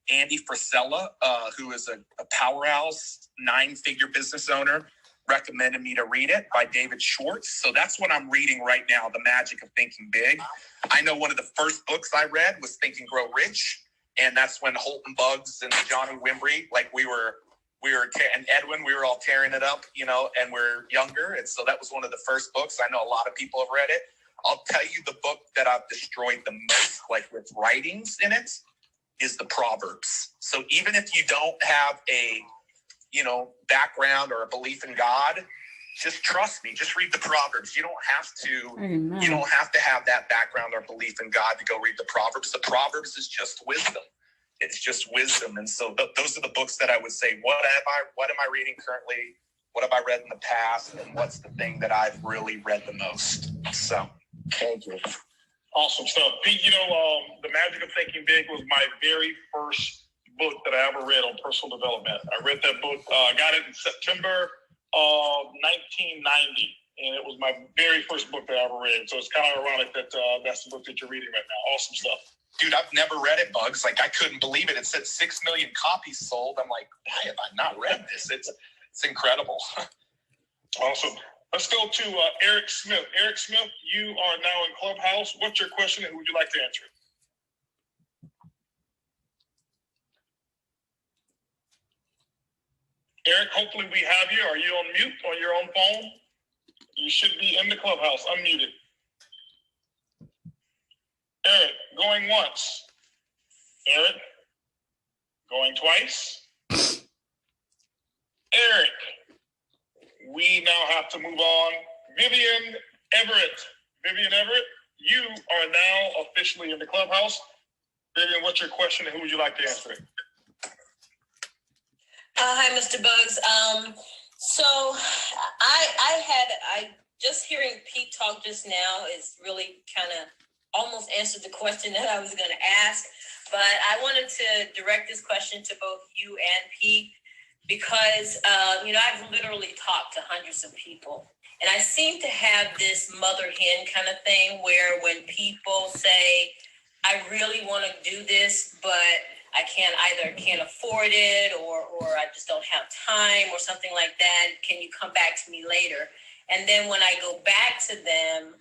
Andy Frisella, who is a powerhouse 9-figure business owner, recommended me to read it, by David Schwartz. So that's what I'm reading right now, The Magic of Thinking Big. I know one of the first books I read was Think and Grow Rich. And that's when Holton Buggs and Johnny Wimbrey, like we were and Edwin, we were all tearing it up, and we're younger. And so that was one of the first books. I know a lot of people have read it. I'll tell you the book that I've destroyed the most, like with writings in it, is the Proverbs. So even if you don't have a, background or a belief in God, just trust me, just read the Proverbs. You don't have to, Amen. You don't have to have that background or belief in God to go read the Proverbs. The Proverbs is just wisdom. It's just wisdom. And so those are the books that I would say, what am I reading currently? What have I read in the past? And what's the thing that I've really read the most? So thank you. Awesome stuff. Pete, The Magic of Thinking Big was my very first book that I ever read on personal development. I read that book, got it in September of 1990. And it was my very first book that I ever read. So it's kind of ironic that that's the book that you're reading right now. Awesome stuff. Dude, I've never read it, Bugs. Like, I couldn't believe it. It said 6 million copies sold. I'm like, why have I not read this? It's incredible. Awesome. Let's go to Eric Smith. Eric Smith, you are now in Clubhouse. What's your question and who would you like to answer it? Eric, hopefully we have you. Are you on mute on your own phone? You should be in the Clubhouse, unmuted. Eric, going once. Eric, going twice. Eric, we now have to move on. Vivian Everett. Vivian Everett, you are now officially in the Clubhouse. Vivian, what's your question and who would you like to answer it? Hi, Mr. Buggs. So I just hearing Pete talk just now is really kind of almost answered the question that I was going to ask, but I wanted to direct this question to both you and Pete because, I've literally talked to hundreds of people, and I seem to have this mother hen kind of thing where when people say, I really want to do this, but I can't afford it or I just don't have time or something like that. Can you come back to me later? And then when I go back to them,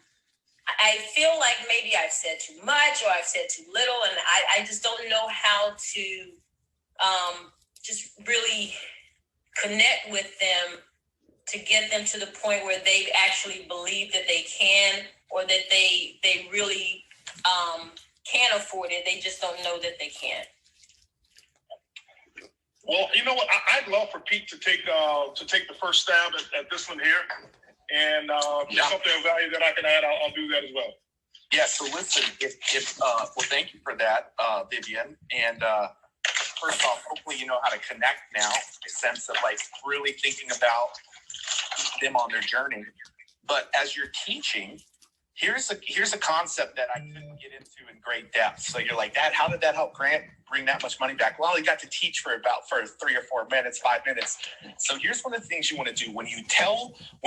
I feel like maybe I've said too much or I've said too little, and I just don't know how to just really connect with them to get them to the point where they actually believe that they can or that they really can afford it. They just don't know that they can. Well, you know what? I'd love for Pete to take the first stab at this one here. And something of value that I can add, I'll do that as well. Yeah, so listen, thank you for that, Vivian. And first off, hopefully you know how to connect now, in the sense of like really thinking about them on their journey. But as you're teaching, here's a concept that I couldn't get into in great depth. So you're like, Dad, how did that help Grant bring that much money back? Well, he got to teach for 3 or 4 minutes, 5 minutes. So here's one of the things you want to do when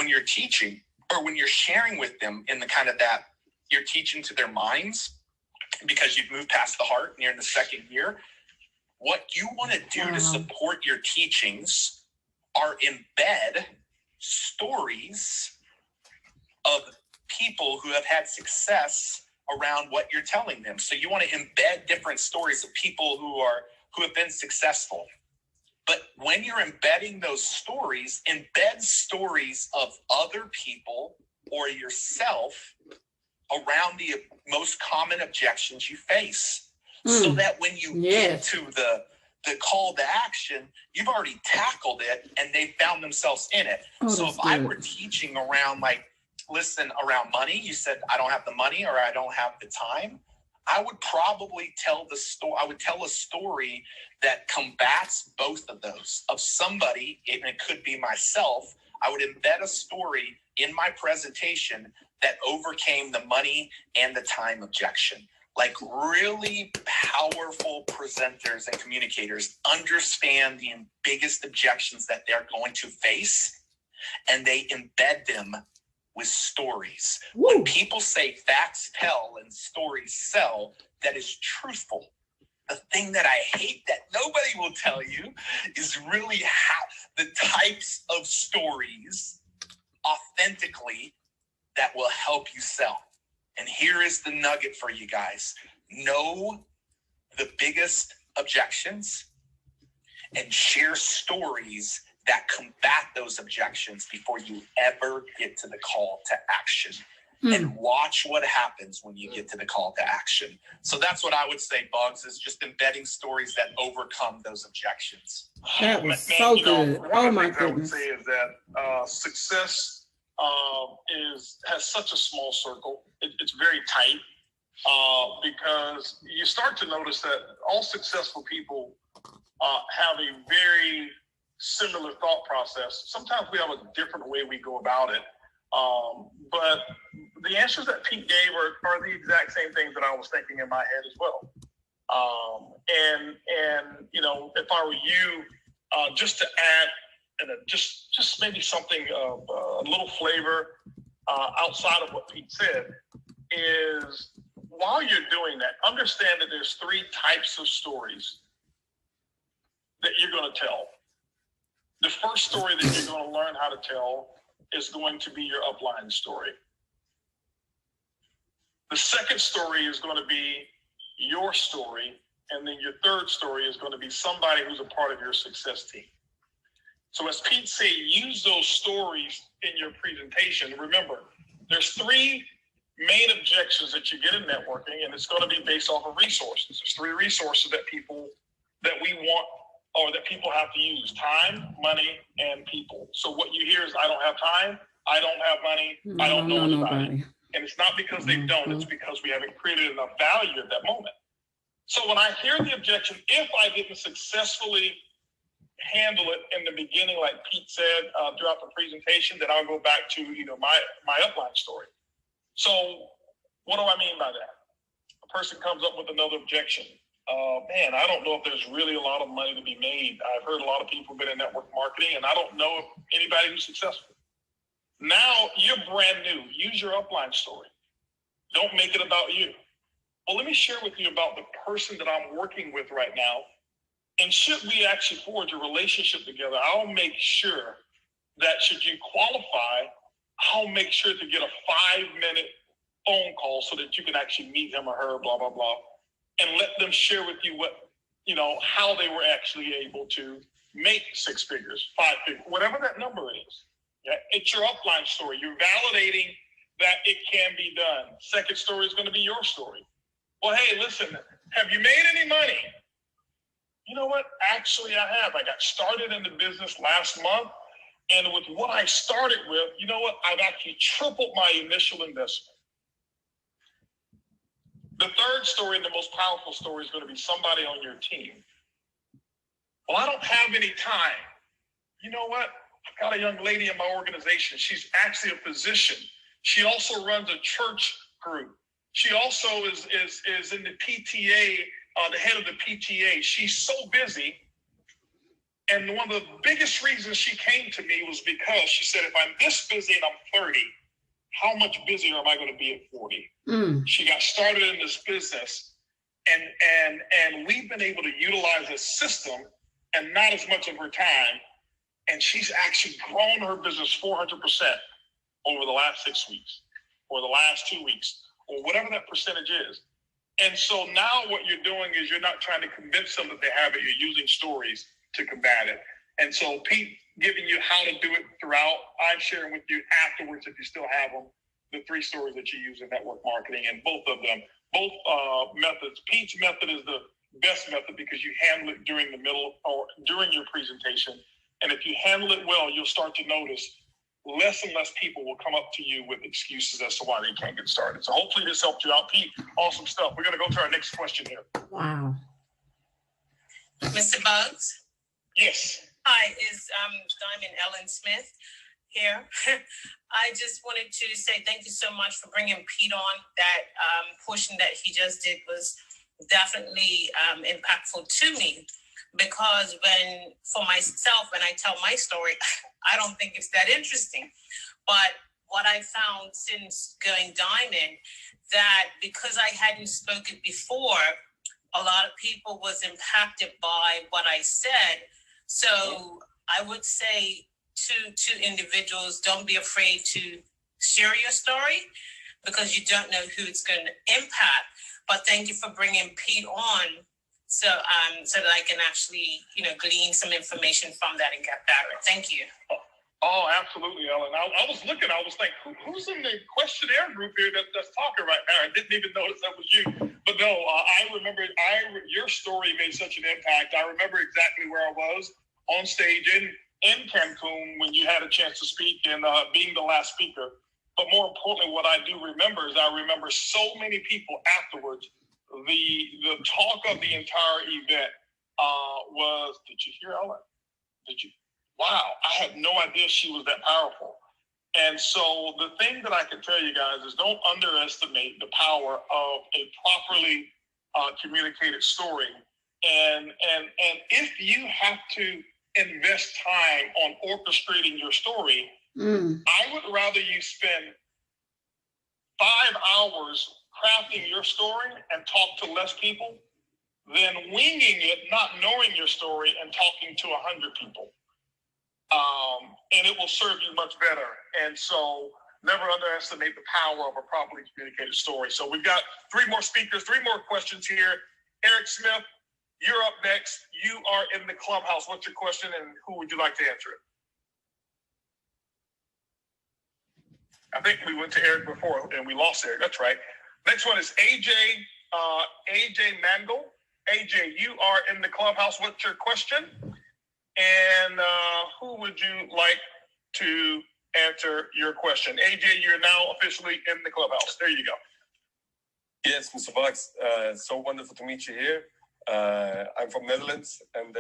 you're teaching or when you're sharing with them in the kind of that you're teaching to their minds because you've moved past the heart and you're in the second year. What you want to do to support your teachings are embed stories of people who have had success around what you're telling them. So you want to embed different stories of people who have been successful. But when you're embedding those stories, embed stories of other people or yourself around the most common objections you face. So that when you get to the call to action, you've already tackled it and they found themselves in it. So if I were teaching around around money, you said, I don't have the money or I don't have the time, I would probably tell the story. I would tell a story that combats both of those of somebody, and it could be myself. I would embed a story in my presentation that overcame the money and the time objection. Like really powerful presenters and communicators understand the biggest objections that they're going to face, and they embed them with stories. When people say facts tell and stories sell, that is truthful. The thing that I hate that nobody will tell you is really how the types of stories authentically that will help you sell. And here is the nugget for you guys. Know the biggest objections and share stories that combat those objections before you ever get to the call to action. And watch what happens when you get to the call to action. So that's what I would say, Buggs, is just embedding stories that overcome those objections. That was so good. Oh my goodness. I would say is that success has such a small circle. It's very tight because you start to notice that all successful people have a very similar thought process. Sometimes we have a different way we go about it. But the answers that Pete gave are the exact same things that I was thinking in my head as well. And you know, if I were you, just to add just maybe something a little flavor outside of what Pete said is, while you're doing that, understand that there's 3 types of stories that you're going to tell. The first story that you're going to learn how to tell is going to be your upline story. The second story is going to be your story. And then your third story is going to be somebody who's a part of your success team. So as Pete said, use those stories in your presentation. Remember, there's 3 main objections that you get in networking, and it's going to be based off of resources. There's 3 resources that we want or that people have to use: time, money, and people. So what you hear is, I don't have time, I don't have money, I don't know anybody. And it's not because they don't, it's because we haven't created enough value at that moment. So when I hear the objection, if I didn't successfully handle it in the beginning, like Pete said throughout the presentation, then I'll go back to my upline story. So what do I mean by that? A person comes up with another objection. Man, I don't know if there's really a lot of money to be made. I've heard a lot of people been in network marketing, and I don't know if anybody who's successful. Now you're brand new. Use your upline story. Don't make it about you. Well, let me share with you about the person that I'm working with right now. And should we actually forge a relationship together, I'll make sure that should you qualify, I'll make sure to get a 5-minute phone call so that you can actually meet him or her, blah, blah, blah, and let them share with you how they were actually able to make 6 figures, 5 figures, whatever that number is. Yeah, it's your upline story. You're validating that it can be done. Second story is going to be your story. Well, hey, listen, have you made any money? You know what? Actually, I have. I got started in the business last month. And with what I started with, you know what? I've actually tripled my initial investment. The third story and the most powerful story is going to be somebody on your team. Well, I don't have any time. You know what? I've got a young lady in my organization. She's actually a physician. She also runs a church group. She also is in the PTA, the head of the PTA. She's so busy. And one of the biggest reasons she came to me was because she said, if I'm this busy and I'm 30, how much busier am I going to be at 40? She got started in this business, and we've been able to utilize this system and not as much of her time. And she's actually grown her business 400% over the last 6 weeks, or the last 2 weeks, or whatever that percentage is. And so now what you're doing is you're not trying to convince them that they have it. You're using stories to combat it. And so Pete giving you how to do it throughout. I'm sharing with you afterwards, if you still have them, the 3 stories that you use in network marketing, and both of them, both methods. Pete's method is the best method because you handle it during the middle or during your presentation. And if you handle it well, you'll start to notice less and less people will come up to you with excuses as to why they can't get started. So hopefully this helped you out, Pete. Awesome stuff. We're going to go to our next question here. Wow. Mr. Buggs? Yes. Hi, is Diamond Ellen Smith here. I just wanted to say thank you so much for bringing Pete on. That portion that he just did was definitely impactful to me, because for myself, when I tell my story, I don't think it's that interesting. But what I found since going Diamond, that because I hadn't spoken before, a lot of people was impacted by what I said. So I would say to individuals, don't be afraid to share your story, because you don't know who it's going to impact. But thank you for bringing Pete on, so that I can actually, glean some information from that and get better. Thank you. Oh, absolutely, Ellen. I was looking, I was thinking, who's in the questionnaire group here that's talking right now? I didn't even notice that was you. But no, I remember your story made such an impact. I remember exactly where I was on stage in Cancun when you had a chance to speak and being the last speaker. But more importantly, what I do remember is I remember so many people afterwards. The talk of the entire event was, did you hear Ellen? Did you? Wow, I had no idea she was that powerful. And so the thing that I can tell you guys is don't underestimate the power of a properly communicated story. And if you have to invest time on orchestrating your story, I would rather you spend 5 hours crafting your story and talk to less people than winging it, not knowing your story and talking to 100 people. And it will serve you much better. And so never underestimate the power of a properly communicated story. So we've got 3 more speakers, 3 more questions here. Eric Smith, you're up next. You are in the clubhouse. What's your question and who would you like to answer it? I think we went to Eric before and we lost Eric. That's right. Next one is AJ Mangle. AJ, you are in the clubhouse. What's your question? And who would you like to answer your question? AJ, you're now officially in the clubhouse. There you go. Yes, Mr. Buggs, so wonderful to meet you here. I'm from Netherlands, and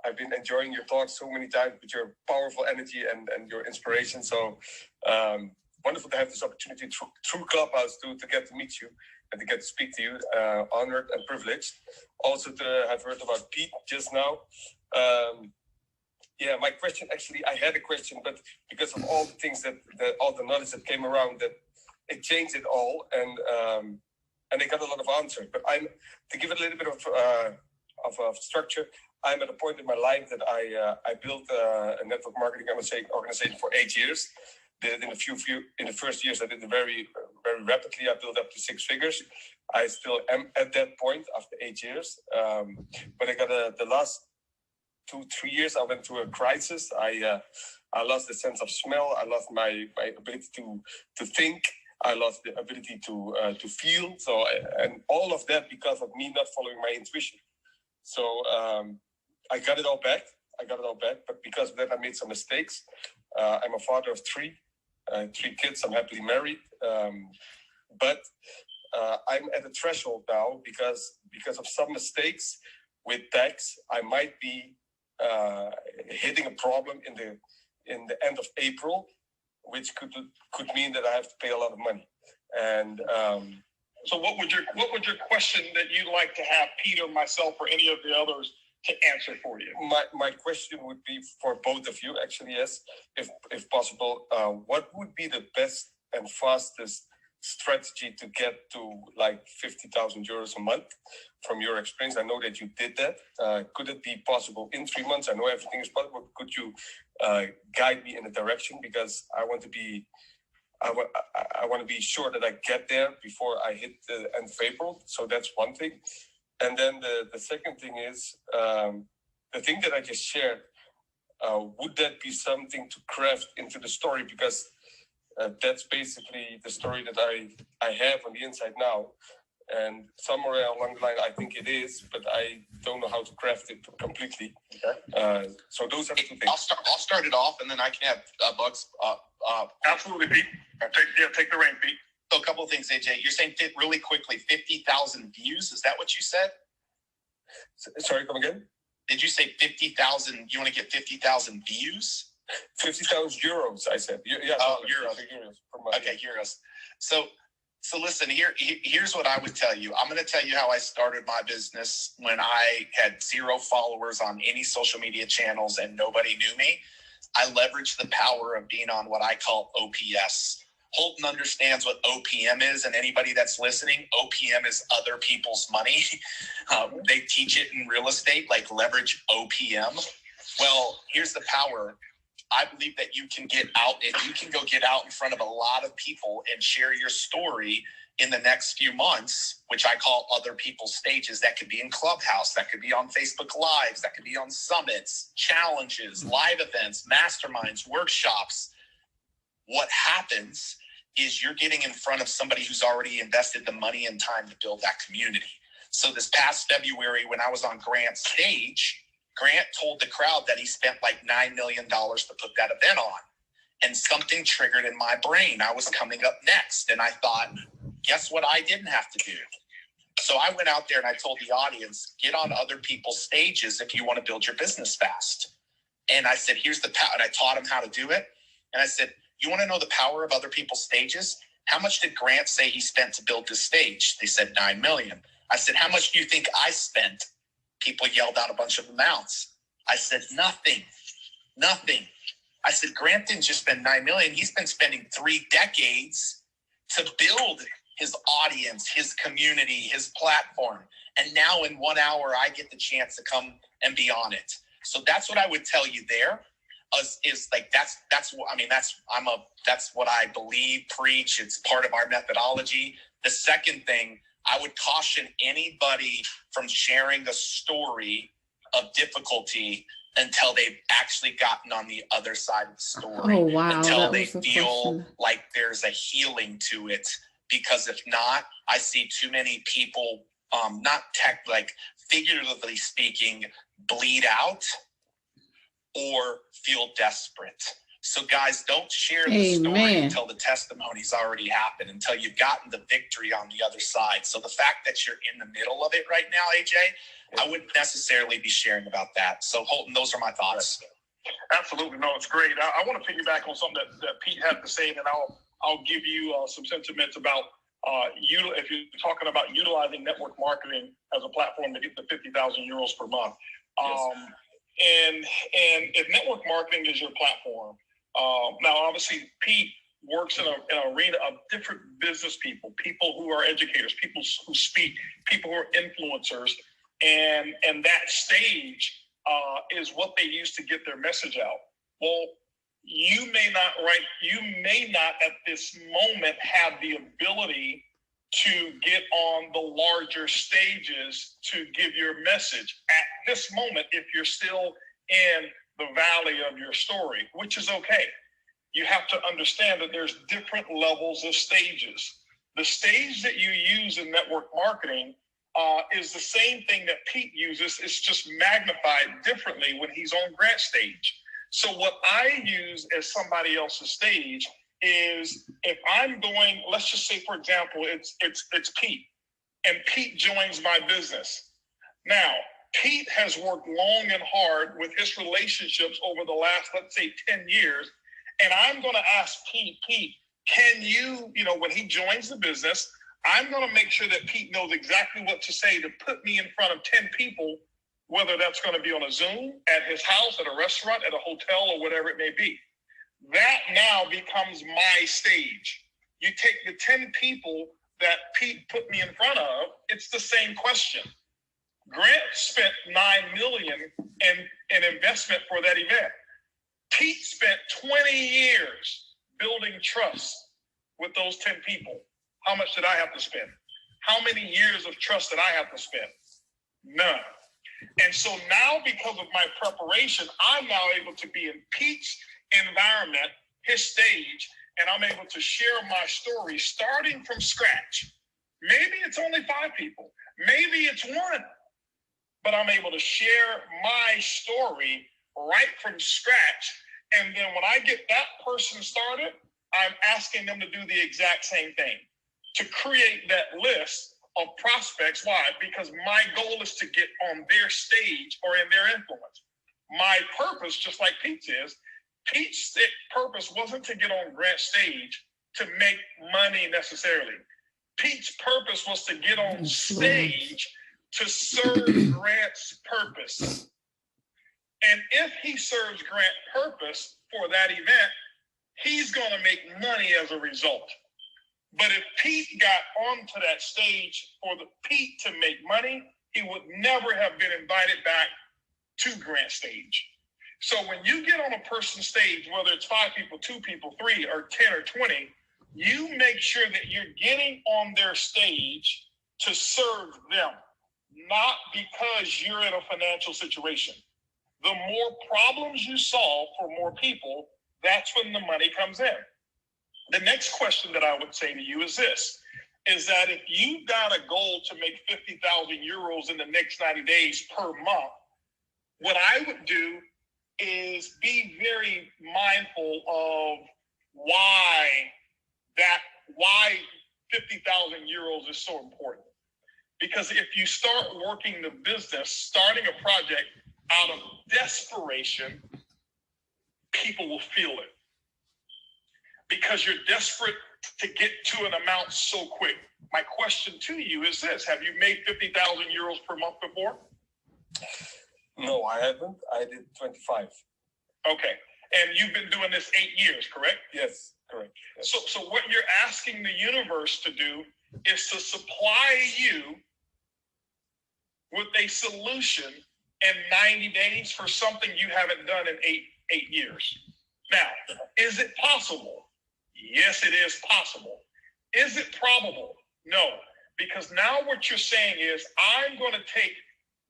I've been enjoying your talk so many times with your powerful energy and your inspiration. So wonderful to have this opportunity through Clubhouse to get to meet you and to get to speak to you. Honored and privileged. Also to have heard about Pete just now. Yeah, my question, actually, I had a question, but because of all the things that all the knowledge that came around, that it changed it all, and I got a lot of answers. But to give it a little bit of structure, I'm at a point in my life that I built a network marketing organization for 8 years. In the first years, I did it very, very rapidly. I built up to 6 figures. I still am at that point after 8 years. But I got the last 2-3 years, I went through a crisis. I lost the sense of smell. I lost my ability to think. I lost the ability to feel. So, and all of that because of me not following my intuition. So I got it all back. But because of that, I made some mistakes. I'm a father of 3 kids. I'm happily married. But I'm at a threshold now because of some mistakes with tax. I might be hitting a problem in the end of April, which could mean that I have to pay a lot of money. And so what would your question that you'd like to have Pete or myself or any of the others to answer for you? My question would be for both of you, actually, yes, if possible. What would be the best and fastest strategy to get to like 50,000 euros a month from your experience? I know that you did that. Could it be possible in 3 months? I know everything is possible. Could you guide me in a direction? Because I want to be sure that I get there before I hit the end of April. So that's one thing. And then the second thing is the thing that I just shared. Would that be something to craft into the story? Because that's basically the story that I have on the inside now. And somewhere along the line, I think it is, but I don't know how to craft it completely. Okay. So those are the two things. I'll start it off, and then I can have Buggs. Absolutely, Pete. Take the reign, Pete. So a couple of things, AJ. You're saying really quickly, 50,000 views. Is that what you said? Sorry, come again? Did you say 50,000? You want to get 50,000 views? 50,000 euros, I said. Yeah. Oh, euros. Okay, euros. So listen, here's what I would tell you. I'm going to tell you how I started my business when I had 0 followers on any social media channels and nobody knew me. I leveraged the power of being on what I call OPS. Holton understands what OPM is, and anybody that's listening, OPM is other people's money. They teach it in real estate, like leverage OPM. Well, here's the power. I believe that you can get out, if you can go get out in front of a lot of people and share your story in the next few months, which I call other people's stages. That could be in Clubhouse, that could be on Facebook Lives, that could be on summits, challenges, live events, masterminds, workshops. What happens is you're getting in front of somebody who's already invested the money and time to build that community. So this past February, when I was on Grant's stage, Grant told the crowd that he spent like $9 million to put that event on. And something triggered in my brain. I was coming up next. And I thought, guess what I didn't have to do? So I went out there and I told the audience, get on other people's stages if you want to build your business fast. And I said, here's the power. And I taught them how to do it. And I said, you want to know the power of other people's stages? How much did Grant say he spent to build this stage? They said 9 million. I said, how much do you think I spent? People yelled out a bunch of amounts. I said, nothing. I said, Grant didn't just spend 9 million. He's been spending 3 decades to build his audience, his community, his platform. And now in 1 hour, I get the chance to come and be on it. So that's what I would tell you there. Is like that's what I believe, preach. It's part of our methodology. The second thing, I would caution anybody from sharing the story of difficulty until they've actually gotten on the other side of the story. Oh, wow. Until they feel like there's a healing to it. Because if not, I see too many people, figuratively speaking, bleed out or feel desperate. So guys, don't share the story until the testimony's already happened, until you've gotten the victory on the other side. So the fact that you're in the middle of it right now, AJ, I wouldn't necessarily be sharing about that. So Holton, those are my thoughts. Absolutely. No, it's great. I want to piggyback on something that Pete had to say, and then I'll give you some sentiments about if you're talking about utilizing network marketing as a platform to get the 50,000 euros per month. And if network marketing is your platform, now obviously Pete works in an arena of different business people who are educators, people who speak, people who are influencers, and that stage is what they use to get their message out. Well, you may not at this moment have the ability to get on the larger stages to give your message at this moment if you're still in the valley of your story, which is okay. You have to understand that there's different levels of stages. The stage that you use in network marketing is the same thing that Pete uses. It's just magnified differently when he's on Grant stage. So what I use as somebody else's stage is if I'm going, let's just say, for example, it's Pete, and Pete joins my business. Now, Pete has worked long and hard with his relationships over the last, let's say, 10 years. And I'm going to ask Pete, can you, when he joins the business, I'm going to make sure that Pete knows exactly what to say to put me in front of 10 people, whether that's going to be on a Zoom, at his house, at a restaurant, at a hotel, or whatever it may be. That now becomes my stage. You take the 10 people that Pete put me in front of, it's the same question. Grant spent $9 million in investment for that event. Pete spent 20 years building trust with those 10 people. How much did I have to spend? How many years of trust did I have to spend? None. And so now, because of my preparation, I'm now able to be in Pete's environment, his stage, and I'm able to share my story starting from scratch. Maybe it's only 5 people. Maybe it's 1. But I'm able to share my story right from scratch. And then when I get that person started, I'm asking them to do the exact same thing, to create that list of prospects. Why? Because my goal is to get on their stage or in their influence. My purpose, just like Pete's is, Pete's purpose wasn't to get on Grant's stage to make money necessarily. Pete's purpose was to get on stage to serve Grant's purpose. And if he serves Grant purpose for that event, he's going to make money as a result. But if Pete got onto that stage for Pete to make money, he would never have been invited back to Grant's stage. So when you get on a person's stage, whether it's 5 people, 2 people, 3, or 10 or 20, you make sure that you're getting on their stage to serve them, not because you're in a financial situation. The more problems you solve for more people, that's when the money comes in. The next question that I would say to you is this, is that if you've got a goal to make 50,000 euros in the next 90 days per month, what I would do is be very mindful of why 50,000 euros is so important. Because if you start working the business, starting a project out of desperation, people will feel it. Because you're desperate to get to an amount so quick. My question to you is this: have you made 50,000 euros per month before? No, I haven't. I did 25. Okay. And you've been doing this 8 years, correct? Yes, correct. Yes. So what you're asking the universe to do is to supply you with a solution in 90 days for something you haven't done in eight years. Now, is it possible? Yes, it is possible. Is it probable? No, because now what you're saying is, I'm going to take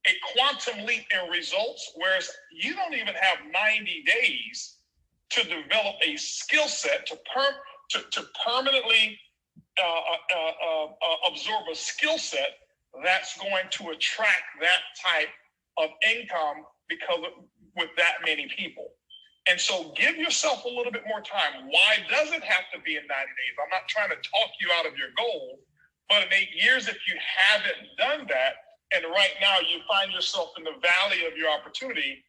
a quantum leap in results, whereas you don't even have 90 days to develop a skill set to permanently absorb a skill set that's going to attract that type of income with that many people. And so give yourself a little bit more time. Why does it have to be in 90 days? I'm not trying to talk you out of your goal, but in 8 years, if you haven't done that, and right now you find yourself in the valley of your opportunity,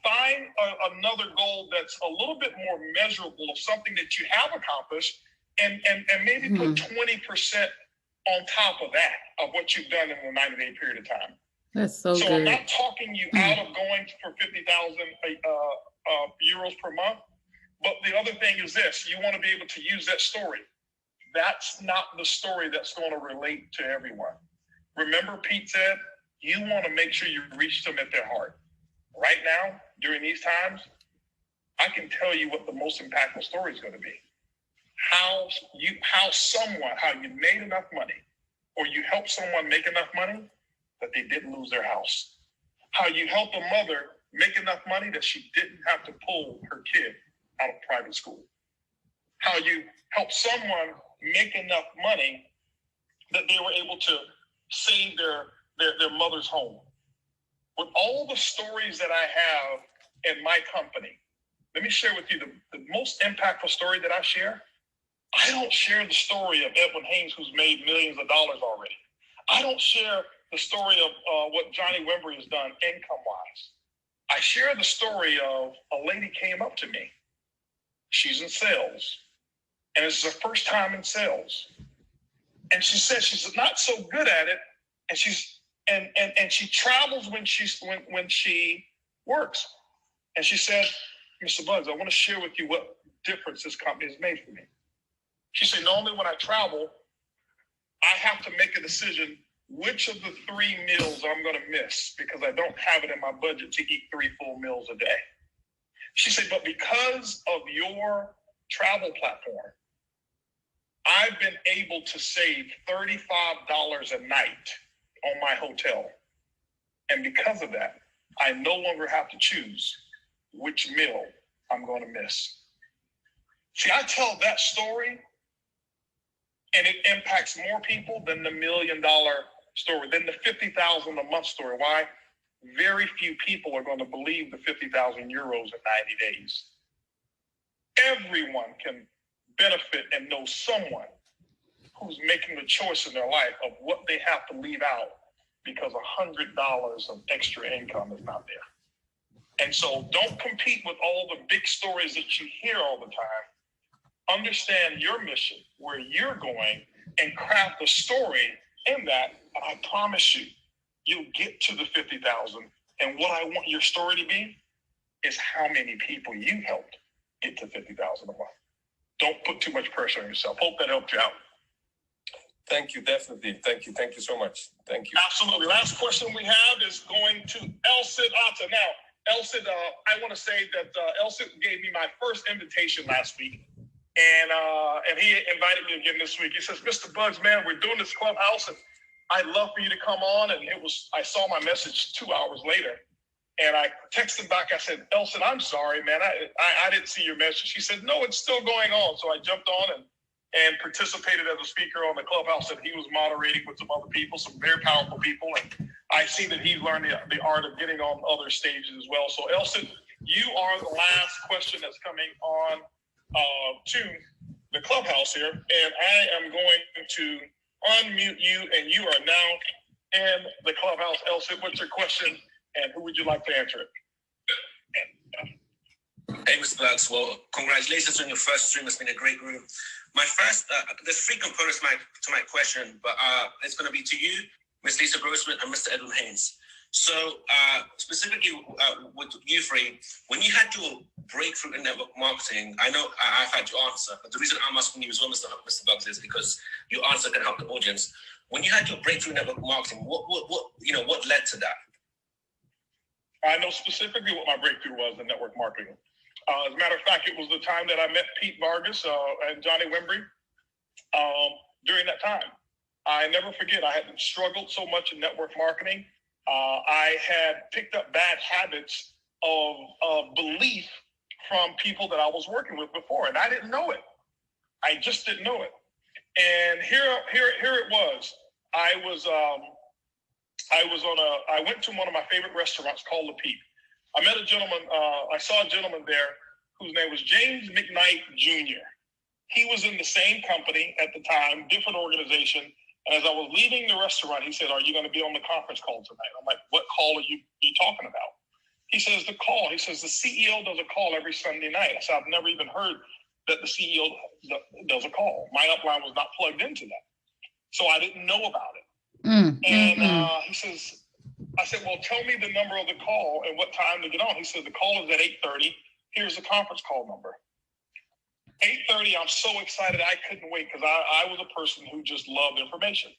find another goal that's a little bit more measurable of something that you have accomplished, and maybe put 20% on top of that, of what you've done in a 90-day period of time. That's so good. I'm not talking you out of going for 50,000 euros per month, but the other thing is this: you want to be able to use that story. That's not the story that's going to relate to everyone. Remember, Pete said, you want to make sure you reach them at their heart. Right now, during these times, I can tell you what the most impactful story is going to be. How you made enough money, or you helped someone make enough money that they didn't lose their house. How you helped a mother make enough money that she didn't have to pull her kid out of private school. How you helped someone make enough money that they were able to save their mother's home. With all the stories that I have in my company, let me share with you the most impactful story that I share. I don't share the story of Edwin Haynes, who's made millions of dollars already. I don't share the story of what Johnny Wimbrey has done income-wise. I share the story of a lady came up to me. She's in sales, and it's her first time in sales. And she says she's not so good at it, and she travels when she works. And she said, Mr. Buggs, I want to share with you what difference this company has made for me. She said, not only when I travel, I have to make a decision which of the 3 meals I'm going to miss because I don't have it in my budget to eat 3 full meals a day. She said, but because of your travel platform, I've been able to save $35 a night on my hotel. And because of that, I no longer have to choose which meal I'm going to miss. See, I tell that story, and it impacts more people than the $1 million story, than the 50,000 a month story. Why? Very few people are going to believe the 50,000 euros in 90 days. Everyone can benefit and know someone who's making the choice in their life of what they have to leave out because $100 of extra income is not there. And so don't compete with all the big stories that you hear all the time. Understand your mission, where you're going, and craft a story in that. And I promise you, you'll get to the 50,000. And what I want your story to be is how many people you helped get to 50,000 a month. Don't put too much pressure on yourself. Hope that helped you out. Thank you, definitely. Thank you. Thank you so much. Thank you. Absolutely. Last question we have is going to Elsid Atta. Now, Elsid, I want to say that Elsid gave me my first invitation last week. And he invited me again this week. He says, Mr. Buggs, man, we're doing this clubhouse, and I'd love for you to come on. And I saw my message 2 hours later, and I texted back. I said, Elsid, I'm sorry, man. I didn't see your message. He said, no, it's still going on. So I jumped on and participated as a speaker on the clubhouse that he was moderating with some other people, some very powerful people. And I see that he's learned the art of getting on other stages as well. So Elsid, you are the last question that's coming on to the clubhouse here, and I am going to unmute you, and you are now in the clubhouse. Elsid, what's your question, and who would you like to answer it? Hey, Mr. Buggs. Well, congratulations on your first stream. It's been a great room. My first, there's 3 components to my question, but it's going to be to you, Ms. Lisa Grossman, and Mr. Edwin Haynes. So specifically with you 3, when you had your breakthrough in network marketing, I know I've had your answer, but the reason I'm asking you as well, Mr. Buggs, is because your answer can help the audience. When you had your breakthrough in network marketing, what led to that? I know specifically what my breakthrough was in network marketing. As a matter of fact, it was the time that I met Pete Vargas and Johnny Wimbrey during that time. I never forget, I had struggled so much in network marketing. I had picked up bad habits of belief from people that I was working with before, and I didn't know it. I just didn't know it. And here it was. I went to one of my favorite restaurants called Le Peep. I met a gentleman, I saw a gentleman there whose name was James McKnight Jr. He was in the same company at the time, different organization. And as I was leaving the restaurant, he said, are you going to be on the conference call tonight? I'm like, what call are you talking about? He says, the call. He says, the CEO does a call every Sunday night. I said, I've never even heard that the CEO does a call. My upline was not plugged into that. So I didn't know about it. He says, I said, well, tell me the number of the call and what time to get on. He said, the call is at 8:30. Here's the conference call number. 8:30, I'm so excited. I couldn't wait because I was a person who just loved information.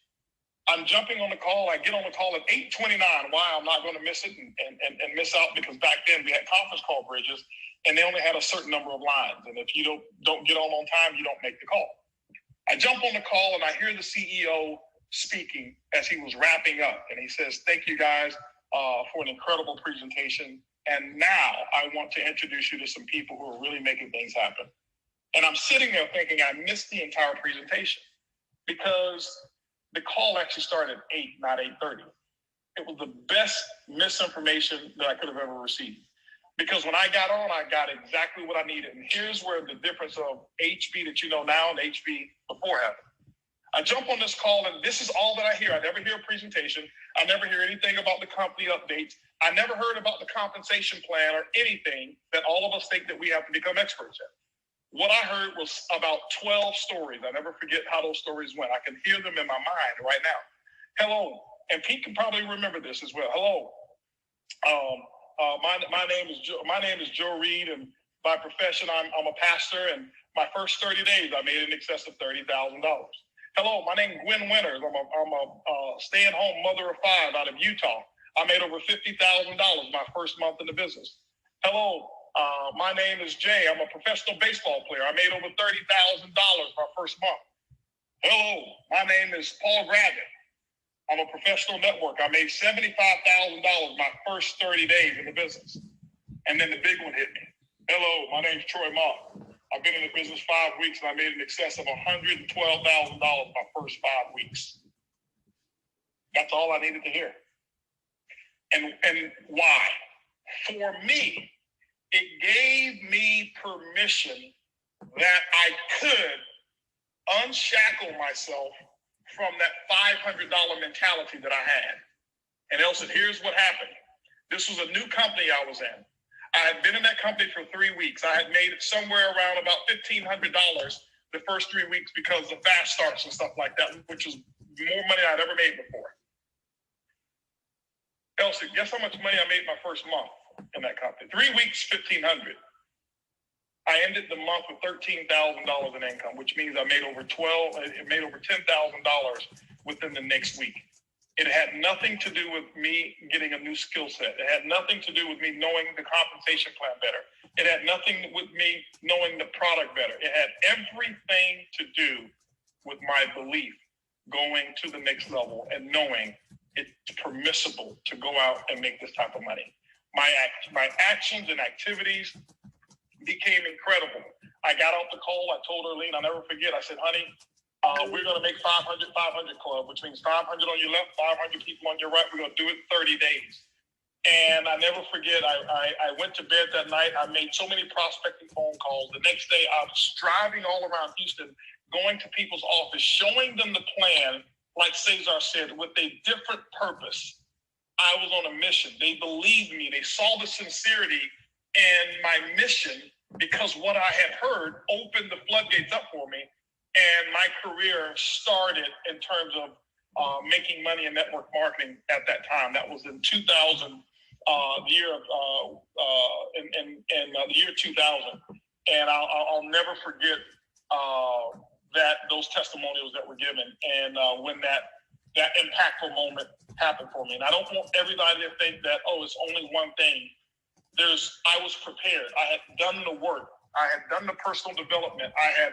I'm jumping on the call. I get on the call at 8:29. Why? I'm not going to miss it and miss out, because back then we had conference call bridges and they only had a certain number of lines. And if you don't get on time, you don't make the call. I jump on the call and I hear the CEO speaking as he was wrapping up. And he says, thank you guys for an incredible presentation. And now I want to introduce you to some people who are really making things happen. And I'm sitting there thinking I missed the entire presentation because the call actually started at 8, not 8:30. It was the best misinformation that I could have ever received. Because when I got on, I got exactly what I needed. And here's where the difference of HB that you know now and HB before happened. I jump on this call, and this is all that I hear. I never hear a presentation. I never hear anything about the company updates. I never heard about the compensation plan or anything that all of us think that we have to become experts at. What I heard was about 12 stories. I never forget how those stories went. I can hear them in my mind right now. Hello, and Pete can probably remember this as well. Hello, my name is Joe Reed, and by profession I'm a pastor. And my first 30 days I made in excess of $30,000. Hello, my name is Gwen Winters. I'm a stay-at-home mother of 5 out of Utah. I made over $50,000 my first month in the business. Hello, my name is Jay. I'm a professional baseball player. I made over $30,000 my first month. Hello, my name is Paul Gravitt. I'm a professional network. I made $75,000 my first 30 days in the business. And then the big one hit me. Hello, my name's Troy Mott. I've been in the business 5 weeks, and I made in excess of $112,000 my first 5 weeks. That's all I needed to hear. And why? For me, it gave me permission that I could unshackle myself from that $500 mentality that I had. And Elsa, here's what happened. This was a new company I was in. I had been in that company for 3 weeks. I had made it somewhere around about $1,500 the first 3 weeks because of fast starts and stuff like that, which was more money I'd ever made before. Elsa, guess how much money I made my first month in that company? 3 weeks, $1,500. I ended the month with $13,000 in income, which means I made over $10,000 within the next week. It had nothing to do with me getting a new skill set. It had nothing to do with me knowing the compensation plan better. It had nothing with me knowing the product better. It had everything to do with my belief going to the next level and knowing it's permissible to go out and make this type of money. My actions and activities became incredible. I got off the call. I told Erlene, I'll never forget. I said, honey, we're going to make 500 club, which means 500 on your left, 500 people on your right. We're going to do it in 30 days. And I never forget, I went to bed that night. I made so many prospecting phone calls. The next day, I was driving all around Houston, going to people's office, showing them the plan, like Cesar said, with a different purpose. I was on a mission. They believed me. They saw the sincerity in my mission because what I had heard opened the floodgates up for me. And my career started in terms of making money in network marketing at that time. That was in 2000, the year 2000. And I'll never forget those testimonials that were given, and when that impactful moment happened for me. And I don't want everybody to think that, oh, it's only one thing. I was prepared. I had done the work. I had done the personal development. I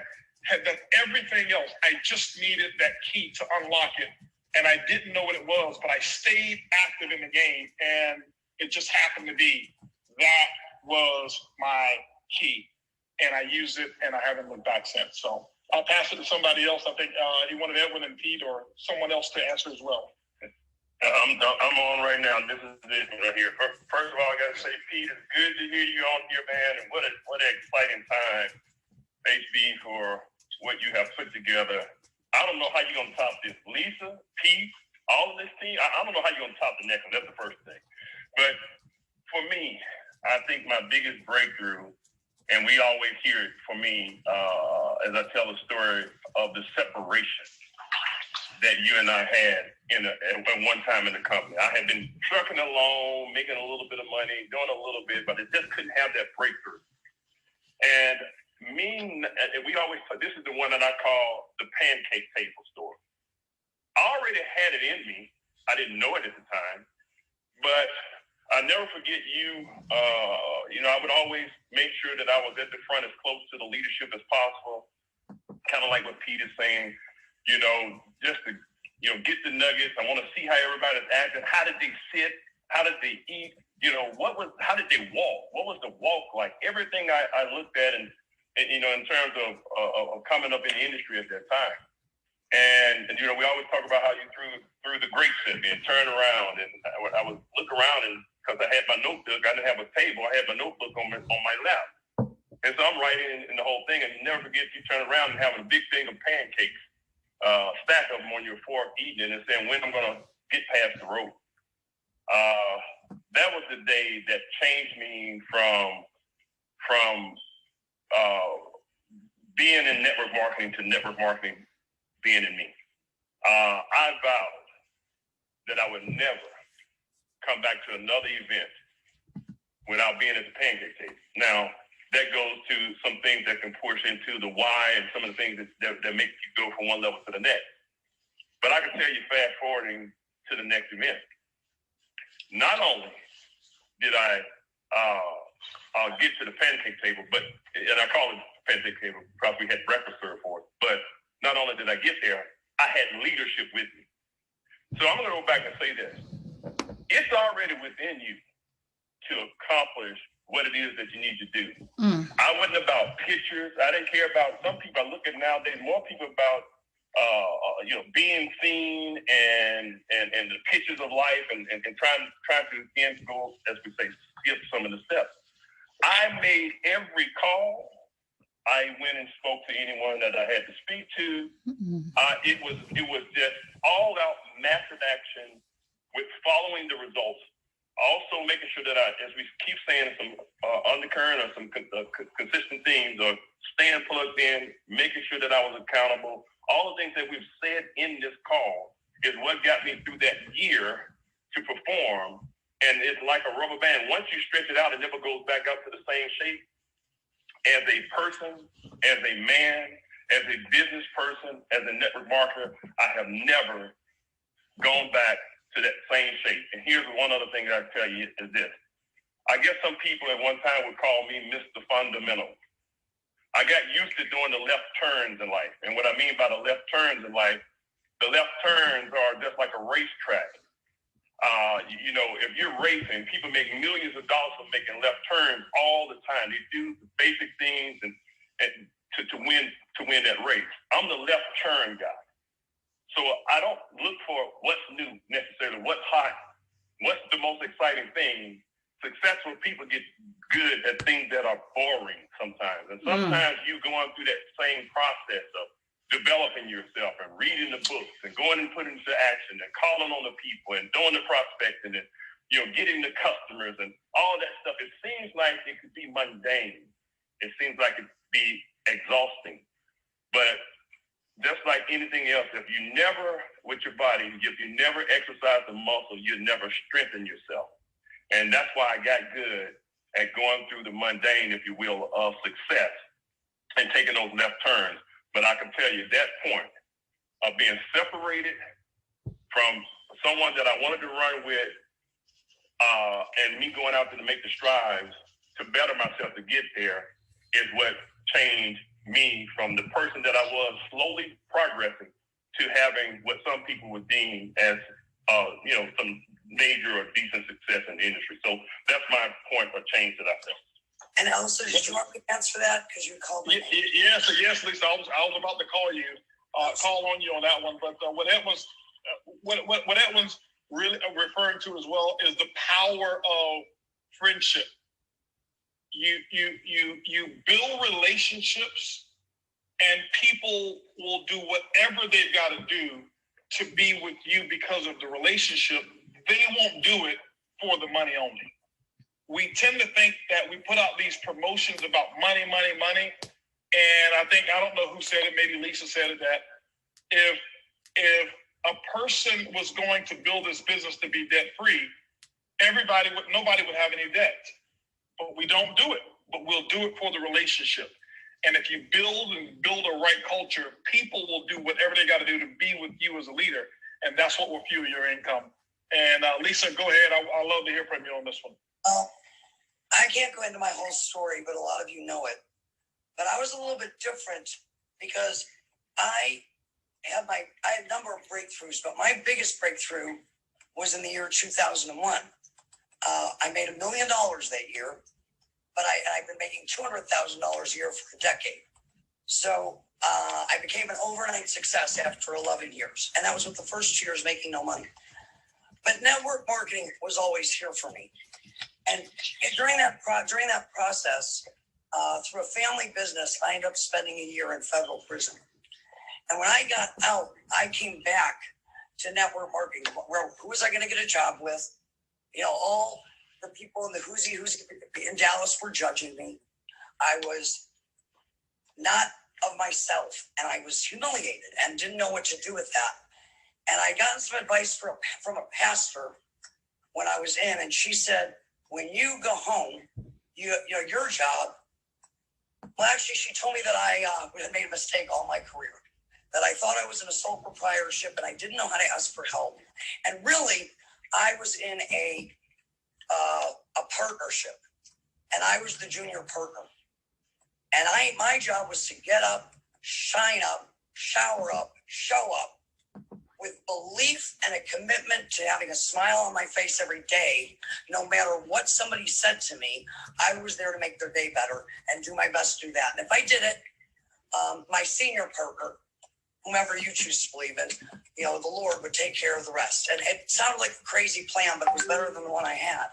had done everything else. I just needed that key to unlock it. And I didn't know what it was, but I stayed active in the game. And it just happened to be that was my key. And I used it, and I haven't looked back since. So I'll pass it to somebody else. I think he wanted Edwin and Pete or someone else to answer as well. I'm on right now. This is it right here. First of all, I got to say, Pete, it's good to hear you on here, man. And what an exciting time, HB, for what you have put together. I don't know how you're going to top this. Lisa, Pete, all of this team, I don't know how you're going to top the next one. That's the first thing. But for me, I think my biggest breakthrough, and we always hear it for me as I tell the story of the separation that you and I had at one time in the company. I had been trucking along, making a little bit of money, doing a little bit, but I just couldn't have that breakthrough. And we always, this is the one that I call the pancake table story. I already had it in me. I didn't know it at the time, but I never forget you. I would always make sure that I was at the front as close to the leadership as possible. Kind of like what Pete is saying, just to, get the nuggets. I want to see how everybody's acting. How did they sit? How did they eat? How did they walk? What was the walk like? Everything I looked at and in terms of coming up in the industry at that time. And we always talk about how you threw the grapes at me and turned around. And I would look around, and because I had my notebook, I didn't have a table. I had my notebook on my lap. And so I'm writing in the whole thing, and never forget you turn around and having a big thing of pancakes stack of them on your fork eating it and saying when I'm going to get past the road. That was the day that changed me from being in network marketing to network marketing being in me. I vowed that I would never come back to another event without being at the pancake table. Now, that goes to some things that can push into the why and some of the things that make you go from one level to the next. But I can tell you, fast forwarding to the next event, not only did I get to the pancake table, and I call it pancake table because we had breakfast served for it, but not only did I get there, I had leadership with me. So I'm going to go back and say this. It's already within you to accomplish what it is that you need to do. I wasn't about pictures. I didn't care about, some people I look at nowadays, more people about being seen and the pictures of life and trying to again go, as we say, skip some of the steps. I made every call. I went and spoke to anyone that I had to speak to. It was just all out massive action with following the results. Also making sure that as we keep saying, some undercurrent or some consistent themes, or staying plugged in, making sure that I was accountable. All the things that we've said in this call is what got me through that year to perform. And it's like a rubber band. Once you stretch it out, it never goes back up to the same shape. As a person, as a man, as a business person, as a network marketer, I have never gone back to that same shape. And here's one other thing that I tell you is this. I guess some people at one time would call me Mr. Fundamental. I got used to doing the left turns in life. And what I mean by the left turns in life, the left turns are just like a racetrack. If you're racing, people make millions of dollars from making left turns all the time. They do the basic things and to win that race. I'm the left turn guy. So I don't look for what's new necessarily, what's hot, what's the most exciting thing. Successful people get good at things that are boring sometimes. And sometimes you're going through that same process of developing yourself and reading the books and going and putting into action and calling on the people and doing the prospecting and getting the customers and all that stuff. It seems like it could be mundane. It seems like it could be exhausting. But just like anything else, if you never, with your body, if you never exercise the muscle, you never strengthen yourself. And that's why I got good at going through the mundane, if you will, of success and taking those left turns. But I can tell you that point of being separated from someone that I wanted to run with and me going out there to make the strides to better myself to get there is what changed me from the person that I was slowly progressing to having what some people would deem as, some major or decent success in the industry. So that's my point of change that I felt. And Elsa, did you want me to answer that? Because you called me. Yes, Lisa. I was about to call on you on that one. But what Edwin's really referring to as well is the power of friendship. You build relationships, and people will do whatever they've got to do to be with you because of the relationship. They won't do it for the money only. We tend to think that we put out these promotions about money. And I don't know who said it, maybe Lisa said it, that if a person was going to build this business to be debt free, nobody would have any debt. But we don't do it, but we'll do it for the relationship. And if you build a right culture, people will do whatever they got to do to be with you as a leader. And that's what will fuel your income. And Lisa, go ahead. I'd love to hear from you on this one. I can't go into my whole story, but a lot of you know it. But I was a little bit different because I had a number of breakthroughs, but my biggest breakthrough was in the year 2001. I made $1 million that year, but I've been making $200,000 a year for a decade. So I became an overnight success after 11 years. And that was with the first 2 years making no money. But network marketing was always here for me. And during that process, through a family business, I ended up spending a year in federal prison. And when I got out, I came back to network marketing. Who was I going to get a job with? You know, all the people in the who's in Dallas were judging me. I was not of myself, and I was humiliated and didn't know what to do with that. And I got some advice from a pastor when I was in, and she said, when you go home, you know, your job. Well, actually, she told me that I had made a mistake all my career, that I thought I was in a sole proprietorship and I didn't know how to ask for help. And really, I was in a partnership, and I was the junior partner. And my job was to get up, shine up, shower up, show up with belief and a commitment to having a smile on my face every day. No matter what somebody said to me, I was there to make their day better and do my best to do that. And if I did it, my senior partner, whomever you choose to believe in, you know, the Lord would take care of the rest. And it sounded like a crazy plan, but it was better than the one I had.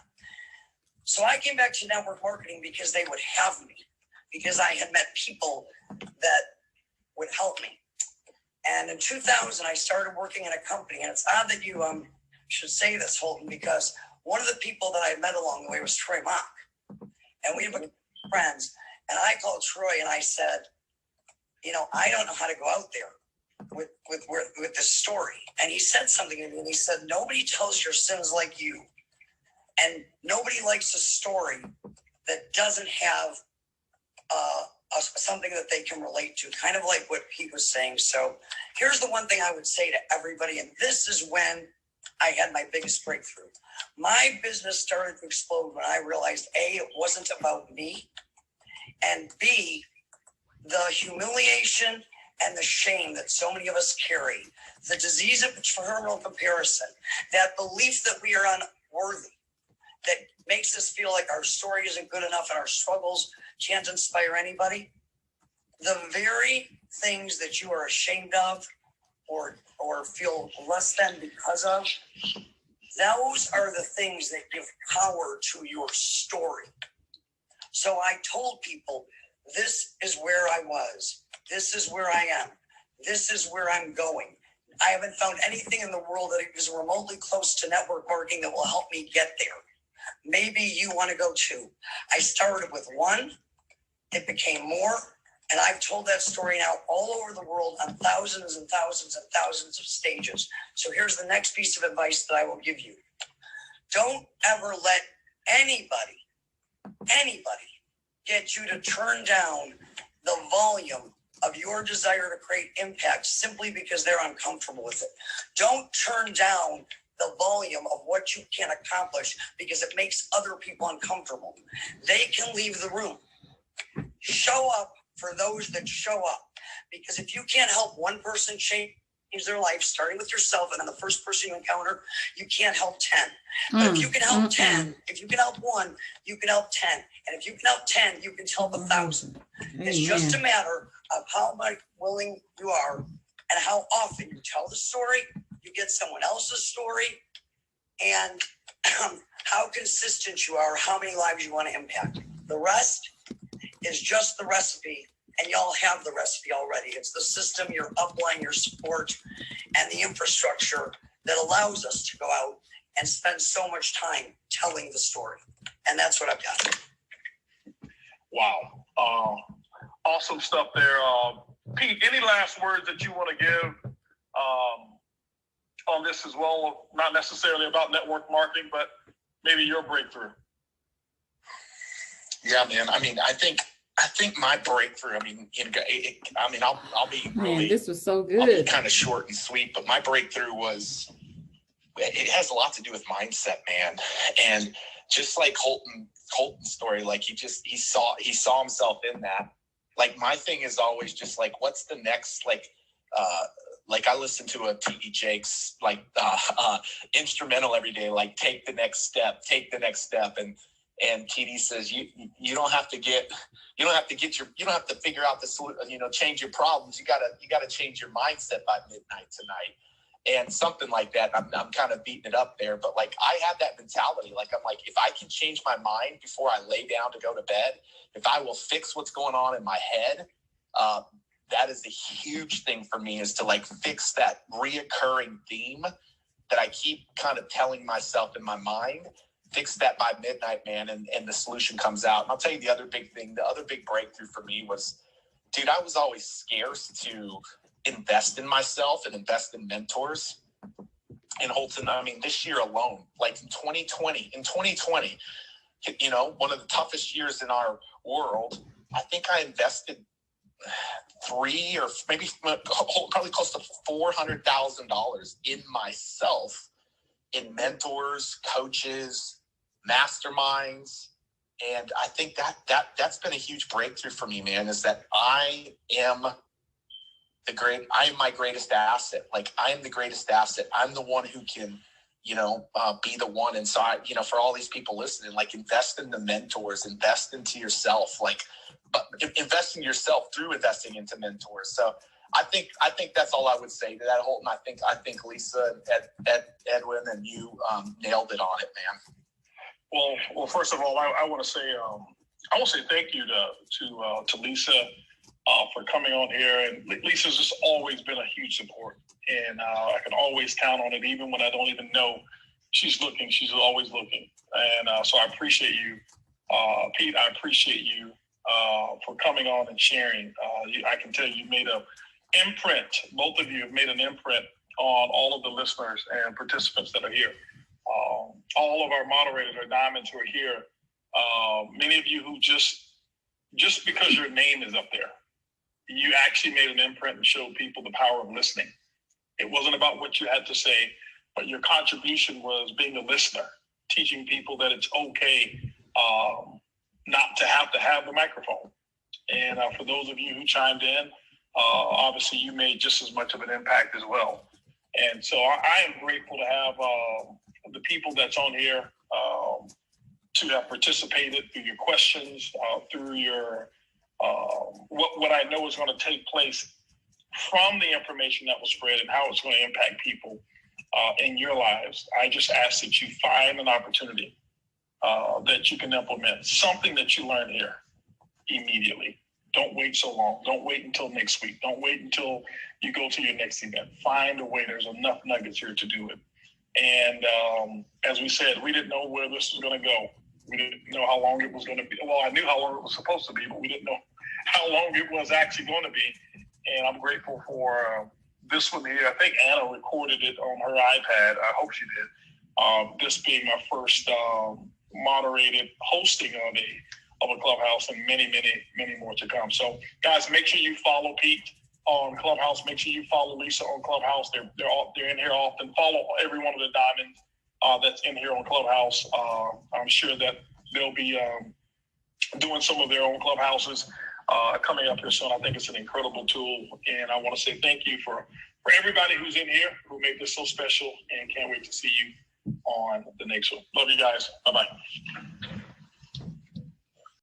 So I came back to network marketing because they would have me, because I had met people that would help me. And in 2000, I started working in a company. And it's odd that you should say this, Holton, because one of the people that I met along the way was Troy Mock. And we became friends. And I called Troy and I said, you know, I don't know how to go out there with this story. And he said something to me, and he said, nobody tells your sins like you. And nobody likes a story that doesn't have something that they can relate to, kind of like what Pete was saying. So here's the one thing I would say to everybody, and this is when I had my biggest breakthrough. My business started to explode when I realized, A, it wasn't about me, and B, the humiliation and the shame that so many of us carry, the disease of terminal comparison, that belief that we are unworthy, that makes us feel like our story isn't good enough and our struggles can't inspire anybody. The very things that you are ashamed of or feel less than because of, those are the things that give power to your story. So I told people, this is where I was. This is where I am. This is where I'm going. I haven't found anything in the world that is remotely close to network marketing that will help me get there. Maybe you want to go too. I started with one. It became more. And I've told that story now all over the world on thousands and thousands and thousands of stages. So here's the next piece of advice that I will give you. Don't ever let anybody get you to turn down the volume of your desire to create impact simply because they're uncomfortable with it. Don't turn down the volume of what you can accomplish because it makes other people uncomfortable. They can leave the room. Show up for those that show up. Because if you can't help one person change their life, starting with yourself, and then the first person you encounter, you can't help 10. But if you can help 10, if you can help one, you can help 10. And if you can help 10, you can help 1,000. It's just a matter of how much willing you are and how often you tell the story, you get someone else's story, and how consistent you are, how many lives you want to impact. The rest is just the recipe, and y'all have the recipe already. It's the system, your upline, your support, and the infrastructure that allows us to go out and spend so much time telling the story. And that's what I've got. Wow. Awesome stuff there. Pete, any last words that you want to give on this as well? Not necessarily about network marketing, but maybe your breakthrough. Yeah, man. I mean, I think my breakthrough, I'll be really, man, this was so good. I'll be kind of short and sweet, but my breakthrough was, it has a lot to do with mindset, man. And just like Holton's story, like he saw himself in that. Like my thing is always just like, what's the next, like I listen to a T.D. Jakes, instrumental every day, like take the next step. And TD says, you don't have to figure out the solution, change your problems. You gotta change your mindset by midnight tonight. And something like that. I'm kind of beating it up there, but like I had that mentality. Like I'm like, if I can change my mind before I lay down to go to bed, if I will fix what's going on in my head, that is a huge thing for me, is to like fix that reoccurring theme that I keep kind of telling myself in my mind. Fix that by midnight, man, and the solution comes out. And I'll tell you the other big thing, the other big breakthrough for me was, dude, I was always scarce to invest in myself and invest in mentors. In Holton, I mean, this year alone, like in 2020, you know, one of the toughest years in our world, I think I invested $3 or maybe probably close to $400,000 in myself, in mentors, coaches, masterminds. And I think that's been a huge breakthrough for me, man, is that I am my greatest asset. Like, I am the greatest asset. I'm the one who can, you know, be the one. And so I, you know, for all these people listening, like, invest in the mentors, invest into yourself, like, invest in yourself through investing into mentors. So I think that's all I would say to that, Holton. I think Lisa, Edwin, and you nailed it on it, man. Well, first of all, I want to say thank you to Lisa for coming on here. And Lisa's just always been a huge support, and I can always count on it, even when I don't even know she's looking. She's always looking, and so I appreciate you, Pete. I appreciate you for coming on and sharing. I can tell you made an imprint. Both of you have made an imprint on all of the listeners and participants that are here. All of our moderators are diamonds who are here. Many of you who just because your name is up there, you actually made an imprint and showed people the power of listening. It wasn't about what you had to say, but your contribution was being a listener, teaching people that it's okay not to have the microphone. And for those of you who chimed in, obviously you made just as much of an impact as well. And so I am grateful to have the people that's on here to have participated through your questions, through your what I know is going to take place from the information that was spread and how it's going to impact people in your lives. I just ask that you find an opportunity that you can implement, something that you learn here immediately. Don't wait so long. Don't wait until next week. Don't wait until you go to your next event. Find a way. There's enough nuggets here to do it. And as we said, we didn't know where this was going to go. We didn't know how long it was going to be. Well, I knew how long it was supposed to be, but we didn't know how long it was actually going to be. And I'm grateful for this one here. I think Anna recorded it on her iPad. I hope she did. This being my first moderated hosting of a Clubhouse, and many, many, many more to come. So, guys, make sure you follow Pete on Clubhouse. Make sure you follow Lisa on Clubhouse. They're in here often. Follow every one of the diamonds that's in here on Clubhouse. I'm sure that they'll be doing some of their own Clubhouses coming up here soon. I think it's an incredible tool, and I want to say thank you for everybody who's in here who made this so special, and can't wait to see you on the next one. Love you guys. Bye-bye.